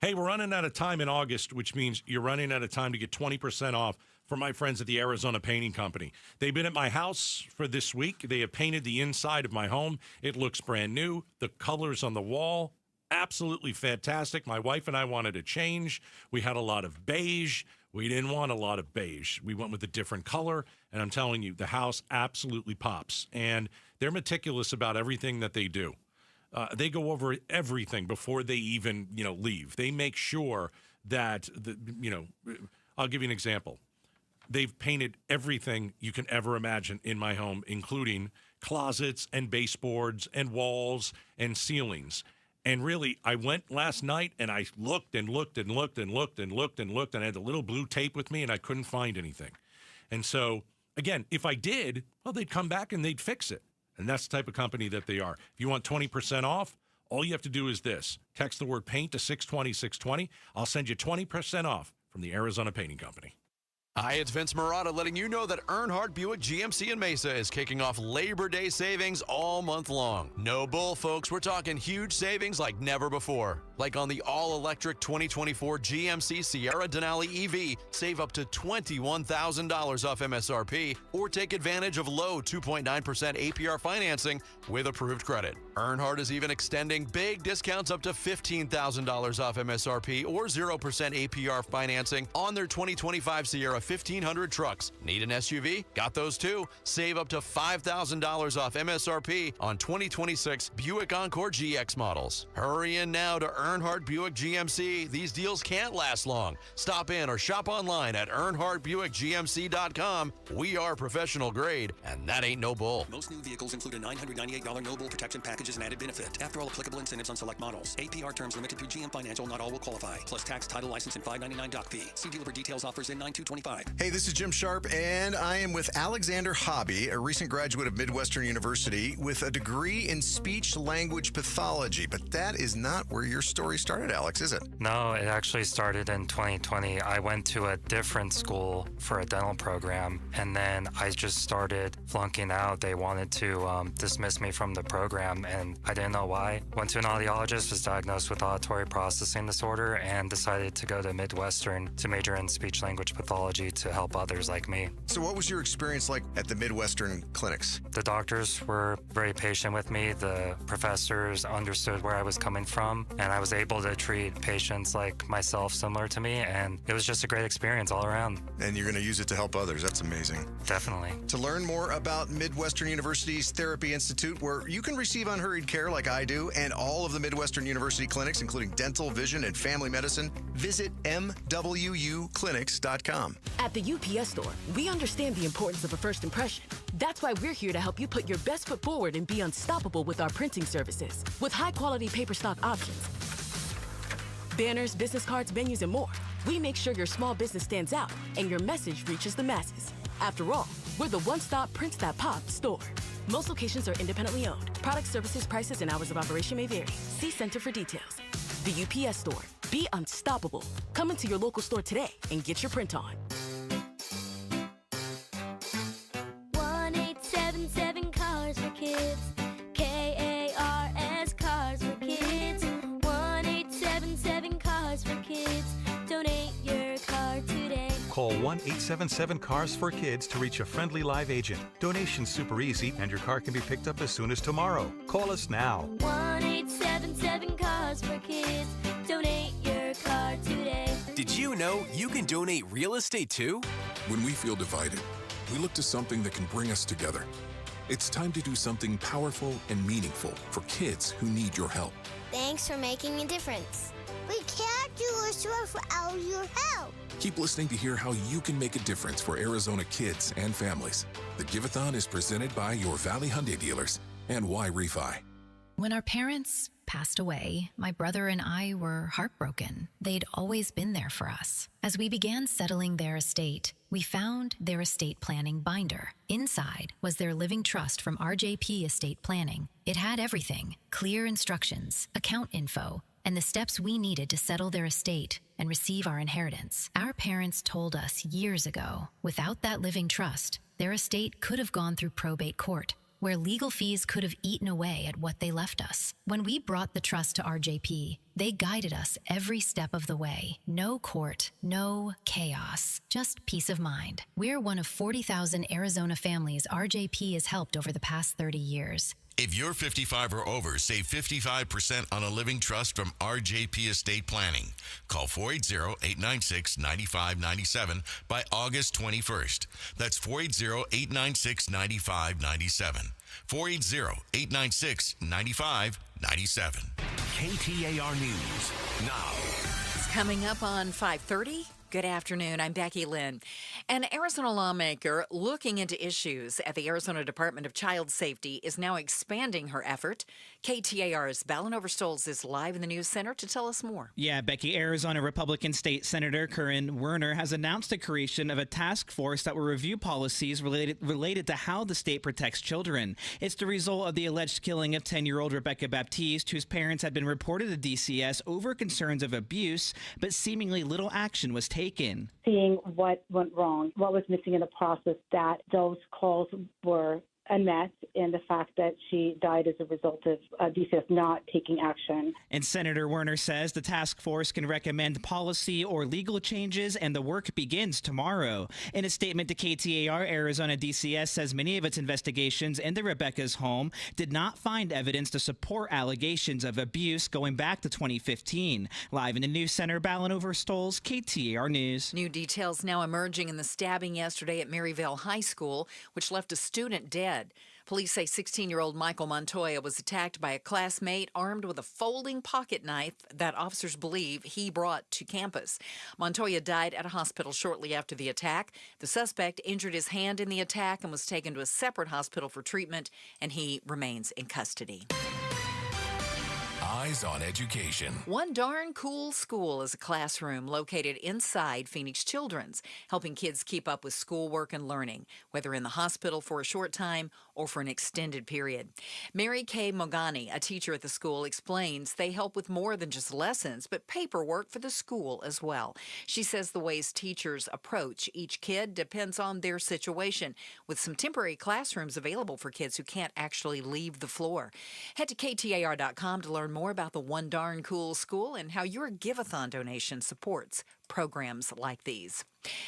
S15: Hey, we're running out of time in August, which means you're running out of time to get 20% off for my friends at the Arizona Painting Company. They've been at my house for this week. They have painted the inside of my home. It looks brand new. The colors on the wall, absolutely fantastic. My wife and I wanted to change. We had a lot of beige. We didn't want a lot of beige. We went with a different color, and I'm telling you, the house absolutely pops. And they're meticulous about everything that they do. They go over everything before they even, leave. They make sure that, I'll give you an example. They've painted everything you can ever imagine in my home, including closets and baseboards and walls and ceilings. And really, I went last night and I looked and looked and looked and looked and looked and looked, and I had the little blue tape with me and I couldn't find anything. And so, again, if I did, well, they'd come back and they'd fix it. And that's the type of company that they are. If you want 20% off, all you have to do is this. Text the word paint to 620-620. I'll send you 20% off from the Arizona Painting Company.
S9: Hi, it's Vince Marotta letting you know that Earnhardt Buick GMC in Mesa is kicking off Labor Day savings all month long. No bull, folks. We're talking huge savings like never before. Like on the all-electric 2024 GMC Sierra Denali EV, save up to $21,000 off MSRP, or take advantage of low 2.9% APR financing with approved credit. Earnhardt is even extending big discounts up to $15,000 off MSRP or 0% APR financing on their 2025 Sierra 1500 trucks. Need an SUV? Got those too. Save up to $5,000 off MSRP on 2026 Buick Encore GX models. Hurry in now to Earnhardt Buick GMC. These deals can't last long. Stop in or shop online at EarnhardtBuickGMC.com. We are professional grade, and that ain't no bull.
S8: Most new vehicles include a $998 no bull protection package as an added benefit. After all applicable incentives on select models. APR terms limited through GM Financial. Not all will qualify. Plus tax, title, license, and $599 doc fee. See dealer for details. Offers in 9225.
S19: Hey, this is Jim Sharp, and I am with Alexander Hobby, a recent graduate of Midwestern University with a degree in speech-language pathology. But that is not where your story started, Alex, is it?
S20: No, it actually started in 2020. I went to a different school for a dental program, and then I just started flunking out. They wanted to dismiss me from the program, and I didn't know why. Went to an audiologist, was diagnosed with auditory processing disorder, and decided to go to Midwestern to major in speech-language pathology to help others like me.
S19: So what was your experience like at the Midwestern clinics?
S20: The doctors were very patient with me. The professors understood where I was coming from, and I was able to treat patients like myself similar to me, and it was just a great experience all around.
S19: And you're going to use it to help others. That's amazing.
S20: Definitely.
S19: To learn more about Midwestern University's Therapy Institute, where you can receive unhurried care like I do, and all of the Midwestern University clinics, including dental, vision, and family medicine, visit MWUclinics.com.
S21: At the UPS Store, we understand the importance of a first impression. That's why we're here to help you put your best foot forward and be unstoppable with our printing services. With high-quality paper stock options, banners, business cards, menus, and more, we make sure your small business stands out and your message reaches the masses. After all, we're the one-stop prints that pop store. Most locations are independently owned. Product, services, prices, and hours of operation may vary. See Center for details. The UPS Store. Be unstoppable. Come into your local store today and get your print on.
S7: 1-877 Cars for Kids. KARS Cars for Kids. 1-877 Cars for Kids. Donate your car today.
S22: Call 1-877-CARS for Kids to reach a friendly live agent. Donation's super easy, and your car can be picked up as soon as tomorrow. Call us now.
S7: 1-877 Cars for Kids. Donate your car today.
S23: Did you know you can donate real estate too?
S25: When we feel divided, we look to something that can bring us together. It's time to do something powerful and meaningful for kids who need your help.
S7: Thanks for making a difference. We can't do a store without your help.
S25: Keep listening to hear how you can make a difference for Arizona kids and families. The Give-a-thon is presented by your Valley Hyundai dealers and Y Refi.
S28: When our parents passed away, my brother and I were heartbroken. They'd always been there for us. As we began settling their estate, we found their estate planning binder. Inside was their living trust from RJP Estate Planning. It had everything: clear instructions, account info, and the steps we needed to settle their estate and receive our inheritance. Our parents told us years ago, without that living trust, their estate could have gone through probate court, where legal fees could have eaten away at what they left us. When we brought the trust to RJP, they guided us every step of the way. No court, no chaos, just peace of mind. We're one of 40,000 Arizona families RJP has helped over the past 30 years.
S17: If you're 55 or over, save 55% on a living trust from RJP Estate Planning. Call 480-896-9597 by August 21st. That's 480-896-9597. 480-896-9597.
S16: KTAR News now.
S3: It's coming up on 5:30. Good afternoon. I'm Becky Lynn. An Arizona lawmaker looking into issues at the Arizona Department of Child Safety is now expanding her effort. KTAR's Balin Overstoles is live in the news center to tell us more.
S2: Yeah, Becky, Arizona Republican State Senator Corinne Werner has announced the creation of a task force that will review policies related to how the state protects children. It's the result of the alleged killing of 10-year-old Rebecca Baptiste, whose parents had been reported to DCS over concerns of abuse, but seemingly little action was taken.
S5: Seeing what went wrong, what was missing in the process, that those calls were unmet, and the fact that she died as a result of DCS not taking action.
S2: And Senator Werner says the task force can recommend policy or legal changes, and the work begins tomorrow. In a statement to KTAR, Arizona DCS says many of its investigations into Rebecca's home did not find evidence to support allegations of abuse going back to 2015. Live in the news center, Balin Overstoles, KTAR News.
S3: New details now emerging in the stabbing yesterday at Maryvale High School, which left a student dead. Police say 16-year-old Michael Montoya was attacked by a classmate armed with a folding pocket knife that officers believe he brought to campus. Montoya died at a hospital shortly after the attack. The suspect injured his hand in the attack and was taken to a separate hospital for treatment, and he remains in custody.
S16: Eyes on Education.
S3: One Darn Cool School is a classroom located inside Phoenix Children's, helping kids keep up with schoolwork and learning, whether in the hospital for a short time or for an extended period. Mary Kay Mogani, a teacher at the school, explains they help with more than just lessons, but paperwork for the school as well. She says the ways teachers approach each kid depends on their situation, with some temporary classrooms available for kids who can't actually leave the floor. Head to KTAR.com to learn more about the One Darn Cool School and how your Give-a-thon donation supports programs like these.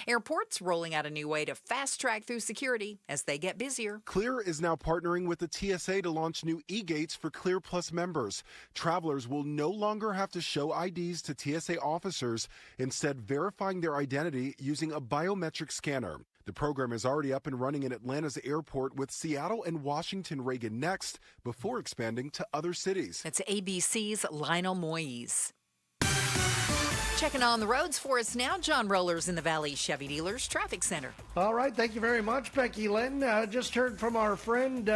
S3: Airports rolling out a new way to fast-track through security as they get busier.
S10: Clear is now partnering with the TSA to launch new e-gates for Clear Plus members. Travelers will no longer have to show IDs to TSA officers, instead verifying their identity using a biometric scanner. The program is already up and running in Atlanta's airport, with Seattle and Washington Reagan next, before expanding to other cities.
S3: That's ABC's Lionel Moyes. Checking on the roads for us now, John Rollers in the Valley Chevy Dealers Traffic Center.
S12: All right, thank you very much, Becky Lynn. Just heard from our friend,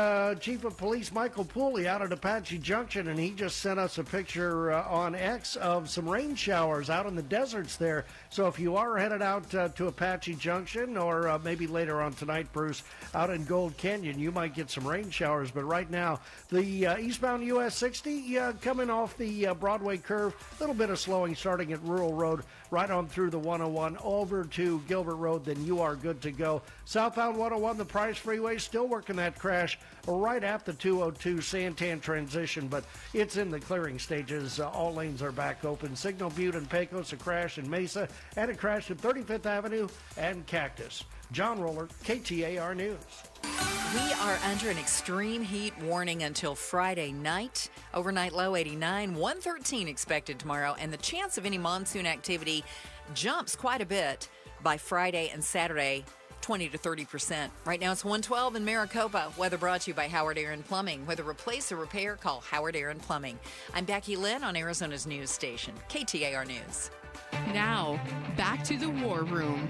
S12: Chief of Police Michael Pooley out at Apache Junction, and he just sent us a picture on X of some rain showers out in the deserts there. So if you are headed out to Apache Junction, or maybe later on tonight, Bruce, out in Gold Canyon, you might get some rain showers. But right now, the eastbound US 60 coming off the Broadway curve, a little bit of slowing starting at Rural Road, right on through the 101 over to Gilbert Road, then you are good to go. Southbound 101, the Price Freeway, still working that crash right at the 202 Santan transition, but it's in the clearing stages. All lanes are back open. Signal Butte and Pecos, a crash in Mesa, and a crash at 35th Avenue and Cactus. John Roller, KTAR News.
S3: We are under an extreme heat warning until Friday night. Overnight low 89, 113 expected tomorrow, and the chance of any monsoon activity jumps quite a bit by Friday and Saturday, 20 to 30%. Right now it's 112 in Maricopa. Weather brought to you by Howard Aaron Plumbing. Whether replace or repair, call Howard Aaron Plumbing. I'm Becky Lynn on Arizona's news station, KTAR News.
S1: Now, back to the War Room.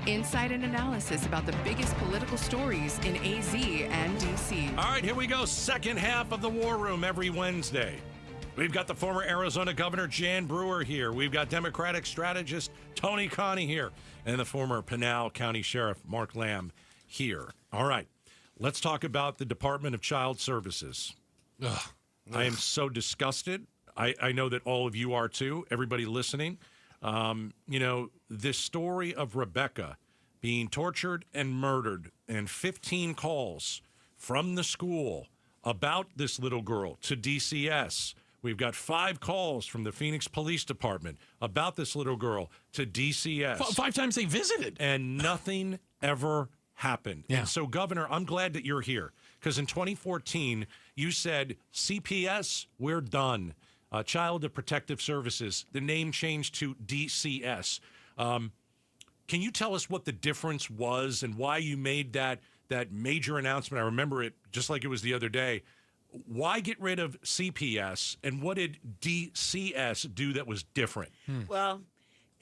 S1: Insight and analysis about the biggest political stories in AZ and DC.
S15: All right, here we go. Second half of the War Room every Wednesday. We've got the former Arizona Governor Jan Brewer here. We've got Democratic strategist Tony Connie here. And the former Pinal County Sheriff Mark Lamb here. All right, let's talk about the Department of Child Services. Ugh. I am so disgusted. I know that all of you are too, everybody listening. You know, this story of Rebecca being tortured and murdered, and 15 calls from the school about this little girl to DCS. We've got 5 calls from the Phoenix Police Department about this little girl to DCS.
S4: 5 times they visited.
S15: And nothing ever happened.
S4: Yeah.
S15: And so, Governor, I'm glad that you're here, because in 2014, you said, CPS, we're done. Child Protective Services, the name changed to DCS. Can you tell us what the difference was and why you made that major announcement? I remember it just like it was the other day. Why get rid of CPS, and what did DCS do that was different?
S18: Well,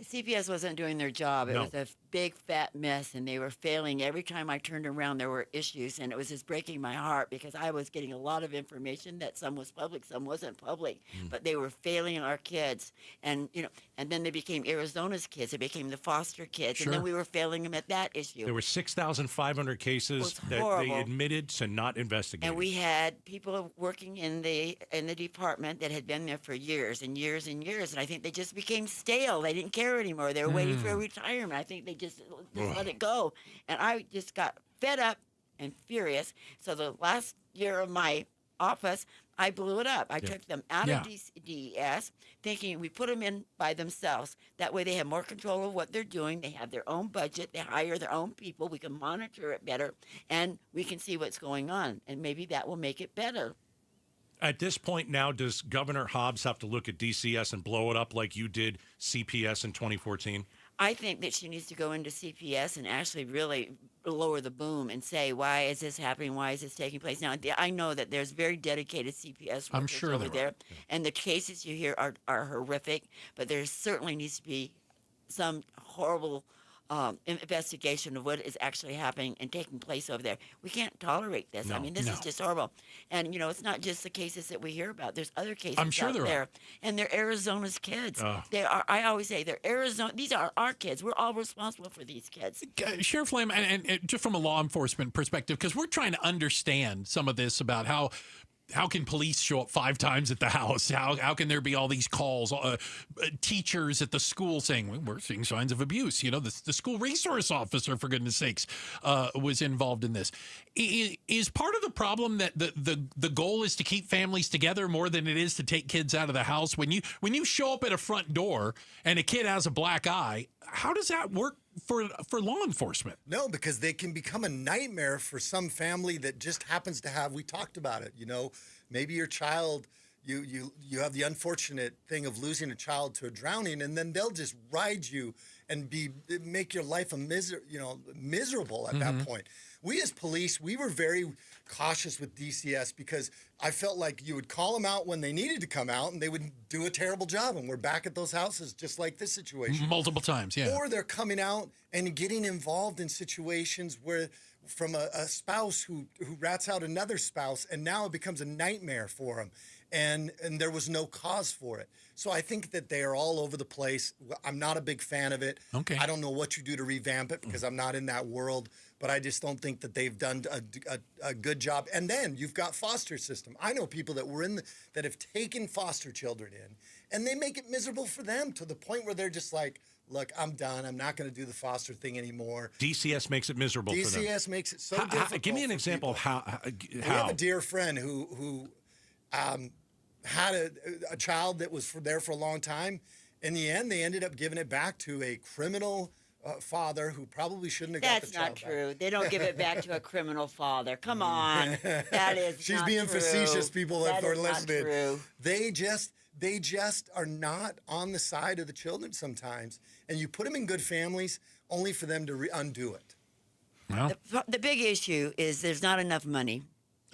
S18: CPS wasn't doing their job. It
S15: No.
S18: was a big fat mess, and they were failing. Every time I turned around, there were issues, and it was just breaking my heart because I was getting a lot of information that some was public, some wasn't public, but they were failing our kids. And and then they became Arizona's kids. They became the foster kids, and then we were failing them at that issue.
S15: There were 6,500 cases that they
S18: horrible.
S15: admitted to not investigating.
S18: And we had people working in the department that had been there for years and years and years, and I think they just became stale. They didn't care anymore. They were waiting for a retirement. I think they just let it go. And I just got fed up and furious. So the last year of my office, I blew it up. I took them out of DES, thinking we put them in by themselves. That way they have more control of what they're doing. They have their own budget. They hire their own people. We can monitor it better, and we can see what's going on. And maybe that will make it better.
S15: At this point now, does Governor Hobbs have to look at DCS and blow it up like you did CPS in 2014?
S18: I think that she needs to go into CPS and actually really lower the boom and say, why is this happening? Why is this taking place? Now, I know that there's very dedicated CPS workers over there, and the cases you hear are horrific, but there certainly needs to be some horrible investigation of what is actually happening and taking place over there. We can't tolerate this. I mean, this is just horrible. And, it's not just the cases that we hear about. There's other cases out there. And they're Arizona's kids. They are. I always say they're Arizona. These are our kids. We're all responsible for these kids.
S4: Sheriff Lamb, and just from a law enforcement perspective, because we're trying to understand some of this about how can police show up 5 times at the house? How can there be all these calls? Teachers at the school saying, well, we're seeing signs of abuse. The school resource officer, for goodness sakes, was involved in this. Is part of the problem that the goal is to keep families together more than it is to take kids out of the house? When you show up at a front door and a kid has a black eye, how does that work for law enforcement?
S6: No, because they can become a nightmare for some family that just happens to have, we talked about it, maybe your child, you have the unfortunate thing of losing a child to a drowning, and then they'll just ride you and make your life miserable at that point. We as police, we were very cautious with DCS because I felt like you would call them out when they needed to come out and they would do a terrible job, and we're back at those houses just like this situation.
S4: Multiple times, yeah.
S6: Or they're coming out and getting involved in situations where from a spouse who rats out another spouse, and now it becomes a nightmare for them. And there was no cause for it. So I think that they are all over the place. I'm not a big fan of it.
S4: Okay.
S6: I don't know what you do to revamp it because I'm not in that world, but I just don't think that they've done a good job. And then you've got foster system. I know people that were that have taken foster children in, and they make it miserable for them to the point where they're just like, look, I'm done. I'm not going to do the foster thing anymore.
S15: DCS makes it miserable for them.
S6: DCS makes it so difficult.
S15: Give me an example of how.
S6: We have a dear friend who had a child that was there for a long time. In the end, they ended up giving it back to a criminal father who probably shouldn't have got the child.
S18: That's not true. They don't give it back to a criminal father. Come on. That is
S6: She's
S18: not
S6: being
S18: true.
S6: facetious, people that are listening.
S18: Not true.
S6: They just are not on the side of the children sometimes. And you put them in good families only for them to undo it.
S4: Well,
S18: the big issue is there's not enough money.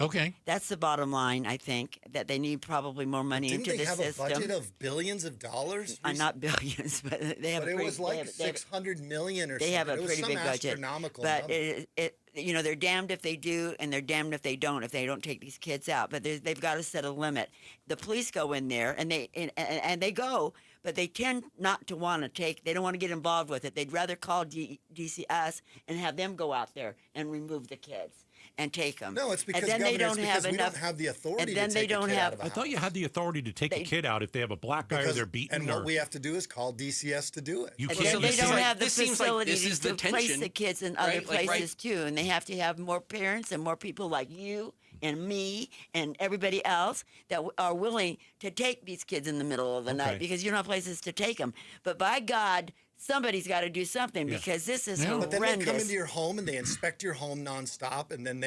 S4: Okay.
S18: That's the bottom line, I think, that they need probably more money into the system.
S6: Didn't they have a budget of billions of dollars?
S18: Not billions, but they have
S6: but it was like $600 million or something.
S18: They have a pretty big budget.
S6: Astronomical
S18: but
S6: number.
S18: They're damned if they do, and they're damned if they don't take these kids out. But they've got to set a limit. The police go in there, and they go, but they tend not to want to take. They don't want to get involved with it. They'd rather call DCS and have them go out there and remove the kids and take them.
S6: No, it's because,
S18: and then
S6: Governor,
S18: they don't have
S6: we
S18: enough.
S6: don't have the authority
S18: And then
S6: to
S18: they
S6: take
S18: don't
S6: a kid
S18: have.
S6: out of a
S15: I thought you had the authority to take a kid out if they have a black guy or they're beaten.
S6: And what we have to do is call DCS to do it.
S15: You
S18: And
S15: can't.
S18: they don't have the
S9: this seems like
S18: facilities
S9: this is the
S18: to place
S9: tension,
S18: the kids in other
S9: right? Like,
S18: places too, and they have to have more parents and more people like you and me and everybody else that are willing to take these kids in the middle of the night because you don't have places to take them. But by God, somebody's got to do something because this is horrendous.
S6: But then they come into your home and they inspect your home nonstop, and then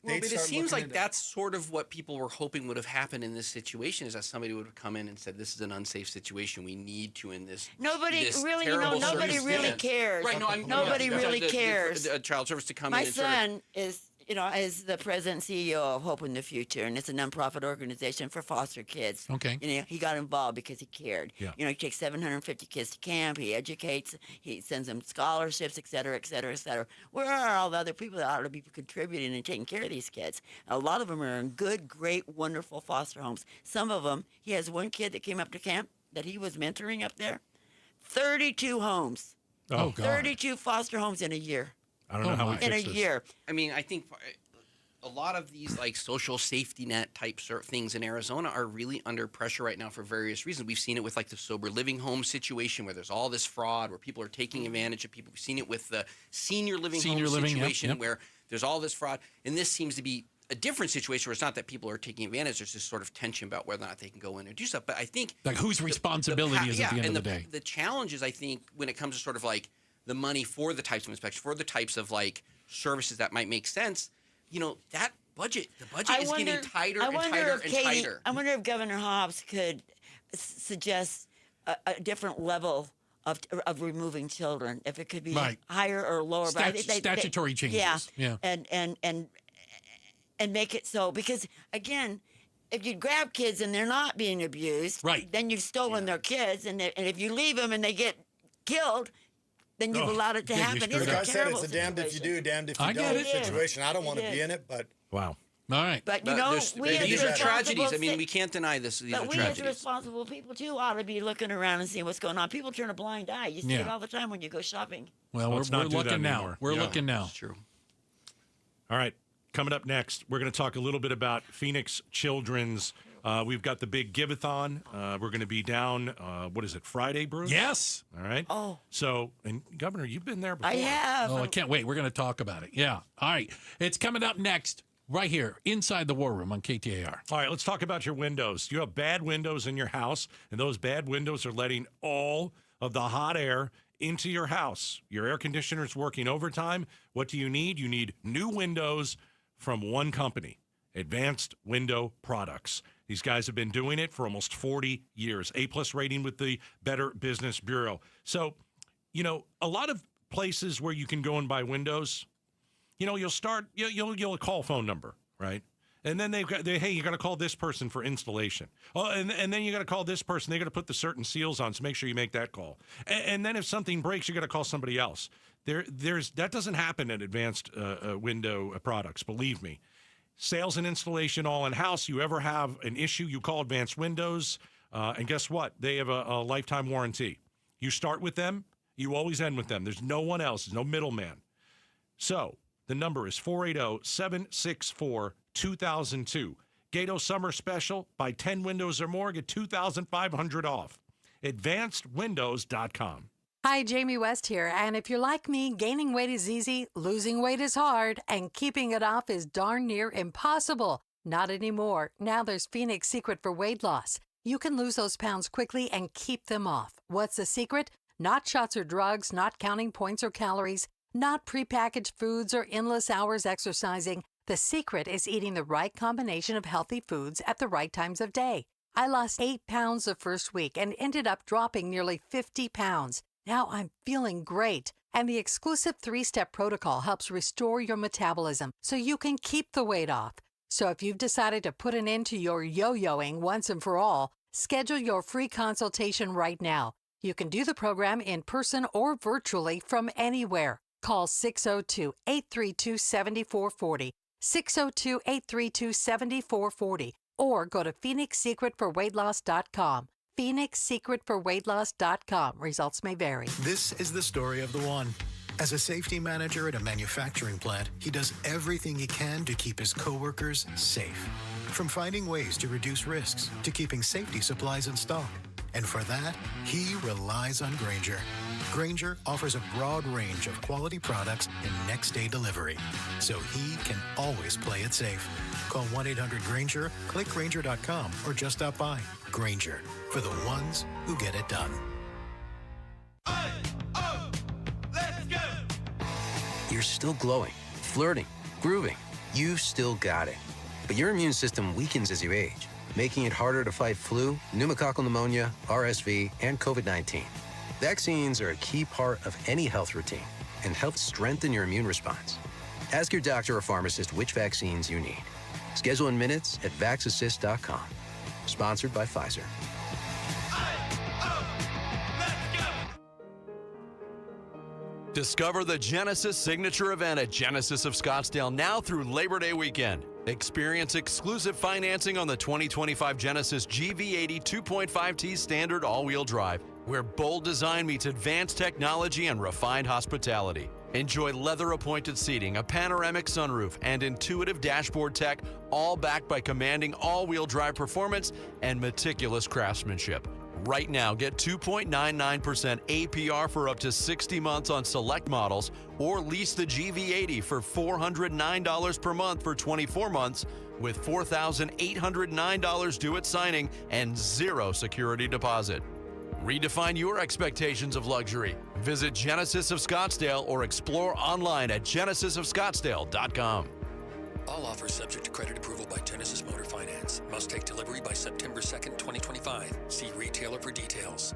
S9: Well, but it seems like that's sort of what people were hoping would have happened in this situation, is that somebody would have come in and said, "This is an unsafe situation. We need to end this."
S18: Nobody
S9: this
S18: really,
S9: terrible
S18: nobody really
S9: circumstance."
S18: cares.
S9: Right? No,
S18: nobody really cares.
S9: The child service to come
S18: My
S9: in. And sort of,
S18: son is as the president and CEO of Hope in the Future, and it's a nonprofit organization for foster kids.
S4: Okay.
S18: He got involved because he cared.
S15: Yeah.
S18: He takes 750 kids to camp. He educates. He sends them scholarships, et cetera, et cetera, et cetera. Where are all the other people that ought to be contributing and taking care of these kids? A lot of them are in good, great, wonderful foster homes. Some of them, he has one kid that came up to camp that he was mentoring up there. 32 homes.
S15: Oh, God.
S18: 32 foster homes in a year.
S15: I don't know how we
S18: in a
S15: fix this.
S18: year.
S9: I mean, I think a lot of these like social safety net type things in Arizona are really under pressure right now for various reasons. We've seen it with like the sober living home situation where there's all this fraud, where people are taking advantage of people. We've seen it with the senior living home situation where there's all this fraud. And this seems to be a different situation where it's not that people are taking advantage. There's this sort of tension about whether or not they can go in and do stuff. But I think
S4: like whose responsibility is at the end of the day?
S9: The challenge is, I think, when it comes to sort of like the money for the types of inspections, for the types of like services that might make sense, that budget, the budget is getting tighter and tighter and tighter.
S18: I wonder if Governor Hobbs could suggest a different level of removing children, if it could be higher or lower.
S4: Statutory changes.
S18: Yeah. And make it so, because again, if you grab kids and they're not being abused, then you've stolen their kids, and if you leave them and they get killed, then you've allowed it to happen.
S6: Like I said, it's a damned if you do, damned if you don't situation. I don't want to be in it, but
S15: wow.
S4: All right.
S18: But
S9: these are tragedies. I mean, we can't deny this. These are tragedies.
S18: As responsible people too ought to be looking around and seeing what's going on. People turn a blind eye. You see it all the time when you go shopping.
S4: Well, we're looking now. We're looking now.
S9: That's true.
S15: All right. Coming up next, we're going to talk a little bit about Phoenix Children's. We've got the big give-a-thon. We're going to be down, Friday, Bruce?
S4: Yes.
S15: All right.
S18: Oh.
S15: So, and Governor, you've been there before.
S18: I have.
S4: Oh, I can't wait. We're going to talk about it. Yeah. All right. It's coming up next, right here, inside the War Room on KTAR.
S15: All right, let's talk about your windows. You have bad windows in your house, and those bad windows are letting all of the hot air into your house. Your air conditioner is working overtime. What do you need? You need new windows from one company, Advanced Window Products. These guys have been doing it for almost 40 years. A+ rating with the Better Business Bureau. So, a lot of places where you can go and buy windows, you'll call a phone number, right? And then hey, you got to call this person for installation. Oh, and then you got to call this person. They got to put the certain seals on, so make sure you make that call. And then if something breaks, you got to call somebody else. That doesn't happen at Advanced Window Products, believe me. Sales and installation all in-house. You ever have an issue, you call Advanced Windows, and guess what? They have a lifetime warranty. You start with them, you always end with them. There's no one else. There's no middleman. So the number is 480-764-2002. Gato Summer Special. Buy 10 windows or more, get $2,500 off. AdvancedWindows.com.
S8: Hi, Jamie West here, and if you're like me, gaining weight is easy, losing weight is hard, and keeping it off is darn near impossible. Not anymore. Now there's Phoenix Secret for weight loss. You can lose those pounds quickly and keep them off. What's the secret? Not shots or drugs, not counting points or calories, not prepackaged foods or endless hours exercising. The secret is eating the right combination of healthy foods at the right times of day. I lost 8 pounds the first week and ended up dropping nearly 50 pounds. Now I'm feeling great. And the exclusive 3-step protocol helps restore your metabolism so you can keep the weight off. So if you've decided to put an end to your yo-yoing once and for all, schedule your free consultation right now. You can do the program in person or virtually from anywhere. Call 602-832-7440, 602-832-7440, or go to PhoenixSecretForWeightLoss.com. PhoenixSecretForWeightLoss.com. Results may vary.
S11: This is the story of the one. As a safety manager at a manufacturing plant, he does everything he can to keep his coworkers safe. From finding ways to reduce risks to keeping safety supplies in stock. And for that, he relies on Grainger. Grainger offers a broad range of quality products and next-day delivery, so he can always play it safe. Call 1-800-GRAINGER, click Grainger.com, or just stop by. Grainger, for the ones who get it done.
S23: You're still glowing, flirting, grooving. You've still got it. But your immune system weakens as you age, making it harder to fight flu, pneumococcal pneumonia, RSV, and COVID-19. Vaccines are a key part of any health routine and help strengthen your immune response. Ask your doctor or pharmacist which vaccines you need. Schedule in minutes at vaxassist.com. Sponsored by Pfizer.
S13: Discover the Genesis Signature event at Genesis of Scottsdale now through Labor Day weekend. Experience exclusive financing on the 2025 Genesis GV80 2.5T standard all-wheel drive, where bold design meets advanced technology and refined hospitality. Enjoy leather-appointed seating, a panoramic sunroof, and intuitive dashboard tech, all backed by commanding all-wheel drive performance and meticulous craftsmanship. Right now, get 2.99% APR for up to 60 months on select models, or lease the GV80 for $409 per month for 24 months with $4,809 due at signing and zero security deposit. Redefine your expectations of luxury. Visit Genesis of Scottsdale or explore online at genesisofscottsdale.com.
S14: All offers subject to credit approval by Genesis Motor Finance. Must take delivery by September 2nd, 2025. See retailer for details.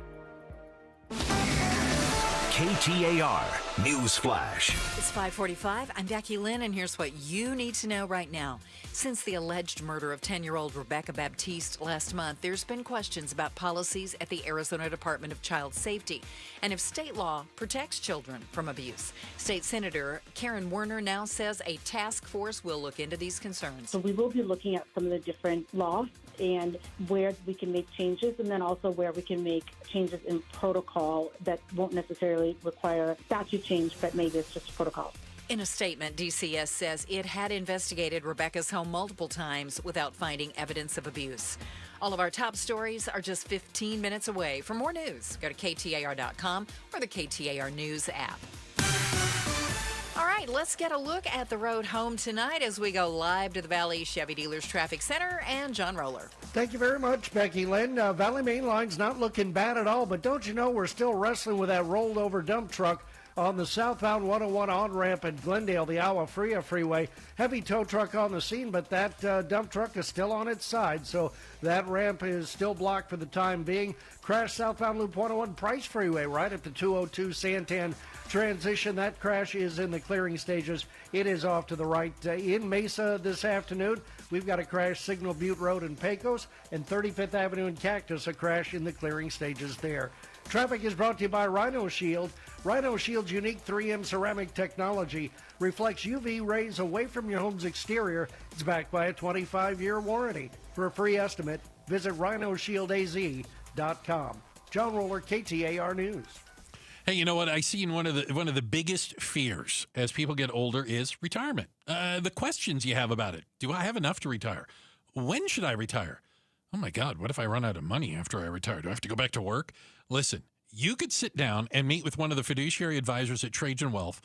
S16: KTAR News Flash.
S3: It's 5:45. I'm Becky Lynn, and here's what you need to know right now. Since the alleged murder of 10-year-old Rebecca Baptiste last month, there's been questions about policies at the Arizona Department of Child Safety and if state law protects children from abuse. State Senator Karen Werner now says a task force will look into these concerns.
S5: So we will be looking at some of the different laws and where we can make changes, and then also where we can make changes in protocol that won't necessarily require statute change, but maybe it's just protocol.
S3: In a statement, DCS says it had investigated Rebecca's home multiple times without finding evidence of abuse. All of our top stories are just 15 minutes away. For more news, go to KTAR.com or the KTAR News app. All right, let's get a look at the road home tonight as we go live to the Valley Chevy Dealers Traffic Center and John Roller.
S12: Thank you very much, Becky Lynn. Valley Main Line's not looking bad at all, but don't you know we're still wrestling with that rolled over dump truck on the southbound 101 on-ramp at Glendale, the Agua Fria Freeway. Heavy tow truck on the scene, but that dump truck is still on its side, so that ramp is still blocked for the time being. Crash southbound Loop 101 Price Freeway right at the 202 Santan transition. That crash is in the clearing stages. It is off to the right. In Mesa this afternoon, we've got a crash Signal Butte Road in Pecos, and 35th Avenue in Cactus, a crash in the clearing stages there. Traffic is brought to you by Rhino Shield. Rhino Shield's unique 3M ceramic technology reflects UV rays away from your home's exterior. It's backed by a 25-year warranty. For a free estimate, visit rhinoshieldaz.com. John Roller, KTAR News.
S4: Hey, you know what I see in one of the biggest fears as people get older is retirement. The questions you have about it. Do I have enough to retire? When should I retire? Oh my God, what if I run out of money after I retire? Do I have to go back to work? Listen, you could sit down and meet with one of the fiduciary advisors at Trajan Wealth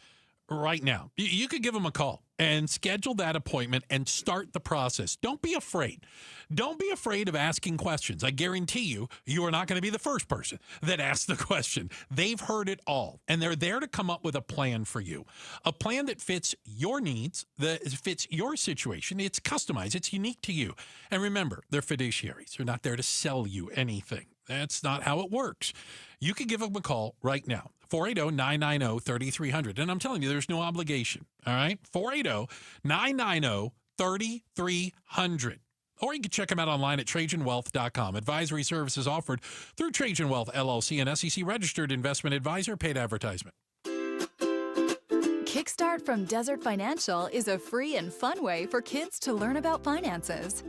S4: right now. You could give them a call and schedule that appointment and start the process. Don't be afraid. Don't be afraid of asking questions. I guarantee you, you are not going to be the first person that asks the question. They've heard it all, and they're there to come up with a plan for you, a plan that fits your needs, that fits your situation. It's customized. It's unique to you. And remember, they're fiduciaries. They're not there to sell you anything. That's not how it works. You can give them a call right now, 480-990-3300. And I'm telling you, there's no obligation, all right? 480-990-3300. Or you can check them out online at TrajanWealth.com. Advisory services offered through Trajan Wealth, LLC, an SEC-registered investment advisor, paid advertisement.
S19: Kickstart from Desert Financial is a free and fun way for kids to learn about finances.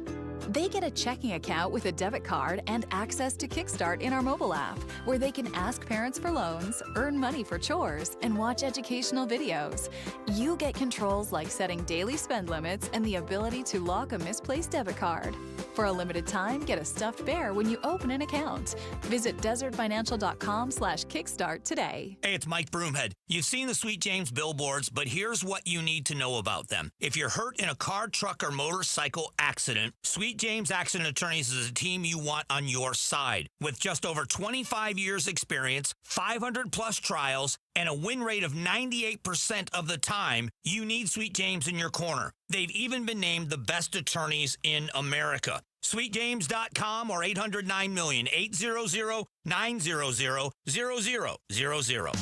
S19: They get a checking account with a debit card and access to Kickstart in our mobile app, where they can ask parents for loans, earn money for chores, and watch educational videos. You get controls like setting daily spend limits and the ability to lock a misplaced debit card. For a limited time, get a stuffed bear when you open an account. Visit desertfinancial.com/kickstart today.
S20: Hey, it's Mike Broomhead. You've seen the Sweet James billboards, but here's what you need to know about them. If you're hurt in a car, truck, or motorcycle accident, Sweet James Accident Attorneys is a team you want on your side. With just over 25 years experience, 500-plus trials, and a win rate of 98% of the time, you need Sweet James in your corner. They've even been named the best attorneys in America. SweetJames.com or 800-9-million, 800-900-0000.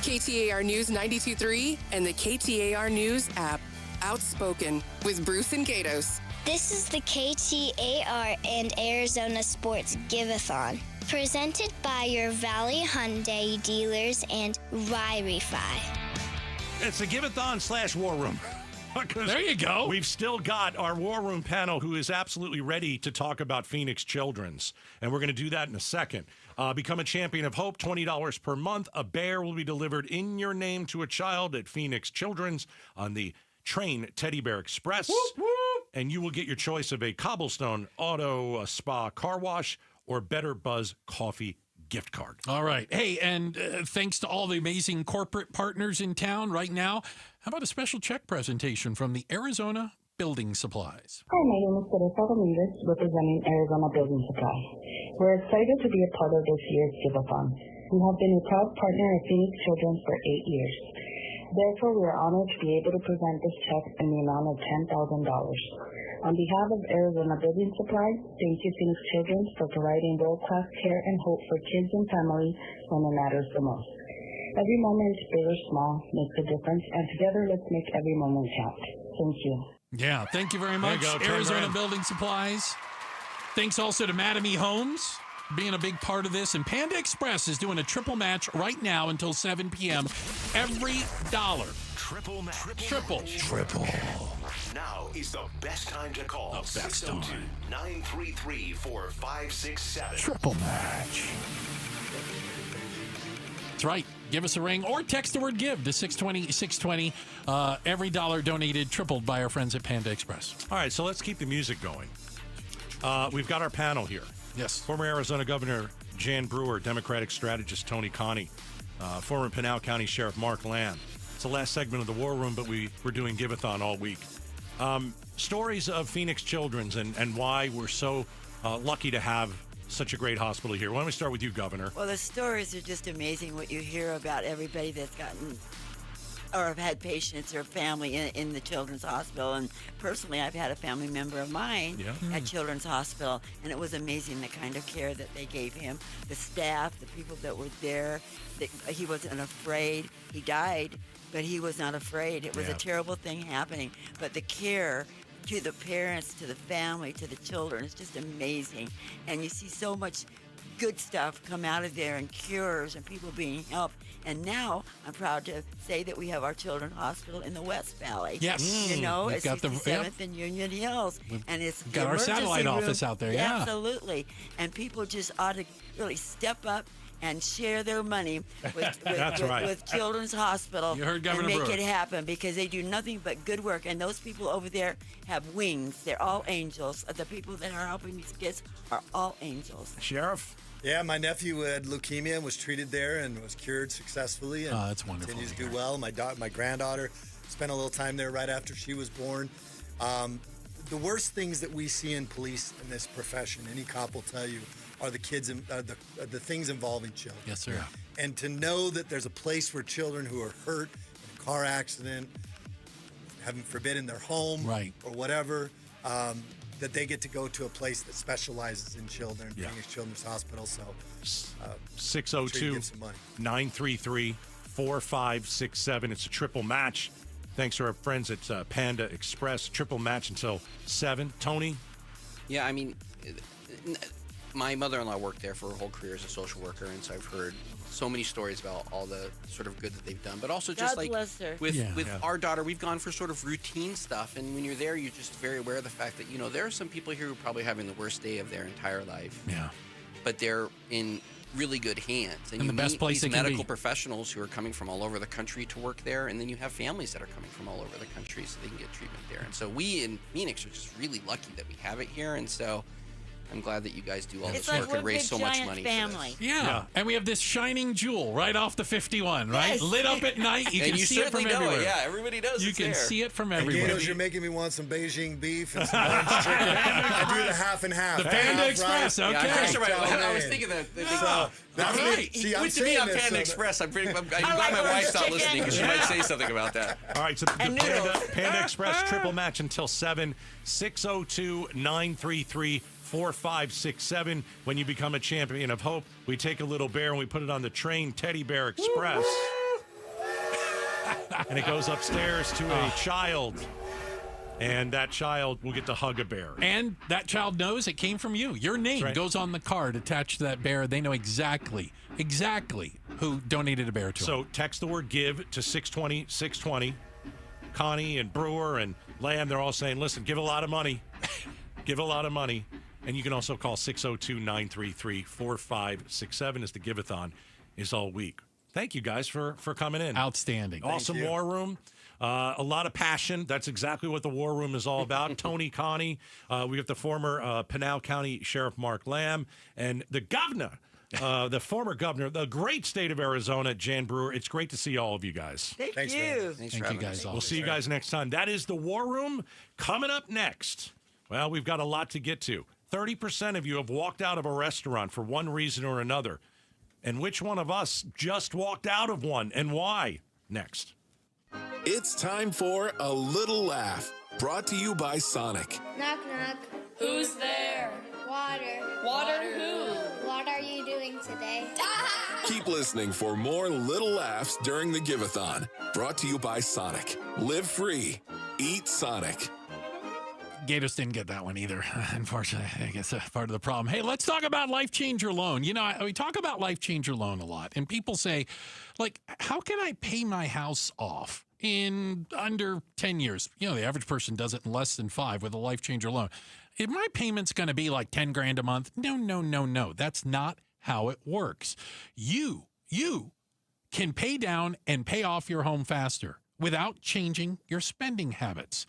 S1: KTAR News 92.3 and the KTAR News app. Outspoken with Bruce and Gatos.
S7: This is the KTAR and Arizona Sports Give-a-thon, presented by your Valley Hyundai dealers and Wi-Fi.
S15: It's a Give-a-thon / War Room.
S4: There you go.
S15: We've still got our War Room panel who is absolutely ready to talk about Phoenix Children's, and we're going to do that in a second. Become a Champion of Hope, $20 per month. A bear will be delivered in your name to a child at Phoenix Children's on the Train Teddy Bear Express.
S4: Whoop, whoop.
S15: And you will get your choice of a Cobblestone Auto Spa car wash or Better Buzz coffee gift card.
S4: All right. Hey, and thanks to all the amazing corporate partners in town right now, how about a special check presentation from the Arizona Building Supplies?
S21: Hi, my name is Teresa Ramirez, representing Arizona Building Supply. We're excited to be a part of this year's Give-a-thon. We have been a proud partner of Phoenix Children's for 8 years. Therefore, we are honored to be able to present this check in the amount of $10,000. On behalf of Arizona Building Supply, thank you, Phoenix Children's, for providing world-class care and hope for kids and families when it matters the most. Every moment, big or small, makes a difference, and together, let's make every moment count. Thank you.
S4: Yeah, thank you very much, Arizona Building Supplies. Thanks also to Madame Homes being a big part of this. And Panda Express is doing a triple match right now until 7 p.m. Every dollar.
S16: Triple match.
S4: Triple.
S16: Now is the best time to call.
S4: The best time.
S16: 602-933-4567.
S4: Triple match. That's right. Give us a ring or text the word give to 620-620. Every dollar donated tripled by our friends at Panda Express.
S15: All right, so let's keep the music going. We've got our panel here.
S4: Yes.
S15: Former Arizona Governor Jan Brewer, Democratic strategist Tony Connie, former Pinal County Sheriff Mark Lamb. It's the last segment of the War Room, but we're doing Give-a-thon all week. Stories of Phoenix Children's and why we're so lucky to have such a great hospital here. Why don't we start with you, Governor?
S18: Well, the stories are just amazing what you hear about everybody that's gotten or have had patients or family in the Children's Hospital. And personally, I've had a family member of mine at Children's Hospital, and it was amazing the kind of care that they gave him, the staff, the people that were there. He wasn't afraid. He died, but he was not afraid. It was a terrible thing happening, but the care to the parents, to the family, to the children is just amazing. And you see so much good stuff come out of there, and cures and people being helped. And now I'm proud to say that we have our Children's Hospital in the West Valley.
S4: Yes.
S18: You know,
S4: We've
S18: at
S4: got
S18: 67th and Union Hills. And it's
S4: got our satellite office out there, yeah.
S18: Absolutely. And people just ought to really step up and share their money with Children's Hospital.
S4: You heard Governor
S18: and make
S4: Brewer.
S18: it happen, because they do nothing but good work. And those people over there have wings. They're all angels. The people that are helping these kids are all angels.
S15: Sheriff?
S6: Yeah, my nephew had leukemia and was treated there and was cured successfully. And
S4: that's wonderful.
S6: Continues to do well. My granddaughter spent a little time there right after she was born. The worst things that we see in police in this profession, any cop will tell you, are the kids, the things involving children.
S4: Yes, sir.
S6: And to know that there's a place where children who are hurt in a car accident, heaven forbid in their home or whatever, that they get to go to a place that specializes in children, Phoenix Children's Hospital. So
S15: 602-933-4567. It's a triple match. Thanks to our friends at Panda Express. Triple match until 7. Tony?
S9: Yeah, I mean, my mother-in-law worked there for her whole career as a social worker, and so I've heard so many stories about all the sort of good that they've done, but also just
S18: God
S9: like
S18: bless her.
S9: with our daughter, we've gone for sort of routine stuff, and when you're there, you're just very aware of the fact that, you know, there are some people here who are probably having the worst day of their entire life.
S4: Yeah.
S9: But they're in really good hands.
S4: And
S9: you
S4: the best
S9: meet
S4: place
S9: these
S4: they can
S9: medical
S4: be.
S9: professionals who are coming from all over the country to work there, and then you have families that are coming from all over the country so they can get treatment there. And so we in Phoenix are just really lucky that we have it here, and so I'm glad that you guys do all this work and raise so much money
S18: family.
S9: for this.
S4: Yeah. And we have this shining jewel right off the 51, right?
S18: Yes.
S4: Lit up at night. You
S9: And
S4: can
S9: you
S4: see it from
S9: certainly know it.
S4: everywhere.
S9: Yeah, everybody does.
S4: You
S9: It's
S4: can
S9: there.
S4: see it from
S6: And
S4: everywhere.
S6: Gatos, you're making me want some Beijing beef and some orange chicken. I do the half and half.
S4: The Panda
S6: Half
S4: Express,
S6: rice,
S4: okay.
S9: Yeah,
S6: half
S9: right.
S6: chow
S9: I was
S6: mein.
S9: thinking that.
S6: That's
S9: All
S6: me.
S9: right.
S6: See, I'm
S9: With to me on
S6: saying this,
S9: Panda
S6: so
S9: Express, I'm glad
S18: like
S9: my
S18: orange
S9: wife's not
S18: chicken.
S9: listening because she might say something about that.
S15: All right, so the Panda Express triple match until 7. 602-933-4567. When you become a champion of hope, we take a little bear and we put it on the Train Teddy Bear Express. and it goes upstairs to a child. And that child will get to hug a bear.
S4: And that child knows it came from you. Your name goes on the card attached to that bear. They know exactly who donated a bear to them.
S15: So text the word give to 620. Connie and Brewer and Lamb, they're all saying, listen, give a lot of money. Give a lot of money. And you can also call 602-933-4567 as the Give-a-thon is all week. Thank you guys for coming in.
S4: Outstanding.
S15: Awesome War Room. A lot of passion. That's exactly what the War Room is all about. Tony, Connie, we have the former Pinal County Sheriff Mark Lamb, and the governor, the former governor of the great state of Arizona, Jan Brewer. It's great to see all of you guys.
S18: Thanks you.
S4: Thank you guys all.
S15: We'll see you guys next time. That is the War Room. Coming up next, well, we've got a lot to get to. 30% of you have walked out of a restaurant for one reason or another. And which one of us just walked out of one and why? Next.
S2: It's time for A Little Laugh, brought to you by Sonic.
S17: Knock, knock.
S22: Who's there?
S17: Water.
S22: Water who?
S17: What are you doing today?
S2: Keep listening for more little laughs during the Give-a-thon, brought to you by Sonic. Live free. Eat Sonic.
S4: Gators didn't get that one either, unfortunately. I guess that's part of the problem. Hey, let's talk about Life Changer Loan. You know, we talk about Life Changer Loan a lot, and people say, like, how can I pay my house off in under 10 years? You know, the average person does it in less than 5 with a Life Changer Loan. If my payment's going to be like 10 grand a month, no. That's not how it works. You can pay down and pay off your home faster without changing your spending habits.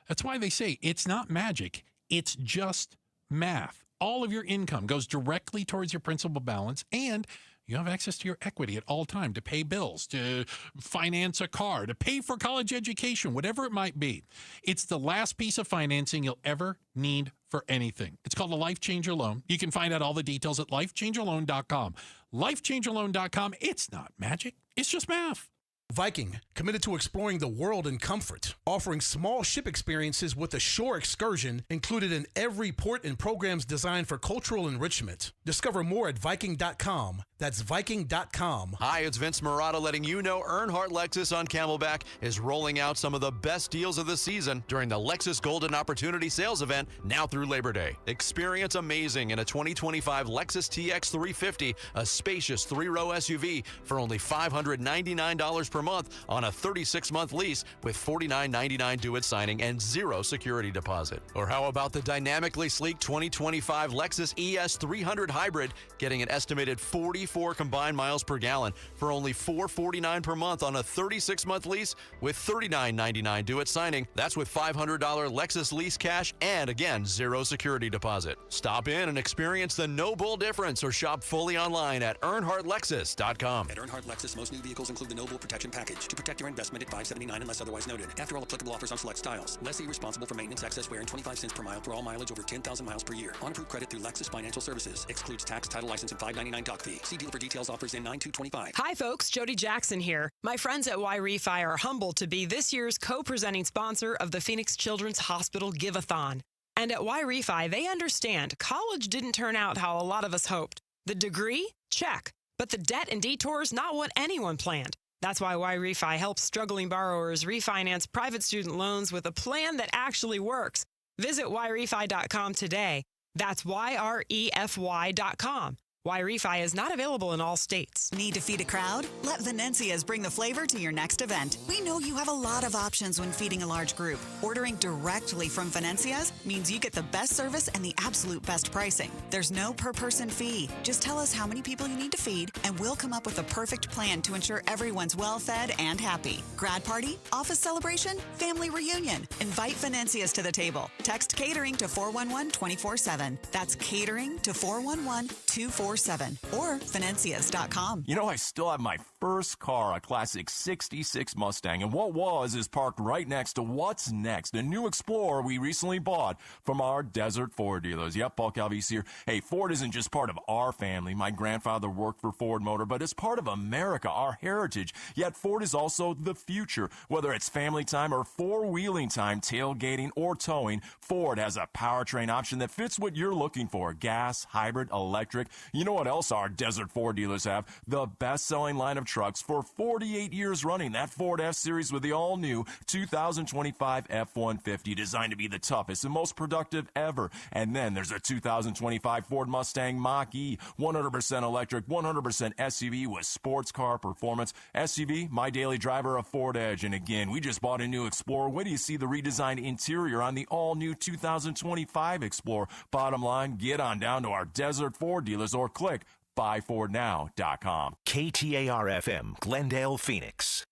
S4: That's why they say it's not magic. It's just math. All of your income goes directly towards your principal balance, and you have access to your equity at all time to pay bills, to finance a car, to pay for college education, whatever it might be. It's the last piece of financing you'll ever need for anything. It's called a Life Changer Loan. You can find out all the details at lifechangerloan.com. Lifechangerloan.com. It's not magic. It's just math.
S24: Viking, committed to exploring the world in comfort, offering small ship experiences with a shore excursion included in every port and programs designed for cultural enrichment. Discover more at Viking.com. That's Viking.com.
S13: Hi, it's Vince Murata letting you know Earnhardt Lexus on Camelback is rolling out some of the best deals of the season during the Lexus Golden Opportunity Sales event now through Labor Day. Experience amazing in a 2025 Lexus TX 350, a spacious 3-row SUV for only $599 per month on a 36-month lease with $49.99 due at signing and 0 security deposit. Or how about the dynamically sleek 2025 Lexus ES 300 Hybrid getting an estimated 44 combined miles per gallon for only $449 per month on a 36-month lease with $39.99 due at signing. That's with $500 Lexus lease cash and, again, 0 security deposit. Stop in and experience the no-bull difference or shop fully online at EarnhardtLexus.com.
S14: At Earnhardt Lexus, most new vehicles include the No-Bull Protection Package to protect your investment at $579 unless otherwise noted. After all applicable offers on select styles. Lessee responsible for maintenance, excess wear, and 25 cents per mile for all mileage over 10,000 miles per year. On approved credit through Lexus Financial Services. Excludes tax, title, license, and $599 doc fee. See dealer for details. Offers in 9/2/25.
S25: Hi, folks. Jody Jackson here. My friends at Y-Refi are humbled to be this year's co-presenting sponsor of the Phoenix Children's Hospital Give-a-thon. And at Y-Refi, they understand college didn't turn out how a lot of us hoped. The degree? Check. But the debt and detours, not what anyone planned. That's why Y-Refi helps struggling borrowers refinance private student loans with a plan that actually works. Visit YRefi.com today. That's YREFY.com. Y-Refi is not available in all states.
S26: Need to feed a crowd? Let Venencia's bring the flavor to your next event. We know you have a lot of options when feeding a large group. Ordering directly from Venencia's means you get the best service and the absolute best pricing. There's no per-person fee. Just tell us how many people you need to feed, and we'll come up with a perfect plan to ensure everyone's well-fed and happy. Grad party? Office celebration? Family reunion? Invite Venencia's to the table. Text catering to 411-24/7. That's catering to 411-24/7. Or Venencias.com.
S27: You know, I still have my first car, a classic 66 Mustang, and what was is parked right next to what's next, a new Explorer we recently bought from our Desert Ford dealers. Yep, Paul Calvise here. Hey, Ford isn't just part of our family. My grandfather worked for Ford Motor, but it's part of America, our heritage. Yet Ford is also the future. Whether it's family time or four-wheeling time, tailgating or towing, Ford has a powertrain option that fits what you're looking for. Gas, hybrid, electric, electric. You know what else our Desert Ford dealers have? The best-selling line of trucks for 48 years running. That Ford F-Series with the all-new 2025 F-150, designed to be the toughest and most productive ever. And then there's a 2025 Ford Mustang Mach-E, 100% electric, 100% SUV with sports car performance. SUV, my daily driver, a Ford Edge. And again, we just bought a new Explorer. Wait till you see the redesigned interior on the all-new 2025 Explorer. Bottom line, get on down to our Desert Ford dealers or click buyfordnow.com.
S16: KTAR-FM, Glendale, Phoenix.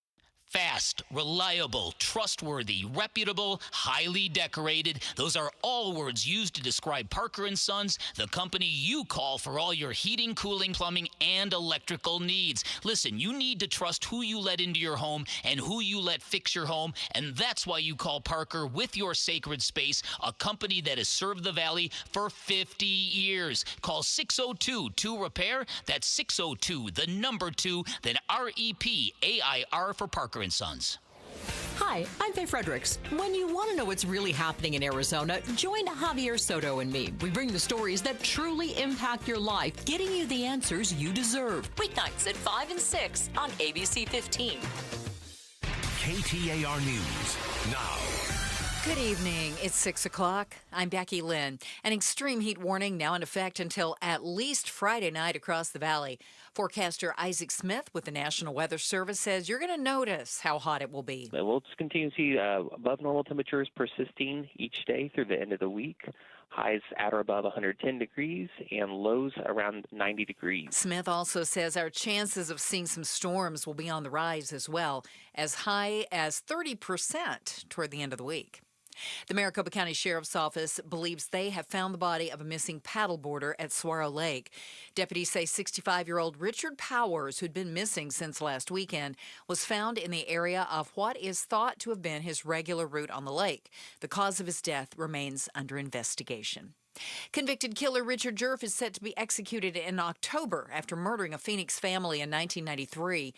S3: Fast, reliable, trustworthy, reputable, highly decorated. Those are all words used to describe Parker & Sons, the company you call for all your heating, cooling, plumbing, and electrical needs. Listen, you need to trust who you let into your home and who you let fix your home, and that's why you call Parker with your sacred space, a company that has served the Valley for 50 years. Call 602-2-REPAIR. That's 602-2, then REPAIR for Parker & Sons.
S5: Hi, I'm Faye Fredericks. When you want to know what's really happening in Arizona, join Javier Soto and me. We bring the stories that truly impact your life, getting you the answers you deserve. Weeknights at 5 and 6 on ABC 15.
S16: KTAR News now.
S8: Good evening. It's 6 o'clock. I'm Becky Lynn. An extreme heat warning now in effect until at least Friday night across the valley. Forecaster Isaac Smith with the National Weather Service says you're going to notice how hot it will be.
S10: We'll just continue to see above normal temperatures persisting each day through the end of the week. Highs at or above 110 degrees and lows around 90 degrees.
S8: Smith also says our chances of seeing some storms will be on the rise as well, as high as 30% toward the end of the week. The Maricopa County Sheriff's Office believes they have found the body of a missing paddleboarder at Saguaro Lake. Deputies say 65-year-old Richard Powers, who'd been missing since last weekend, was found in the area of what is thought to have been his regular route on the lake. The cause of his death remains under investigation. Convicted killer Richard Jerf is set to be executed in October after murdering a Phoenix family in 1993.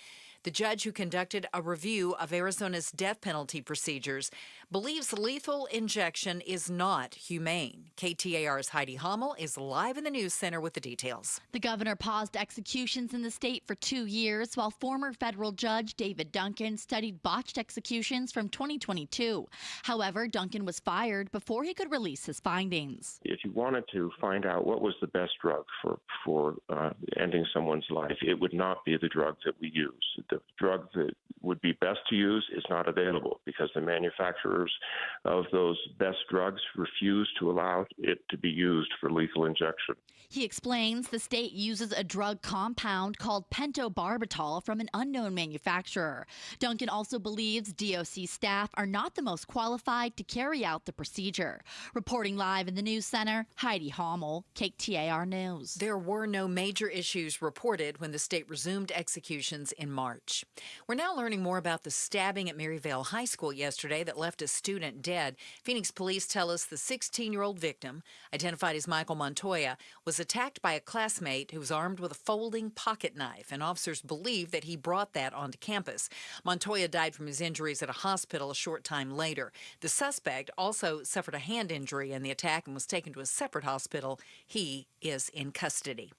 S8: The judge who conducted a review of Arizona's death penalty procedures believes lethal injection is not humane. KTAR's Heidi Hommel is live in the news center with the details.
S11: The governor paused executions in the state for 2 years, while former federal judge David Duncan studied botched executions from 2022. However, Duncan was fired before he could release his findings.
S12: If you wanted to find out what was the best drug for ending someone's life, it would not be the drug that we use. The drug that would be best to use is not available because the manufacturers of those best drugs refuse to allow it to be used for lethal injection.
S11: He explains the state uses a drug compound called pentobarbital from an unknown manufacturer. Duncan also believes DOC staff are not the most qualified to carry out the procedure. Reporting live in the news center, Heidi Hommel, KTAR News.
S8: There were no major issues reported when the state resumed executions in March. We're now learning more about the stabbing at Maryvale High School yesterday that left a student dead. Phoenix police tell us the 16-year-old victim, identified as Michael Montoya, was attacked by a classmate who was armed with a folding pocket knife, and officers believe that he brought that onto campus. Montoya died from his injuries at a hospital a short time later. The suspect also suffered a hand injury in the attack and was taken to a separate hospital. He is in custody.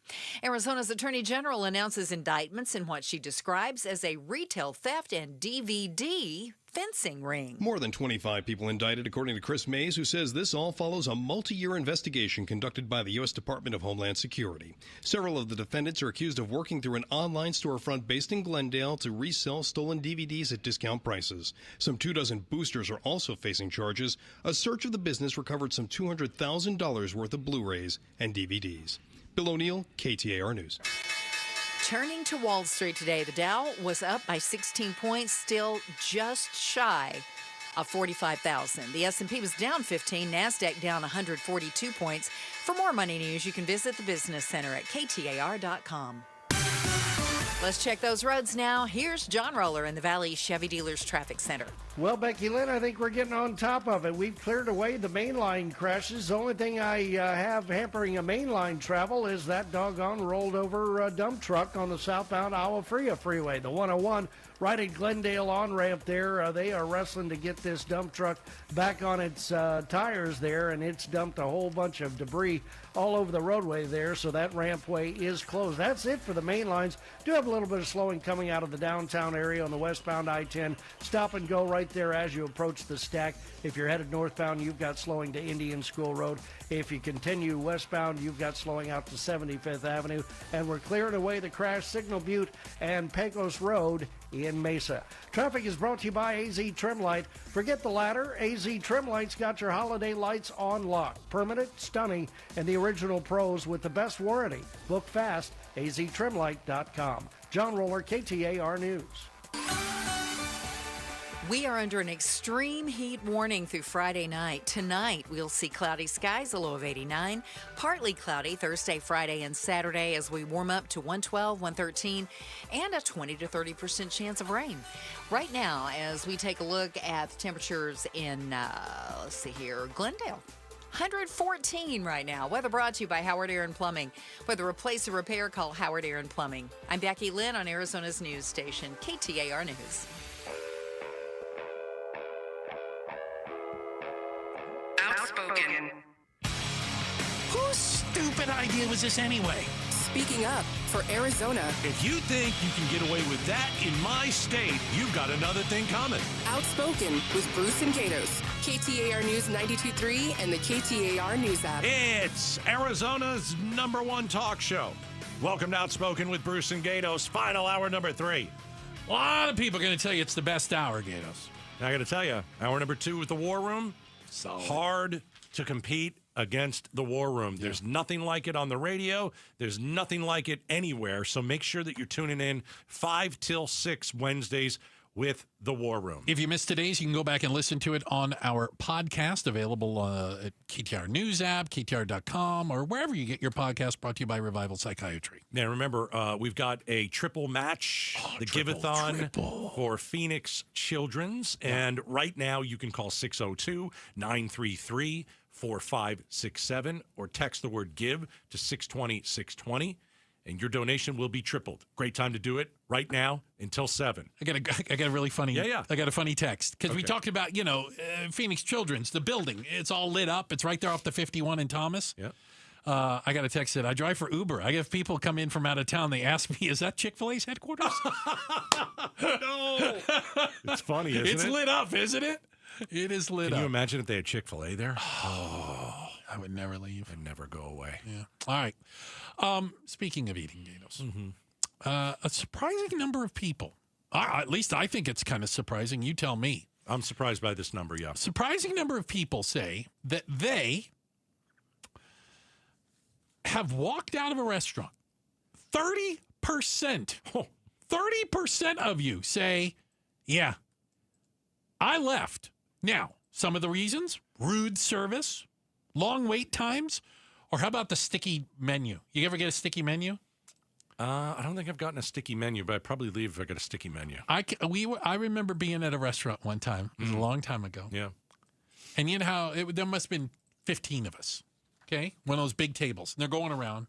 S8: Arizona's Attorney General announces indictments in what she describes as a retail theft and DVD fencing ring.
S23: More than 25 people indicted, according to Chris Mays, who says this all follows a multi-year investigation conducted by the U.S. Department of Homeland Security. Several of the defendants are accused of working through an online storefront based in Glendale to resell stolen DVDs at discount prices. Some 24 boosters are also facing charges. A search of the business recovered some $200,000 worth of Blu-rays and DVDs. Bill O'Neill, KTAR News.
S8: Turning to Wall Street today, the Dow was up by 16 points, still just shy of 45,000. The S&P was down 15, NASDAQ down 142 points. For more money news, you can visit the Business Center at KTAR.com. Let's check those roads now. Here's John Roller in the Valley Chevy Dealers Traffic Center.
S28: Well, Becky Lynn, I think we're getting on top of it. We've cleared away the mainline crashes. The only thing I have hampering a mainline travel is that doggone rolled over dump truck on the southbound Agua Fria freeway. The 101 right at Glendale on-ramp there. They are wrestling to get this dump truck back on its tires there, and it's dumped a whole bunch of debris all over the roadway there, so that rampway is closed. That's it for the main lines. Do have a little bit of slowing coming out of the downtown area on the westbound I-10. Stop and go right there as you approach the stack. If you're headed northbound, you've got slowing to Indian School Road. If you continue westbound, you've got slowing out to 75th Avenue. And we're clearing away the crash Signal Butte and Pecos Road in Mesa. Traffic is brought to you by AZ Trim Light. Forget the ladder. AZ Trim Light's got your holiday lights on lock. Permanent, stunning, and the original pros with the best warranty. Book fast. aztrimlight.com. John Roller, KTAR News.
S8: We are under an extreme heat warning through Friday night. Tonight, we'll see cloudy skies, a low of 89. Partly cloudy Thursday, Friday, and Saturday as we warm up to 112, 113, and a 20 to 30% chance of rain. Right now, as we take a look at the temperatures in, let's see here, Glendale. 114 right now. Weather brought to you by Howard Aaron Plumbing. Whether replace or repair, call Howard Aaron Plumbing. I'm Becky Lynn on Arizona's news station, KTAR News.
S1: Outspoken.
S4: Whose stupid idea was this anyway?
S1: Speaking up for Arizona.
S15: If you think you can get away with that in my state, you've got another thing coming.
S1: Outspoken with Bruce and Gatos. KTAR News 92.3 and the KTAR News app.
S15: It's Arizona's #1 talk show. Welcome to Outspoken with Bruce and Gatos. Final hour number 3.
S4: A lot of people are going to tell you it's the best hour, Gatos.
S15: I got to tell you, hour number 2 with the War Room.
S4: Solid.
S15: Hard to compete against the War Room. There's nothing like it on the radio. There's nothing like it anywhere. So make sure that you're tuning in 5 till 6 Wednesdays with the War Room.
S4: If you missed today's, you can go back and listen to it on our podcast, available at KTAR News app, KTAR.com, or wherever you get your podcast, brought to you by Revival Psychiatry.
S15: Now, remember, we've got a triple match, the Give-a-thon for Phoenix Children's. And right now, you can call 602-933-4567 or text the word GIVE to 620-620. And your donation will be tripled. Great time to do it right now until 7.
S4: I got a really funny.
S15: Yeah.
S4: I got a funny text because we talked about Phoenix Children's, the building. It's all lit up. It's right there off the 51 in Thomas.
S15: Yeah.
S4: I got a text that I drive for Uber. I have people come in from out of town. They ask me, "Is that Chick-fil-A's headquarters?"
S15: No. It's funny, isn't it?
S4: It's lit up, isn't it? It is lit up.
S15: Can you imagine if they had Chick-fil-A there?
S4: Oh, I would never leave.
S15: I'd never go away.
S4: Yeah. All right. Speaking of eating, Gatos, a surprising number of people, at least I think it's kind of surprising. You tell me.
S15: I'm surprised by this number, yeah.
S4: Surprising number of people say that they have walked out of a restaurant. 30%. 30% of you say, yeah, I left. Now, some of the reasons, rude service, long wait times, or how about the sticky menu? You ever get a sticky menu?
S15: I don't think I've gotten a sticky menu, but I'd probably leave if I got a sticky menu.
S4: I remember being at a restaurant one time. It was a long time ago.
S15: Yeah.
S4: And you know how there must have been 15 of us, okay? One of those big tables. And they're going around.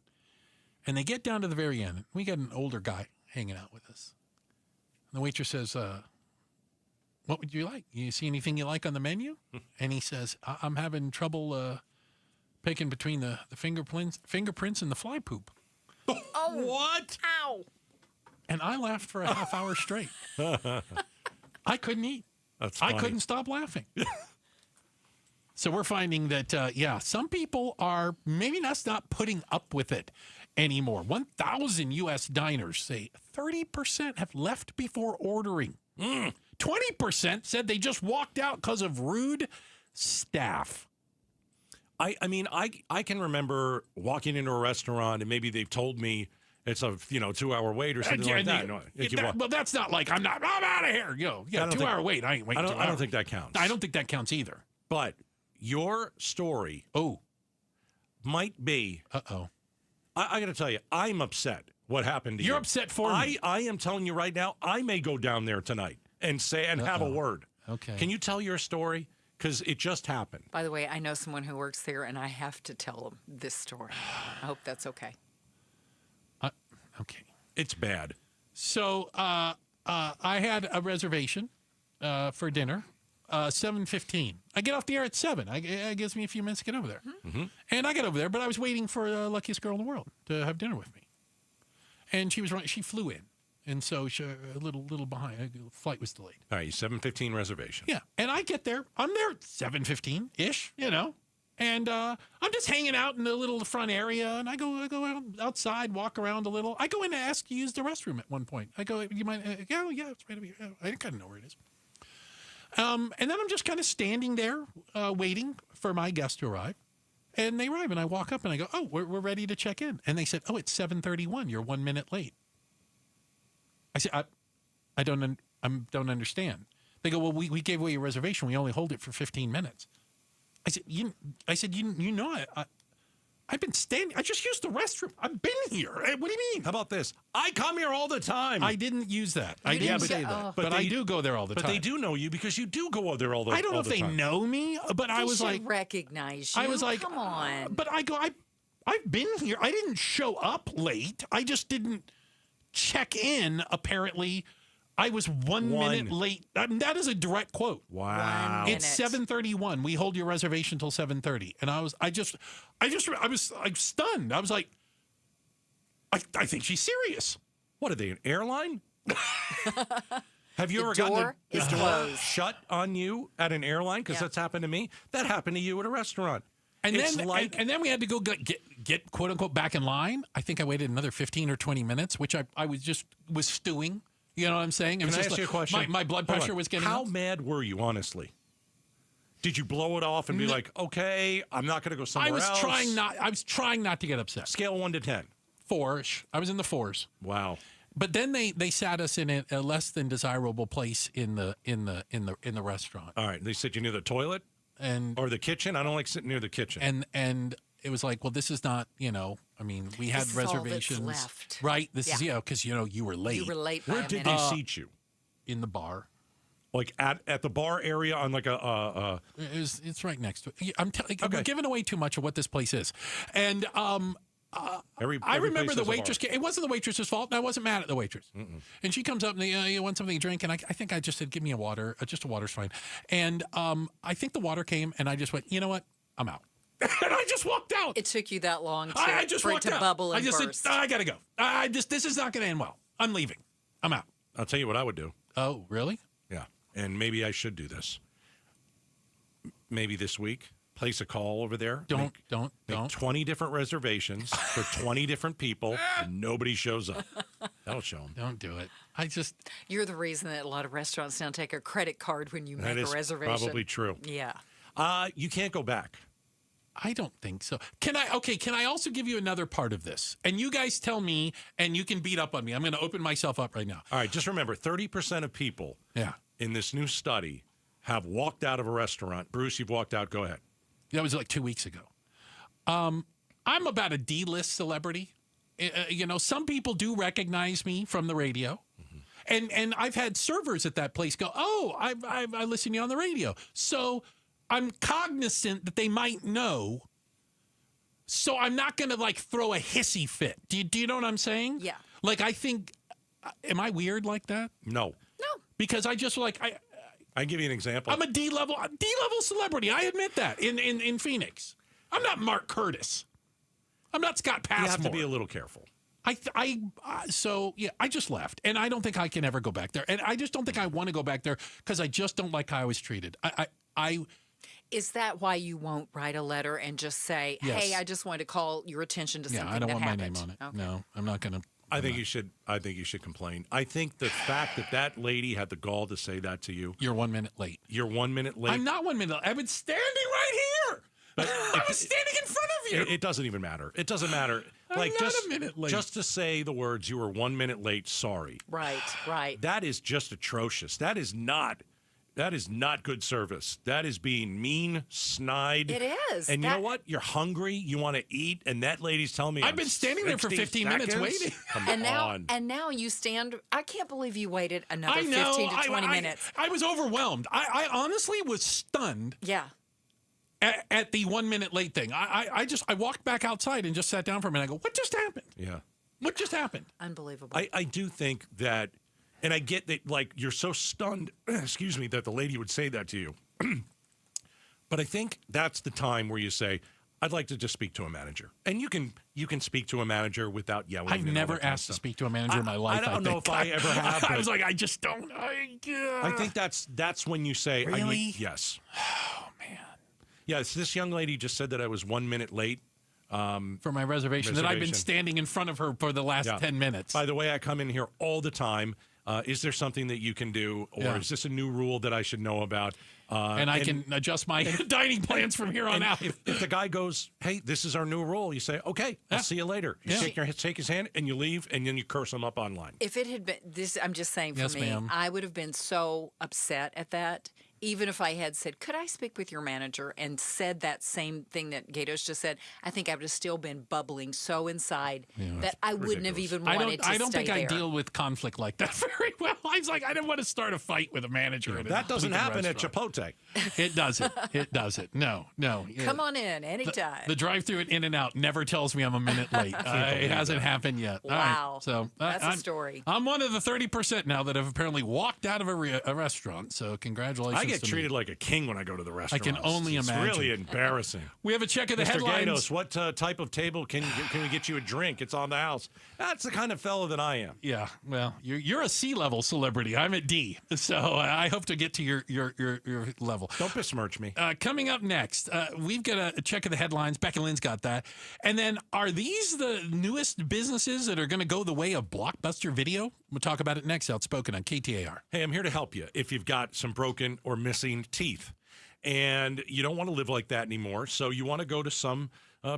S4: And they get down to the very end. We got an older guy hanging out with us. And the waitress says, what would you like? You see anything you like on the menu? And he says, I'm having trouble picking between the fingerprints and the fly poop.
S8: Oh,
S15: what?
S8: Ow.
S4: And I laughed for a half hour straight. I couldn't eat.
S15: That's funny.
S4: I couldn't stop laughing. So we're finding that, some people are maybe not putting up with it anymore. 1,000 U.S. diners say 30% have left before ordering. 20% said they just walked out because of rude staff.
S15: I mean, I can remember walking into a restaurant and maybe they've told me it's a 2-hour wait or something like that.
S4: Well, that's not like I'm out of here. 2-hour wait. I ain't waiting.
S15: I don't think that counts.
S4: I don't think that counts either.
S15: But your story might be.
S4: Uh-oh.
S15: I got to tell you, I'm upset what happened to you.
S4: You're upset for me.
S15: I am telling you right now, I may go down there tonight and have a word.
S4: Okay.
S15: Can you tell your story? Because it just happened.
S8: By the way, I know someone who works there, and I have to tell them this story. I hope that's okay.
S4: Okay.
S15: It's bad.
S4: So I had a reservation for dinner, 7:15. I get off the air at 7. It gives me a few minutes to get over there.
S15: Mm-hmm.
S4: And I got over there, but I was waiting for the luckiest girl in the world to have dinner with me. And she flew in. And so a little behind. The flight was delayed.
S15: All right, 7:15 reservation.
S4: Yeah. And I get there. I'm there at 7:15-ish, And I'm just hanging out in the little front area, and I go outside, walk around a little. I go in and ask to use the restroom at one point. I go, you mind? Yeah, it's right over here. I kind of know where it is. And then I'm just kind of standing there waiting for my guest to arrive. And they arrive, and I walk up, and I go, oh, we're ready to check in. And they said, oh, it's 7:31. You're 1 minute late. I said, I don't understand. They go, well, we gave away your reservation. We only hold it for 15 minutes. I said, you know, I've been standing. I just used the restroom. I've been here. What do you mean?
S15: How about this? I come here all the time.
S4: I didn't use that. I didn't say that. But I do go there all the time.
S15: But they do know you because you do go there all the time.
S4: I don't know if they know me, but I was like,
S8: recognize you.
S4: I was like,
S8: come on.
S4: But I go, I've been here. I didn't show up late. I just didn't check in. Apparently, I was 1 minute late. That is a direct quote.
S15: Wow.
S4: It's 7:31. We hold your reservation till 7:30. And I was stunned. I was like, I think she's serious.
S15: What are they, an airline? Have you
S8: The
S15: ever
S8: door
S15: gotten
S8: is
S15: the door
S8: closed.
S15: shut on you at an airline? Because that's happened to me. That happened to you at a restaurant.
S4: And then we had to go get quote unquote back in line. I think I waited another 15 or 20 minutes, which I was stewing. You know what I'm saying?
S15: Can I ask you a question?
S4: My blood pressure was getting
S15: How
S4: up.
S15: mad were you, honestly? Did you blow it off and be like, okay, I'm not going to go somewhere else?
S4: I was trying not to get upset.
S15: Scale 1 to 10.
S4: 4-ish. I was in the 4s.
S15: Wow.
S4: But then they sat us in a less than desirable place in the restaurant.
S15: All right. They sit you near the toilet or the kitchen. I don't like sitting near the kitchen.
S4: And it was like, well, this is not, I mean, we had
S8: This is all that's
S4: reservations.
S8: left.
S4: Right? This is, because, you were late.
S8: You were late by
S15: Where
S8: a
S15: did
S8: minute.
S15: they seat you?
S4: In the bar.
S15: Like at the bar area on like a
S4: It's right next to it. I'm we're giving away too much of what this place is. And I remember the waitress. It wasn't the waitress's fault, and I wasn't mad at the waitress. And she comes up and you want something to drink, and I think I just said, give me a water. Just a water's fine. And I think the water came, and I just went, you know what? I'm out. And I just walked out.
S8: It took you that long
S4: for it to
S8: bubble and
S4: I just
S8: burst.
S4: said, I got to go. This is not going to end well. I'm leaving. I'm out.
S15: I'll tell you what I would do.
S4: Oh, really?
S15: Yeah. And maybe I should do this. Maybe this week. Place a call over there.
S4: Don't.
S15: 20 different reservations for 20 different people, and nobody shows up. That'll show them.
S4: Don't do it.
S8: You're the reason that a lot of restaurants now take a credit card when you
S15: That
S8: make
S15: is
S8: a reservation.
S15: probably true.
S8: Yeah.
S15: You can't go back.
S4: I don't think so. Can I also give you another part of this? And you guys tell me, and you can beat up on me. I'm going to open myself up right now.
S15: All right, just remember, 30% of people in this new study have walked out of a restaurant. Bruce, you've walked out. Go ahead.
S4: That was like 2 weeks ago. I'm about a D-list celebrity. Some people do recognize me from the radio. And I've had servers at that place go, oh, I listen to you on the radio. So I'm cognizant that they might know. So I'm not going to throw a hissy fit. Do you know what I'm saying?
S8: Yeah.
S4: I think, am I weird like that?
S15: No.
S4: Because I just
S15: I give you an example.
S4: I'm a D-level celebrity. I admit that in Phoenix. I'm not Mark Curtis. I'm not Scott Passmore.
S15: You have to be a little careful.
S4: I just left, and I don't think I can ever go back there, and I just don't think I want to go back there because I just don't like how I was treated.
S8: Is that why you won't write a letter and just say,
S4: Yes.
S8: "Hey, I just wanted to call your attention to something
S4: I don't
S8: that
S4: want
S8: happened"?
S4: my name on it.
S8: Okay.
S4: No, I'm not going to.
S15: I think you should complain. I think the fact that lady had the gall to say that to you.
S4: You're 1 minute late.
S15: You're 1 minute late.
S4: I'm not 1 minute. I've been standing right here. I was standing in front of you.
S15: It doesn't even matter. It doesn't matter.
S4: I'm not a minute late.
S15: Just to say the words, you were 1 minute late, sorry.
S8: Right.
S15: That is just atrocious. That is not good service. That is being mean, snide.
S8: It is.
S15: And you know what? You're hungry. You want to eat. And that lady's telling me
S4: I've been standing there for 15 minutes waiting.
S15: Come on.
S8: And now you stand. I can't believe you waited another
S4: I know.
S8: 15 to 20 minutes.
S4: I was overwhelmed. I honestly was stunned.
S8: Yeah.
S4: At the 1 minute late thing. I walked back outside and just sat down for a minute. I go, what just happened?
S15: Yeah.
S4: What just happened?
S8: Unbelievable.
S15: I do think that, And I get that, like, you're so stunned, excuse me, that the lady would say that to you. But I think that's the time where you say, I'd like to just speak to a manager. And you can speak to a manager without yelling.
S4: I've never asked to speak to a manager in my life.
S15: I don't know if I ever have.
S4: I was like, I just don't.
S15: I think that's when you say,
S4: Really?
S15: Yes. Oh, man. Yes, this young lady just said that I was 1 minute late.
S4: For my reservation, that I've been standing in front of her for the last 10 minutes.
S15: By the way, I come in here all the time. Is there something that you can do, or is this a new rule that I should know about?
S4: And I can adjust my dining plans from here on out.
S15: If the guy goes, hey, this is our new rule, you say, okay, I'll see you later. You shake his hand, and you leave, and then you curse him up online.
S8: If it had been this, I'm just saying for me,
S15: ma'am.
S8: I would have been so upset at that. Even if I had said, could I speak with your manager, and said that same thing that Gatos just said, I think I would have still been bubbling so inside that I wouldn't have even wanted to stay
S4: I don't think
S8: there.
S4: I deal with conflict like that very well. I was like, I didn't want to start a fight with a manager.
S15: That doesn't happen at Chipotle.
S4: It doesn't. It doesn't. No.
S8: Come on in anytime.
S4: The drive-through at In-N-Out never tells me I'm a minute late. It hasn't happened yet.
S8: Wow.
S4: All right. So
S8: that's a story.
S4: I'm one of the 30% now that have apparently walked out of a restaurant. So congratulations.
S15: I get treated like a king when I go to the restaurant.
S4: I can only imagine.
S15: It's really embarrassing.
S4: We have a check of the
S15: Mr.
S4: headlines.
S15: Gatos, what type of table can we get you a drink? It's on the house. That's the kind of fellow that I am.
S4: Yeah, well, you're a C-level celebrity. I'm at D, so I hope to get to your level.
S15: Don't besmirch me.
S4: Coming up next, we've got a check of the headlines. Becky Lynn's got that. And then, are these the newest businesses that are going to go the way of Blockbuster Video? We'll talk about it next. Outspoken on KTAR.
S15: Hey, I'm here to help you if you've got some broken or missing teeth. And you don't want to live like that anymore. So you want to go to some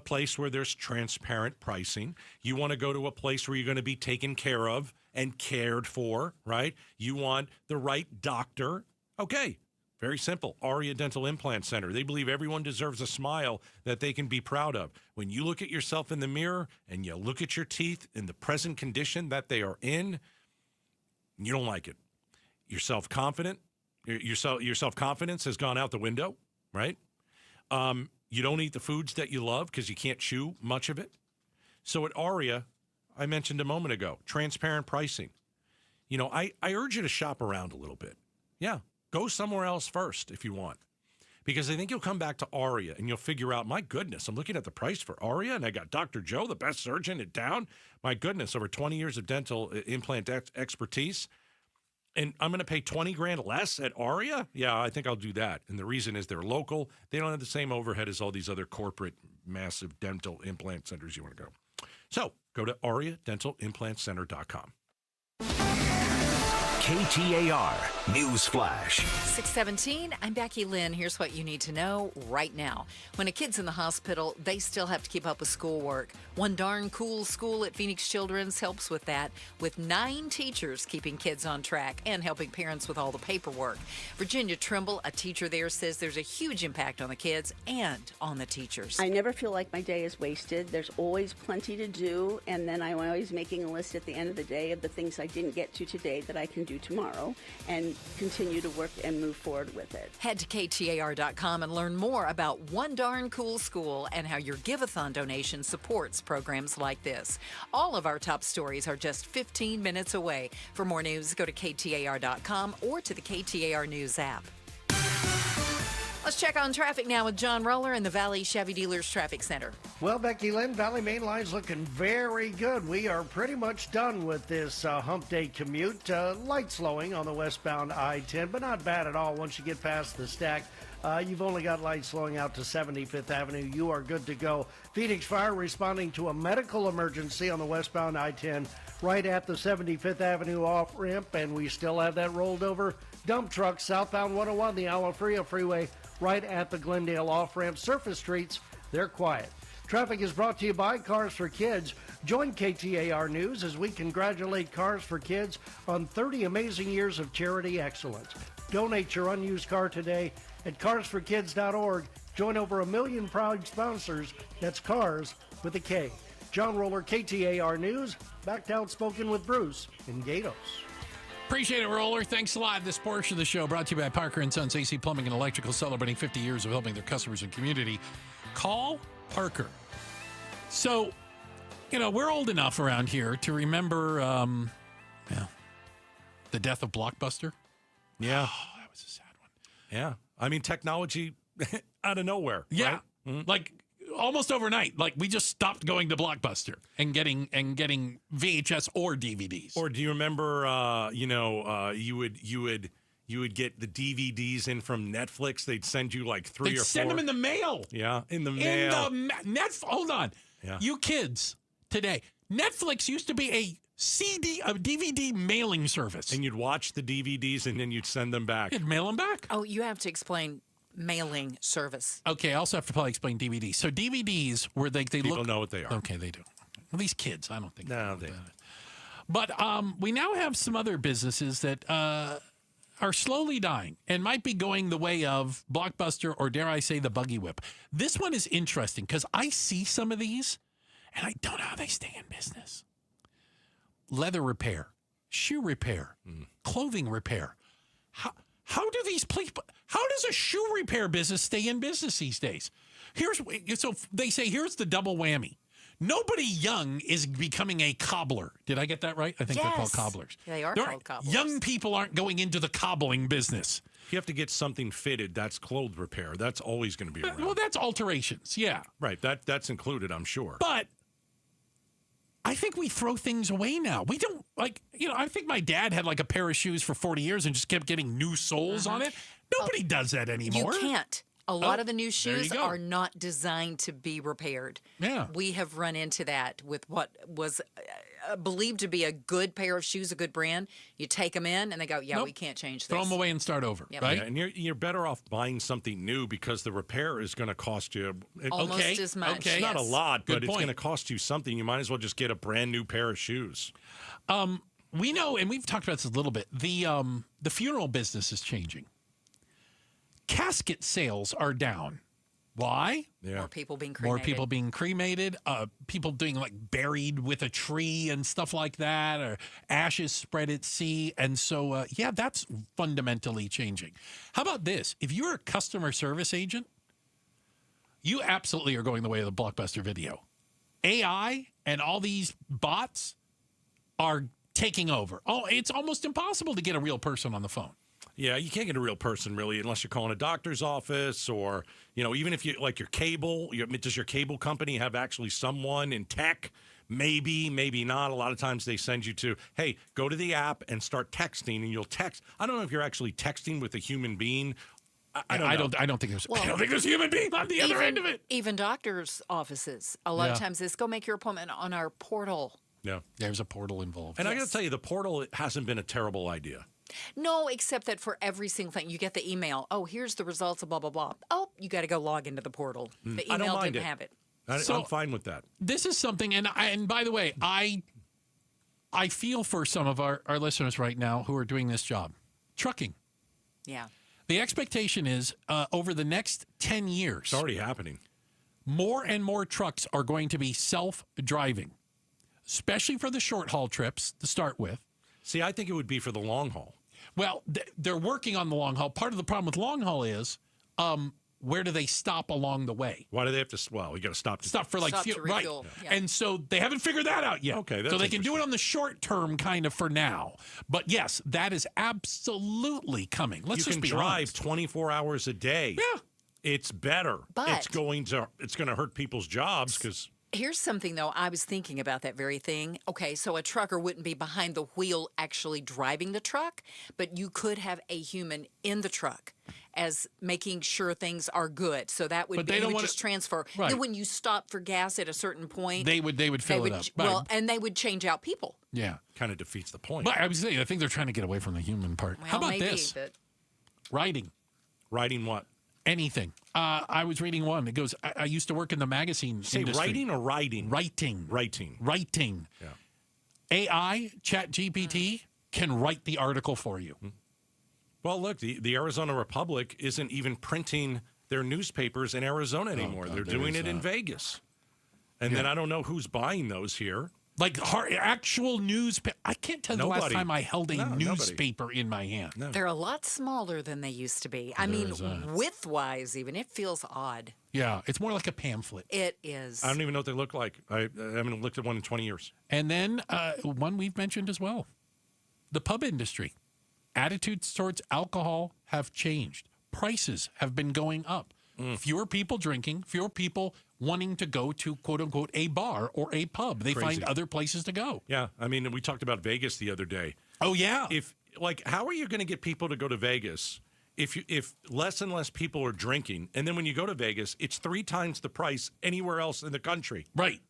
S15: place where there's transparent pricing. You want to go to a place where you're going to be taken care of and cared for, right? You want the right doctor. Okay, very simple. Aria Dental Implant Center. They believe everyone deserves a smile that they can be proud of. When you look at yourself in the mirror and you look at your teeth in the present condition that they are in, you don't like it. You're self-confident. Your self-confidence has gone out the window, right? You don't eat the foods that you love because you can't chew much of it. So at Aria, I mentioned a moment ago, transparent pricing. You know, I urge you to shop around a little bit. Yeah, go somewhere else first if you want. Because I think you'll come back to Aria and you'll figure out, my goodness, I'm looking at the price for Aria and I got Dr. Joe, the best surgeon in town. My goodness, over 20 years of dental implant expertise. And I'm going to pay $20,000 less at Aria? Yeah, I think I'll do that. And the reason is they're local. They don't have the same overhead as all these other corporate massive dental implant centers you want to go. So go to AriaDentalImplantCenter.com.
S16: KTAR News Flash.
S8: 6:17, I'm Becky Lynn. Here's what you need to know right now. When a kid's in the hospital, they still have to keep up with schoolwork. One darn cool school at Phoenix Children's helps with that, with 9 teachers keeping kids on track and helping parents with all the paperwork. Virginia Trimble, a teacher there, says there's a huge impact on the kids and on the teachers.
S6: I never feel like my day is wasted. There's always plenty to do, and then I'm always making a list at the end of the day of the things I didn't get to today that I can do tomorrow and continue to work and move forward with it.
S8: Head to KTAR.com and learn more about One Darn Cool School and how your Give-a-thon donation supports programs like this. All of our top stories are just 15 minutes away. For more news, go to KTAR.com or to the KTAR News app. Let's check on traffic now with John Roller in the Valley Chevy Dealers Traffic Center.
S28: Well, Becky Lynn, Valley Main Line's looking very good. We are pretty much done with this hump day commute. Light slowing on the westbound I-10, but not bad at all once you get past the stack. You've only got light slowing out to 75th Avenue. You are good to go. Phoenix Fire responding to a medical emergency on the westbound I-10 right at the 75th Avenue off-ramp, and we still have that rolled over dump truck southbound 101, the Alafria Freeway, right at the Glendale off-ramp. Surface streets, they're quiet. Traffic is brought to you by Cars for Kids. Join KTAR News as we congratulate Cars for Kids on 30 amazing years of charity excellence. Donate your unused car today at carsforkids.org. Join over 1 million proud sponsors. That's Cars with a K. John Roller, KTAR News. Back to Outspoken with Bruce in Gatos.
S4: Appreciate it, Roller. Thanks a lot. This portion of the show brought to you by Parker & Sons AC Plumbing and Electrical, celebrating 50 years of helping their customers and community. Call Parker. So, you know, we're old enough around here to remember the The death of Blockbuster.
S15: Yeah.
S4: Oh, that was a sad one.
S15: Yeah. I mean, technology out of nowhere.
S4: Yeah.
S15: Right? Mm-hmm.
S4: Like almost overnight. Like we just stopped going to Blockbuster and getting VHS or DVDs.
S15: Or do you remember, you would get the DVDs in from Netflix. They'd send you like 3 or 4.
S4: They'd send them in the mail.
S15: Yeah, in the mail.
S4: Hold on.
S15: Yeah.
S4: You kids today. Netflix used to be a DVD mailing service.
S15: And you'd watch the DVDs and then you'd send them back.
S4: You'd mail them back.
S8: Oh, you have to explain mailing service.
S4: Okay, I also have to probably explain DVDs. So DVDs were they
S15: People
S4: look.
S15: know what they are.
S4: Okay, they do. Well, these kids, I don't think.
S15: No,
S4: they don't. But we now have some other businesses that are slowly dying and might be going the way of Blockbuster or, dare I say, the Buggy Whip. This one is interesting because I see some of these and I don't know how they stay in business. Leather repair, shoe repair, clothing repair. How do these people? How does a shoe repair business stay in business these days? So they say here's the double whammy. Nobody young is becoming a cobbler. Did I get that right? I think they're called cobblers.
S8: They are called cobblers.
S4: Young people aren't going into the cobbling business.
S15: If you have to get something fitted, that's clothes repair. That's always going to be around.
S4: Well, that's alterations. Yeah,
S15: right. That's included, I'm sure.
S4: But I think we throw things away now. We don't I think my dad had like a pair of shoes for 40 years and just kept getting new soles on it. Nobody does that anymore.
S8: You can't. A lot of the new
S4: there you
S8: shoes
S4: go.
S8: are not designed to be repaired.
S4: Yeah.
S8: We have run into that with what was believed to be a good pair of shoes, a good brand. You take them in and they go, yeah,
S4: Nope.
S8: we can't change this.
S4: Throw them away and start over,
S8: Yep.
S4: right?
S15: Yeah, and you're better off buying something new because the repair is going to cost you
S8: Almost as much.
S15: It's not a lot, but
S4: Good
S15: it's
S4: point.
S15: going to cost you something. You might as well just get a brand new pair of shoes.
S4: We know, and we've talked about this a little bit. The funeral business is changing. Casket sales are down. Why?
S15: Yeah.
S8: More people being cremated.
S4: More people being cremated. People doing like buried with a tree and stuff like that, or ashes spread at sea. And so, that's fundamentally changing. How about this? If you're a customer service agent, you absolutely are going the way of the Blockbuster Video. AI and all these bots are taking over. Oh, it's almost impossible to get a real person on the phone.
S15: Yeah, you can't get a real person really unless you're calling a doctor's office or, even if you like your cable, does your cable company have actually someone in tech? Maybe, maybe not. A lot of times they send you to, hey, go to the app and start texting and you'll text. I don't know if you're actually texting with a human being. I don't think there's a human being on the other end of it.
S8: Even doctors' offices. A lot of times it's go make your appointment on our portal.
S15: Yeah.
S4: There's a portal involved.
S15: And I got to tell you, the portal hasn't been a terrible idea.
S8: No, except that for every single thing, you get the email. Oh, here's the results of blah, blah, blah. Oh, you got to go log into the portal. The
S15: I don't
S8: email
S15: mind
S8: didn't
S15: it.
S8: have it.
S15: I'm fine with that.
S4: This is something, and by the way, I feel for some of our listeners right now who are doing this job. Trucking.
S8: Yeah.
S4: The expectation is over the next 10 years.
S15: It's already happening.
S4: More and more trucks are going to be self-driving, especially for the short haul trips to start with.
S15: See, I think it would be for the long haul.
S4: Well, they're working on the long haul. Part of the problem with long haul is where do they stop along the way?
S15: Why do they have to? Well, you got to stop
S4: for like
S8: Stop to
S4: right.
S8: refuel. Yeah.
S4: And so they haven't figured that out yet.
S15: Okay, that's
S4: so they can do it on the short term, kind of for now. But yes, that is absolutely coming. Let's
S15: you
S4: just
S15: can
S4: be
S15: drive
S4: honest.
S15: 24 hours a day.
S4: Yeah,
S15: it's better.
S8: But
S15: it's going to hurt people's jobs because.
S8: Here's something, though. I was thinking about that very thing. Okay, so a trucker wouldn't be behind the wheel actually driving the truck, but you could have a human in the truck as making sure things are good. So that would just transfer.
S4: Right.
S8: Then when you stop for gas at a certain point,
S4: they would fill it up.
S8: Well, and they would change out people.
S4: Yeah,
S15: kind of defeats the point.
S4: But I was saying, I think they're trying to get away from the human part.
S8: Well,
S4: How about
S8: maybe,
S4: this?
S8: But...
S4: Writing.
S15: Writing what?
S4: Anything. I was reading one. It goes, I used to work in the magazine
S15: Say
S4: industry.
S15: writing or writing?
S4: Writing.
S15: Yeah.
S4: AI, ChatGPT, can write the article for you.
S15: Well, look, the Arizona Republic isn't even printing their newspapers in Arizona anymore.
S4: God,
S15: They're doing it in Vegas. And then I don't know who's buying those here.
S4: Like actual newspaper. I can't tell you the last time I held a
S15: nobody.
S4: newspaper in my hand.
S15: No.
S8: They're a lot smaller than they used to be. I mean, width-wise even, it feels odd.
S4: Yeah, it's more like a pamphlet.
S8: It is.
S15: I don't even know what they look like. I haven't looked at one in 20 years.
S4: And then one we've mentioned as well, the pub industry. attitudes towards alcohol have changed. Prices have been going up. Fewer people drinking, fewer people wanting to go to, quote unquote, a bar or a pub. They
S15: Crazy.
S4: find other places to go.
S15: Yeah. I mean, we talked about Vegas the other day.
S4: Oh, yeah.
S15: How are you going to get people to go to Vegas if less and less people are drinking? And then when you go to Vegas, it's 3 times the price anywhere else in the country.
S4: Right.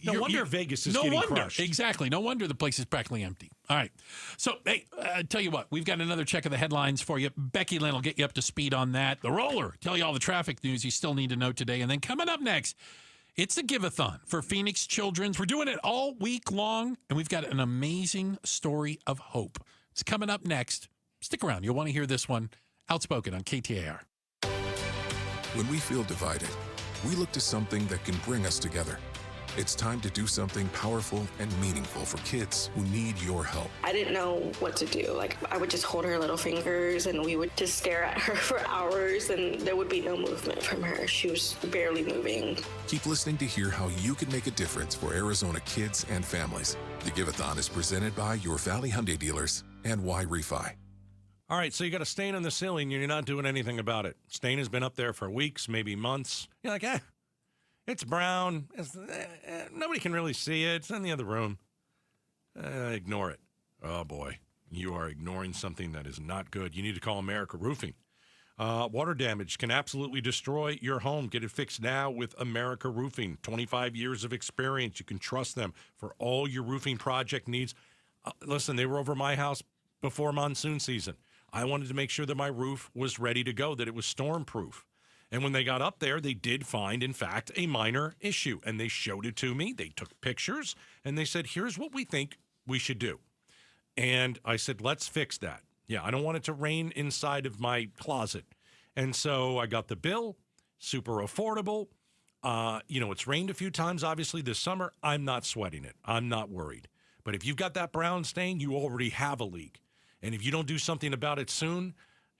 S15: No wonder Vegas is getting crushed.
S4: Exactly. No wonder the place is practically empty. All right. So, hey, tell you what, we've got another check of the headlines for you. Becky Lynn will get you up to speed on that. The Roller, tell you all the traffic news you still need to know today. And then coming up next, it's the Give-a-thon for Phoenix Children's. We're doing it all week long, and we've got an amazing story of hope. It's coming up next. Stick around. You'll want to hear this one. Outspoken on KTAR.
S2: When we feel divided, we look to something that can bring us together. It's time to do something powerful and meaningful for kids who need your help.
S7: I didn't know what to do. I would just hold her little fingers and we would just stare at her for hours and there would be no movement from her. She was barely moving.
S2: Keep listening to hear how you can make a difference for Arizona kids and families. The Give-a-thon is presented by your Valley Hyundai dealers and Y Refi.
S15: All right, so you got a stain on the ceiling and you're not doing anything about it. Stain has been up there for weeks, maybe months. You're like, it's brown. Nobody can really see it. It's in the other room. Ignore it. Oh, boy. You are ignoring something that is not good. You need to call America Roofing. Water damage can absolutely destroy your home. Get it fixed now with America Roofing. 25 years of experience. You can trust them for all your roofing project needs. Listen, they were over my house before monsoon season. I wanted to make sure that my roof was ready to go, that it was storm-proof. And when they got up there, they did find, in fact, a minor issue. And they showed it to me. They took pictures, and they said, here's what we think we should do. And I said, let's fix that. Yeah, I don't want it to rain inside of my closet. And so I got the bill, super affordable. It's rained a few times, obviously, this summer. I'm not sweating it. I'm not worried. But if you've got that brown stain, you already have a leak. And if you don't do something about it soon,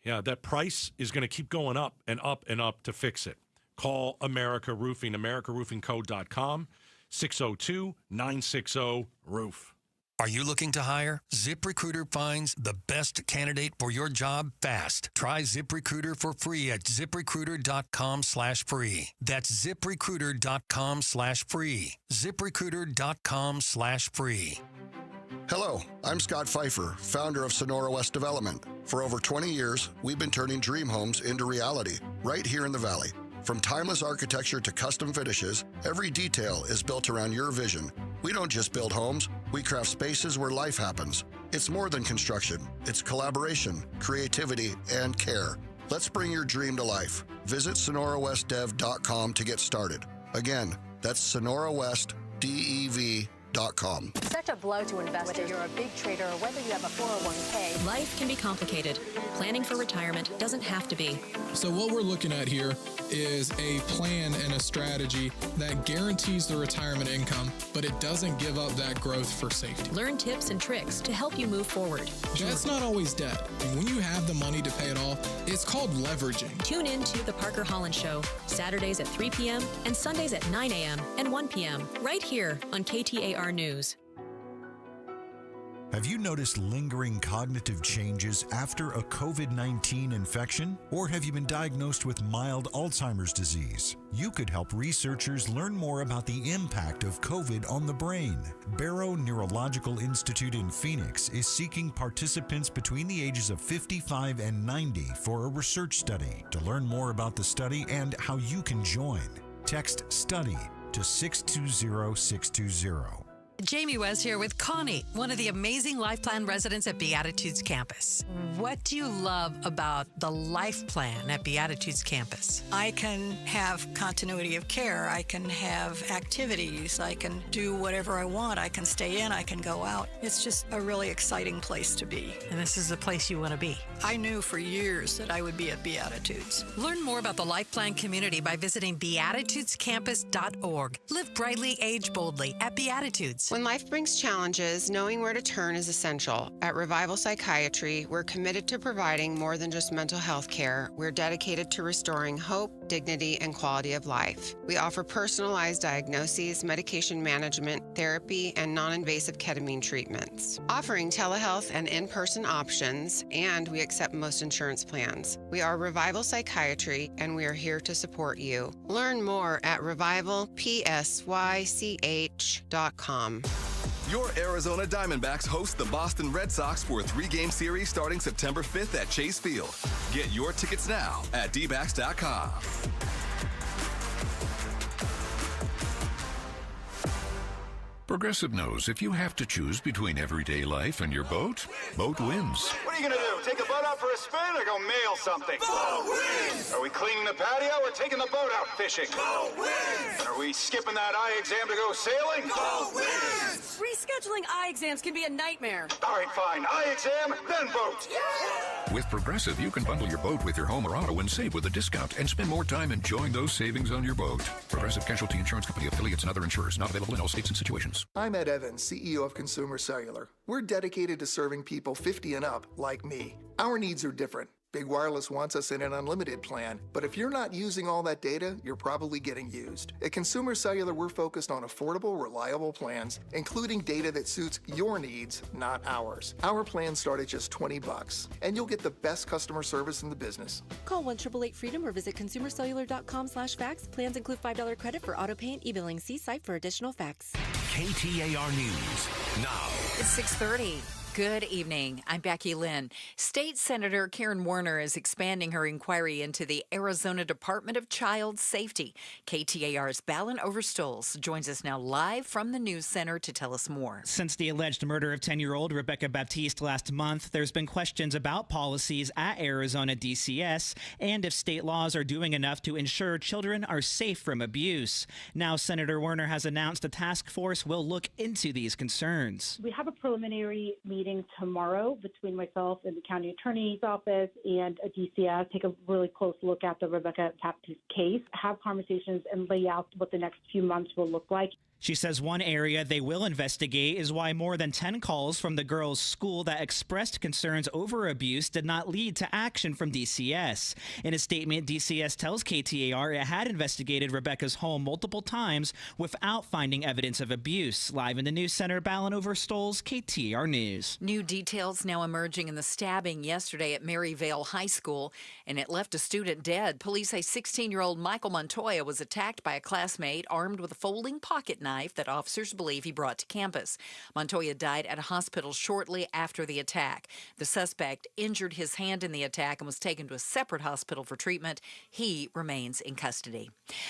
S15: that price is going to keep going up and up and up to fix it. Call America Roofing, AmericaRoofingCo.com, 602-960-ROOF.
S14: Are you looking to hire? ZipRecruiter finds the best candidate for your job fast. Try ZipRecruiter for free at ZipRecruiter.com/free. That's ZipRecruiter.com/free. ZipRecruiter.com/free.
S9: Hello, I'm Scott Pfeiffer, founder of Sonora West Development. For over 20 years, we've been turning dream homes into reality right here in the Valley. From timeless architecture to custom finishes, every detail is built around your vision. We don't just build homes, we craft spaces where life happens. It's more than construction. It's collaboration, creativity, and care. Let's bring your dream to life. Visit SonoraWestDev.com to get started. Again, that's SonoraWestDev.com.
S17: Such a blow to investors. Whether you're a big trader or whether you have a 401k.
S18: Life can be complicated. Planning for retirement doesn't have to be.
S19: So what we're looking at here is a plan and a strategy that guarantees the retirement income, but it doesn't give up that growth for safety.
S18: Learn tips and tricks to help you move forward.
S19: That's not always debt. And when you have the money to pay it off, it's called leveraging.
S18: Tune in to The Parker Holland Show, Saturdays at 3 p.m. and Sundays at 9 a.m. and 1 p.m. right here on KTAR News.
S20: Have you noticed lingering cognitive changes after a COVID-19 infection? Or have you been diagnosed with mild Alzheimer's disease? You could help researchers learn more about the impact of COVID on the brain. Barrow Neurological Institute in Phoenix is seeking participants between the ages of 55 and 90 for a research study. To learn more about the study and how you can join, text STUDY to 620-620.
S21: Jamie West here with Connie, one of the amazing Life Plan residents at Beatitudes Campus. What do you love about the Life Plan at Beatitudes Campus?
S22: I can have continuity of care. I can have activities. I can do whatever I want. I can stay in. I can go out. It's just a really exciting place to be.
S21: And this is the place you want to be.
S22: I knew for years that I would be at Beatitudes.
S21: Learn more about the Life Plan community by visiting beatitudescampus.org. Live brightly, age boldly at Beatitudes.
S29: When life brings challenges, knowing where to turn is essential. At Revival Psychiatry, we're committed to providing more than just mental health care. We're dedicated to restoring hope,
S9: dignity, and quality of life. We offer personalized diagnoses, medication management, therapy, and non-invasive ketamine treatments. Offering telehealth and in-person options, and we accept most insurance plans. We are Revival Psychiatry, and we are here to support you. Learn more at revivalpsych.com.
S3: Your Arizona Diamondbacks host the Boston Red Sox for a 3-game series starting September 5th at Chase Field. Get your tickets now at dbacks.com.
S5: Progressive knows if you have to choose between everyday life and your boat, boat wins.
S10: What are you going to do? Take the boat out for a spin or go mail something? Boat wins! Are we cleaning the patio or taking the boat out fishing? Boat wins! Are we skipping that eye exam to go sailing? Boat wins!
S12: Rescheduling eye exams can be a nightmare.
S10: All right, fine. Eye exam, then boat. Yeah!
S5: With Progressive, you can bundle your boat with your home or auto and save with a discount and spend more time enjoying those savings on your boat. Progressive Casualty Insurance Company, affiliates, and other insurers. Not available in all states and situations.
S13: I'm Ed Evans, CEO of Consumer Cellular. We're dedicated to serving people 50 and up like me. Our needs are different. Big Wireless wants us in an unlimited plan, but if you're not using all that data, you're probably getting used. At Consumer Cellular, we're focused on affordable, reliable plans, including data that suits your needs, not ours. Our plans start at just $20, and you'll get the best customer service in the business.
S24: Call 1-888-FREEDOM or visit consumercellular.com/facts. Plans include $5 credit for auto pay and e-billing. See site for additional facts.
S16: KTAR News now.
S8: It's 6:30. Good evening. I'm Becky Lynn. State Senator Karen Warner is expanding her inquiry into the Arizona Department of Child Safety. KTAR's Balin Overstoles joins us now live from the News Center to tell us more.
S25: Since the alleged murder of 10-year-old Rebecca Baptiste last month, there's been questions about policies at Arizona DCS and if state laws are doing enough to ensure children are safe from abuse. Now, Senator Warner has announced a task force will look into these concerns.
S26: We have a preliminary meeting tomorrow between myself and the county attorney's office and a DCS, take a really close look at the Rebecca Baptiste case, have conversations and lay out what the next few months will look like.
S25: She says one area they will investigate is why more than 10 calls from the girls' school that expressed concerns over abuse did not lead to action from DCS. In a statement, DCS tells KTAR it had investigated Rebecca's home multiple times without finding evidence of abuse. Live in the News Center, Balin Overstoles, KTAR News.
S8: New details now emerging in the stabbing yesterday at Maryvale High School, and it left a student dead. Police say 16-year-old Michael Montoya was attacked by a classmate armed with a folding pocket knife that officers believe he brought to campus. Montoya died at a hospital shortly after the attack. The suspect injured his hand in the attack and was taken to a separate hospital for treatment. He remains in custody.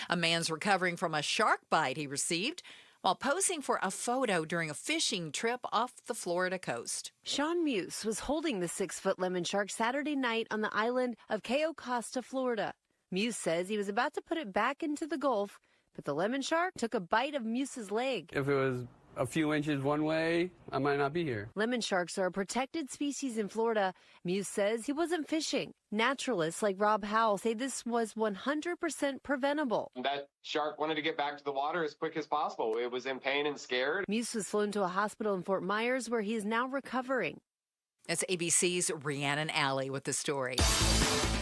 S8: A man's recovering from a shark bite he received while posing for a photo during a fishing trip off the Florida coast.
S27: Sean Muse was holding the 6-foot lemon shark Saturday night on the island of Cayo Costa, Florida. Muse says he was about to put it back into the Gulf, but the lemon shark took a bite of Muse's leg.
S30: If it was a few inches one way, I might not be here.
S27: Lemon sharks are a protected species in Florida. Muse says he wasn't fishing. Naturalists like Rob Howell say this was 100% preventable.
S31: That shark wanted to get back to the water as quick as possible. It was in pain and scared.
S27: Muse was flown to a hospital in Fort Myers where he is now recovering.
S8: That's ABC's Rhiannon Alley with the story.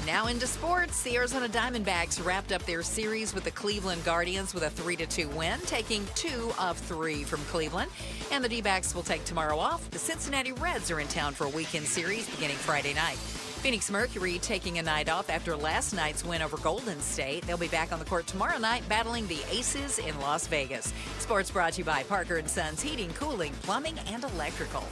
S8: Now into sports, the Arizona Diamondbacks wrapped up their series with the Cleveland Guardians with a 3-2 win, taking 2 of 3 from Cleveland. And the D-backs will take tomorrow off. The Cincinnati Reds are in town for a weekend series beginning Friday night. Phoenix Mercury taking a night off after last night's win over Golden State. They'll be back on the court tomorrow night battling the Aces in Las Vegas. Sports brought to you by Parker & Sons Heating, Cooling, Plumbing, and Electrical.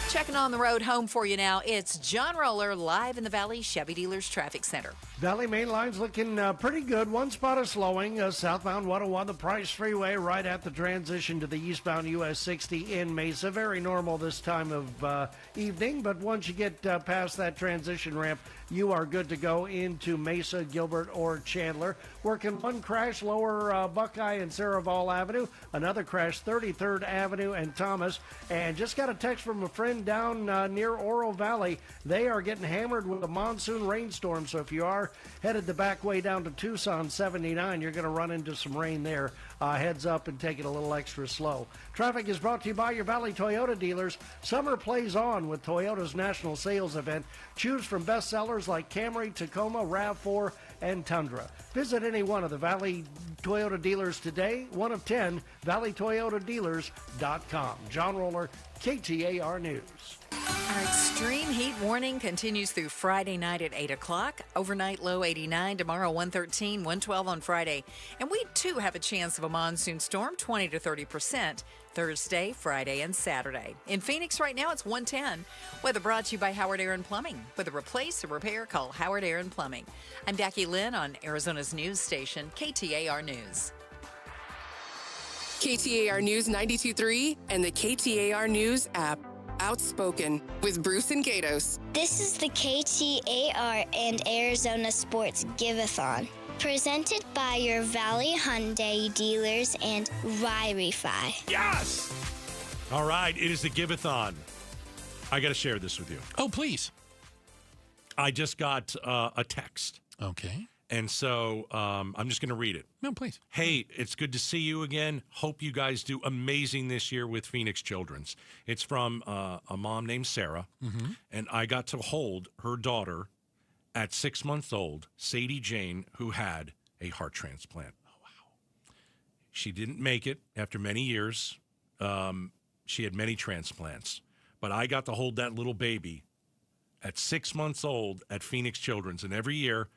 S8: Checking on the road home for you now, it's John Roller live in the Valley Chevy Dealers Traffic Center.
S28: Valley Main Line's looking pretty good. One spot of slowing, southbound 101, the Price Freeway, right at the transition to the eastbound US 60 in Mesa. Very normal this time of evening, but once you get past that transition ramp, you are good to go into Mesa, Gilbert, or Chandler. Working one crash lower Buckeye and Saraval Avenue, another crash 33rd Avenue and Thomas, and just got a text from a friend down near Oro Valley. They are getting hammered with a monsoon rainstorm, so if you are headed the back way down to Tucson 79, you're going to run into some rain there. Heads up and take it a little extra slow. Traffic is brought to you by your Valley Toyota dealers. Summer plays on with Toyota's national sales event. Choose from bestsellers like Camry, Tacoma, RAV4, and Tundra. Visit any one of the Valley Toyota dealers today, one of 10, valleytoyotadealers.com. John Roller, KTAR News.
S8: Our extreme heat warning continues through Friday night at 8 o'clock. Overnight low 89, tomorrow 113, 112 on Friday. And we too have a chance of a monsoon storm, 20 to 30%, Thursday, Friday, and Saturday. In Phoenix right now, it's 110. Weather brought to you by Howard Aaron Plumbing. With a replace or repair, call Howard Aaron Plumbing. I'm Becky Lynn on Arizona's news station, KTAR News.
S1: KTAR News 92.3 and the KTAR News app. Outspoken with Bruce and Gatos.
S2: This is the KTAR and Arizona Sports Give-a-thon, presented by your Valley Hyundai dealers and Ry-Refi.
S4: Yes! All right, it is the Give-a-thon. I got to share this with you.
S6: Oh, please.
S4: I just got a text.
S6: Okay.
S4: And so I'm just going to read it.
S6: No, please.
S4: Hey, it's good to see you again. Hope you guys do amazing this year with Phoenix Children's. It's from a mom named Sarah, and I got to hold her daughter at 6 months old, Sadie Jane, who had a heart transplant. Oh, wow. She didn't make it after many years. She had many transplants. But I got to hold that little baby at 6 months old at Phoenix Children's, and every year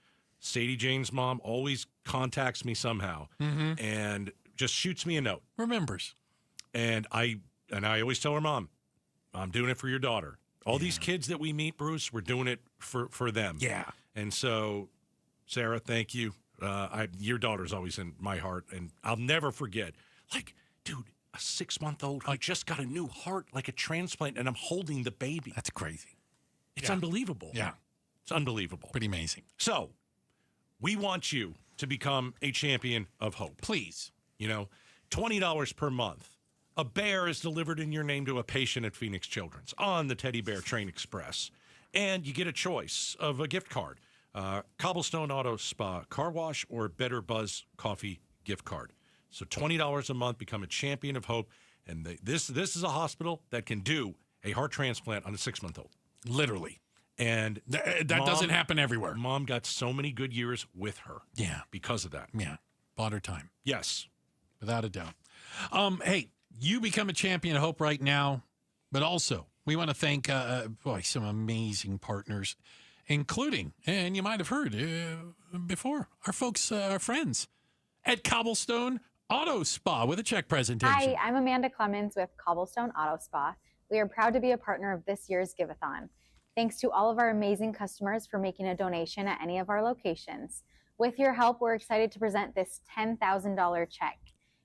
S4: Sadie Jane's mom always contacts me somehow and just shoots me a note.
S6: Remembers.
S4: And I always tell her, Mom, I'm doing it for your daughter. All these kids that we meet, Bruce, we're doing it for them.
S6: Yeah.
S4: And so, Sarah, thank you. Your daughter's always in my heart, and I'll never forget. Like, dude, a 6-month-old who just got a new heart, like a transplant, and I'm holding the baby.
S6: That's crazy.
S4: It's unbelievable.
S6: Yeah.
S4: It's unbelievable.
S6: Pretty amazing.
S4: So, we want you to become a champion of hope.
S6: Please.
S4: You know, $20 per month. A bear is delivered in your name to a patient at Phoenix Children's on the Teddy Bear Train Express. And you get a choice of a gift card. Cobblestone Auto Spa Car Wash or Better Buzz Coffee gift card. So $20 a month, become a champion of hope. And this is a hospital that can do a heart transplant on a 6-month-old.
S6: Literally.
S4: And
S6: that doesn't happen everywhere.
S4: Mom got so many good years with her.
S6: Yeah.
S4: Because of that.
S6: Yeah. Bought her time.
S4: Yes.
S6: Without a doubt. Hey, you become a champion of hope right now, but also we want to thank some amazing partners, including, and you might have heard before, our folks, our friends at Cobblestone Auto Spa with a check presentation.
S7: Hi, I'm Amanda Clemens with Cobblestone Auto Spa. We are proud to be a partner of this year's Give-a-thon. Thanks to all of our amazing customers for making a donation at any of our locations. With your help, we're excited to present this $10,000 check.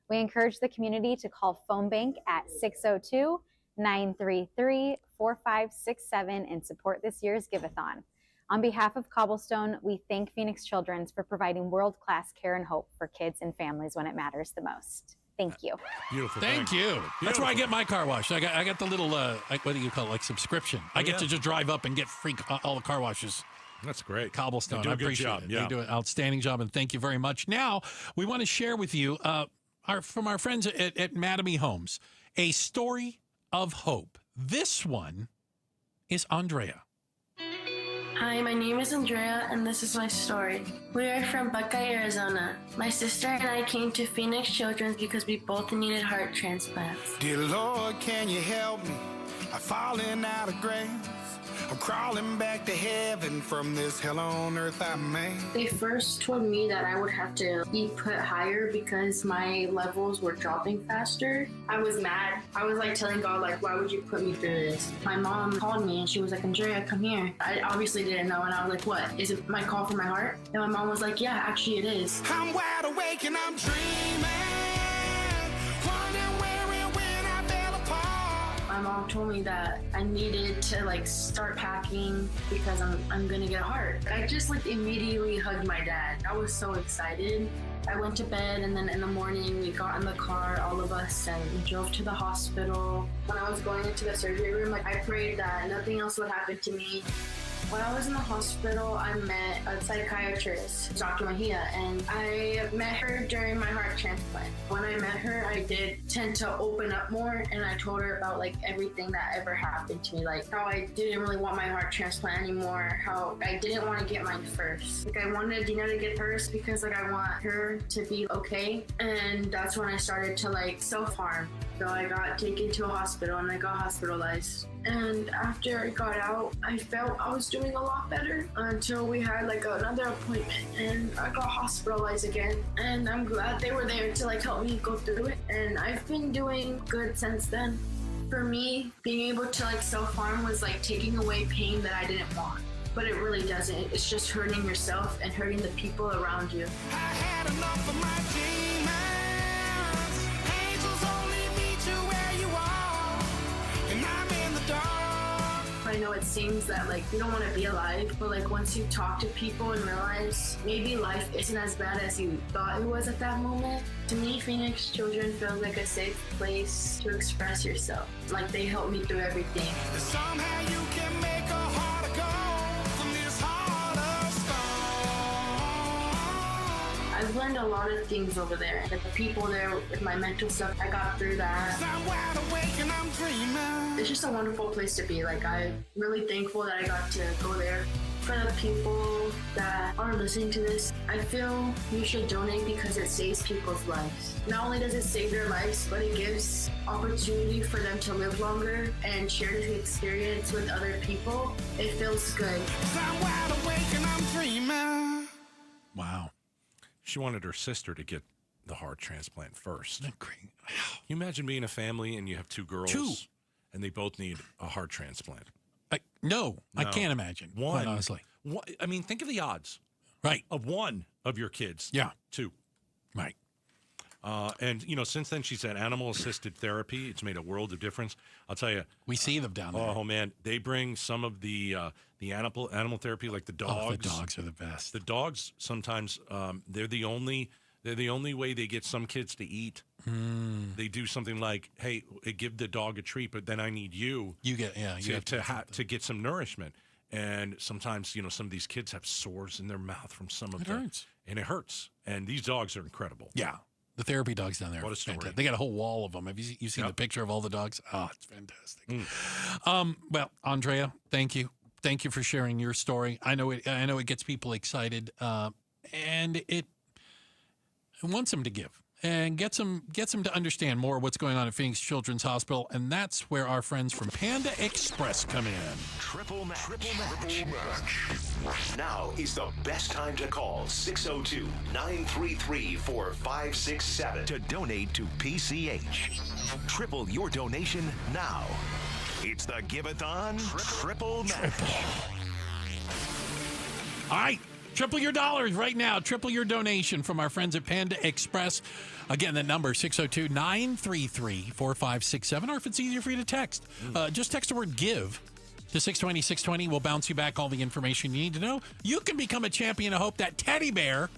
S7: We encourage the community to call Phone Bank at 602-933-4567 and support this year's Give-a-thon. On behalf of Cobblestone, we thank Phoenix Children's for providing world-class care and hope for kids and families when it matters the most. Thank you.
S4: Beautiful.
S6: Thank you. Beautiful. That's where I get my car wash. I got the little, what do you call it, like subscription. I get to just drive up and get free all the car washes.
S4: That's great.
S6: Cobblestone.
S4: They do a
S6: I
S4: good
S6: appreciate
S4: job.
S6: it.
S4: Yeah.
S6: They do an outstanding job, and thank you very much. Now, we want to share with you, from our friends at Mattamy Homes, a story of hope. This one is Andrea.
S11: Hi, my name is Andrea, and this is my story. We are from Buckeye, Arizona. My sister and I came to Phoenix Children's because we both needed heart transplants.
S14: Dear Lord, can you help me? I'm falling out of grace. I'm crawling back to heaven from this hell on earth I made.
S11: They first told me that I would have to be put higher because my levels were dropping faster. I was mad. I was like telling God, like, why would you put me through this? My mom called me and she was like, Andrea, come here. I obviously didn't know, and I was like, what? Is it my call for my heart? And my mom was like, yeah, actually it is.
S14: I'm wide awake and I'm dreaming. Wondering where and when I fell apart.
S11: My mom told me that I needed to like start packing because I'm gonna get a heart. I just like immediately hugged my dad. I was so excited. I went to bed, and then in the morning we got in the car, all of us, and we drove to the hospital. When I was going into the surgery room, like I prayed that nothing else would happen to me. When I was in the hospital, I met a psychiatrist, Dr. Mahia, and I met her during my heart transplant. When I met her, I did tend to open up more, and I told her about like everything that ever happened to me, like how I didn't really want my heart transplant anymore, how I didn't want to get mine first. Like I wanted Dina to get hers because like I want her to be okay, and that's when I started to like self-harm. So I got taken to a hospital and I got hospitalized. And after I got out, I felt I was doing a lot better until we had like another appointment and I got hospitalized again. And I'm glad they were there to like help me go through it. And I've been doing good since then. For me, being able to like self-harm was like taking away pain that I didn't want. But it really doesn't. It's just hurting yourself and hurting the people around you.
S14: I had enough of my demons. Angels only meet you where you are, and I'm in the dark.
S11: I know it seems that like you don't want to be alive, but like once you talk to people and realize maybe life isn't as bad as you thought it was at that moment. To me, Phoenix Children feels like a safe place to express yourself. Like they help me through everything.
S14: Somehow you can make a heart of gold from this heart of stone.
S11: I've learned a lot of things over there. Like the people there with my mental stuff, I got through that.
S14: I'm wide awake and I'm dreaming.
S11: It's just a wonderful place to be. Like I'm really thankful that I got to go there. For the people that are listening to this, I feel you should donate because it saves people's lives. Not only does it save their lives, but it gives opportunity for them to live longer and share the experience with other people. It feels good.
S14: I'm wide awake and I'm dreaming.
S6: Wow.
S4: She wanted her sister to get the heart transplant first.
S6: Great.
S4: Can you imagine being a family and you have two girls and they both need a heart transplant?
S6: No, I can't imagine.
S4: One,
S6: quite honestly.
S4: I mean, think of the odds.
S6: Right.
S4: Of one of your kids.
S6: Yeah.
S4: Two.
S6: Right.
S4: And, you know, since then she's had animal-assisted therapy. It's made a world of difference. I'll tell you.
S6: We see them down there.
S4: Oh, man. They bring some of the animal therapy, like the dogs.
S6: Oh, the dogs are the best.
S4: The dogs, sometimes, they're the only way they get some kids to eat. They do something like, hey, give the dog a treat, but then I need you.
S6: You get,
S4: to get some nourishment. And sometimes, you know, some of these kids have sores in their mouth from some of
S6: hurts.
S4: And it hurts. And these dogs are incredible.
S6: Yeah. The therapy dogs down there.
S4: What a story.
S6: Fantastic. They got a whole wall of them. Have you seen the picture of all the dogs? Oh, it's fantastic. Well, Andrea, thank you. Thank you for sharing your story. I know it gets people excited, and it wants them to give and gets them to understand more what's going on at Phoenix Children's Hospital, and that's where our friends from Panda Express come in.
S16: Triple match. Now is the best time to call 602-933-4567 to donate to PCH. Triple your donation now. It's the Give-a-thon Triple Match.
S6: All right. Triple your dollars right now. Triple your donation from our friends at Panda Express. Again, that number, 602-933-4567. Or if it's easier for you to text, just text the word GIVE to 620. 620. We'll bounce you back all the information you need to know. You can become a champion of hope. That teddy bear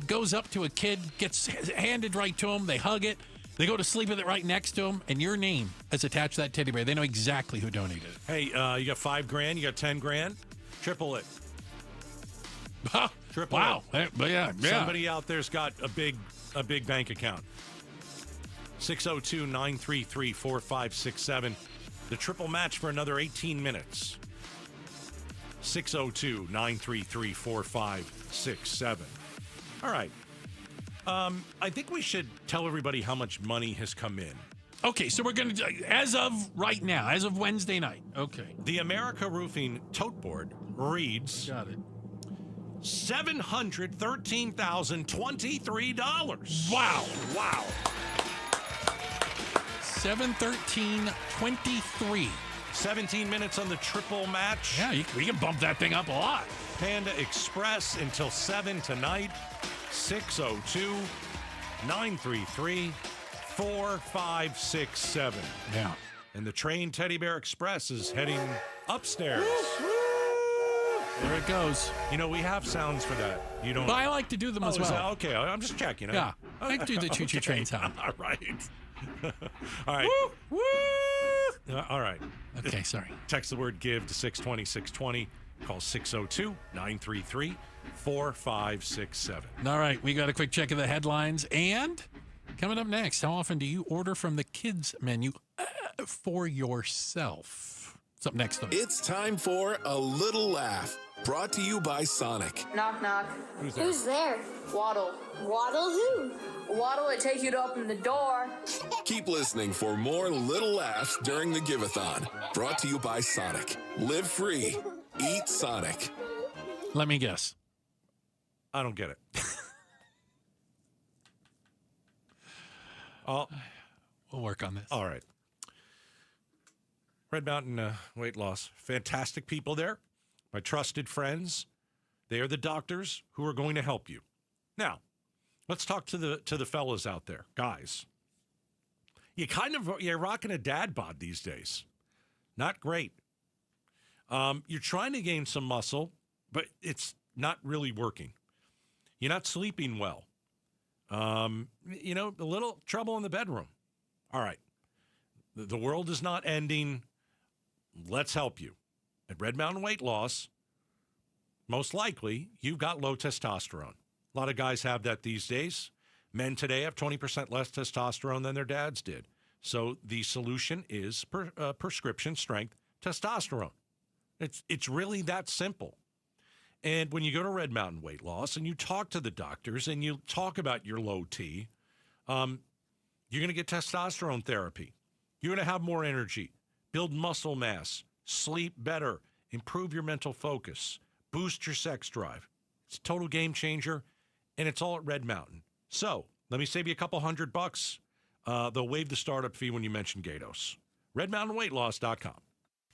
S6: goes up to a kid, gets handed right to him. They hug it. They go to sleep with it right next to them, and your name is attached to that teddy bear. They know exactly who donated it.
S4: Hey, you got $5,000, you got $10,000, triple it. Triple
S6: wow.
S4: it.
S6: But yeah.
S4: Somebody out there's got a big bank account. 602-933-4567. The triple match for another 18 minutes. 602-933-4567. All right. I think we should tell everybody how much money has come in.
S6: Okay, so we're going to, as of right now, as of Wednesday night. Okay.
S4: The America Roofing tote board reads...
S6: Got it.
S4: $713,023.
S6: Wow.
S4: 713.23. 17 minutes on the triple match.
S6: Yeah, we can bump that thing up a lot.
S4: Panda Express until 7 tonight. 602-933-4567.
S6: Yeah.
S4: And the train Teddy Bear Express is heading upstairs.
S6: There it goes.
S4: You know, we have sounds for that. You don't.
S6: But I like to do them as well.
S4: Okay, I'm just checking.
S6: Yeah, I like to do the choo-choo train sound.
S4: All right. All right.
S6: Woo! Woo!
S4: All right.
S6: Okay, sorry.
S4: Text the word give to 620-620. Call 602-933-4567.
S6: All right, we got a quick check of the headlines. And coming up next, how often do you order from the kids menu for yourself? What's up next?
S3: It's time for A Little Laugh, brought to you by Sonic.
S12: Knock, knock.
S2: Who's there?
S12: Waddle.
S2: Waddle who?
S12: Waddle, it takes you to open the door.
S3: Keep listening for more little laughs during the Give-a-thon, brought to you by Sonic. Live free. Eat Sonic.
S6: Let me guess.
S4: I don't get it. We'll
S6: work on this.
S4: All right. Red Mountain Weight Loss. Fantastic people there. My trusted friends. They are the doctors who are going to help you. Now, let's talk to the fellas out there. Guys, you're rocking a dad bod these days. Not great. You're trying to gain some muscle, but it's not really working. You're not sleeping well. A little trouble in the bedroom. All right. The world is not ending. Let's help you. At Red Mountain Weight Loss, most likely, you've got low testosterone. A lot of guys have that these days. Men today have 20% less testosterone than their dads did. So the solution is prescription strength testosterone. It's really that simple. And when you go to Red Mountain Weight Loss and you talk to the doctors and you talk about your low T, you're going to get testosterone therapy. You're going to have more energy, build muscle mass, sleep better, improve your mental focus, boost your sex drive. It's a total game changer, and it's all at Red Mountain. So let me save you a couple $100. They'll waive the startup fee when you mention Gatos. RedMountainWeightLoss.com.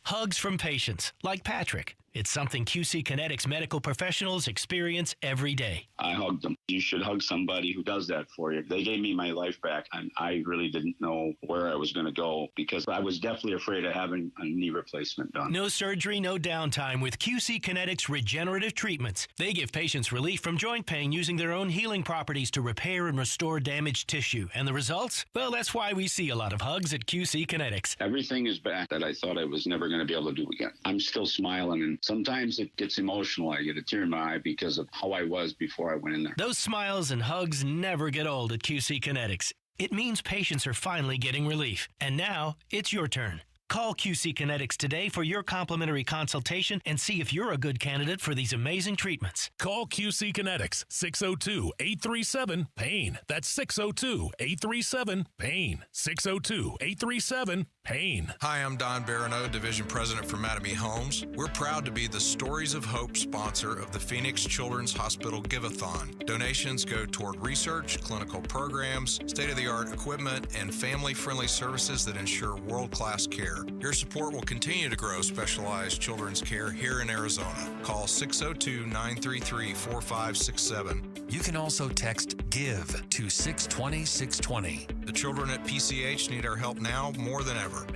S9: Hugs from patients like Patrick. It's something QC Kinetics medical professionals experience every day.
S15: I hugged them. You should hug somebody who does that for you. They gave me my life back, and I really didn't know where I was going to go because I was definitely afraid of having a knee replacement done.
S9: No surgery, no downtime with QC Kinetics regenerative treatments. They give patients relief from joint pain using their own healing properties to repair and restore damaged tissue. And the results? Well, that's why we see a lot of hugs at QC Kinetics.
S15: Everything is back that I thought I was never going to be able to do again. I'm still smiling, and sometimes it gets emotional. I get a tear in my eye because of how I was before I went in there.
S9: Those smiles and hugs never get old at QC Kinetics. It means patients are finally getting relief. And now it's your turn. Call QC Kinetics today for your complimentary consultation and see if you're a good candidate for these amazing treatments.
S17: Call QC Kinetics, 602-837-PAIN. That's 602-837-PAIN. 602-837-PAIN.
S18: Hi, I'm Don Barano, Division President for Mattamy Homes. We're proud to be the Stories of Hope sponsor of the Phoenix Children's Hospital Give-a-thon. Donations go toward research, clinical programs, state-of-the-art equipment, and family-friendly services that ensure world-class care. Your support will continue to grow specialized children's care here in Arizona. Call 602-933-4567.
S19: You can also text GIVE to 620-620.
S18: The children at PCH need our help now more than ever.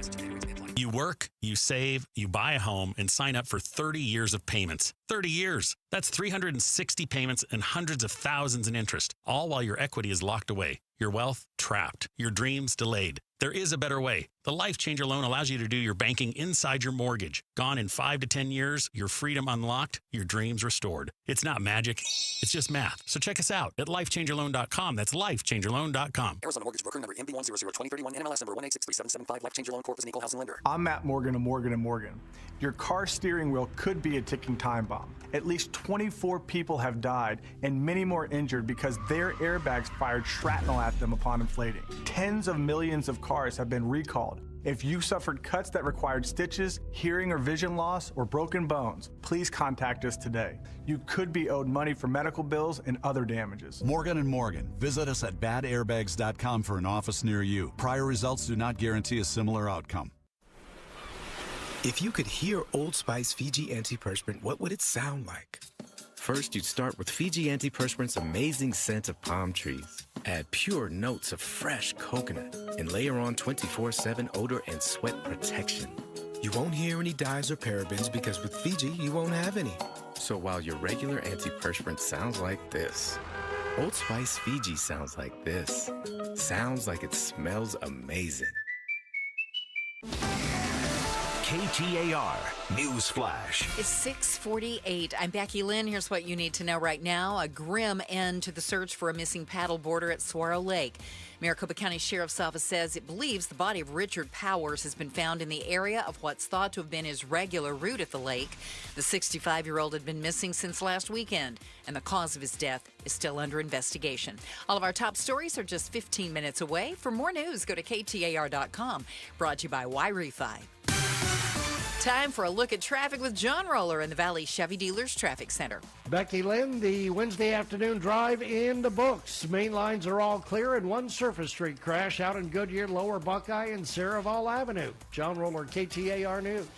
S20: You work, you save, you buy a home, and sign up for 30 years of payments. 30 years. That's 360 payments and hundreds of thousands in interest, all while your equity is locked away, your wealth trapped, your dreams delayed. There is a better way. The Life Changer loan allows you to do your banking inside your mortgage. Gone in 5 to 10 years, your freedom unlocked, your dreams restored. It's not magic. It's just math. So check us out at lifechangerloan.com. That's lifechangerloan.com.
S21: Arizona Mortgage Broker number MB1002031, NMLS number 1863775. Life Changer Loan Corp is an equal housing lender.
S22: I'm Matt Morgan of Morgan & Morgan. Your car steering wheel could be a ticking time bomb. At least 24 people have died and many more injured because their airbags fired shrapnel at them upon inflating. Tens of millions of cars have been recalled. If you suffered cuts that required stitches, hearing or vision loss, or broken bones, please contact us today. You could be owed money for medical bills and other damages.
S23: Morgan & Morgan. Visit us at badairbags.com for an office near you. Prior results do not guarantee a similar outcome.
S29: If you could hear Old Spice Fiji Antiperspirant, what would it sound like? First, you'd start with Fiji Antiperspirant's amazing scent of palm trees. Add pure notes of fresh coconut and layer on 24/7 odor and sweat protection. You won't hear any dyes or parabens because with Fiji, you won't have any. So while your regular antiperspirant sounds like this, Old Spice Fiji sounds like this. Sounds like it smells amazing.
S16: KTAR News Flash.
S8: It's 6:48. I'm Becky Lynn. Here's what you need to know right now. A grim end to the search for a missing paddleboarder at Saguaro Lake. Maricopa County Sheriff's Office says it believes the body of Richard Powers has been found in the area of what's thought to have been his regular route at the lake. The 65-year-old had been missing since last weekend, and the cause of his death is still under investigation. All of our top stories are just 15 minutes away. For more news, go to KTAR.com. Brought to you by Y-Refi. Time for a look at traffic with John Roller in the Valley Chevy Dealers Traffic Center.
S5: Becky Lynn, the Wednesday afternoon drive in the books. Main lines are all clear and one surface street crash out in Goodyear, Lower Buckeye, and Saraval Avenue. John Roller, KTAR News.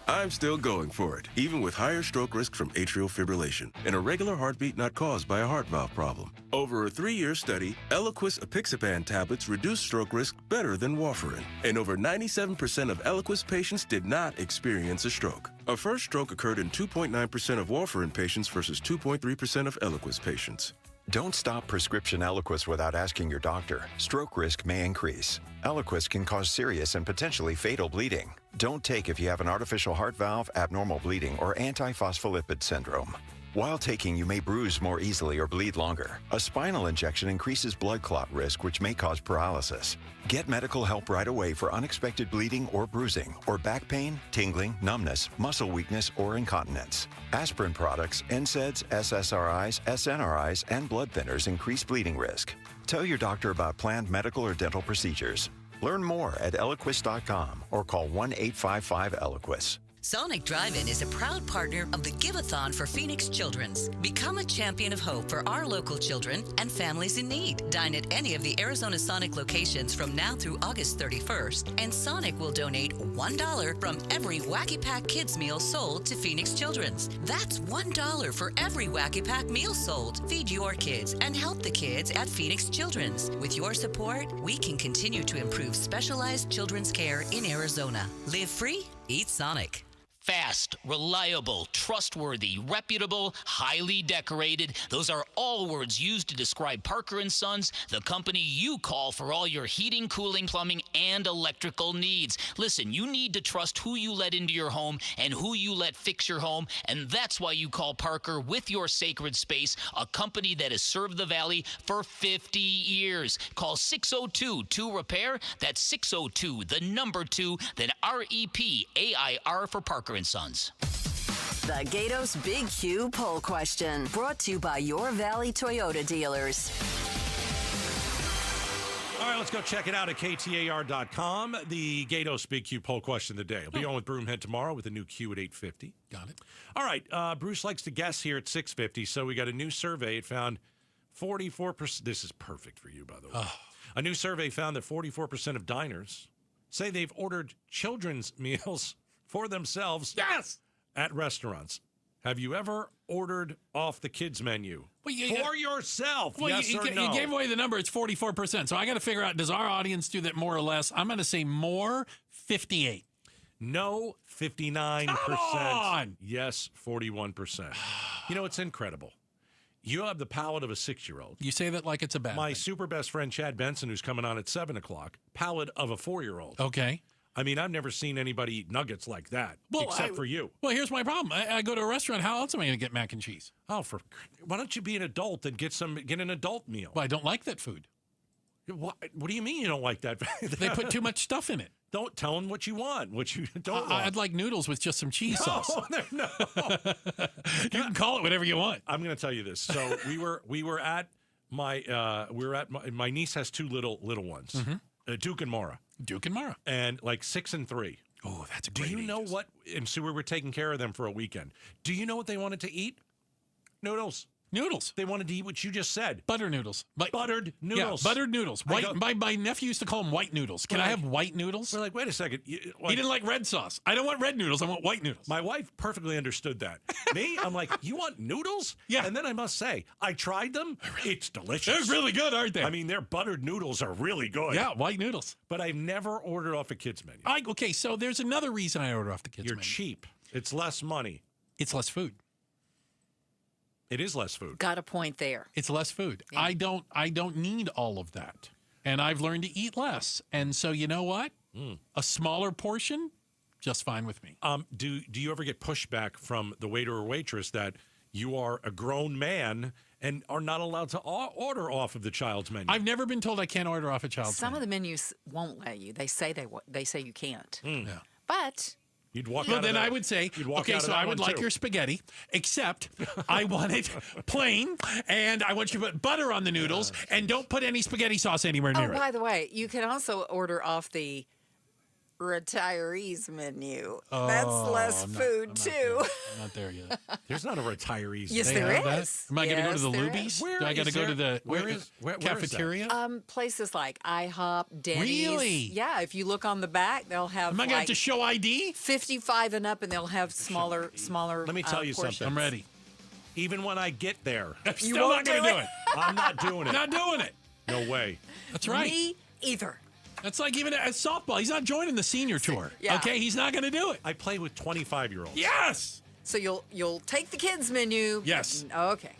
S10: I'm still going for it, even with higher stroke risk from atrial fibrillation and a regular heartbeat not caused by a heart valve problem. Over a 3-year study, Eliquis apixaban tablets reduced stroke risk better than warfarin, and over 97% of Eliquis patients did not experience a stroke. A first stroke occurred in 2.9% of warfarin patients versus 2.3% of Eliquis patients.
S13: Don't stop prescription Eliquis without asking your doctor. Stroke risk may increase. Eliquis can cause serious and potentially fatal bleeding. Don't take if you have an artificial heart valve, abnormal bleeding, or antiphospholipid syndrome. While taking, you may bruise more easily or bleed longer. A spinal injection increases blood clot risk, which may cause paralysis. Get medical help right away for unexpected bleeding or bruising, or back pain, tingling, numbness, muscle weakness, or incontinence. Aspirin products, NSAIDs, SSRIs, SNRIs, and blood thinners increase bleeding risk. Tell your doctor about planned medical or dental procedures. Learn more at Eliquis.com or call 1-855-ELIQUIS.
S17: Sonic Drive-In is a proud partner of the Give-a-thon for Phoenix Children's. Become a champion of hope for our local children and families in need. Dine at any of the Arizona Sonic locations from now through August 31st, and Sonic will donate $1 from every Wacky Pack Kids meal sold to Phoenix Children's. That's $1 for every Wacky Pack meal sold. Feed your kids and help the kids at Phoenix Children's. With your support, we can continue to improve specialized children's care in Arizona. Live free, eat Sonic.
S24: Fast, reliable, trustworthy, reputable, highly decorated. Those are all words used to describe Parker & Sons, the company you call for all your heating, cooling, plumbing, and electrical needs. Listen, you need to trust who you let into your home and who you let fix your home, and that's why you call Parker with your sacred space, a company that has served the Valley for 50 years. Call 602-2-REPAIR. That's 602, the number 2, then REPAIR for Parker & Sons.
S25: The Gatos Big Q poll question, brought to you by your Valley Toyota dealers.
S4: All right, let's go check it out at KTAR.com. The Gatos Big Q poll question of the day. I'll be on with Broomhead tomorrow with a new Q at 8:50.
S6: Got it.
S4: All right, Bruce likes to guess here at 6:50, so we got a new survey. It found 44%. This is perfect for you, by the way. Oh. A new survey found that 44% of diners say they've ordered children's meals for themselves at restaurants. Have you ever ordered off the kids' menu for yourself?
S6: Well,
S4: yes or no?
S6: You gave away the number. It's 44%. So I got to figure out, does our audience do that more or less? I'm going to say more, 58.
S4: No, 59%.
S6: Come on!
S4: Yes, 41%. You know, it's incredible. You have the palate of a 6-year-old.
S6: You say that like it's a bad
S4: My
S6: thing.
S4: super best friend, Chad Benson, who's coming on at 7 o'clock, palate of a 4-year-old.
S6: Okay.
S4: I mean, I've never seen anybody eat nuggets like that, except for you.
S6: Well, here's my problem. I go to a restaurant. How else am I going to get mac and cheese?
S4: Oh, why don't you be an adult and get an adult meal?
S6: Well, I don't like that food.
S4: What do you mean you don't like that?
S6: They put too much stuff in it.
S4: Don't tell them what you want, what you don't want.
S6: I'd like noodles with just some cheese sauce.
S4: No.
S6: You can call it whatever you want.
S4: I'm going to tell you this. So we were at my niece has 2 little ones, Duke and Mara.
S6: Duke and Mara.
S4: And like 6 and 3.
S6: Oh, that's a great
S4: Do you know what? And so we were taking care of them for a weekend. Do you know what they wanted to eat? Noodles.
S6: Noodles.
S4: They wanted to eat what you just said.
S6: Butter noodles.
S4: Buttered noodles.
S6: Yeah, buttered noodles. White. My nephew used to call them white noodles. Can I have white noodles?
S4: We're like, wait a second.
S6: He didn't like red sauce. I don't want red noodles. I want white noodles.
S4: My wife perfectly understood that. Me, I'm like, you want noodles?
S6: Yeah.
S4: And then I must say, I tried them. It's delicious.
S6: They're really good, aren't they?
S4: I mean, their buttered noodles are really good.
S6: Yeah, white noodles.
S4: But I've never ordered off a kid's menu.
S6: Okay, so there's another reason I order off the kids' menu.
S4: You're cheap. It's less money.
S6: It's less food.
S4: It is less food.
S8: Got a point there.
S6: It's less food. Yeah. I don't need all of that. And I've learned to eat less. And so you know what? A smaller portion just fine with me.
S4: Do you ever get pushback from the waiter or waitress that you are a grown man and are not allowed to order off of the child's menu?
S6: I've never been told I can't order off a child's
S8: Some
S6: menu.
S8: of the menus won't let you. They say you can't.
S6: Yeah.
S8: But
S4: you'd walk
S6: well,
S4: out
S6: then
S4: of that,
S6: I would say,
S4: you'd walk
S6: okay,
S4: out of
S6: so
S4: that
S6: I would
S4: one
S6: like
S4: too.
S6: your spaghetti, except I want it plain, and I want you to put butter on the noodles, and don't put any spaghetti sauce anywhere near
S8: oh, by the way, you can also order off the retirees menu. That's less food too.
S6: I'm not there yet.
S4: There's not a retirees.
S8: Yes,
S6: They
S8: there
S6: have
S8: is.
S6: that? Am I going to go to the
S8: Yes, there
S6: Lubies?
S8: is.
S6: Do I got to go to the
S4: where
S6: cafeteria?
S8: Places like IHOP, Denny's.
S6: Really?
S8: Yeah, if you look on the back, they'll have.
S6: Am I going to have to show ID?
S8: 55 and up, and they'll have smaller.
S4: Let me tell you
S8: portions.
S4: something.
S6: I'm ready.
S4: Even when I get there,
S6: I'm still not going to do it.
S4: I'm not doing it.
S6: Not doing it.
S4: No way.
S6: That's right.
S8: Me either.
S6: That's like even at softball. He's not joining the senior tour.
S8: Yeah.
S6: Okay, he's not going to do it.
S4: I play with 25-year-olds.
S6: Yes.
S8: So you'll take the kids menu.
S6: Yes.
S8: Okay.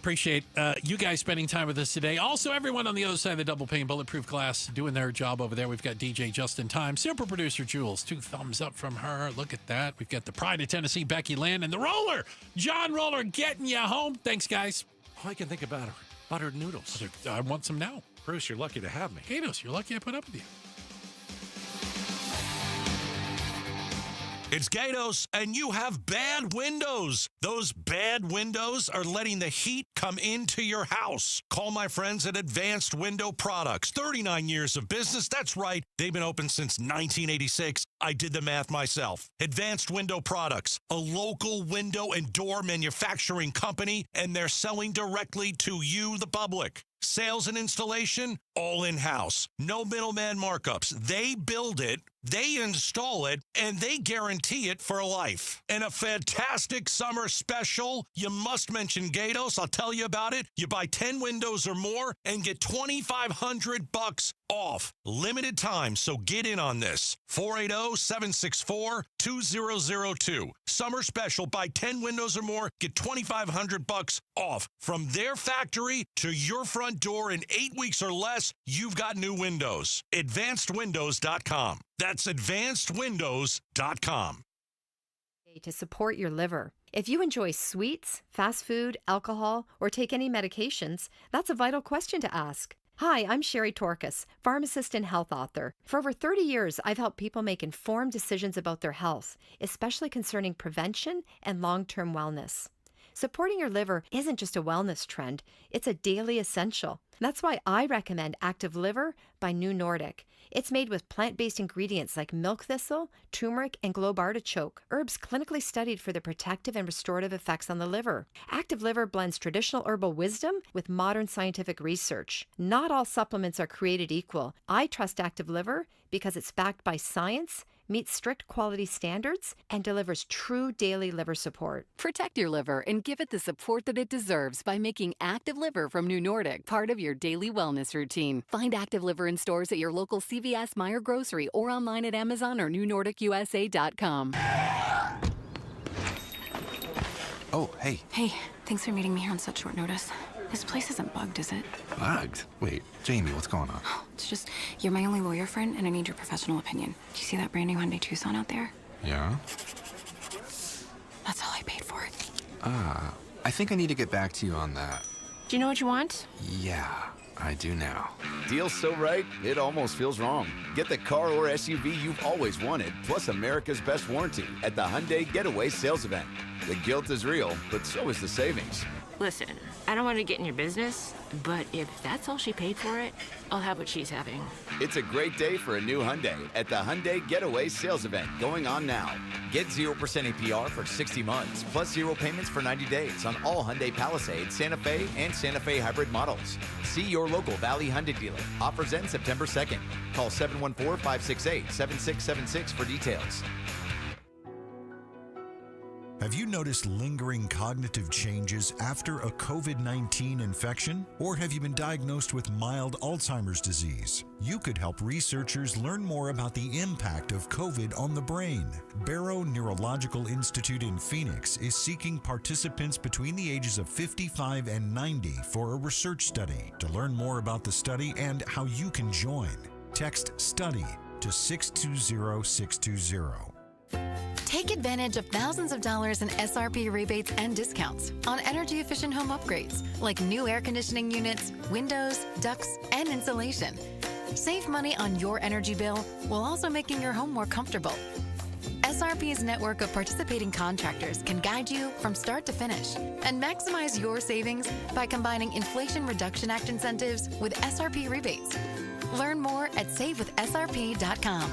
S6: Appreciate you guys spending time with us today. Also, everyone on the other side of the double pane bulletproof glass doing their job over there. We've got DJ Just in Time, super producer Jules. 2 thumbs up from her. Look at that. We've got the Pride of Tennessee, Becky Lynn, and the Roller, John Roller, getting you home. Thanks, guys.
S4: All I can think about are buttered noodles.
S6: I want some now.
S4: Bruce, you're lucky to have me.
S6: Gatos, you're lucky I put up with you.
S1: It's Gatos, and you have bad windows. Those bad windows are letting the heat come into your house. Call my friends at Advanced Window Products. 39 years of business. That's right. They've been open since 1986. I did the math myself. Advanced Window Products, a local window and door manufacturing company, and they're selling directly to you, the public. Sales and installation, all in-house. No middleman markups. They build it, they install it, and they guarantee it for life. And a fantastic summer special. You must mention Gatos. I'll tell you about it. You buy 10 windows or more and get $2,500 off. Limited time, so get in on this. 480-764-2002. Summer special. Buy 10 windows or more. Get $2,500 off. From their factory to your front door in 8 weeks or less, you've got new windows. AdvancedWindows.com. That's AdvancedWindows.com.
S2: To support your liver. If you enjoy sweets, fast food, alcohol, or take any medications, that's a vital question to ask. Hi, I'm Sherry Torkas, pharmacist and health author. For over 30 years, I've helped people make informed decisions about their health, especially concerning prevention and long-term wellness. Supporting your liver isn't just a wellness trend, it's a daily essential. That's why I recommend Active Liver by New Nordic. It's made with plant-based ingredients like milk thistle, turmeric, and globe artichoke, herbs clinically studied for their protective and restorative effects on the liver. Active Liver blends traditional herbal wisdom with modern scientific research. Not all supplements are created equal. I trust Active Liver because it's backed by science, meets strict quality standards, and delivers true daily liver support.
S7: Protect your liver and give it the support that it deserves by making Active Liver from New Nordic part of your daily wellness routine. Find Active Liver in stores at your local CVS, Meijer Grocery, or online at Amazon or NewNordicUSA.com.
S11: Oh, hey.
S12: Hey, thanks for meeting me here on such short notice. This place isn't bugged, is it?
S11: Bugged? Wait, Jamie, what's going on?
S12: It's just, you're my only lawyer friend, and I need your professional opinion. Do you see that brand new Hyundai Tucson out there?
S11: Yeah?
S12: That's all I paid for it.
S11: I think I need to get back to you on that.
S12: Do you know what you want?
S11: Yeah, I do now.
S14: Deal's so right, it almost feels wrong. Get the car or SUV you've always wanted, plus America's best warranty at the Hyundai Getaway Sales Event. The guilt is real, but so is the savings.
S26: Listen, I don't want to get in your business, but if that's all she paid for it, I'll have what she's having.
S14: It's a great day for a new Hyundai at the Hyundai Getaway Sales Event going on now. Get 0% APR for 60 months, plus 0 payments for 90 days on all Hyundai Palisade, Santa Fe, and Santa Fe hybrid models. See your local Valley Hyundai dealer. Offers end September 2nd. Call 714-568-7676 for details.
S27: Have you noticed lingering cognitive changes after a COVID-19 infection? Or have you been diagnosed with mild Alzheimer's disease? You could help researchers learn more about the impact of COVID on the brain. Barrow Neurological Institute in Phoenix is seeking participants between the ages of 55 and 90 for a research study. To learn more about the study and how you can join, text STUDY to 620-620.
S7: Take advantage of thousands of dollars in SRP rebates and discounts on energy-efficient home upgrades like new air conditioning units, windows, ducts, and insulation. Save money on your energy bill while also making your home more comfortable. SRP's network of participating contractors can guide you from start to finish and maximize your savings by combining Inflation Reduction Act incentives with SRP rebates. Learn more at savewithsrp.com.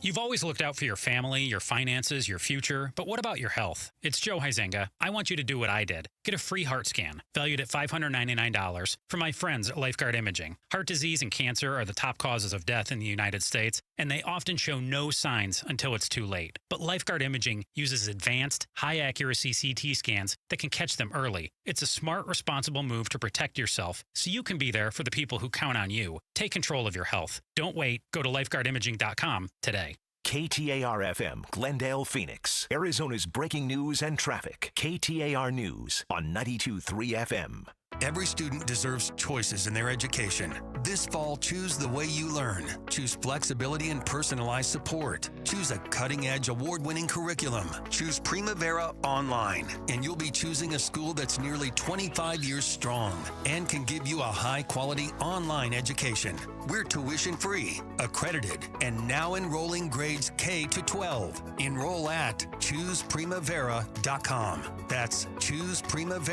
S3: You've always looked out for your family, your finances, your future, but what about your health? It's Joe Huizenga. I want you to do what I did. Get a free heart scan, valued at $599, from my friends at Lifeguard Imaging. Heart disease and cancer are the top causes of death in the United States, and they often show no signs until it's too late. But Lifeguard Imaging uses advanced, high-accuracy CT scans that can catch them early. It's a smart, responsible move to protect yourself so you can be there for the people who count on you. Take control of your health. Don't wait. Go to lifeguardimaging.com today.
S16: KTAR-FM, Glendale, Phoenix, Arizona's breaking news and traffic. KTAR News on 92.3 FM.
S9: Every student deserves choices in their education. This fall, choose the way you learn. Choose flexibility and personalized support. Choose a cutting-edge, award-winning curriculum. Choose Primavera Online, and you'll be choosing a school that's nearly 25 years strong and can give you a high-quality online education. We're tuition-free, accredited, and now enrolling grades K to 12. Enroll at ChoosePrimavera.com. That's ChoosePrimavera.